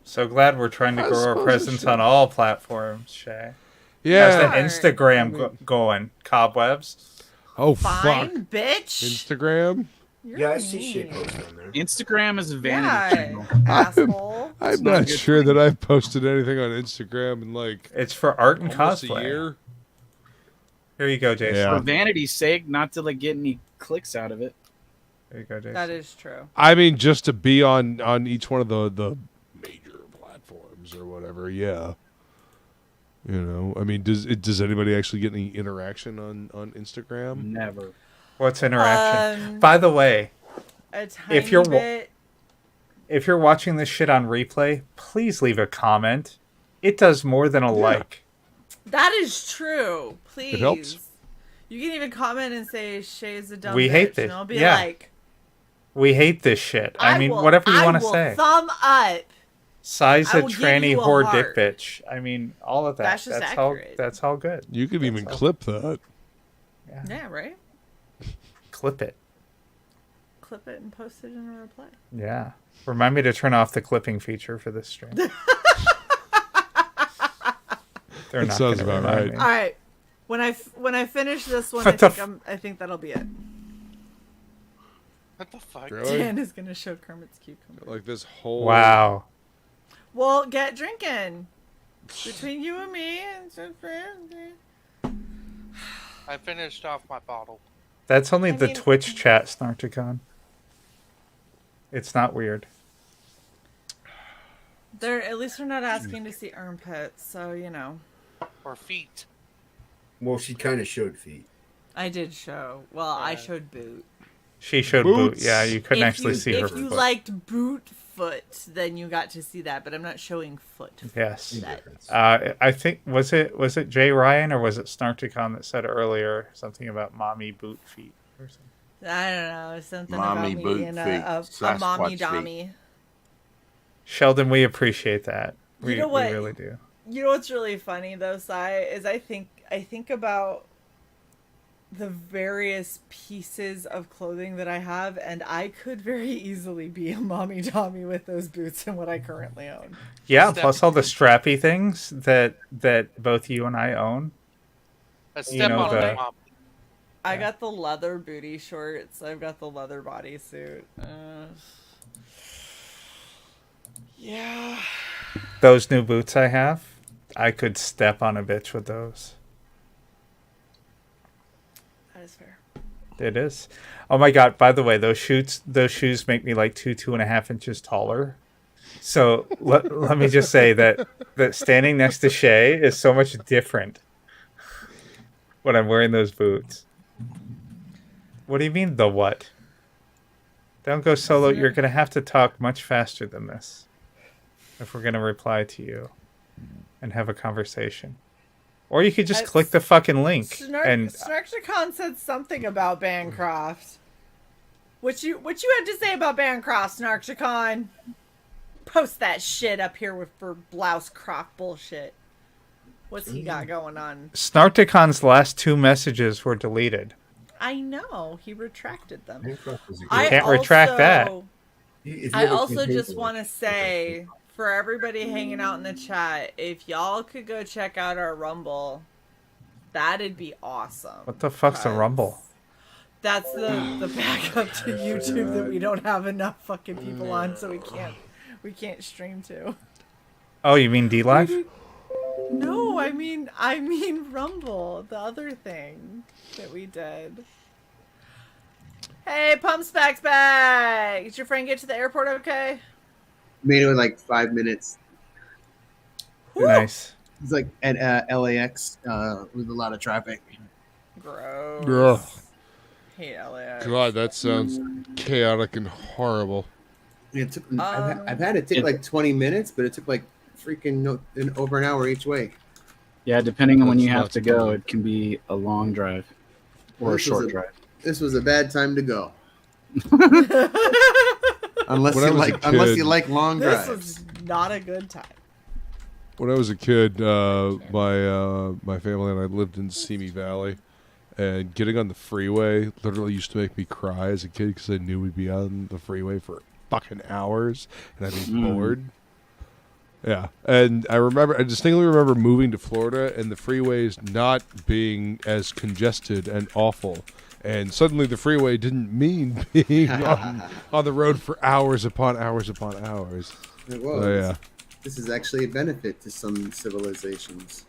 So glad we're trying to I grow our suppose presence it on all platforms, Shae. Yeah. How's the Instagram going? Cobwebs? Oh fuck. Fine, bitch. Instagram. You're Yeah, I see mean. shit posted on there. Instagram is a vanity Yeah, channel. asshole. I'm not not good sure that I've posted anything on Instagram in like It's for art and almost a cosplay. year. Here you go, Jason. Yeah. For vanity's sake, not to like get any clicks out of it. There you go, Jason. That is true. I mean, just to be on each one of the major platforms or whatever. Yeah. You know, I mean, does anybody actually get any interaction on Instagram? Never. What's interaction? Um, By the way, A tiny if you're bit. if you're watching this shit on replay, please leave a comment. It does more than a like. That is true. Please. It helps. You can even comment and say Shay's a dumb We bitch, hate this. and I'll be Yeah. like, We hate this shit. I mean, whatever you want to say. Thumb up. Size I a will give tranny you a whore heart. dick bitch. I mean, all of that. That's just accurate. That's all good. You could even clip that. Yeah, right? Clip it. Clip it and post it in a reply. Yeah. Remind me to turn off the clipping feature for this stream. They're That not sounds gonna about remind right. me. All right. When I finish this one, What I think that'll be it. What the fuck? Really? Dan is gonna show Kermit's cucumber. Like this whole. Wow. Well, get drinking. Between you and me and some friends. I finished off my bottle. That's only I the mean- Twitch chat, Snarticon. It's not weird. At least they're not asking to see armpits, so you know. Or feet. Well, she kind of showed feet. I did show. Well, I showed boot. She showed boot. Boots. Yeah, you couldn't actually see her If you foot. liked boot foot, then you got to see that. But I'm not showing foot. Yes. That- I think was it Jay Ryan or was it Snarticon that said earlier something about mommy boot feet or something? I don't know. Something Mommy about me boot being feet. a Sasquatch mommy feet. dommy. Sheldon, we appreciate that. We know what? we really do. You know what's really funny though, Sai, is I think about the various pieces of clothing that I have, and I could very easily be a mommy Tommy with those boots and what I currently own. Yeah, plus all the strappy things that both you and I own. A You know, step-on the- mom. I got the leather booty shorts. I've got the leather bodysuit. Yeah. Those new boots I have, I could step on a bitch with those. That is fair. It is. Oh my god! By the way, those shoes make me like 2.5 inches taller. So let me just say that standing next to Shae is so much different when I'm wearing those boots. What do you mean the what? Don't go solo. You're gonna have to talk much faster than this if we're gonna reply to you and have a conversation. Or you could just click the fucking link and Snarkticon said something about Bancroft. What you had to say about Bancroft, Snarkticon? Post that shit up here for blouse croc bullshit. What's he got going on? Snarticon's last 2 messages were deleted. I know he retracted them. You can't retract that. I also just want to say for everybody hanging out in the chat, if y'all could go check out our Rumble, that'd be awesome. What the fuck's a Rumble? That's the backup to YouTube that we don't have enough fucking people on, so we can't stream to. Oh, you mean D-Live? No, I mean Rumble, the other thing that we did. Hey, Pump Specs back! Did your friend get to the airport okay? Made it in like 5 minutes. Nice. It's like at LAX with a lot of traffic. Gross. Ugh. Hate LAX. God, that sounds chaotic and horrible. It took. I've had it take like 20 minutes, but it took like freaking over an hour each way. Yeah, depending on when That's you have not to go, it can be a long drive or a This was short drive. This was a bad time to go. unless When I you was a unless you kid- like long This drives. was not a good time. When I was a kid, my family and I lived in Simi Valley, and getting on the freeway literally used to make me cry as a kid because I knew we'd be on the freeway for fucking hours and I'd be bored. Yeah, and I distinctly remember moving to Florida and the freeways not being as congested and awful. And suddenly the freeway didn't mean being on the road for hours upon hours upon hours. It was. So, yeah. This is actually a benefit to some civilizations.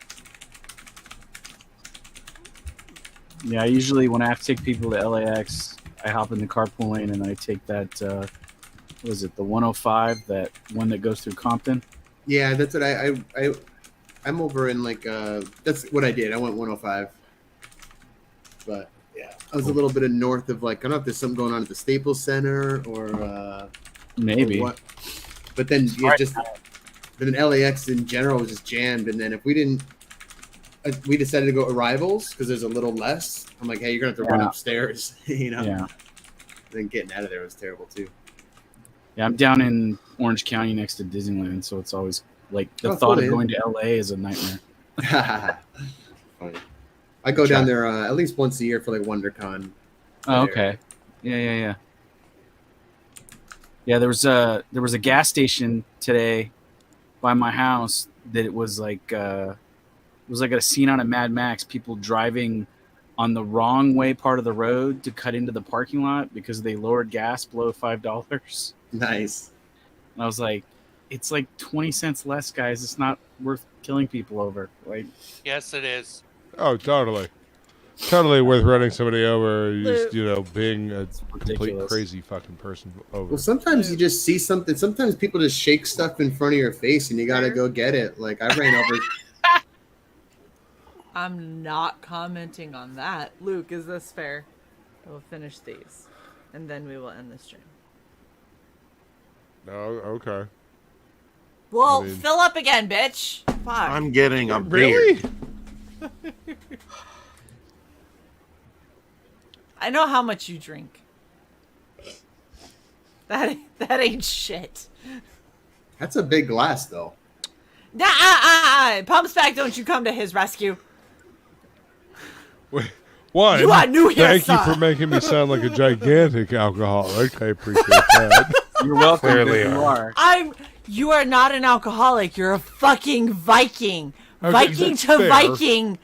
Yeah, usually when I have to take people to LAX, I hop in the carpool lane and I take that, what is it, the 105, that one that goes through Compton? Yeah, that's what I'm over in like that's what I did. I went 105. But yeah, I was a little bit north of like I don't know if there's something going on at the Staples Center or Maybe. or what. But then then LAX in general was just jammed, and then if we didn't we decided to go arrivals because there's a little less. I'm like, hey, you're gonna have to run upstairs, you know. Yeah. then getting out of there was terrible too. Yeah, I'm down in Orange County next to Disneyland, so it's always like the Oh, thought cool, of man. going to LA is a nightmare. Funny. I go down there at least once a year for like WonderCon. Oh, okay. Yeah. Yeah, there was a gas station today by my house that it was like a scene out of Mad Max. People driving on the wrong way part of the road to cut into the parking lot because they lowered gas below $5. Nice. And I was like, it's like 20 cents less, guys. It's not worth killing people over. Like, Yes, it is. Oh, totally. Totally worth running somebody over, Luke. being a complete ridiculous. crazy fucking person over. Well, sometimes you just see something. Sometimes people just shake stuff in front of your face, and you gotta go get it. Like I ran over. I'm not commenting on that. Luke, is this fair? We'll finish these, and then we will end the stream. No, okay. Well, I mean- fill up again, bitch. Fuck. I'm getting a Really? beer. I know how much you drink. That ain't shit. That's a big glass, though. Pumps back, don't you come to his rescue. One, You are new here, thank you sir. for making me sound like a gigantic alcoholic. I appreciate that. you're welcome. Clearly you are. are. You are not an alcoholic. You're a fucking Viking. Okay, Viking that's to fair. Viking.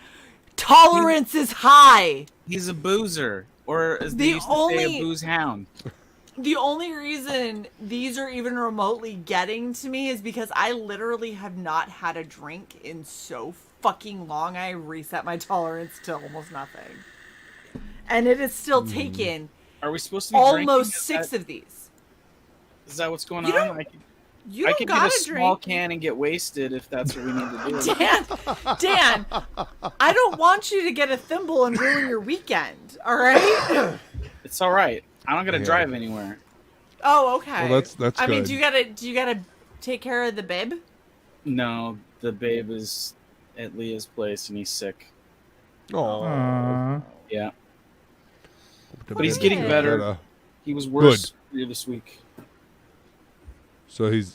Tolerance is high. He's a boozer, or as they The used to say, only- a booze hound. The only reason these are even remotely getting to me is because I literally have not had a drink in so fucking long. I reset my tolerance to almost nothing. And it is still taken Are we supposed to be almost drinking? 6 of these. Is that what's going You on? don't- I can, You I don't can get a gotta small drink. can and get wasted if that's what we need to do. Dan, I don't want you to get a thimble and ruin your weekend, all right? It's all right. I don't gotta Yeah. drive anywhere. Oh, okay. Well, that's I mean, good. do you gotta take care of the babe? No, the babe is at Leah's place and he's sick. Aww. Yeah, The but he's baby's getting doing better. He was worse earlier this week. So he's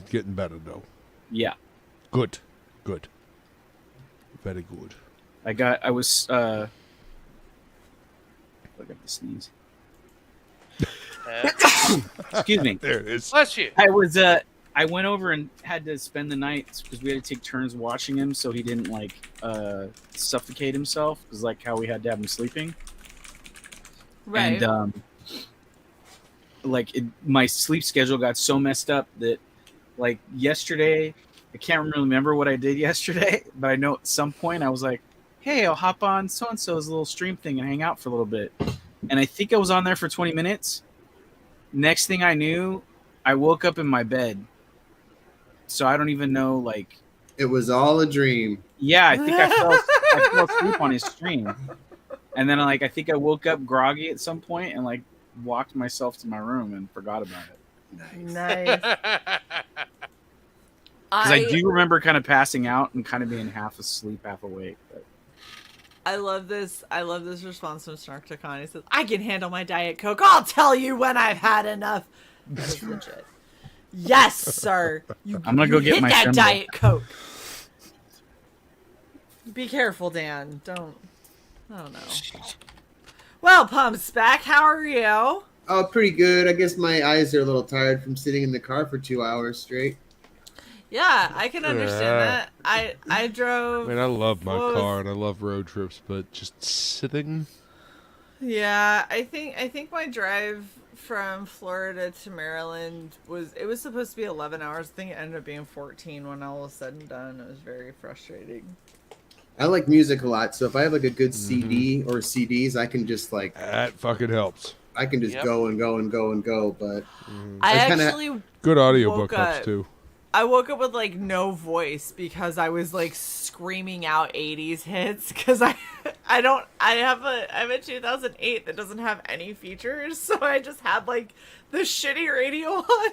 getting better though. Yeah, Good. Very good. I was I got the sneeze. Excuse me. There it is. Bless you. I went over and had to spend the night because we had to take turns watching him so he didn't like suffocate himself, because like how we had to have him sleeping. Right. And my sleep schedule got so messed up that like yesterday, I can't really remember what I did yesterday, but I know at some point I was like, hey, I'll hop on so-and-so's little stream thing and hang out for a little bit. And I think I was on there for 20 minutes. Next thing I knew, I woke up in my bed. So I don't even know, like... It was all a dream. Yeah, I think I fell asleep on his stream. And then I think I woke up groggy at some point and like walked myself to my room and forgot about it. Nice. Because I do remember kind of passing out and kind of being half asleep, half awake. But... I love this response from Snarktacon. He says, I can handle my Diet Coke. I'll tell you when I've had enough. That is legit. Yes, sir. I'm gonna go get hit my that symbol. Diet Coke. Be careful, Dan. I don't know. Well, Pump's back. How are you? Oh, pretty good. I guess my eyes are a little tired from sitting in the car for 2 hours straight. Yeah, I can understand Yeah. that. I drove. I mean, I love my what was- car and I love road trips, but just sitting. Yeah, I think my drive from Florida to Maryland was supposed to be 11 hours. I think it ended up being 14 when all was said and done. It was very frustrating. I like music a lot, so if I have like a good CD or CDs, I can just like that fucking helps. I can just go and go and go and go. But I kinda- actually Good audiobook woke helps up- too. I woke up with like no voice because I was like screaming out 80s hits because I have a 2008 that doesn't have any features, so I just had like the shitty radio on.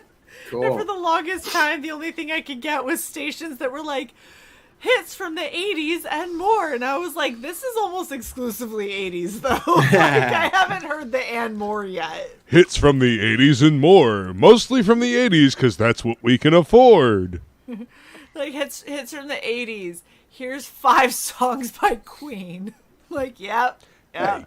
Cool. And for the longest time, the only thing I could get was stations that were like hits from the 80s and more. And I was like, this is almost exclusively 80s, though. Like, I haven't heard the and more yet. Hits from the 80s and more. Mostly from the 80s, because that's what we can afford. Like, hits from the 80s. Here's 5 songs by Queen. Like, yep. Yeah,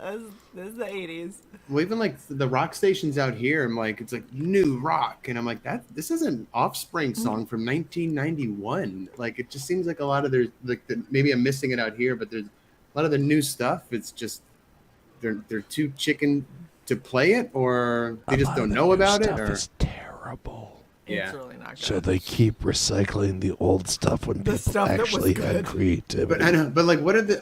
this is the 80s. Well, even like the rock stations out here, I'm like, it's like new rock, and I'm like, this is an Offspring song from 1991. Like, it just seems like a lot of their maybe I'm missing it out here, but there's a lot of the new stuff. It's just they're too chicken to play it, or they just don't know about it. Or It's terrible. Yeah. It's really not good. So they keep recycling the old stuff when people actually had creativity. But I know, but like, what are the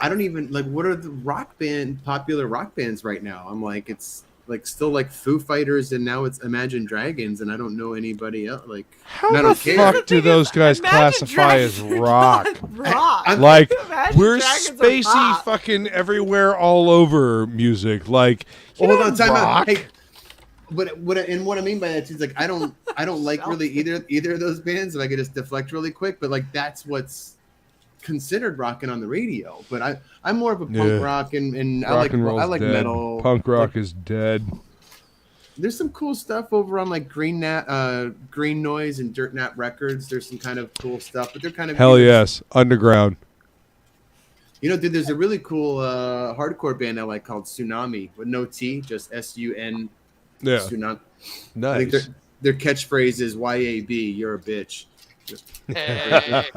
popular rock bands right now? I'm like, it's like still like Foo Fighters, and now it's Imagine Dragons, and I don't know anybody else. Like, How and I the don't care. fuck do those guys classify as rock? Rock. Like, Imagine we're Dragons are spacey pop. fucking everywhere all over music. Like, you Hold know, on, time rock. out. Hey, but what I mean by that is like I don't like really either of those bands. If I could just deflect really quick, but like that's what's considered rocking on the radio. But I'm more of a punk rock and Rock and roll's I like dead. metal. Punk rock is dead. There's some cool stuff over on like Green Noise and Dirt Nat Records. There's some kind of cool stuff, but they're kind of Hell yes, underground. You know, dude, there's a really cool hardcore band I like called Tsunami with no T, just SUN. Yeah. Tsunami. Nice. I think their catchphrase is YAB, you're a bitch.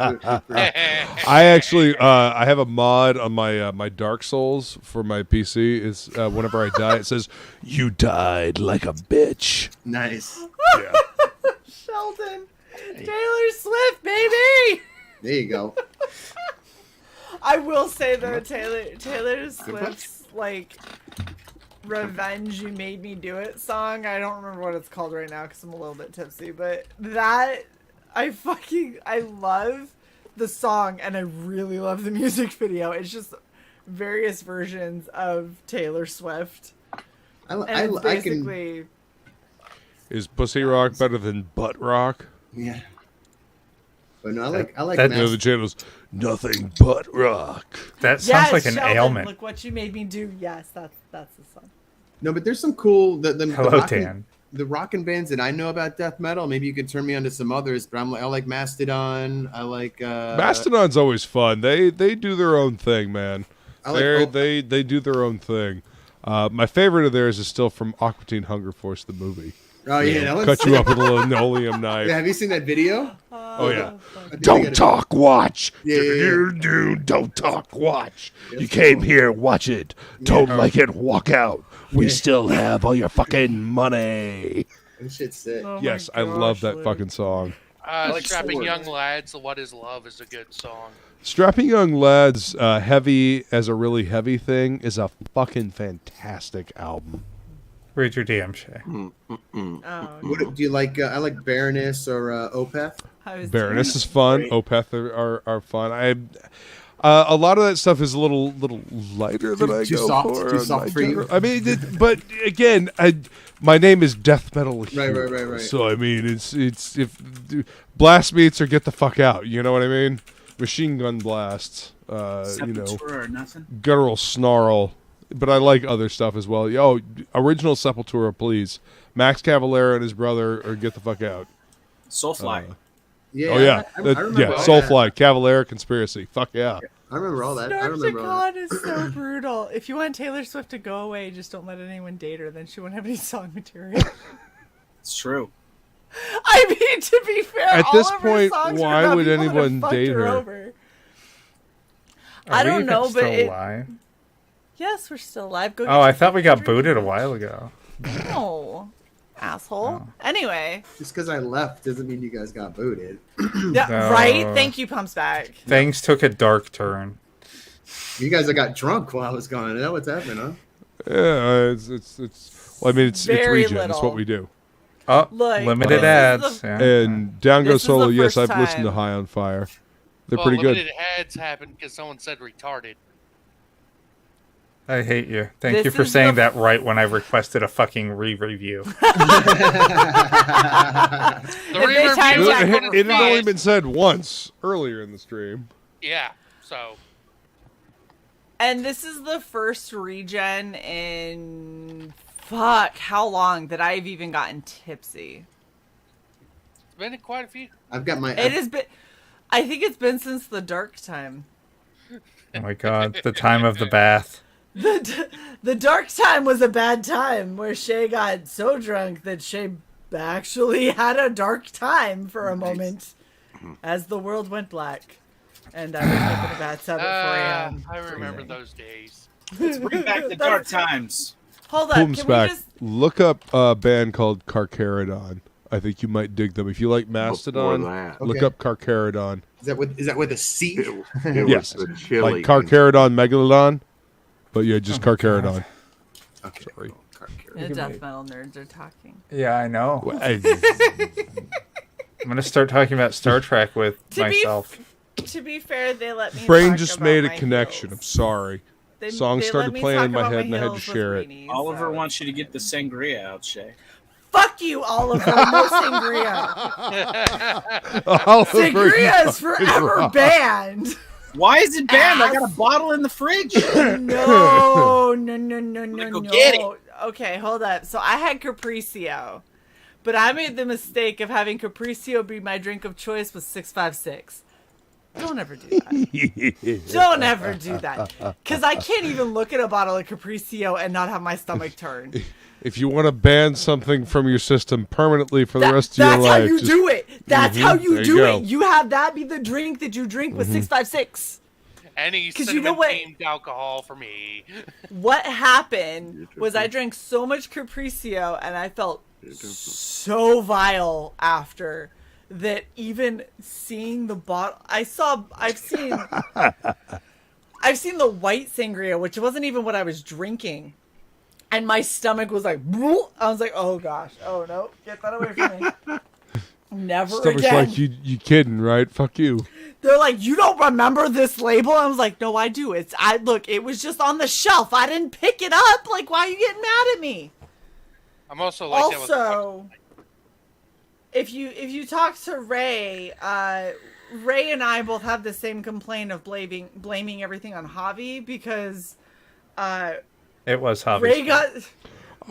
I actually I have a mod on my my Dark Souls for my PC. Is whenever I die, it says "You died like a bitch." Nice. Yeah. Sheldon. Taylor Swift, baby! There you go. I will say though, Taylor Swift's like "Revenge You Made Me Do It" song. I don't remember what it's called right now because I'm a little bit tipsy, but that I love the song and I really love the music video. It's just various versions of Taylor Swift. Basically, Is pussy rock better than butt rock? Yeah. But no, I like that. The channel's nothing but rock. That sounds like an Sheldon, ailment. Look what you made me do. Yes, that's the song. No, but there's some cool Hello, Dan. The rockin' bands that I know about death metal. Maybe you could turn me on to some others. But I like Mastodon. I like Mastodon's always fun. They do their own thing, man. They do their own thing. My favorite of theirs is still from Aqua Teen Hunger Force, the movie. Oh yeah, that cut you up with a linoleum knife. Yeah, have you seen that video? Oh yeah. Don't talk, watch. Yeah. Don't talk, watch. You came here, watch it. Don't like it, walk out. We still have all your fucking money. That shit's sick. Oh Yes, I love that fucking song. Strapping Young Lads, What Is Love is a good song. Strapping Young Lads, Heavy as a Really Heavy Thing is a fucking fantastic album. Read your DM, Shae. What do you like? I like Baroness or Opeth. Baroness is fun. Opeth are fun. A lot of that stuff is a little lighter than I Too go soft? for. Too soft for you? I mean, but again, my name is Death Metal. Right. So I mean, it's if blast beats or get the fuck out. You know what I mean? Machine gun blasts. Sepultura or nothing? Guttural snarl. But I like other stuff as well. Yo, original Sepultura, please. Max Cavalera and his brother, or get the fuck out. Soulfly. Yeah. Oh yeah, I remember all Soulfly, Cavalera, Conspiracy. Fuck yeah. I remember all that. I remember all that. Snarkticon is so brutal. If you want Taylor Swift to go away, just don't let anyone date her. Then she won't have any song material. It's true. I mean, to be fair, At all this of her point, songs are why about would people that have anyone fucked date her? over. Are I we don't even know, but still alive? Yes, we're still alive. Go. Oh, I thought we got booted a while ago. No, asshole. Anyway. Just because I left doesn't mean you guys got booted. Yeah, No. right. Thank you, Pumps Back. Things took a dark turn. You guys got drunk while I was gone. Is that what's happening, huh? Yeah, it's. Well, I mean, it's Very regen. It's little. what we do. Oh, Look, limited this ads. is the- yeah. And Down This Goes is Solo. the Yes, first I've listened to time. High on Fire. They're Well, pretty good. limited ads happened because someone said retarded. I hate you. Thank This you for is saying the- that right when I requested a fucking re-review. The If they re-review time is check gonna It had only be- been said once earlier in the stream. Yeah. So. And this is the first regen in how long that I've even gotten tipsy. It's been quite a few. I've got my. It has been. I think it's been since the dark time. Oh my god, the time of the bath. The dark time was a bad time where Shae got so drunk that Shae actually had a dark time for a moment as the world went black. And I was up in a bathtub at 4 a.m. I remember those days. Let's bring back the dark times. Hold on, Boom's can back. we just... Look up a band called Carcharodon. I think you might dig them. If you like Mastodon, look Okay. up Carcharodon. Is that with a C? Yes, like Carcharodon Megalodon, but yeah, just Carcharodon. Okay. Sorry. The death metal nerds are talking. Yeah, I know. I'm gonna start talking about Star Trek with myself. To be fair, they let me Brain talk just about made a my connection. heels. I'm sorry. They Song let started me playing talk in my about head, and I had to heels with share it. weenies, Oliver so- wants you to get the sangria out, Shae. Fuck you, Oliver. No sangria. Oliver, Sangria you is forever fucking banned. Why is it banned? I got a bottle in the fridge. No. Go get it. Okay, hold up. So I had Capriccio, but I made the mistake of having Capriccio be my drink of choice with 656. Don't ever do that. Don't ever do that. Because I can't even look at a bottle of Capriccio and not have my stomach turn. If you want to ban something from your system permanently for the rest of your life, That's how you do it. That's how you There do go. it. You have that be the drink that you drink with 656. Any 'Cause you know what? cinnamon-themed alcohol for me. What happened was I drank so much Capriccio and I felt so vile after that even seeing the bottle I've seen the white sangria, which wasn't even what I was drinking. And my stomach was like, "Bleh." I was like, oh gosh, oh no, get that away from me. Never Stomach's again. like, you kidding, right? Fuck you. They're like, you don't remember this label? I was like, no, I do. Look, it was just on the shelf. I didn't pick it up. Like, why are you getting mad at me? I'm also like that with Also, if you talk to Ray, Ray and I both have the same complaint of blaming everything on Javi because It was Javi's Ray got.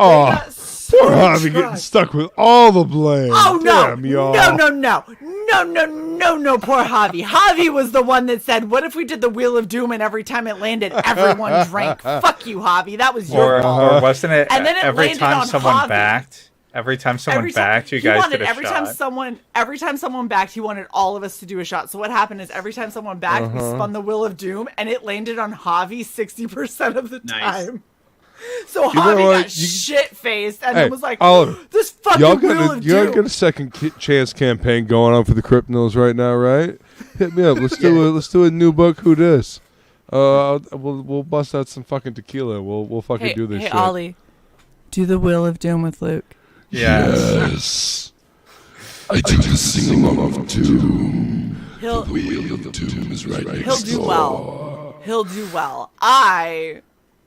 Oh, so poor Javi getting drunk. stuck with all the blame. Oh no! Damn, y'all. No! Poor Javi. Javi was the one that said, "What if we did the Wheel of Doom and every time it landed, everyone drank?" Fuck you, Javi. That was your fault. Or wasn't it, And then it every landed time on someone Javi. backed? Every time someone Every time- backed, you he guys wanted did a every shot. time someone backed, he wanted all of us to do a shot. So what happened is every time someone backed, we spun the Wheel of Doom, and it landed on Javi 60% of the time. So You know Javi what? got shit faced and Hey, then was like, Oliver, "This fucking y'all Wheel of y'all Doom." got a second chance campaign going on for the Cryptos right now, right? Hit me up. Let's do a new book. Who dis? We'll bust out some fucking tequila. We'll fucking do this shit. Ollie, do the Wheel of Doom with Luke. Yes. I took a sing-along of Doom. He'll- The Wheel of Doom is right He'll next do door. well. He'll do well. I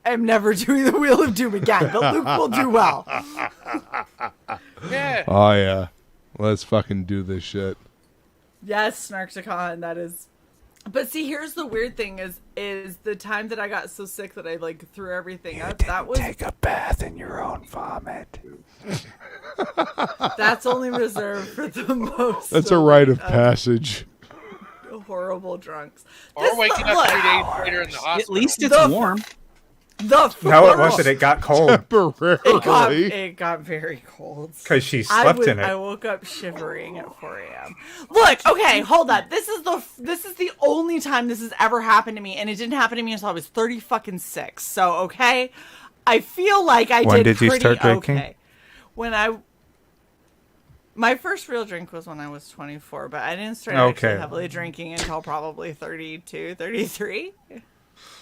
am never doing the Wheel of Doom again, but Luke will do well. Yeah. Oh yeah, let's fucking do this shit. Yes, Snarkticon, that is. But see, here's the weird thing: is the time that I got so sick that I like threw everything up. That was Take a bath in your own vomit. that's only reserved for the most. That's a rite of passage. Horrible drunks. Or waking up 3 days later in the hospital. At least it's warm. No, it wasn't. It got cold. It got very cold. Because she slept in it. I woke up shivering at 4 a.m. Look, okay, hold up. This is the only time this has ever happened to me, and it didn't happen to me until I was 36. So okay, I feel like I When did did you pretty start drinking? okay. My first real drink was when I was 24, but I didn't start actually heavily drinking until probably 32, 33.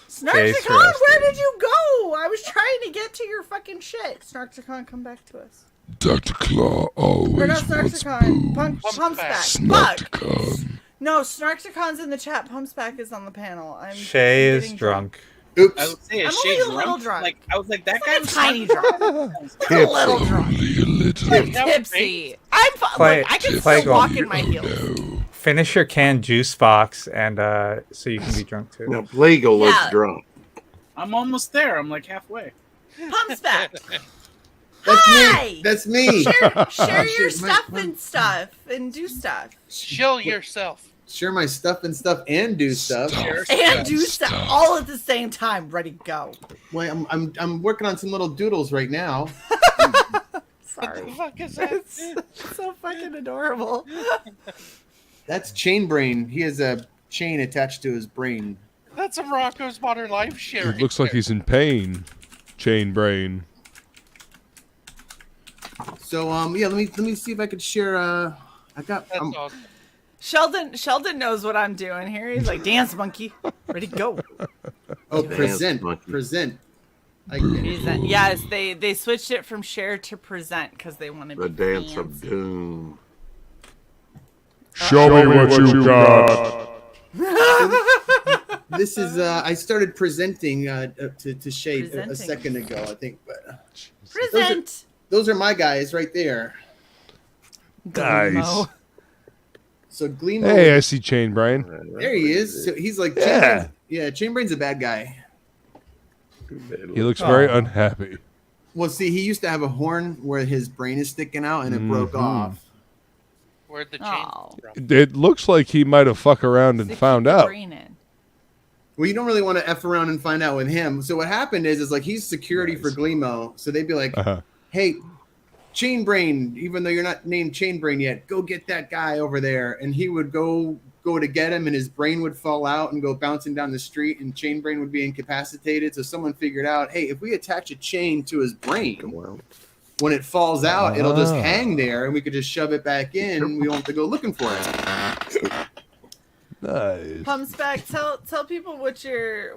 Snarkticon, where did you go? I was trying to get to your fucking shit. Snarkticon, come back to us. Dr. Claw always We're not wants Snarkticon. booze. Pumpsback. Fuck. Snarkticon. No, Snarkticon's in the chat. Pumpsback is on the panel. Shae is drunk. Oops. I would say I'm is only Shae a little drunk. Like I was like that It's guy like a was tiny drunk. Like a little drunk. Only a little. Like tipsy. I'm Play- look, I can play still walk golf. in my heels. Finish your canned juice box, and so you can be drunk too. Now, Legal looks Yeah. drunk. I'm almost there. I'm like halfway. Pumps back. That's Hi! me. That's me. Share your Shit, my- stuff and stuff and do stuff. Show yourself. Share my stuff and do stuff. And do stuff all at the same time. Ready, go. Well, I'm working on some little doodles right now. Sorry. What the fuck is that? It's so fucking adorable. That's Chain Brain. He has a chain attached to his brain. That's a Rocco's Modern Life shit. It looks like he's in pain. Chain Brain. So yeah, let me see if I could share. I got. That's awesome. Sheldon knows what I'm doing here. He's like, dance monkey, ready, go. Oh, present. I get it. Present. Yes, they switched it from share to present because they wanted The dance of doom. Show me what you got. This is I started presenting to Shae a Presenting. second ago, I think. But Present. those are my guys right there. Nice. So Gleamo. Hey, I see Chain Brain. There he is. So he's like, Yeah. Chain Brain's a bad guy. He looks very unhappy. Well, see, he used to have a horn where his brain is sticking out, and it broke off. Where'd the chain from? It looks like he might have fucked around and found out. Well, you don't really want to F around and find out with him. So what happened is like he's security for Gleamo. So they'd be like, hey, Chain Brain, even though you're not named Chain Brain yet, go get that guy over there. And he would go to get him, and his brain would fall out and go bouncing down the street, and Chain Brain would be incapacitated. So someone figured out, hey, if we attach a chain to his brain, when it falls out, it'll just hang there, and we could just shove it back in, and we don't have to go looking for it. Nice. Pumps back. Tell people what your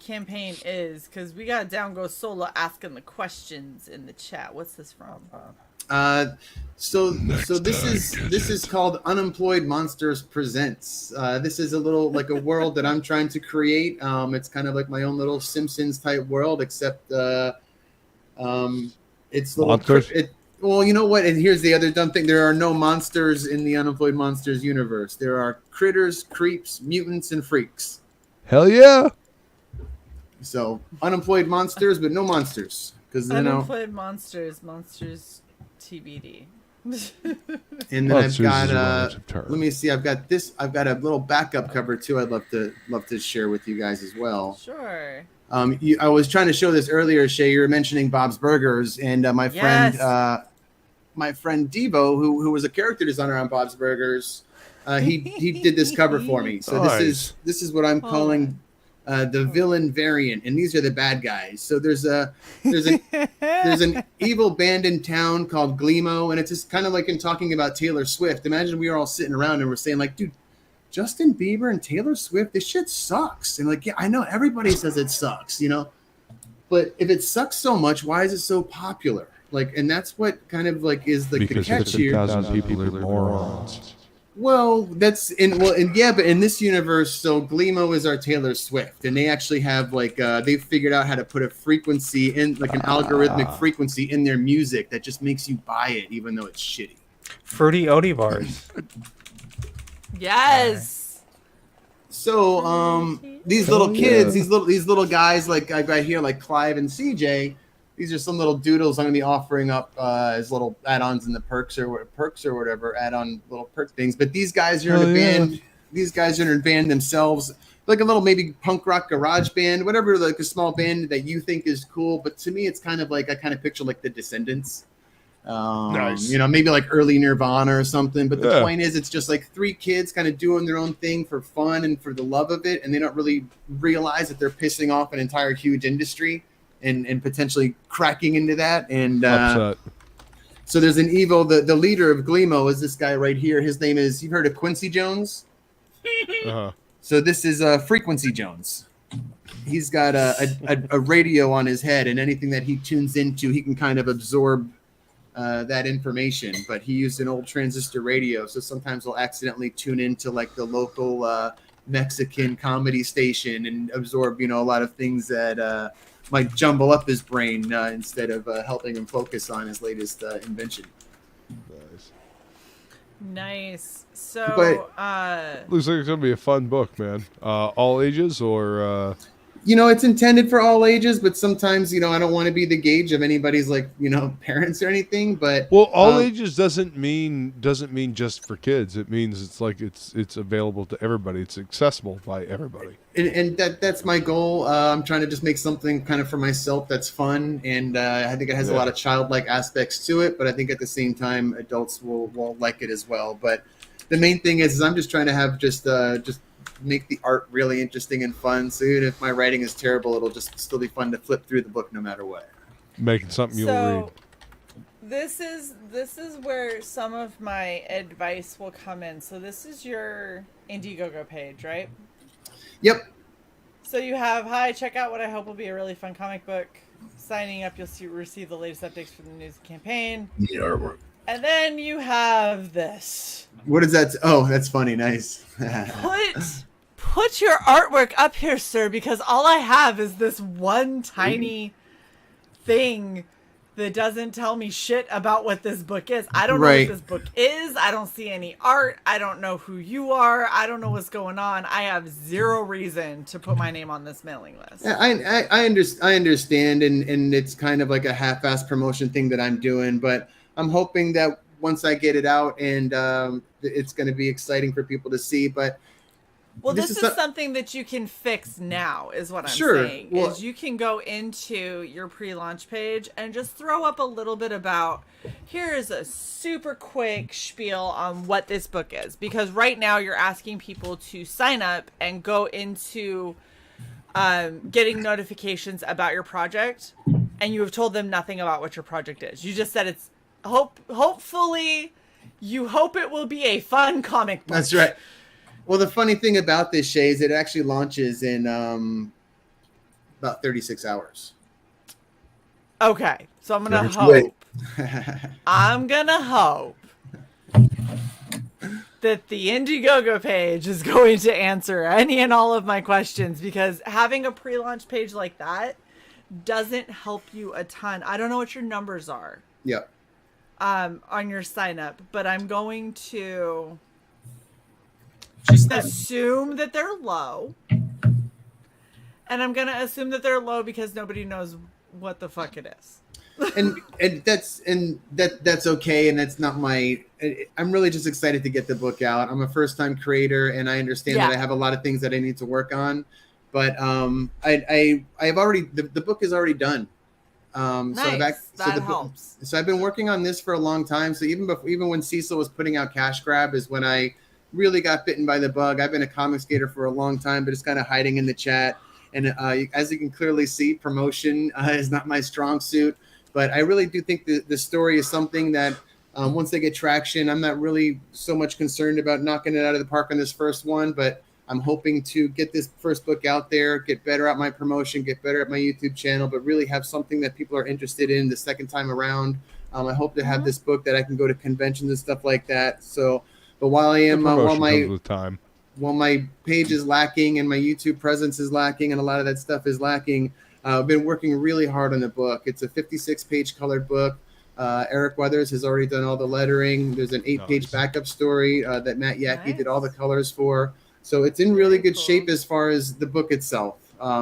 campaign is, because we got Down Go Solo asking the questions in the chat. What's this from? So this is called Unemployed Monsters Presents. This is a little like a world that I'm trying to create. It's kind of like my own little Simpsons type world, except it's little. Monsters? Well, you know what? And here's the other dumb thing: there are no monsters in the Unemployed Monsters universe. There are critters, creeps, mutants, and freaks. Hell yeah. So unemployed monsters, but no monsters, because Unemployed monsters TBD. And then I've got let me see, I've got a little backup cover too. I'd love to share with you guys as well. Sure. I was trying to show this earlier, Shae. You were mentioning Bob's Burgers, and my friend Devo, who was a character designer on Bob's Burgers, he did this cover for me. So Nice. this is what I'm calling the villain variant, and these are the bad guys. So there's an evil band in town called Gleamo, and it's just kind of like in talking about Taylor Swift. Imagine we were all sitting around and we're saying like, dude, Justin Bieber and Taylor Swift, this shit sucks. And like, yeah, I know everybody says it sucks, but if it sucks so much, why is it so popular? Like, and that's what kind of like is the Because catch here. 50,000 people are morons. Well, but in this universe, so Gleamo is our Taylor Swift, and they actually have like they've figured out how to put a frequency in, like an algorithmic frequency in their music that just makes you buy it, even though it's shitty. Fruity Odie bars. Yes. So these little kids, these little guys like right here, like Clive and CJ. These are some little doodles I'm going to be offering up as little add-ons in the perks or whatever, add-on little perk things. But these guys are in a band. These guys are in a band themselves, like a little maybe punk rock garage band, whatever, like a small band that you think is cool. But to me, it's kind of like I kind of picture like the Descendants. Nice. Maybe like early Nirvana or something. But the point is, it's just like three kids kind of doing their own thing for fun and for the love of it, and they don't really realize that they're pissing off an entire huge industry. And potentially cracking into that. And so there's an evil, the leader of Gleamo is this guy right here. His name is, you've heard of Quincy Jones? So this is Frequency Jones. He's got a radio on his head, and anything that he tunes into, he can kind of absorb that information. But he used an old transistor radio, so sometimes he'll accidentally tune into like the local Mexican comedy station and absorb, a lot of things that might jumble up his brain instead of helping him focus on his latest invention. Nice. So, Looks like it's gonna be a fun book, man. All ages or It's intended for all ages, but sometimes, I don't want to be the gauge of anybody's parents or anything. But well, all ages doesn't mean just for kids. It means it's available to everybody. It's accessible by everybody. And that's my goal. I'm trying to just make something kind of for myself that's fun, and I think it has a lot of childlike aspects to it. But I think at the same time, adults will like it as well. But the main thing is I'm just trying to have just make the art really interesting and fun. So even if my writing is terrible, it'll just still be fun to flip through the book no matter what. Making something you'll read. This is where some of my advice will come in. So this is your Indiegogo page, right? Yep. So you have, hi, check out what I hope will be a really fun comic book. Signing up, you'll receive the latest updates for the news campaign. The artwork. And then you have this. What is that? Oh, that's funny. Nice. Put your artwork up here, sir, because all I have is this one tiny thing that doesn't tell me shit about what this book is. I don't know what this book is. I don't see any art. I don't know who you are. I don't know what's going on. I have zero reason to put my name on this mailing list. Yeah, I understand, and it's kind of like a half-assed promotion thing that I'm doing, but I'm hoping that once I get it out and it's going to be exciting for people to see. But well, this is something that you can fix now, is what I'm saying. Well, is you can go into your pre-launch page and just throw up a little bit about, here is a super quick spiel on what this book is. Because right now you're asking people to sign up and go into getting notifications about your project, and you have told them nothing about what your project is. You just said it's hopefully you hope it will be a fun comic book. That's right. Well, the funny thing about this, Shae, is it actually launches in about 36 hours. Okay, so I'm gonna hope. I'm gonna hope that the Indiegogo page is going to answer any and all of my questions, because having a pre-launch page like that doesn't help you a ton. I don't know what your numbers are. Yep. On your sign up, but I'm going to assume that they're low. And I'm going to assume that they're low because nobody knows what the fuck it is. and that's okay, and that's not my I'm really just excited to get the book out. I'm a first-time creator, and I understand that I have a lot of things that I need to work on, but I've already the book is already done. Nice. That helps. So I've been working on this for a long time. So even when Cecil was putting out Cash Grab is when I really got bitten by the bug. I've been a comic skater for a long time, but it's kind of hiding in the chat. And as you can clearly see, promotion is not my strong suit. But I really do think the story is something that once they get traction, I'm not really so much concerned about knocking it out of the park on this first one. But I'm hoping to get this first book out there, get better at my promotion, get better at my YouTube channel, but really have something that people are interested in the second time around. I hope to have this book that I can go to conventions and stuff like that. So, but while I am, while my page is lacking and my YouTube presence is lacking and a lot of that stuff is lacking, I've been working really hard on the book. It's a 56-page colored book. Eric Weathers has already done all the lettering. There's an 8-page backup story that Matt Yackey did all the colors for. So it's in really good shape as far as the book itself.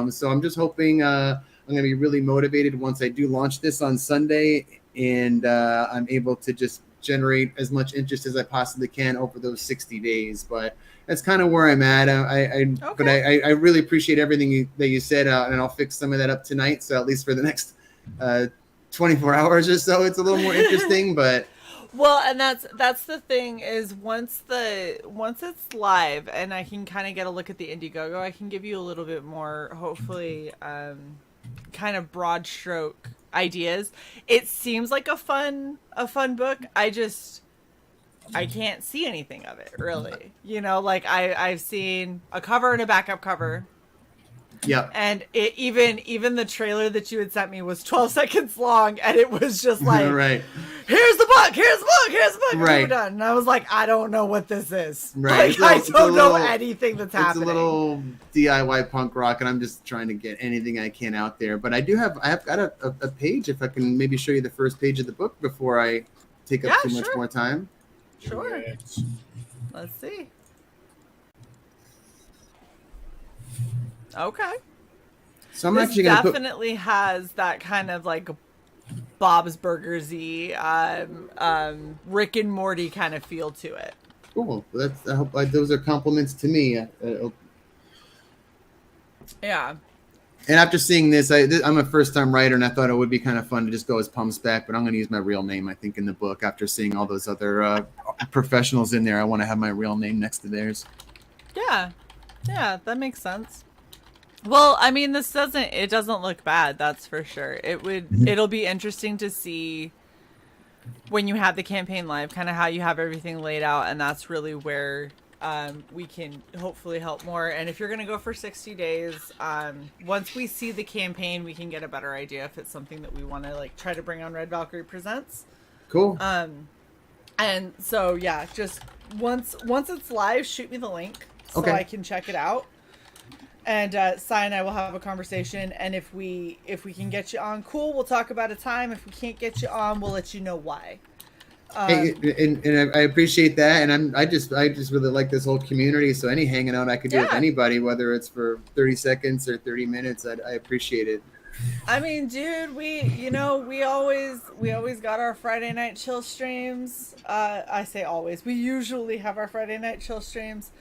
So I'm just hoping I'm going to be really motivated once I do launch this on Sunday, and I'm able to just generate as much interest as I possibly can over those 60 days. But that's kind of where I'm at. But I really appreciate everything that you said, and I'll fix some of that up tonight. So at least for the next 24 hours or so, it's a little more interesting. But well, and that's the thing is once it's live and I can kind of get a look at the Indiegogo, I can give you a little bit more, hopefully, kind of broad stroke ideas. It seems like a fun book. I can't see anything of it really. Like I've seen a cover and a backup cover. Yeah. And even the trailer that you had sent me was 12 seconds long, and it was just like, right. Here's the book, here's the book, right. We're done. And I was like, I don't know what this is. Right. Like, I don't know anything that's happening. It's a little DIY punk rock, and I'm just trying to get anything I can out there. But I have got a page, if I can maybe show you the first page of the book before I take up too much more time. Sure. Let's see. Okay. So I'm this actually gonna definitely has that kind of like Bob's Burgers-y, Rick and Morty kind of feel to it. Cool. That's. I hope those are compliments to me. Yeah. And after seeing this, I'm a first-time writer, and I thought it would be kind of fun to just go as Pumps Back, but I'm going to use my real name, I think, in the book. After seeing all those other professionals in there, I want to have my real name next to theirs. Yeah. Yeah, that makes sense. Well, I mean, it doesn't look bad, that's for sure. It'll be interesting to see when you have the campaign live, kind of how you have everything laid out, and that's really where we can hopefully help more. And if you're going to go for 60 days, once we see the campaign, we can get a better idea if it's something that we want to like try to bring on Red Valkyrie Presents. Cool. And so yeah, just once it's live, shoot me the link so I can check it out. And Cy and I will have a conversation, and if we can get you on, cool, we'll talk about a time. If we can't get you on, we'll let you know why. Hey, and I appreciate that, and I just really like this whole community. So any hanging out I could do with anybody, whether it's for 30 seconds or 30 minutes, I appreciate it. I mean, dude, we always got our Friday night chill streams. I say always. We usually have our Friday night chill streams.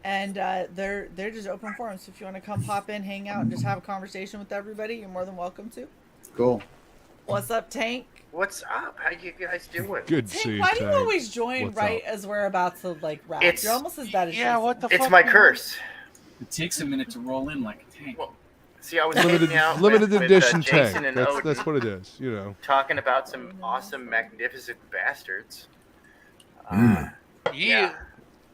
And they're just open forums. So if you want to come pop in, hang out, and just have a conversation with everybody, you're more than welcome to. Cool. What's up, Tank? What's up? How you guys doing? Good to Tank, see you, why do you Tank. always join as we're about to like wrap? You're almost as bad as yeah. Jason. What the fuck? It's my curse. It takes a minute to roll in like a tank. Well, see, I was limited hanging out edition with Jason tank. and That's Odin, what it is. You know. talking about some awesome, magnificent bastards. Yeah.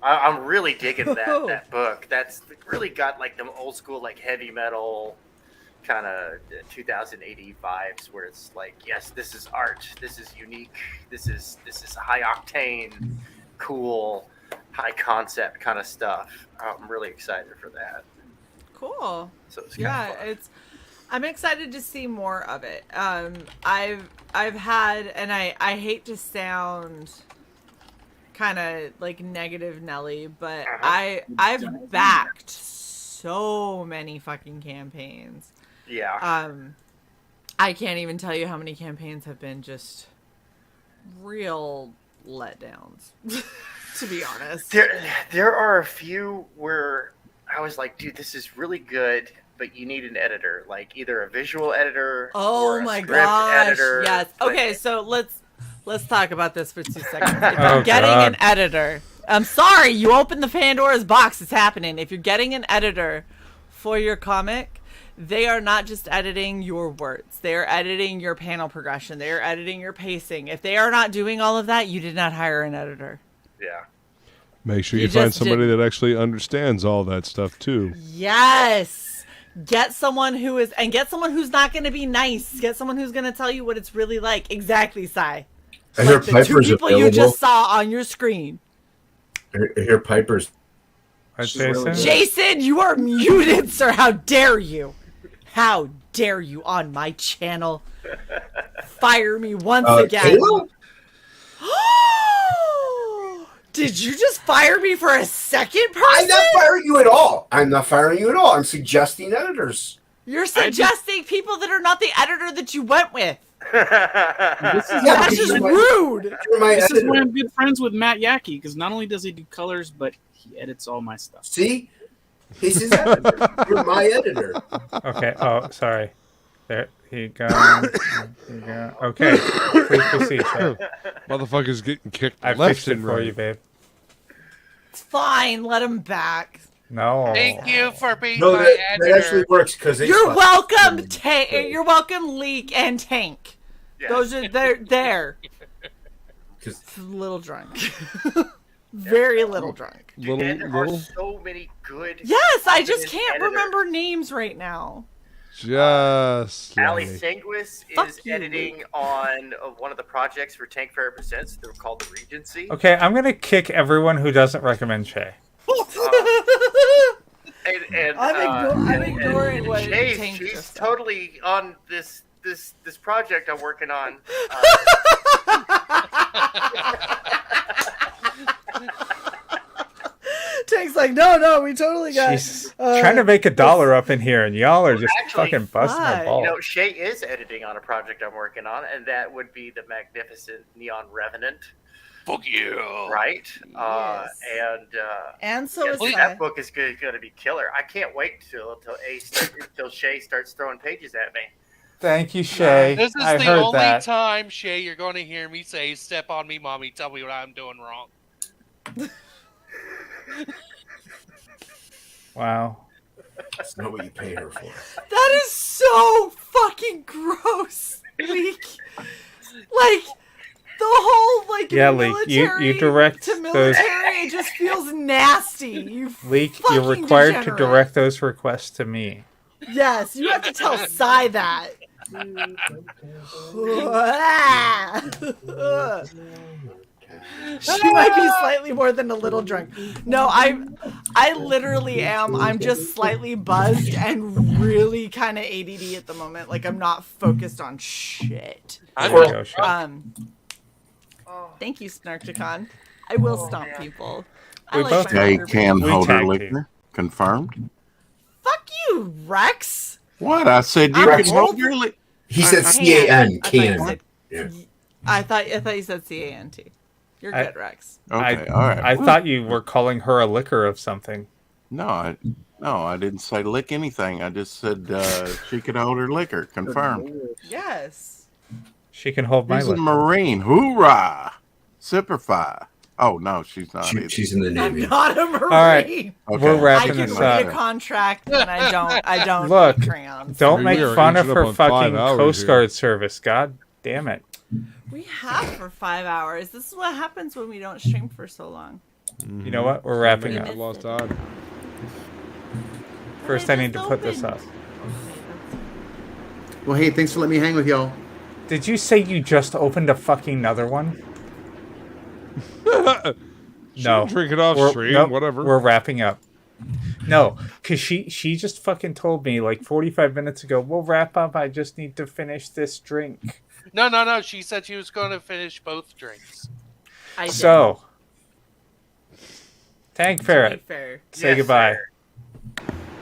I'm really digging that book. That's really got like them old school like heavy metal kind of 2080 vibes where it's like, yes, this is art. This is unique. This is high octane, cool, high concept kind of stuff. I'm really excited for that. Cool. So it's kind of fun. I'm excited to see more of it. I've had, and I hate to sound kind of like negative Nelly, but I've backed so many fucking campaigns. Yeah. I can't even tell you how many campaigns have been just real letdowns. To be honest, there are a few where I was like, dude, this is really good, but you need an editor, like either a visual editor or a script editor. Yes. Okay, so let's talk about this for 2 seconds. If you're getting an editor, I'm sorry, you opened the Pandora's box. It's happening. If you're getting an editor for your comic, they are not just editing your words. They are editing your panel progression. They are editing your pacing. If they are not doing all of that, you did not hire an editor. Yeah. Make sure you find somebody that actually understands all that stuff too. Yes. Get someone who's not going to be nice. Get someone who's going to tell you what it's really like. Exactly, Cy. I hear Like the Piper's two people available. you just saw on your screen. I hear Piper's. Jason, you are muted, sir. How dare you? How dare you on my channel? Fire me once again. Did you just fire me for a second person? I'm not firing you at all. I'm suggesting editors. You're suggesting people that are not the editor that you went with. That's just rude. This is why I'm good friends with Matt Yackey, because not only does he do colors, but he edits all my stuff. See? He's his editor. You're my editor. Okay. Oh, sorry. There he goes. Okay. Please proceed, Shae. Motherfucker's getting kicked I left fixed it and for right. you, babe. It's fine. Let him back. No. Thank you for being No, my that editor. actually works because You're welcome, You're welcome, Leak and Tank. Those are they're there. Little drunk. Very little drunk. And there are so many good. Yes, I just competent can't editors. remember names right now. Just Ali like- Sanguis Fuck is you, editing on one of the projects for Tank Fair Presents. They're called the Regency. Okay, I'm gonna kick everyone who doesn't recommend Shae. And I'm ignoring what Shae, Tank she's just said. totally on this project I'm working on. Tank's like, no, we totally got. She's trying to make $1 up in here, and y'all are just fucking busting her balls. You know, Shae is editing on a project I'm working on, and that would be the magnificent Neon Revenant. Fuck you. Right? And so is that book is going to be killer. I can't wait till Shae starts throwing pages at me. Thank you, Shae. This is I the heard only that. time, Shae, you're going to hear me say, "Step on me, mommy. Tell me what I'm doing wrong." Wow. That's not what you pay her for. That is so fucking gross, Leek. Like the whole Yeah, Leek, military you direct to those. military. It just feels nasty. You Leek, you're fucking required degenerate. to direct those requests to me. Yes, you have to tell Cy that. She might be slightly more than a little drunk. No, I literally am. I'm just slightly buzzed and really kind of ADD at the moment. Like I'm not focused on shit. Thank They murder can people. hold her liquor. Confirmed. Fuck you, Rex. What? I said you I'm can hold old. your liquor. He said C-A-N, can. I thought you said C-A-N-T. You're good, Rex. Okay, all right. I thought you were calling her a liquor of something. No, I didn't say lick anything. I just said she could hold her liquor. Confirmed. Yes. She can hold my She's a liquor. Marine. Hoorah! Simplify. Oh no, she's not. She's in the Navy. I'm not a Marine. All right, we're wrapping I can this read a up. contract, and I don't Look, need crayons. don't make are fun of inching up her on 5 fucking hours Coast here. Guard service. God damn it. We have for 5 hours. This is what happens when we don't stream for so long. You know what? We're wrapping I up. lost time. First, I need to put this up. Well, hey, thanks for letting me hang with y'all. Did you say you just opened a fucking another one? No. Drink it off stream, nope, whatever. We're wrapping up. No, because she just fucking told me like 45 minutes ago, we'll wrap up. I just need to finish this drink. No. She said she was going to finish both drinks. So, Tank Ferret, fair. say Yes, goodbye. sir.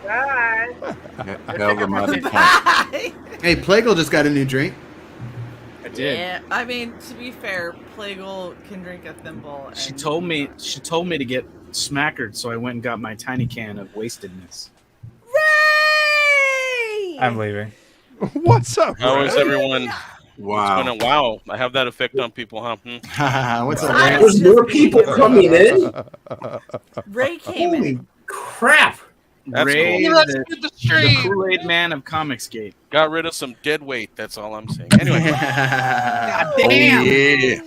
Bye. Tell them I Bye. Hey, Plagle just got a new drink. I did. Yeah, I mean, to be fair, Plagle can drink a thimble. She told me to get smackered, so I went and got my tiny can of wastedness. Ray! I'm leaving. What's up? How is everyone? Wow. Wow. I have that effect on people, huh? What's up, I Ray? was There's more people coming in. Ray came Holy in. crap. That's Ray, cool. Let's the, do the the stream. Kool-Aid man of Comicsgate. Got rid of some dead weight. That's all I'm saying. Anyway. God Oh, damn. yeah.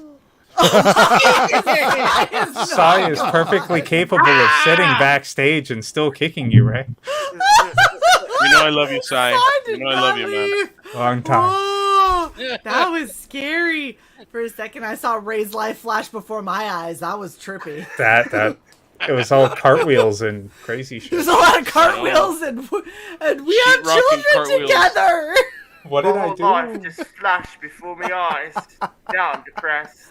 Sai is perfectly capable of sitting backstage and still kicking you, Ray. You know I love you, Sai. I You did know I not love you, man. leave. Long time. Oh, that was scary. For a second, I saw Ray's life flash before my eyes. That was trippy. That it was all cartwheels and crazy shit. There's a lot of cartwheels, and we have Sheet-rocking children cartwheels. together. What did I Whole do? life just flashed before my eyes. Now I'm depressed.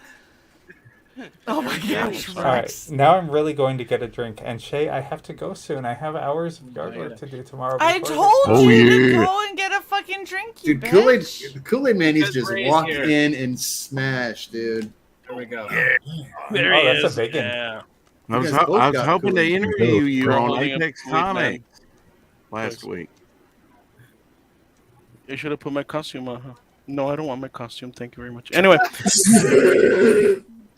Oh my gosh, All right, Rex. now I'm really going to get a drink. And Shae, I have to go soon. I have hours of yard work to do tomorrow. I before told this- Oh, you yeah. to go and get a fucking drink, you Dude, Kool-Aid, bitch. the Kool-Aid man needs to Because just Ray's walk here. in and smash, dude. There we go. There Oh, he that's is. a big one. Yeah. I was, You guys both I was got hoping to Kool-Aid. interview you on Holding a Apex Kool-Aid man. Comics last week. You should have put my costume on, huh? No, I don't want my costume. Thank you very much. Anyway.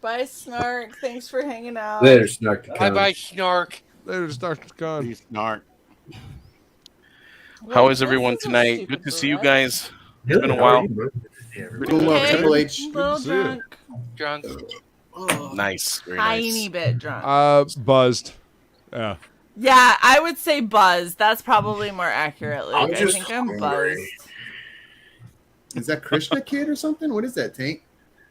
Bye, Snark. Thanks for hanging out. Later, Snark. Bye, Snark. Later, Snark. Gone. He's snark. How is This everyone is a tonight? stupid Good to see you Rex. guys. It's been a while. Cool love, Triple H. Little see you. drunk. Drunk. Nice. Very Tiny nice. bit drunk. Buzzed. Yeah. Yeah, I would say buzzed. That's probably more accurate. Like, I'm I just think I'm hungry. buzzed. Is that Krishna Kid or something? What is that, Tank?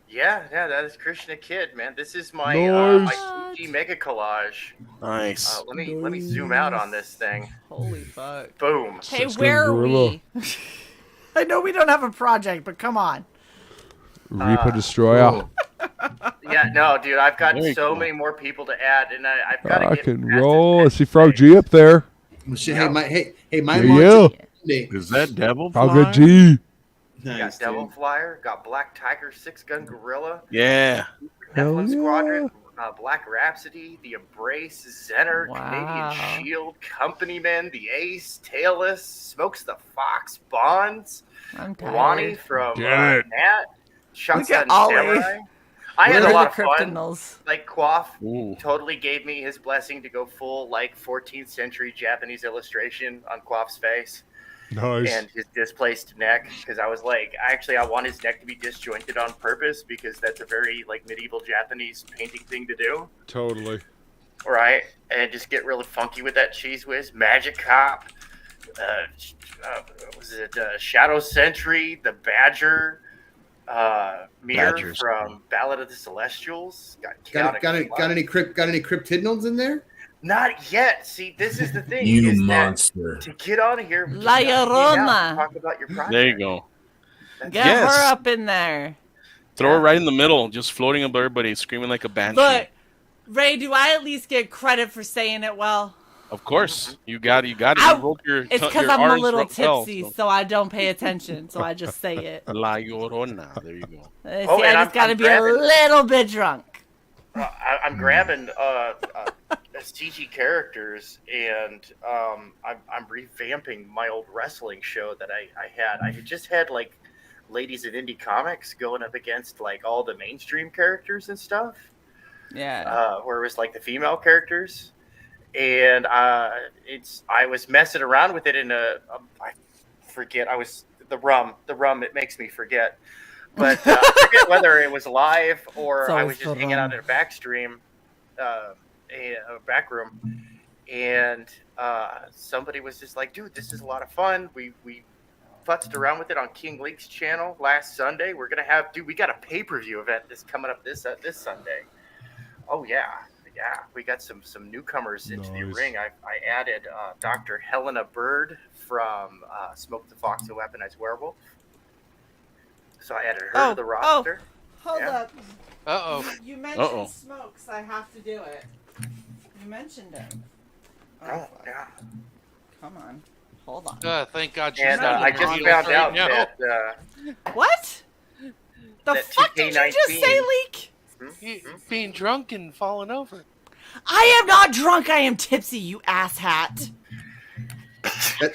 Yeah, that is Krishna Kid, man. This is my Nice. my CG mega collage. Nice. Let me zoom out on this thing. Holy fuck. Boom. Hey, Six where are gorilla. we? I know we don't have a project, but come on. Reaper Destroyer. Yeah, no, dude, I've got Very so cool. many more people to add, and I've got to Rock get and past roll. I see Frog G up there. Well, shit, hey, my Yeah, launch yeah. Is that Devil Frog Fly? G. got Nice, Devil dude. Flyer, got Black Tiger, 6-Gun Gorilla, Yeah. Hell Nephilim yeah. Squadron, Black Rhapsody, The Embrace, Zener, Wow. Canadian Shield, Company Men, The Ace, Tailless, Smokes the Fox, Bonds, I'm Wani tired. from Damn it. Nat, Shotgun Ollie. Samurai. I had Where a are lot the of fun. Kryptonals? Like Quaff Ooh. totally gave me his blessing to go full like 14th century Japanese illustration on Quaff's face. Nice. And his displaced neck, because I was like, I want his neck to be disjointed on purpose because that's a very like medieval Japanese painting thing to do, Totally. right? And just get really funky with that cheese whiz. Magic Cop, was it Shadow Sentry, the Badger, Mir Badgers. from Ballad of the Celestials. Got Got any cryptidnals in there? Not yet. See, this is the thing. You is monster. That to get on here, we just La gotta hang out and Llorona. talk about your project. There you go. Get Yes. her up in there. Throw it right in the middle, just floating above everybody, screaming like a banshee. Look, Ray, do I at least get credit for saying it well? Of course, you got it. You rolled your It's because your I'm a R's little well, tipsy, so. so I don't pay attention. So I just say it. La Llorona. There you go. See, Oh, I and just got to I'm be a grabbing- little bit drunk. I'm grabbing CG characters, and I'm revamping my old wrestling show that I had. I had just had like ladies in indie comics going up against like all the mainstream characters and stuff. Yeah. Where it was like the female characters, and I was messing around with it in I forget. I was the rum. It makes me forget. But I forget whether it was live or I was just hanging out in a back stream, a back room, and somebody was just like, "Dude, this is a lot of fun." We futzed around with it on King League's channel last Sunday. We got a pay-per-view event that's coming up this Sunday. Oh yeah, we got some newcomers into the ring. I added Dr. Helena Bird from Smoke the Fox, a Weaponized Werewolf. So I added her to the roster. Hold up. Uh-oh. You mentioned Smokes. I have to do it. You mentioned him. Oh, yeah. Come on. Hold on. Thank God she's And not I in just your found deals out right now. that What? The that fuck did you just say, Leek? Being drunk and falling over. I am not drunk. I am tipsy, you asshat.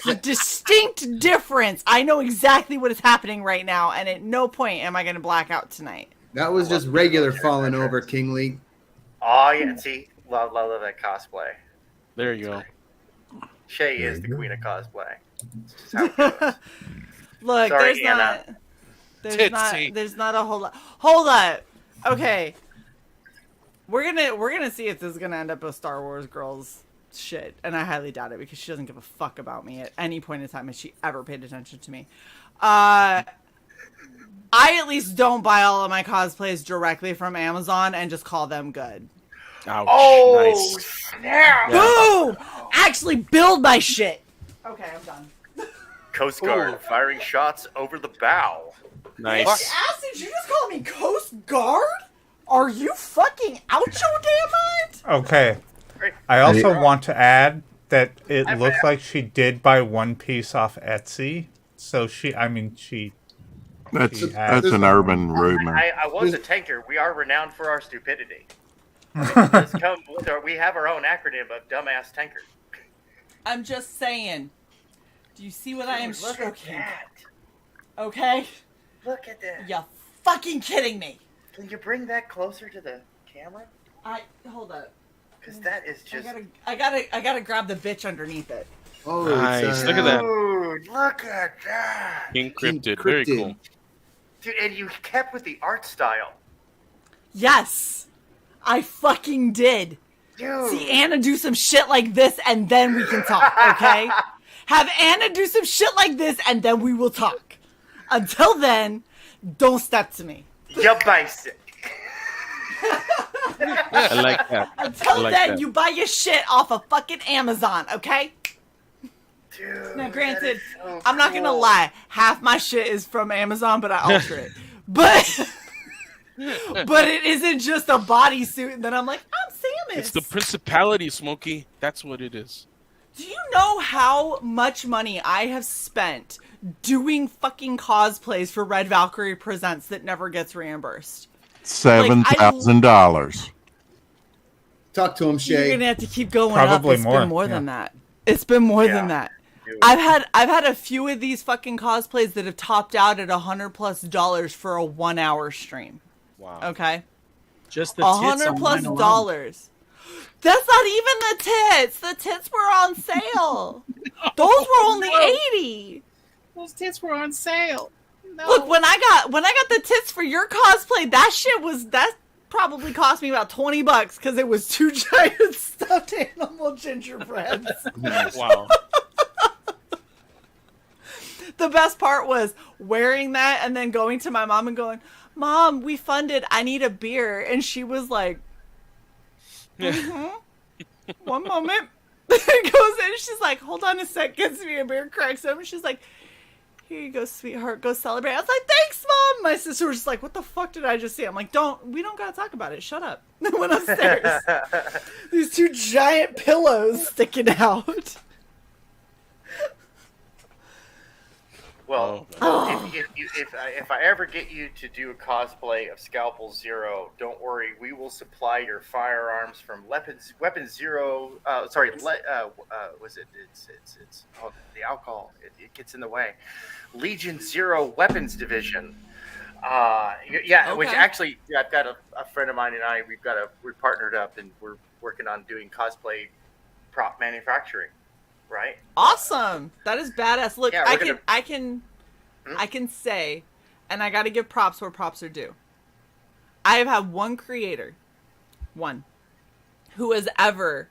A distinct difference. I know exactly what is happening right now, and at no point am I going to black out tonight. That was just regular falling over, King League. Oh yeah, see, love that cosplay. There you go. Shae is the queen of cosplay. It's just how it goes. Look, Sorry, Anna. there's not a whole lot. Hold up. Okay. We're gonna see if this is gonna end up a Star Wars girls shit, and I highly doubt it because she doesn't give a fuck about me at any point in time if she ever paid attention to me. I at least don't buy all of my cosplays directly from Amazon and just call them good. Ouch. Oh, Nice. snap! Boom! Actually build my shit. Okay, I'm done. Coast Guard firing shots over the bow. Nice. Ass, did you just call me Coast Guard? Are you fucking out your damn mind? Okay. I also want to add that it looks like she did buy one piece off Etsy. So That's an urban rumor. I was a tanker. We are renowned for our stupidity. We have our own acronym of dumbass tanker. I'm just saying. Do you see what I am Look at stroking? that. Okay? Look at that. You fucking kidding me? Can you bring that closer to the camera? Hold up. Because that is just. I gotta grab the bitch underneath it. Oh, Nice. Look at that. Dude, look at that. Encrypted. Very cool. Dude, and you kept with the art style. Yes, I fucking did. Dude. See Anna do some shit like this, and then we can talk. Okay? Have Anna do some shit like this, and then we will talk. Until then, don't step to me. You're basic. I like that. Until then, you buy your shit off of fucking Amazon, okay? Dude, now, granted, so I'm not gonna lie. Half my shit is from Amazon, but I alter it. But but it isn't just a bodysuit. And then I'm like, I'm Samus. It's the principality, Smokey. That's what it is. Do you know how much money I have spent doing fucking cosplays for Red Valkyrie Presents that never gets reimbursed? $7,000. Talk to him, Shae. You're gonna have to keep going Probably up. It's more, been more yeah. than that. It's been more than that. I've had a few of these fucking cosplays that have topped out at $100+ for a 1 hour stream. Wow. Okay. Just the tits on mine $100+ alone. That's not even the tits. The tits were on sale. Those were only $80. Those tits were on sale. No. Look, when I got the tits for your cosplay, that probably cost me about $20 because it was 2 giant stuffed animal gingerbreads. Nice. Wow. The best part was wearing that and then going to my mom and going, "Mom, we funded. I need a beer," and she was like, "One moment." Goes in. She's like, "Hold on a sec." Gets me a beer, cracks open. She's like, "Here you go, sweetheart. Go celebrate." I was like, "Thanks, Mom." My sister was just like, "What the fuck did I just see?" I'm like, we don't gotta talk about it. Shut up. Went upstairs. These 2 giant pillows sticking out. Well, if I ever get you to do a cosplay of Scalpel Zero, don't worry, we will supply your firearms from Weapon Zero. Was it? It's the alcohol. It gets in the way. Legion Zero Weapons Division. Which actually, I've got a friend of mine and I. We're partnered up and we're working on doing cosplay prop manufacturing. Right. Awesome. That is badass. Look, Yeah, I can say, and I got to give props where props are due. I have had one creator, who has ever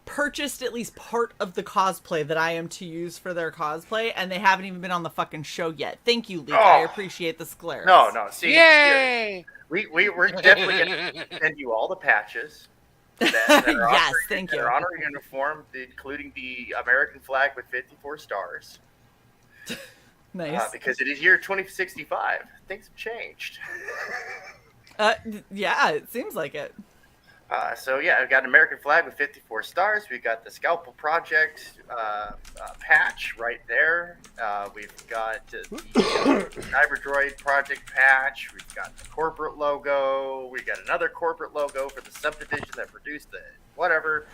purchased at least part of the cosplay that I am to use for their cosplay, and they haven't even been on the fucking show yet. Thank you, Luke. I appreciate the sclera. No. See, Yay! We're definitely going to send you all the patches. That yes, thank you. That are on our uniform, including the American flag with 54 stars. Nice. Because it is year 2065. Things have changed. Yeah, it seems like it. I've got an American flag with 54 stars. We've got the Scalpel Project patch right there. We've got the Cyberdroid Project patch. We've got the corporate logo. We've got another corporate logo for the subdivision that produced the whatever.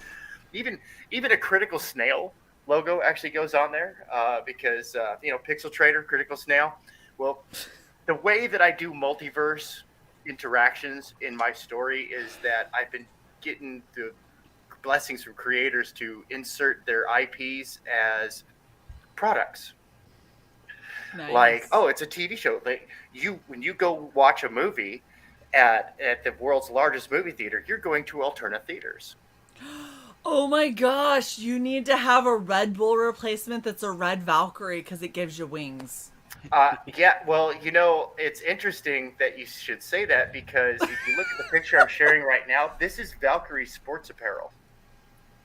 Even a Critical Snail logo actually goes on there because Pixel Trader, Critical Snail. Well, the way that I do multiverse interactions in my story is that I've been getting the blessings from creators to insert their IPs as products. Nice. Like, it's a TV show. Like when you go watch a movie at the world's largest movie theater, you're going to Alterna Theaters. Oh my gosh, you need to have a Red Bull replacement that's a Red Valkyrie because it gives you wings. Well, it's interesting that you should say that because if you look at the picture I'm sharing right now, this is Valkyrie sports apparel.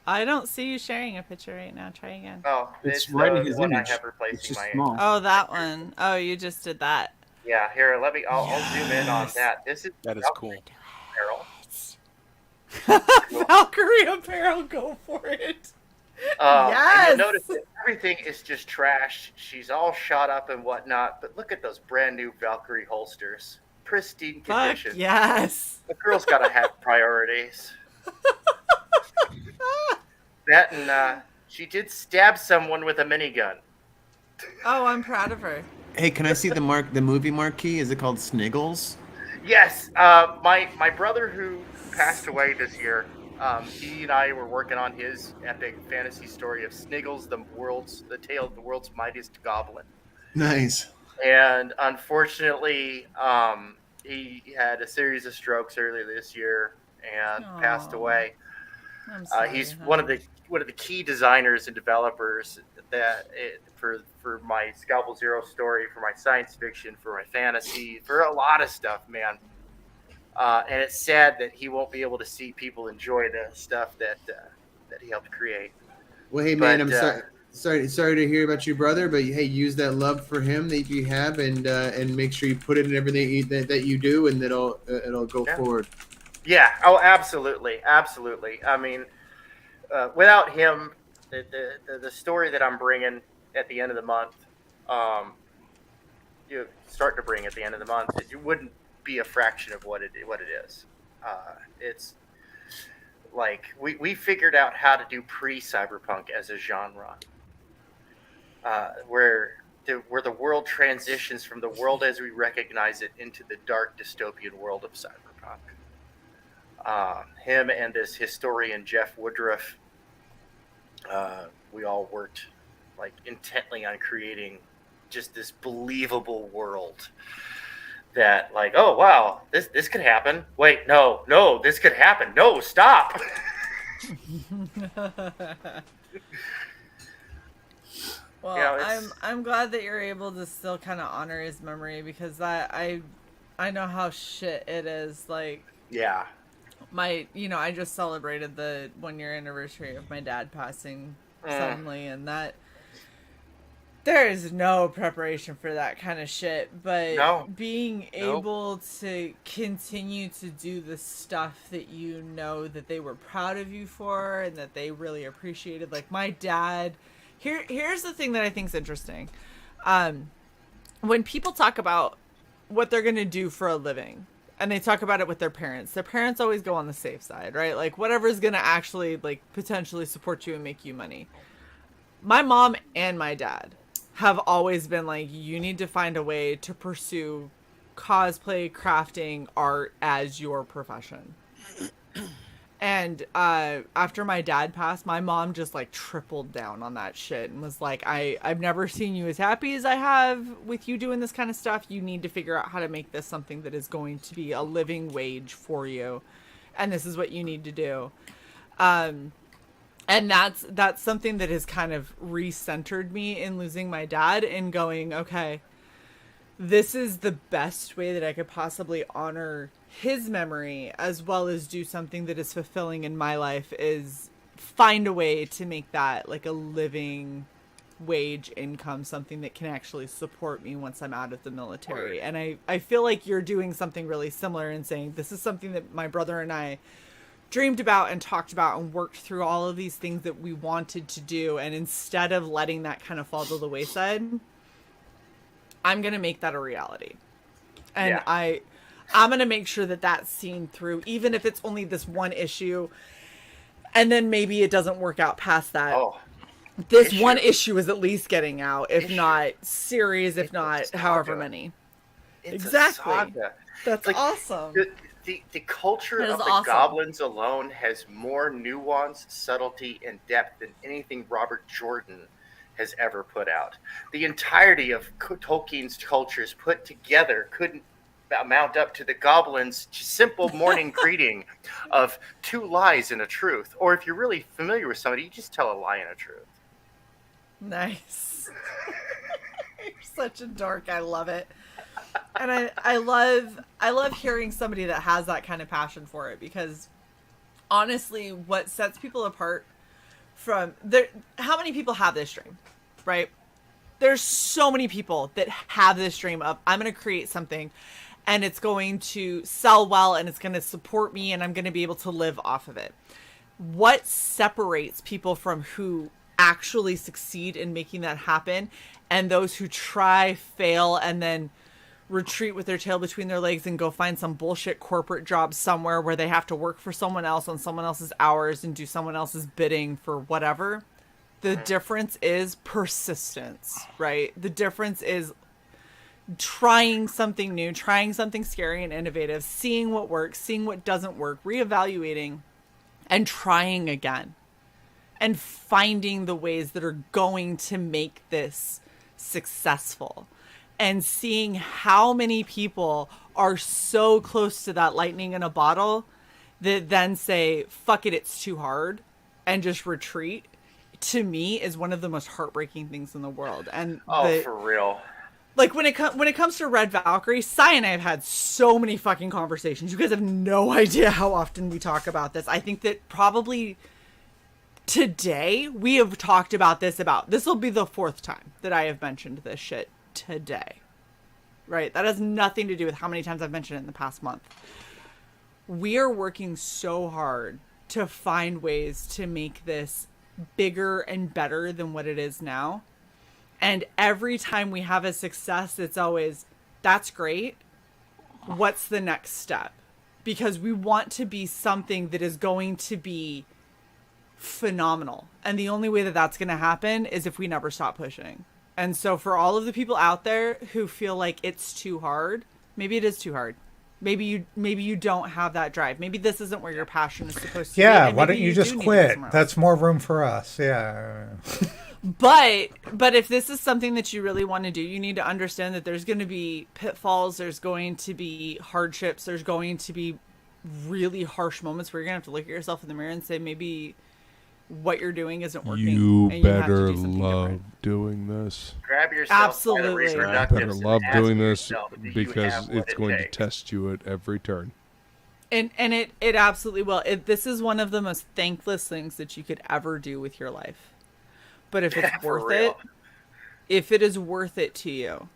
I don't see you sharing a picture right now. Try again. Oh, it's right in his one image. I have replacing it's just my small. Oh, that one. Oh, you just did that. Yeah, here, I'll zoom in on that. This is cool. Apparel. Valkyrie apparel, go for it. Yes. And you'll notice that everything is just trash. She's all shot up and whatnot, but look at those brand new Valkyrie holsters. Pristine condition. Fuck yes. The girl's got to have priorities. That and she did stab someone with a minigun. Oh, I'm proud of her. Hey, can I see the movie marquee? Is it called Sniggles? Yes. My brother who passed away this year, he and I were working on his epic fantasy story of Sniggles, the tale of the world's mightiest goblin. Nice. And unfortunately, he had a series of strokes earlier this year and passed away. I'm sorry, he's one of the key designers and developers for my Scalpel Zero story, for my science fiction, for my fantasy, for a lot of stuff, man. And it's sad that he won't be able to see people enjoy the stuff that he helped create. Well, hey, man, I'm sorry to hear about your brother, but hey, use that love for him that you have, and make sure you put it in everything that you do, and it'll go forward. Yeah. Oh, absolutely, absolutely. I mean, without him, the story that I'm bringing at the end of the month, you start to bring at the end of the month, it wouldn't be a fraction of what it is. It's like we figured out how to do pre-cyberpunk as a genre, where the world transitions from the world as we recognize it into the dark dystopian world of cyberpunk. Him and this historian Jeff Woodruff, we all worked like intently on creating just this believable world that, like, oh wow, this could happen. Wait, no, this could happen. No, stop. Well, Yeah, I'm glad that you're able to still kind of honor his memory, because I know how shit it is. Like, yeah, I just celebrated the 1-year anniversary of my dad passing suddenly, and that there is no preparation for that kind of shit. But being able to continue to do the stuff that you know that they were proud of you for and that they really appreciated, like my dad. Here's the thing that I think is interesting. When people talk about what they're going to do for a living, and they talk about it with their parents always go on the safe side, right? Like, whatever's going to actually, like, potentially support you and make you money. My mom and my dad have always been like, you need to find a way to pursue cosplay, crafting, art as your profession. And after my dad passed, my mom just like tripled down on that shit and was like, I've never seen you as happy as I have with you doing this kind of stuff. You need to figure out how to make this something that is going to be a living wage for you. And this is what you need to do. And that's something that has kind of recentered me in losing my dad and going, okay, this is the best way that I could possibly honor his memory, as well as do something that is fulfilling in my life, is find a way to make that like a living wage income, something that can actually support me once I'm out of the military. And I feel like you're doing something really similar in saying, this is something that my brother and I dreamed about and talked about and worked through all of these things that we wanted to do. And instead of letting that kind of fall to the wayside, I'm going to make that a reality. And yeah. I'm going to make sure that that's seen through, even if it's only this one issue. And then maybe it doesn't work out past that. This one issue is at least getting out, if not series, if not however many. Exactly. That's like, awesome. The culture of the goblins alone has more nuance, subtlety, and depth than anything Robert Jordan has ever put out. The entirety of Tolkien's cultures put together couldn't mount up to the goblins' simple morning greeting of 2 lies and a truth. Or if you're really familiar with somebody, you just tell a lie and a truth. Nice. You're such a dork. I love it. And I love hearing somebody that has that kind of passion for it, because honestly, what sets people apart from how many people have this dream, right? There's so many people that have this dream of, I'm going to create something and it's going to sell well and it's going to support me and I'm going to be able to live off of it. What separates people from who actually succeed in making that happen and those who try, fail, and then retreat with their tail between their legs and go find some bullshit corporate job somewhere where they have to work for someone else on someone else's hours and do someone else's bidding for whatever? The difference is persistence, right? The difference is trying something new, trying something scary and innovative, seeing what works, seeing what doesn't work, reevaluating, and trying again. And finding the ways that are going to make this successful. And seeing how many people are so close to that lightning in a bottle that then say, fuck it, it's too hard, and just retreat, to me is one of the most heartbreaking things in the world. And for real. Like when it comes to Red Valkyrie, Cyborg and I have had so many fucking conversations. You guys have no idea how often we talk about this. I think that probably today we have talked about this will be the 4th time that I have mentioned this shit today. Right? That has nothing to do with how many times I've mentioned it in the past month. We are working so hard to find ways to make this bigger and better than what it is now. And every time we have a success, it's always, that's great. What's the next step? Because we want to be something that is going to be phenomenal. And the only way that that's going to happen is if we never stop pushing. And so for all of the people out there who feel like it's too hard, maybe it is too hard. Maybe you don't have that drive. Maybe this isn't where your passion is supposed to be. Yeah, And why maybe don't you just do need to quit? go That's more room for us. Yeah. But if this is something that you really want to do, you need to understand that there's going to be pitfalls, there's going to be hardships, there's going to be really harsh moments where you're going to have to look at yourself in the mirror and say, maybe what you're doing isn't working. You and you have to better do something love different. doing this. Grab yourself Absolutely. by the You reproductive better and love ask doing this yourself, do you because have what it's it going to takes? test you at every turn. And it absolutely will. This is one of the most thankless things that you could ever do with your life. But if it's For worth real. it, if it is worth it to you,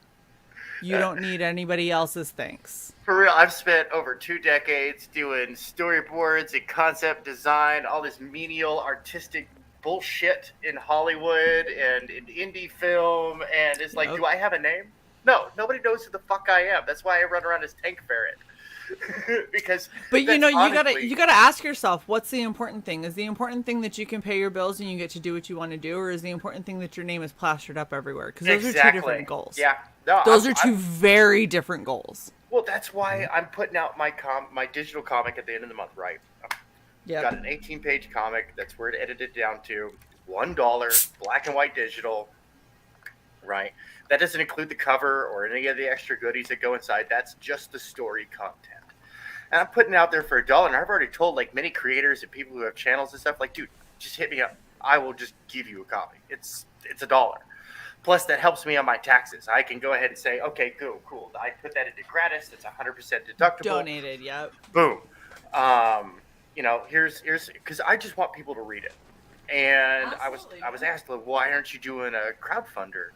you don't need anybody else's thanks. For real, I've spent over 2 decades doing storyboards and concept design, all this menial artistic bullshit in Hollywood and in indie film, and it's like, Yep. do I have a name? No, nobody knows who the fuck I am. That's why I run around as Tank Ferret. Because But you that's know, you honestly- gotta ask yourself, what's the important thing? Is the important thing that you can pay your bills and you get to do what you want to do, or is the important thing that your name is plastered up everywhere? Because those are two different goals. Yeah, no, Those are two very different goals. Well, that's why I'm putting out my digital comic at the end of the month, right? Yep. Got an 18-page comic. That's where it edited down to $1, black and white digital, right? That doesn't include the cover or any of the extra goodies that go inside. That's just the story content. And I'm putting it out there for $1, and I've already told like many creators and people who have channels and stuff, like, dude, just hit me up. I will just give you a copy. It's $1. Plus, that helps me on my taxes. I can go ahead and say, okay, cool. I put that into gratis. It's 100% deductible. Donated, yep. Boom. Here's because I just want people to read it. And I was asked, like, why aren't you doing a crowdfunder?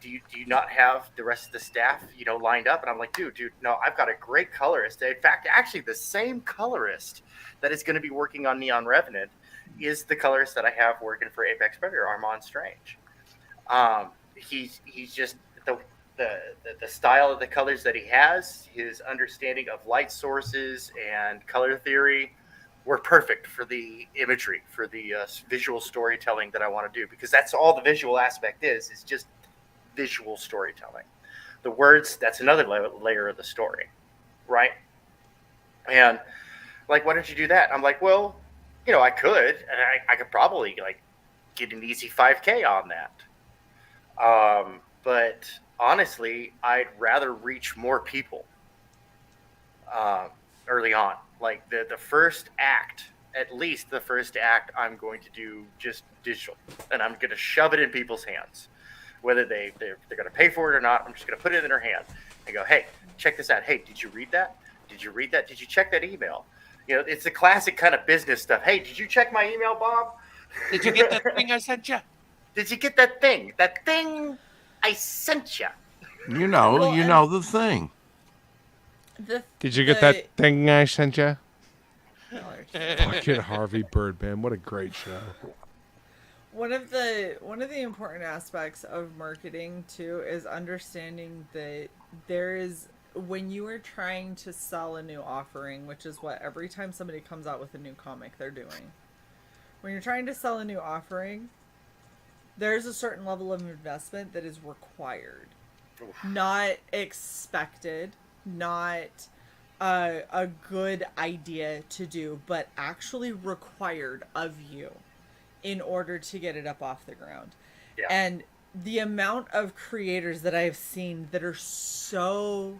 Do you not have the rest of the staff, lined up? And I'm like, dude, no, I've got a great colorist. In fact, actually, the same colorist that is going to be working on Neon Revenant is the colorist that I have working for Apex Predator, Armand Strange. He's just the style of the colors that he has, his understanding of light sources and color theory were perfect for the imagery, for the visual storytelling that I want to do, because that's all the visual aspect is just visual storytelling. The words, that's another layer of the story, right? And like, why don't you do that? I'm like, well, I could, and I could probably like get an easy 5K on that. But honestly, I'd rather reach more people early on. Like the first act, at least the first act, I'm going to do just digital, and I'm going to shove it in people's hands, whether they're going to pay for it or not. I'm just going to put it in their hand and go, hey, check this out. Hey, did you read that? Did you read that? Did you check that email? It's the classic kind of business stuff. Hey, did you check my email, Bob? Did you get that thing I sent you? Did you get that thing? That thing I sent you. You know the thing. Did you get that thing I sent you? Fucking Harvey Birdman, what a great show. One of the important aspects of marketing too is understanding that there is, when you are trying to sell a new offering, which is what every time somebody comes out with a new comic they're doing. When you're trying to sell a new offering, there's a certain level of investment that is required. Not expected, not a good idea to do, but actually required of you in order to get it up off the ground. Yeah. And the amount of creators that I've seen that are so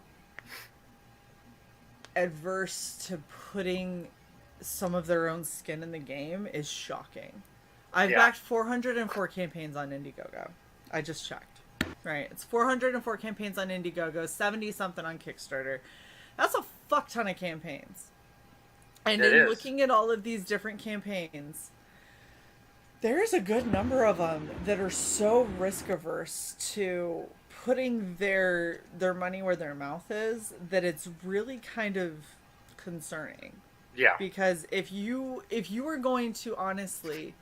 adverse to putting some of their own skin in the game is shocking. I've backed 404 campaigns on Indiegogo. I just checked. Right, it's 404 campaigns on Indiegogo, 70 something on Kickstarter. That's a fuck ton of campaigns. And in looking at all of these different campaigns, There's a good number of them that are so risk averse to putting their money where their mouth is that it's really kind of concerning. Yeah. Because if you were going to honestly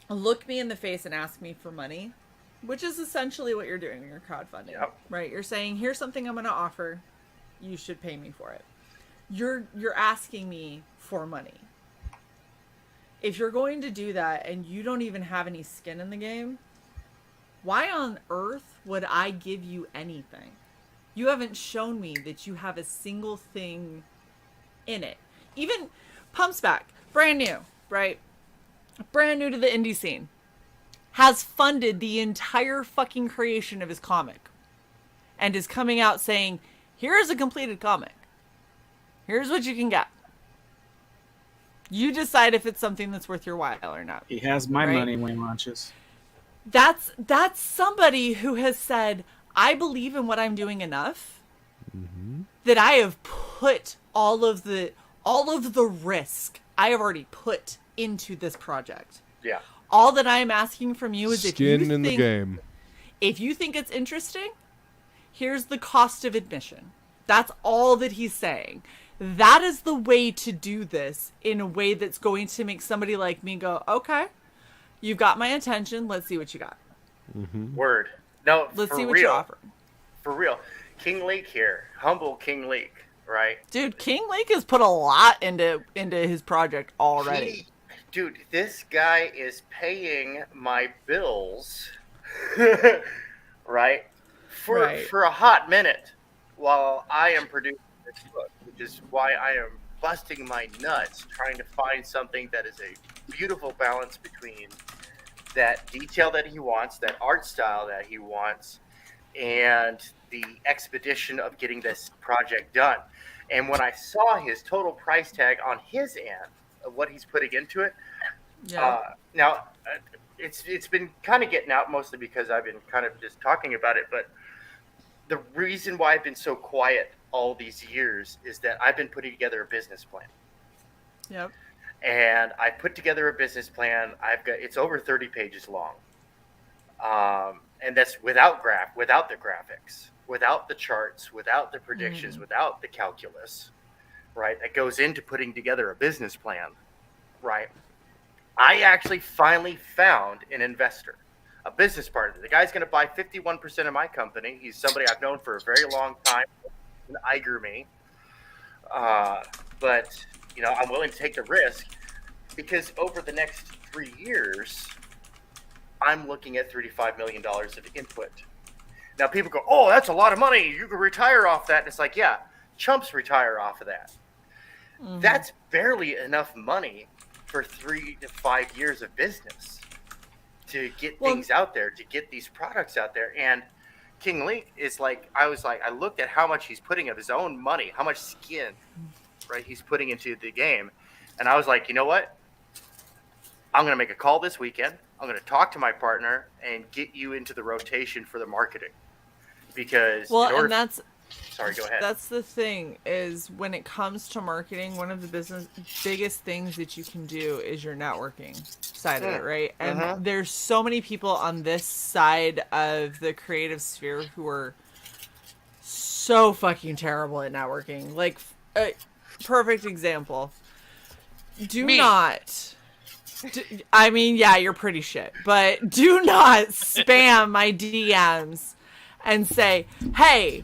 look me in the face and ask me for money, which is essentially what you're doing when you're crowdfunding, right? You're saying, here's something I'm going to offer. You should pay me for it. You're asking me for money. If you're going to do that and you don't even have any skin in the game, why on earth would I give you anything? You haven't shown me that you have a single thing in it. Even Pump's back, brand new, right? Brand new to the indie scene. Has funded the entire fucking creation of his comic. And is coming out saying, here's a completed comic. Here's what you can get. You decide if it's something that's worth your while or not. He has my right? money when he launches. That's somebody who has said, I believe in what I'm doing enough that I have put all of the risk I have already put into this project. Yeah. All that I am asking from you is Skin in the game. If you think it's interesting, here's the cost of admission. That's all that he's saying. That is the way to do this in a way that's going to make somebody like me go, okay, you've got my attention. Let's see what you got. Word. No, Let's for see what real. you offer. For real. King Leek here. Humble King Leek, right? Dude, King Leek has put a lot into his project already. Dude, this guy is paying my bills, right? For a hot minute while I am producing this book, which is why I am busting my nuts trying to find something that is a beautiful balance between that detail that he wants, that art style that he wants, and the expedition of getting this project done. And when I saw his total price tag on his end of what he's putting into it, now it's been kind of getting out mostly because I've been kind of just talking about it, but the reason why I've been so quiet all these years is that I've been putting together a business plan. Yep. And I put together a business plan. It's over 30 pages long. And that's without the graphics, without the charts, without the predictions, without the calculus, right? That goes into putting together a business plan, right? I actually finally found an investor, a business partner. The guy's going to buy 51% of my company. He's somebody I've known for a very long time, an Iger me. But, I'm willing to take the risk because over the next 3 years, I'm looking at $35 million of input. Now people go, oh, that's a lot of money. You can retire off that. And it's like, yeah, chumps retire off of that. That's barely enough money for 3 to 5 years of business to get things out there, to get these products out there. And King Leek is I looked at how much he's putting of his own money, how much skin, right, he's putting into the game. And I was like, you know what? I'm going to make a call this weekend. I'm going to talk to my partner and get you into the rotation for the marketing. Because sorry, go ahead. That's the thing is when it comes to marketing, one of the biggest things that you can do is your networking side of it, right? And there's so many people on this side of the creative sphere who are so fucking terrible at networking. Like, perfect example. I mean, yeah, you're pretty shit, but do not spam my DMs and say, hey,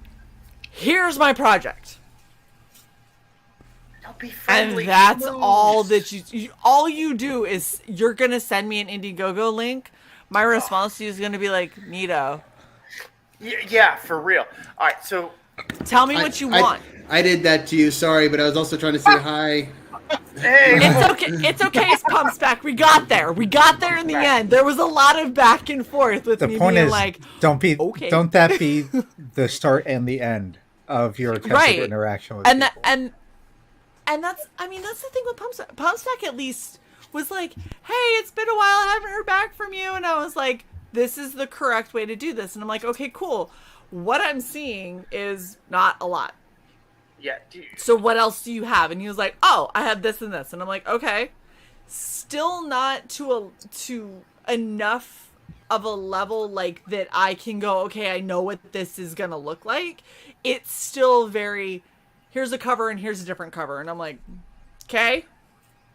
here's my project. Don't be friendly. And that's all that all you do is you're going to send me an Indiegogo link. My response to you is going to be like, neato. Yeah, for real. All right, so tell me what you want. I did that to you, sorry, but I was also trying to say hi. Hey, it's okay. It's okay. It's Pump's back. We got there. We got there in the end. There was a lot of back and forth with me being like, don't that be the start and the end of your attempted interaction with people. And that's the thing with Pump's back at least was like, hey, it's been a while. I haven't heard back from you. And I was like, this is the correct way to do this. And I'm like, okay, cool. What I'm seeing is not a lot. Yeah, dude. So what else do you have? And he was like, oh, I have this and this. And I'm like, okay. still not to enough of a level like that I can go, okay, I know what this is gonna look like. It's still very, here's a cover and here's a different cover, and I'm like, okay,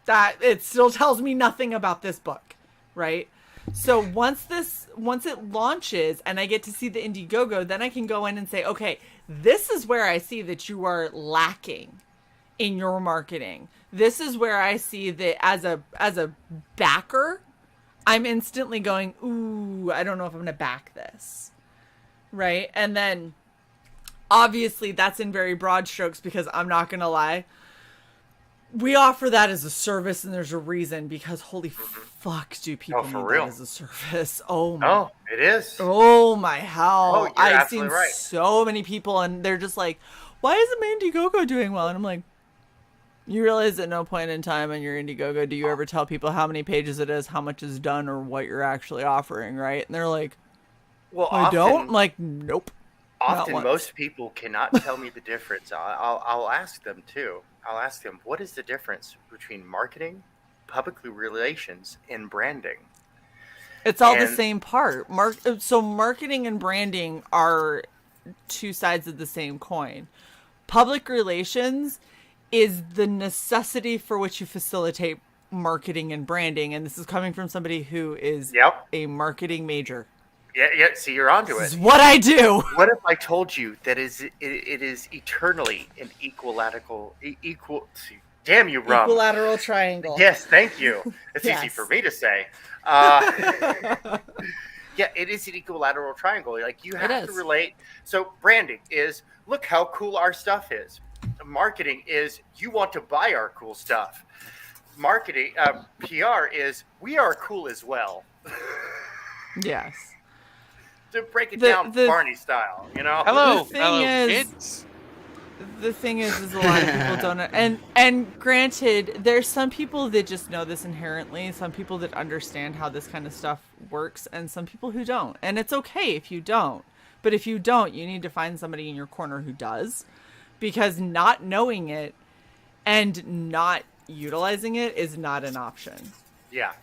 that it still tells me nothing about this book, right? So once it launches and I get to see the Indiegogo, then I can go in and say, okay, this is where I see that you are lacking in your marketing. This is where I see that as a backer, I'm instantly going, ooh, I don't know if I'm going to back this. Right? And then obviously that's in very broad strokes because I'm not going to lie. We offer that as a service, and there's a reason, because holy fuck do people need that as a service. Oh my. Oh, it is. Oh my hell. Oh, you're I've seen absolutely right. so many people and they're just like, why isn't my Indiegogo doing well? And I'm like, you realize at no point in time on your Indiegogo do you ever tell people how many pages it is, how much is done, or what you're actually offering, right? And they're like, well, I don't? I'm like, nope. Often most people cannot tell me the difference. I'll ask them too. I'll ask them, what is the difference between marketing, public relations, and branding? It's all the same part. So marketing and branding are two sides of the same coin. Public relations is the necessity for which you facilitate marketing and branding. And this is coming from somebody who is a marketing major. Yeah. See, you're onto it. This is what I do. What if I told you that it is eternally an equal? Damn you, Rum. Equilateral triangle. Yes, thank you. It's easy for me to say. Yeah, it is an equilateral triangle. Like you have to relate. So branding is, look how cool our stuff is. Marketing is, you want to buy our cool stuff. Marketing, PR is, we are cool as well. Yes. To break it down Barney style, you know? Hello, kids. The thing is a lot of people don't know. And granted, there's some people that just know this inherently, some people that understand how this kind of stuff works, and some people who don't. And it's okay if you don't. But if you don't, you need to find somebody in your corner who does. Because not knowing it and not utilizing it is not an option. Yeah.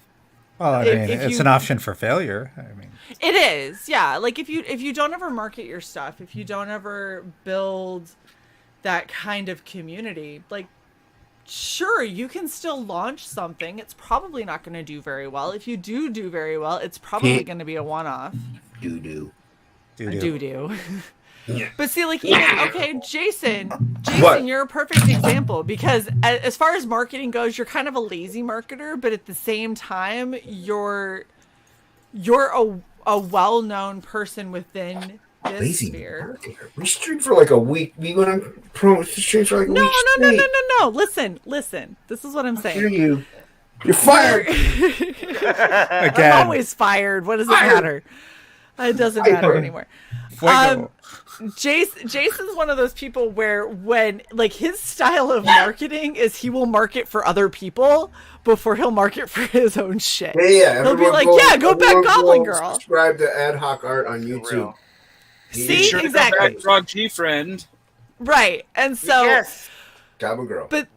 Well, I mean, it's an option for failure. I mean, it is, yeah. Like if you don't ever market your stuff, if you don't ever build that kind of community, like, sure, you can still launch something. It's probably not going to do very well. If you do very well, it's probably going to be a one-off. Doo-doo. Doo-doo. But see, like, even, okay, Jason, you're a perfect example, because as far as marketing goes, you're kind of a lazy marketer, but at the same time, you're a well-known person within this sphere. We streamed for like a week. We went on promo stream for like a week. No. Listen. This is what I'm saying. I hear you. You're fired. Again. I'm always fired. What does it matter? It doesn't matter anymore. Jason's one of those people where when, like, his style of marketing is he will market for other people before he'll market for his own shit. Yeah. He'll be like, go back Goblin Girl. Subscribe to Ad Hoc Art on YouTube. See, exactly. Frog G friend. Right. And so Goblin Girl. But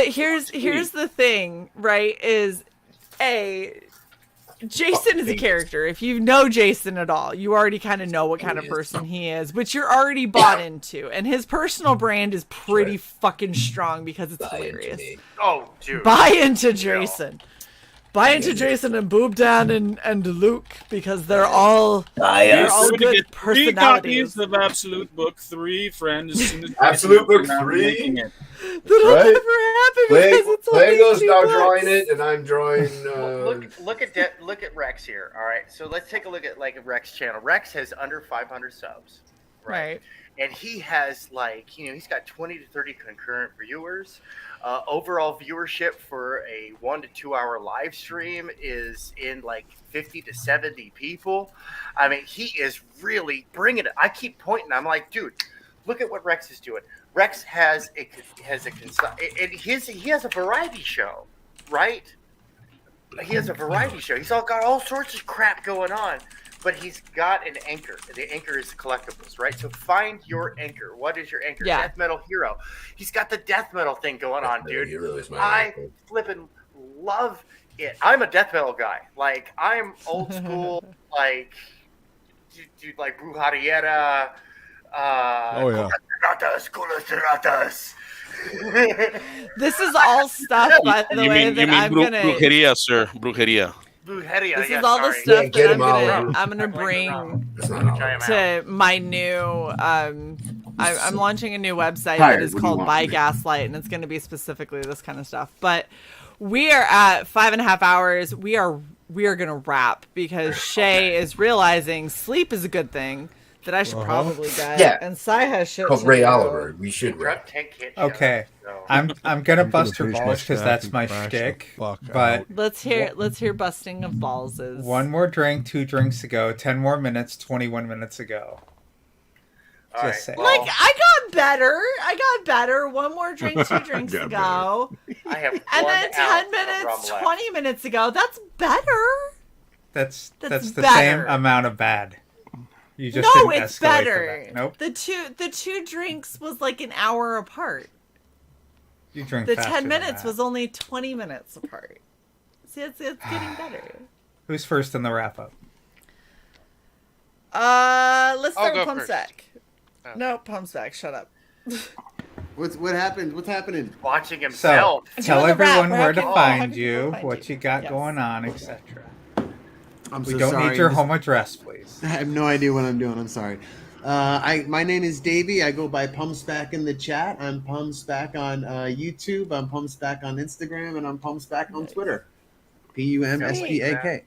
here's the thing, right? Is Jason is a character. If you know Jason at all, you already kind of know what kind of person he is, but you're already bought into. And his personal brand is pretty fucking strong because it's hilarious. Oh, dude. Buy into Jason. Buy into Jason and Boob Dan and Luke, because they're all good personalities. 3 copies of Absolute Book 3, friend. As soon as Absolute Book 3? That'll never happen because it's only Lego's $2. now drawing it, and I'm drawing. Look at Rex here. All right, so let's take a look at Rex channel. Rex has under 500 subs, right? And he has he's got 20 to 30 concurrent viewers. Overall viewership for a 1 to 2 hour live stream is in 50 to 70 people. I mean, he is really bringing it. I keep pointing. I'm like, dude, look at what Rex is doing. Rex he has a variety show, right? He has a variety show. He's got all sorts of crap going on, but he's got an anchor. The anchor is collectibles, right? So find your anchor. What is your anchor? Yeah. Death Metal Hero. He's got the death metal thing going on, dude. Hero is my I anchor. flipping love it. I'm a death metal guy. Like, I'm old school, like, dude, like Brujeria. Oh yeah. Colastratas. This is all stuff, by the way, that I'm gonna. Brujeria, sir. Brujeria. Brujeria. This yeah, is all the sorry. stuff get that him all I'm gonna bring to my new. I'm launching a new website that is called Buy Gaslight, and it's going to be specifically this kind of stuff. But we are at 5.5 hours. We are going to wrap because Shae is realizing sleep is a good thing that I should probably get. Yeah. And Sai has shit Called to Ray do. Oliver. We should rap. Okay, I'm gonna bust your balls because that's my shtick. But Let's hear busting of balls. Is one more drink, 2 drinks ago, 10 more minutes, 21 minutes ago. Just say. Like, I got better. One more drink, 2 drinks ago. I have And then 10 minutes, 20 minutes ago. That's better. That's the better. same amount of bad. You just No, didn't it's escalate better. to that. Nope. The two drinks was like an hour apart. You drink The faster 10 than minutes that. was only 20 minutes apart. See, it's getting better. Who's first in the wrap up? Let's I'll start go with first. Pumpstack. No, Pumpstack, shut up. What happened? What's happening? Watching So himself. tell everyone where to How find can you, people find what you got going on, etc. I'm We so don't sorry. need your home address, please. I have no idea what I'm doing. I'm sorry. My name is Davey. I go by Pumpstack in the chat. I'm Pumpstack on YouTube. I'm Pumpstack on Instagram, and I'm Pumpstack on Twitter. PUMSPAK.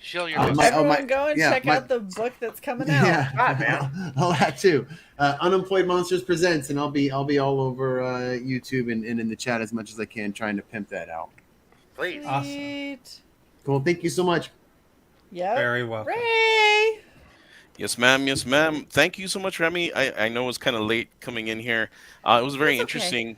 Show your Everyone go and check out the book that's coming out. Yeah, all that too. Unemployed Monsters Presents, and I'll be all over YouTube and in the chat as much as I can, trying to pimp that out. Please. Awesome. Cool. Thank you so much. Yep. Very welcome. Ray. Yes, ma'am. Yes, ma'am. Thank you so much, Remy. I know it was kind of late coming in here. It was very interesting.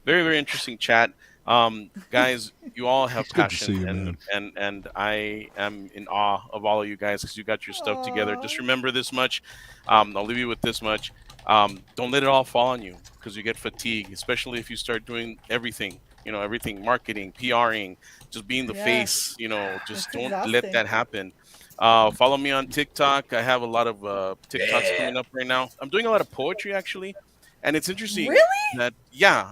Very, very interesting chat. Guys, you all have It's good to see passion, you, and I am in awe of all of you guys because you got your stuff together. Just remember this much. I'll leave you with this much. Don't let it all fall on you because you get fatigued, especially if you start doing everything. Everything, marketing, PRing, just being the face. Just don't let that happen. Follow me on TikTok. I have a lot of TikToks coming up right now. I'm doing a lot of poetry actually, and it's interesting. Really? That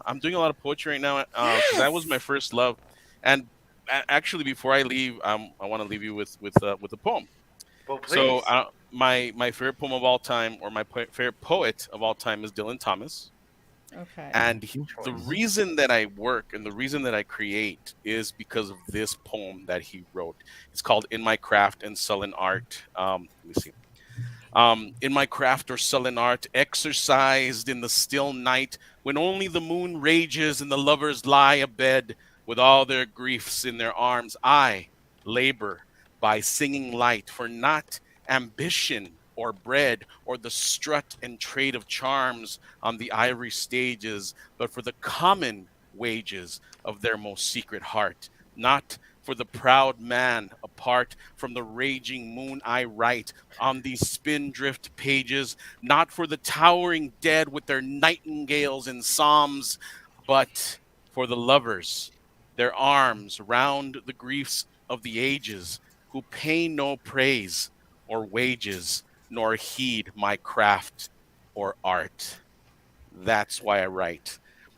I'm doing a lot of poetry right now. 'Cause that was my first love. And actually, before I leave, I want to leave you with a poem. Well, please. So my favorite poem of all time, or my favorite poet of all time, is Dylan Thomas. Okay. And the reason that I work and the reason that I create is because of this poem that he wrote. It's called "In My Craft and Sullen Art." Let me see. In my craft or sullen art, exercised in the still night, when only the moon rages and the lovers lie abed with all their griefs in their arms, I labor by singing light, for not ambition or bread or the strut and trade of charms on the ivory stages, but for the common wages of their most secret heart. Not for the proud man apart from the raging moon I write on these spindrift pages, not for the towering dead with their nightingales and psalms, but for the lovers, their arms round the griefs of the ages, who pay no praise or wages, nor heed my craft or art. That's why I write.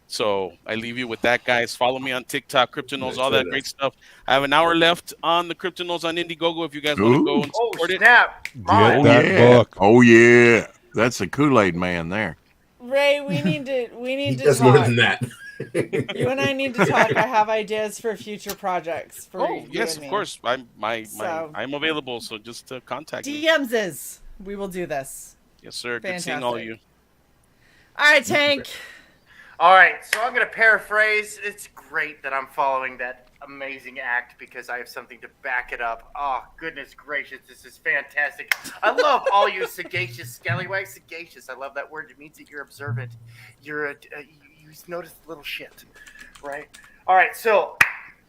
So I leave you with that, guys. Follow me on TikTok, Kryptonos, all that great stuff. I have an hour left on the Kryptonos on Indiegogo if you guys want to go and support it. Snap. Get that book. Oh yeah, that's a Kool-Aid man there. Ray, we need to Does talk. more than that. You and I need to talk. I have ideas for future projects. For you Yes, and of me. course. So- I'm available, so just contact me. DMs is. We will do this. Yes, sir. Good seeing all of you. All right, Tank. All right, so I'm going to paraphrase. It's great that I'm following that amazing act because I have something to back it up. Oh, goodness gracious, this is fantastic. I love all you sagacious scallywags. Sagacious, I love that word. It means that you're observant. You notice little shit, right? All right, so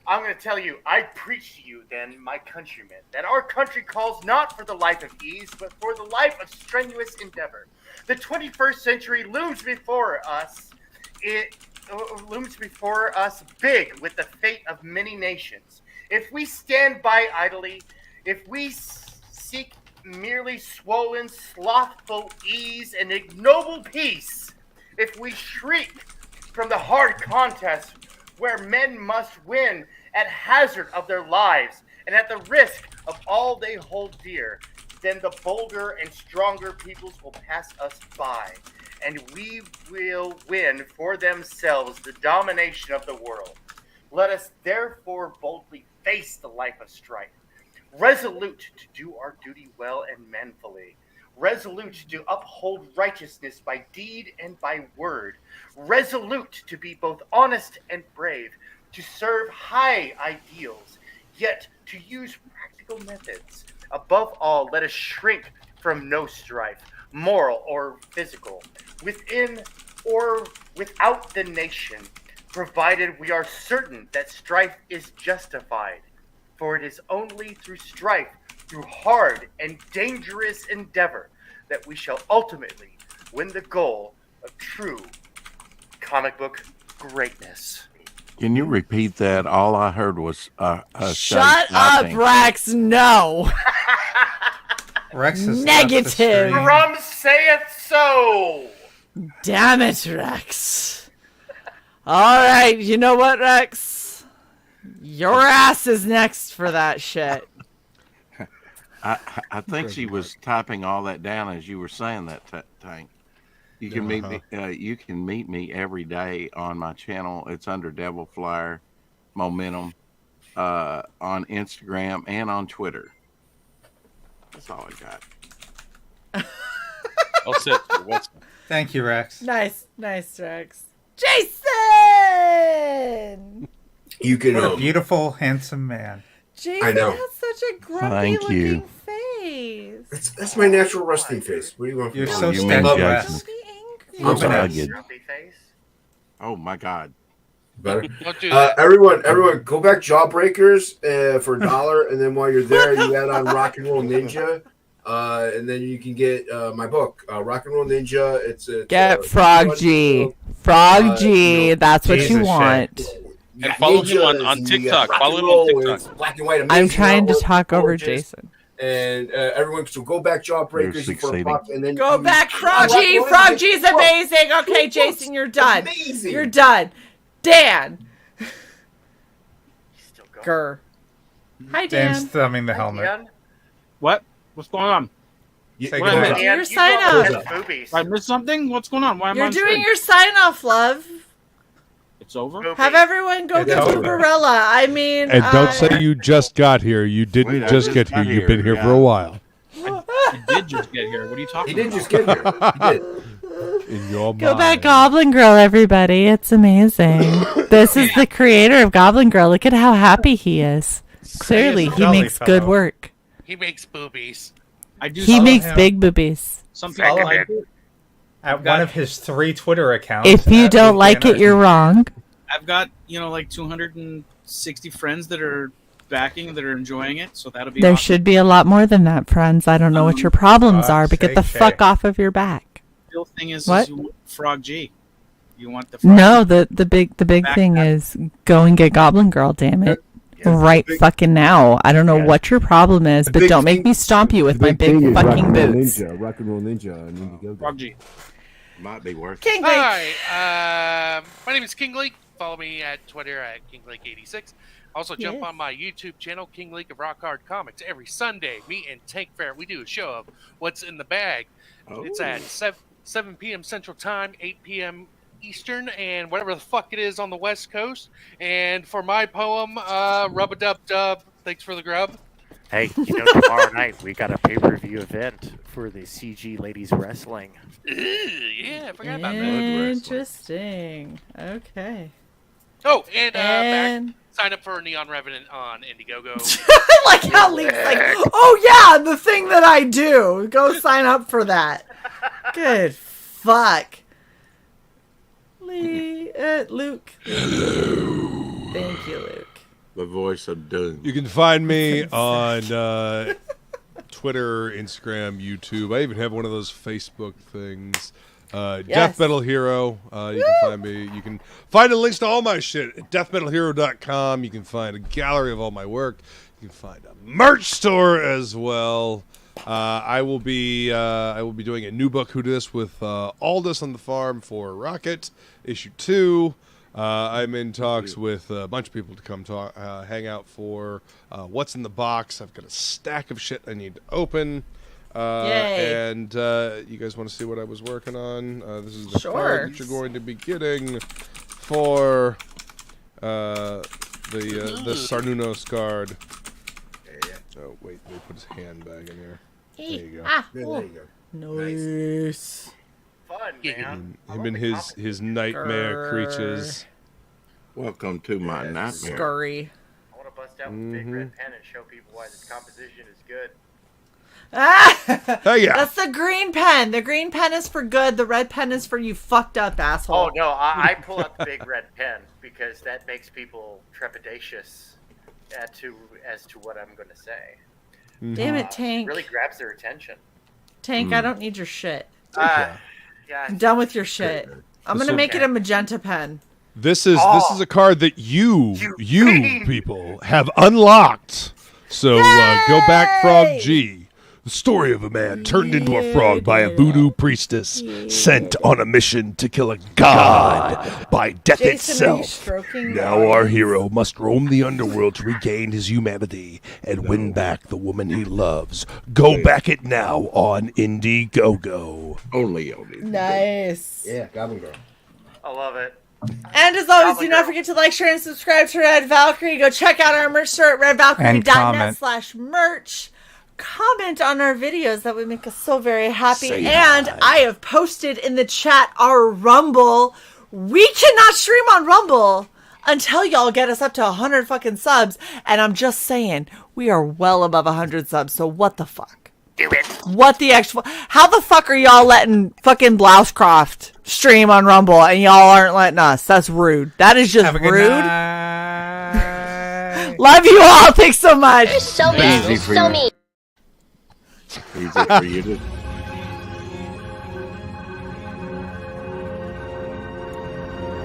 I'm going to tell you, I preach to you then, my countrymen, that our country calls not for the life of ease, but for the life of strenuous endeavor. The 21st century looms before us. looms before us big with the fate of many nations. If we stand by idly, if we seek merely swollen, slothful ease and ignoble peace, if we shriek from the hard contest where men must win at hazard of their lives and at the risk of all they hold dear, then the bolder and stronger peoples will pass us by, and we will win for themselves the domination of the world. Let us therefore boldly face the life of strife, resolute to do our duty well and manfully, resolute to uphold righteousness by deed and by word, resolute to be both honest and brave, to serve high ideals, yet to use practical methods. Above all, let us shrink from no strife, moral or physical, within or without the nation, provided we are certain that strife is justified. For it is only through strife, through hard and dangerous endeavor, that we shall ultimately win the goal of true comic book greatness. Can you repeat that? All I heard was Shut up, Rex. No. Rex is negative. Rum saith so. Damn it, Rex. All right, you know what, Rex? Your ass is next for that shit. I think she was typing all that down as you were saying that, Tank. You can meet me. You can meet me every day on my channel. It's under Devil Flyer Momentum on Instagram and on Twitter. That's all I got. I'll sit. Thank you, Rex. Nice, Rex. Jason. You can. What a beautiful, handsome man. Jason I know. has such a grumpy Thank looking you. face. That's my natural resting face. What do you want from You're me? so You mean statuesque. Jason? I'm sorry. Rugged. Oh my God. Better. Don't do that. Everyone, go back Jawbreakers for $1, and then while you're there, you add on Rock and Roll Ninja, and then you can get my book, Rock and Roll Ninja. It's Get Frog G. Frog G. That's what you want. And follow him on TikTok. Follow him on TikTok. Black and white. I'm amazing trying to artwork, talk over gorgeous. Jason. And everyone, so go back Jawbreakers for a buck, and then Go you- back, Frog G. Rock Frog and G's Roll. amazing. Okay, Jason, you're done. Amazing. You're done. Dan. Grr. Hi, Dan. Dan's thumbing the helmet. What? What's going on? Say What goodbye. I missed? Do your sign off. I missed something? What's going on? Why am I You're on doing screen? your sign off, love. It's over? Have everyone go It's get over. some Barella. I mean, And don't say you just got here. You didn't Wait, I just just get here. got You've been here, here for a while. I did just get here. What are you talking He about? did just get here. He did. In your Go mind. back Goblin Girl, everybody. It's amazing. This is the creator of Goblin Girl. Look at how happy he is. Clearly, he jolly makes good fellow. work. He makes boobies. I do He follow makes him. big boobies. Some people Follow like him. it. At one of his 3 Twitter accounts. If you at don't Luke like it, Banner. you're wrong. I've got, like 260 friends that are backing, that are enjoying it, so that'll be There awesome. should be a lot more than that, friends. I don't know what your problems are, but get the sake, fuck Shae. off of your back. The real thing is What? you want Frog G. You want the Frog No, G. the big Back thing that. is go and get Goblin Girl, damn it. Right fucking now. I don't know what your problem is, but don't make me stomp you with my big fucking boots. Rock and Roll Ninja, Ninjago. Frog G. Might be worth it. King Leak. Hi, my name is King Leak. Follow me at Twitter at KingLeak86. Also, jump on my YouTube channel, King Leak of Rock Hard Comics. Every Sunday, me and Tank Fair, we do a show of What's in the Bag. It's at 7 p.m. Central Time, 8 p.m. Eastern, and whatever the fuck it is on the West Coast. And for my poem, Rub-a-Dub-Dub, thanks for the grub. Hey, tomorrow night we got a pay-per-view event for the CG Ladies Wrestling. Yeah, I forgot about that. Interesting. Okay. Oh, and And- back, sign up for Neon Revenant on Indiegogo. I like how Leak's like, oh yeah, the thing that I do. Go sign up for that. Good fuck. Luke. Hello. Thank you, Luke. The voice of doom. You can find me on Twitter, Instagram, YouTube. I even have one of those Facebook things. Death Metal Hero. You can find me. You can find the links to all my shit at deathmetalhero.com. You can find a gallery of all my work. You can find a merch store as well. I will be doing a new book, Who Did This, with Aldous on the Farm for Rocket, issue 2. I'm in talks with a bunch of people to come talk, hang out for What's in the Box. I've got a stack of shit I need to open. And you guys want to see what I was working on? This is the card that you're going to be getting for the Sarnunos card. Oh, wait, they put his handbag in here. There you go. There you go. Nice. Fun, man. Him and his nightmare creatures. Welcome to my nightmare. Scurry. I want to bust out with a big red pen and show people why this composition is good. Hey, yeah. That's the green pen. The green pen is for good. The red pen is for you fucked up asshole. Oh no, I pull out the big red pen because that makes people trepidatious as to what I'm going to say. Damn it, Tank. Really grabs their attention. Tank, I don't need your shit. Yeah. I'm done with your shit. I'm gonna make it a magenta pen. This is a card that you people have unlocked. So go back, Frog G. The story of a man turned into a frog by a voodoo priestess sent on a mission to kill a god by death itself. Now our hero must roam the underworld to regain his humanity and win back the woman he loves. Go back it now on Indiegogo. Only. Nice. Yeah, Goblin Girl. I love it. And as always, do not forget to like, share, and subscribe to Red Valkyrie. Go check out our merch store at redvalkyrie.net/merch. Comment on our videos. That would make us so very happy. And I have posted in the chat our Rumble. We cannot stream on Rumble until y'all get us up to 100 fucking subs. And I'm just saying, we are well above 100 subs. So what the fuck? Do it. What the actual? How the fuck are y'all letting fucking Blousecroft stream on Rumble and y'all aren't letting us? That's rude. That is just rude. Love you all. Thanks so much. So mean. So mean. Easy for you to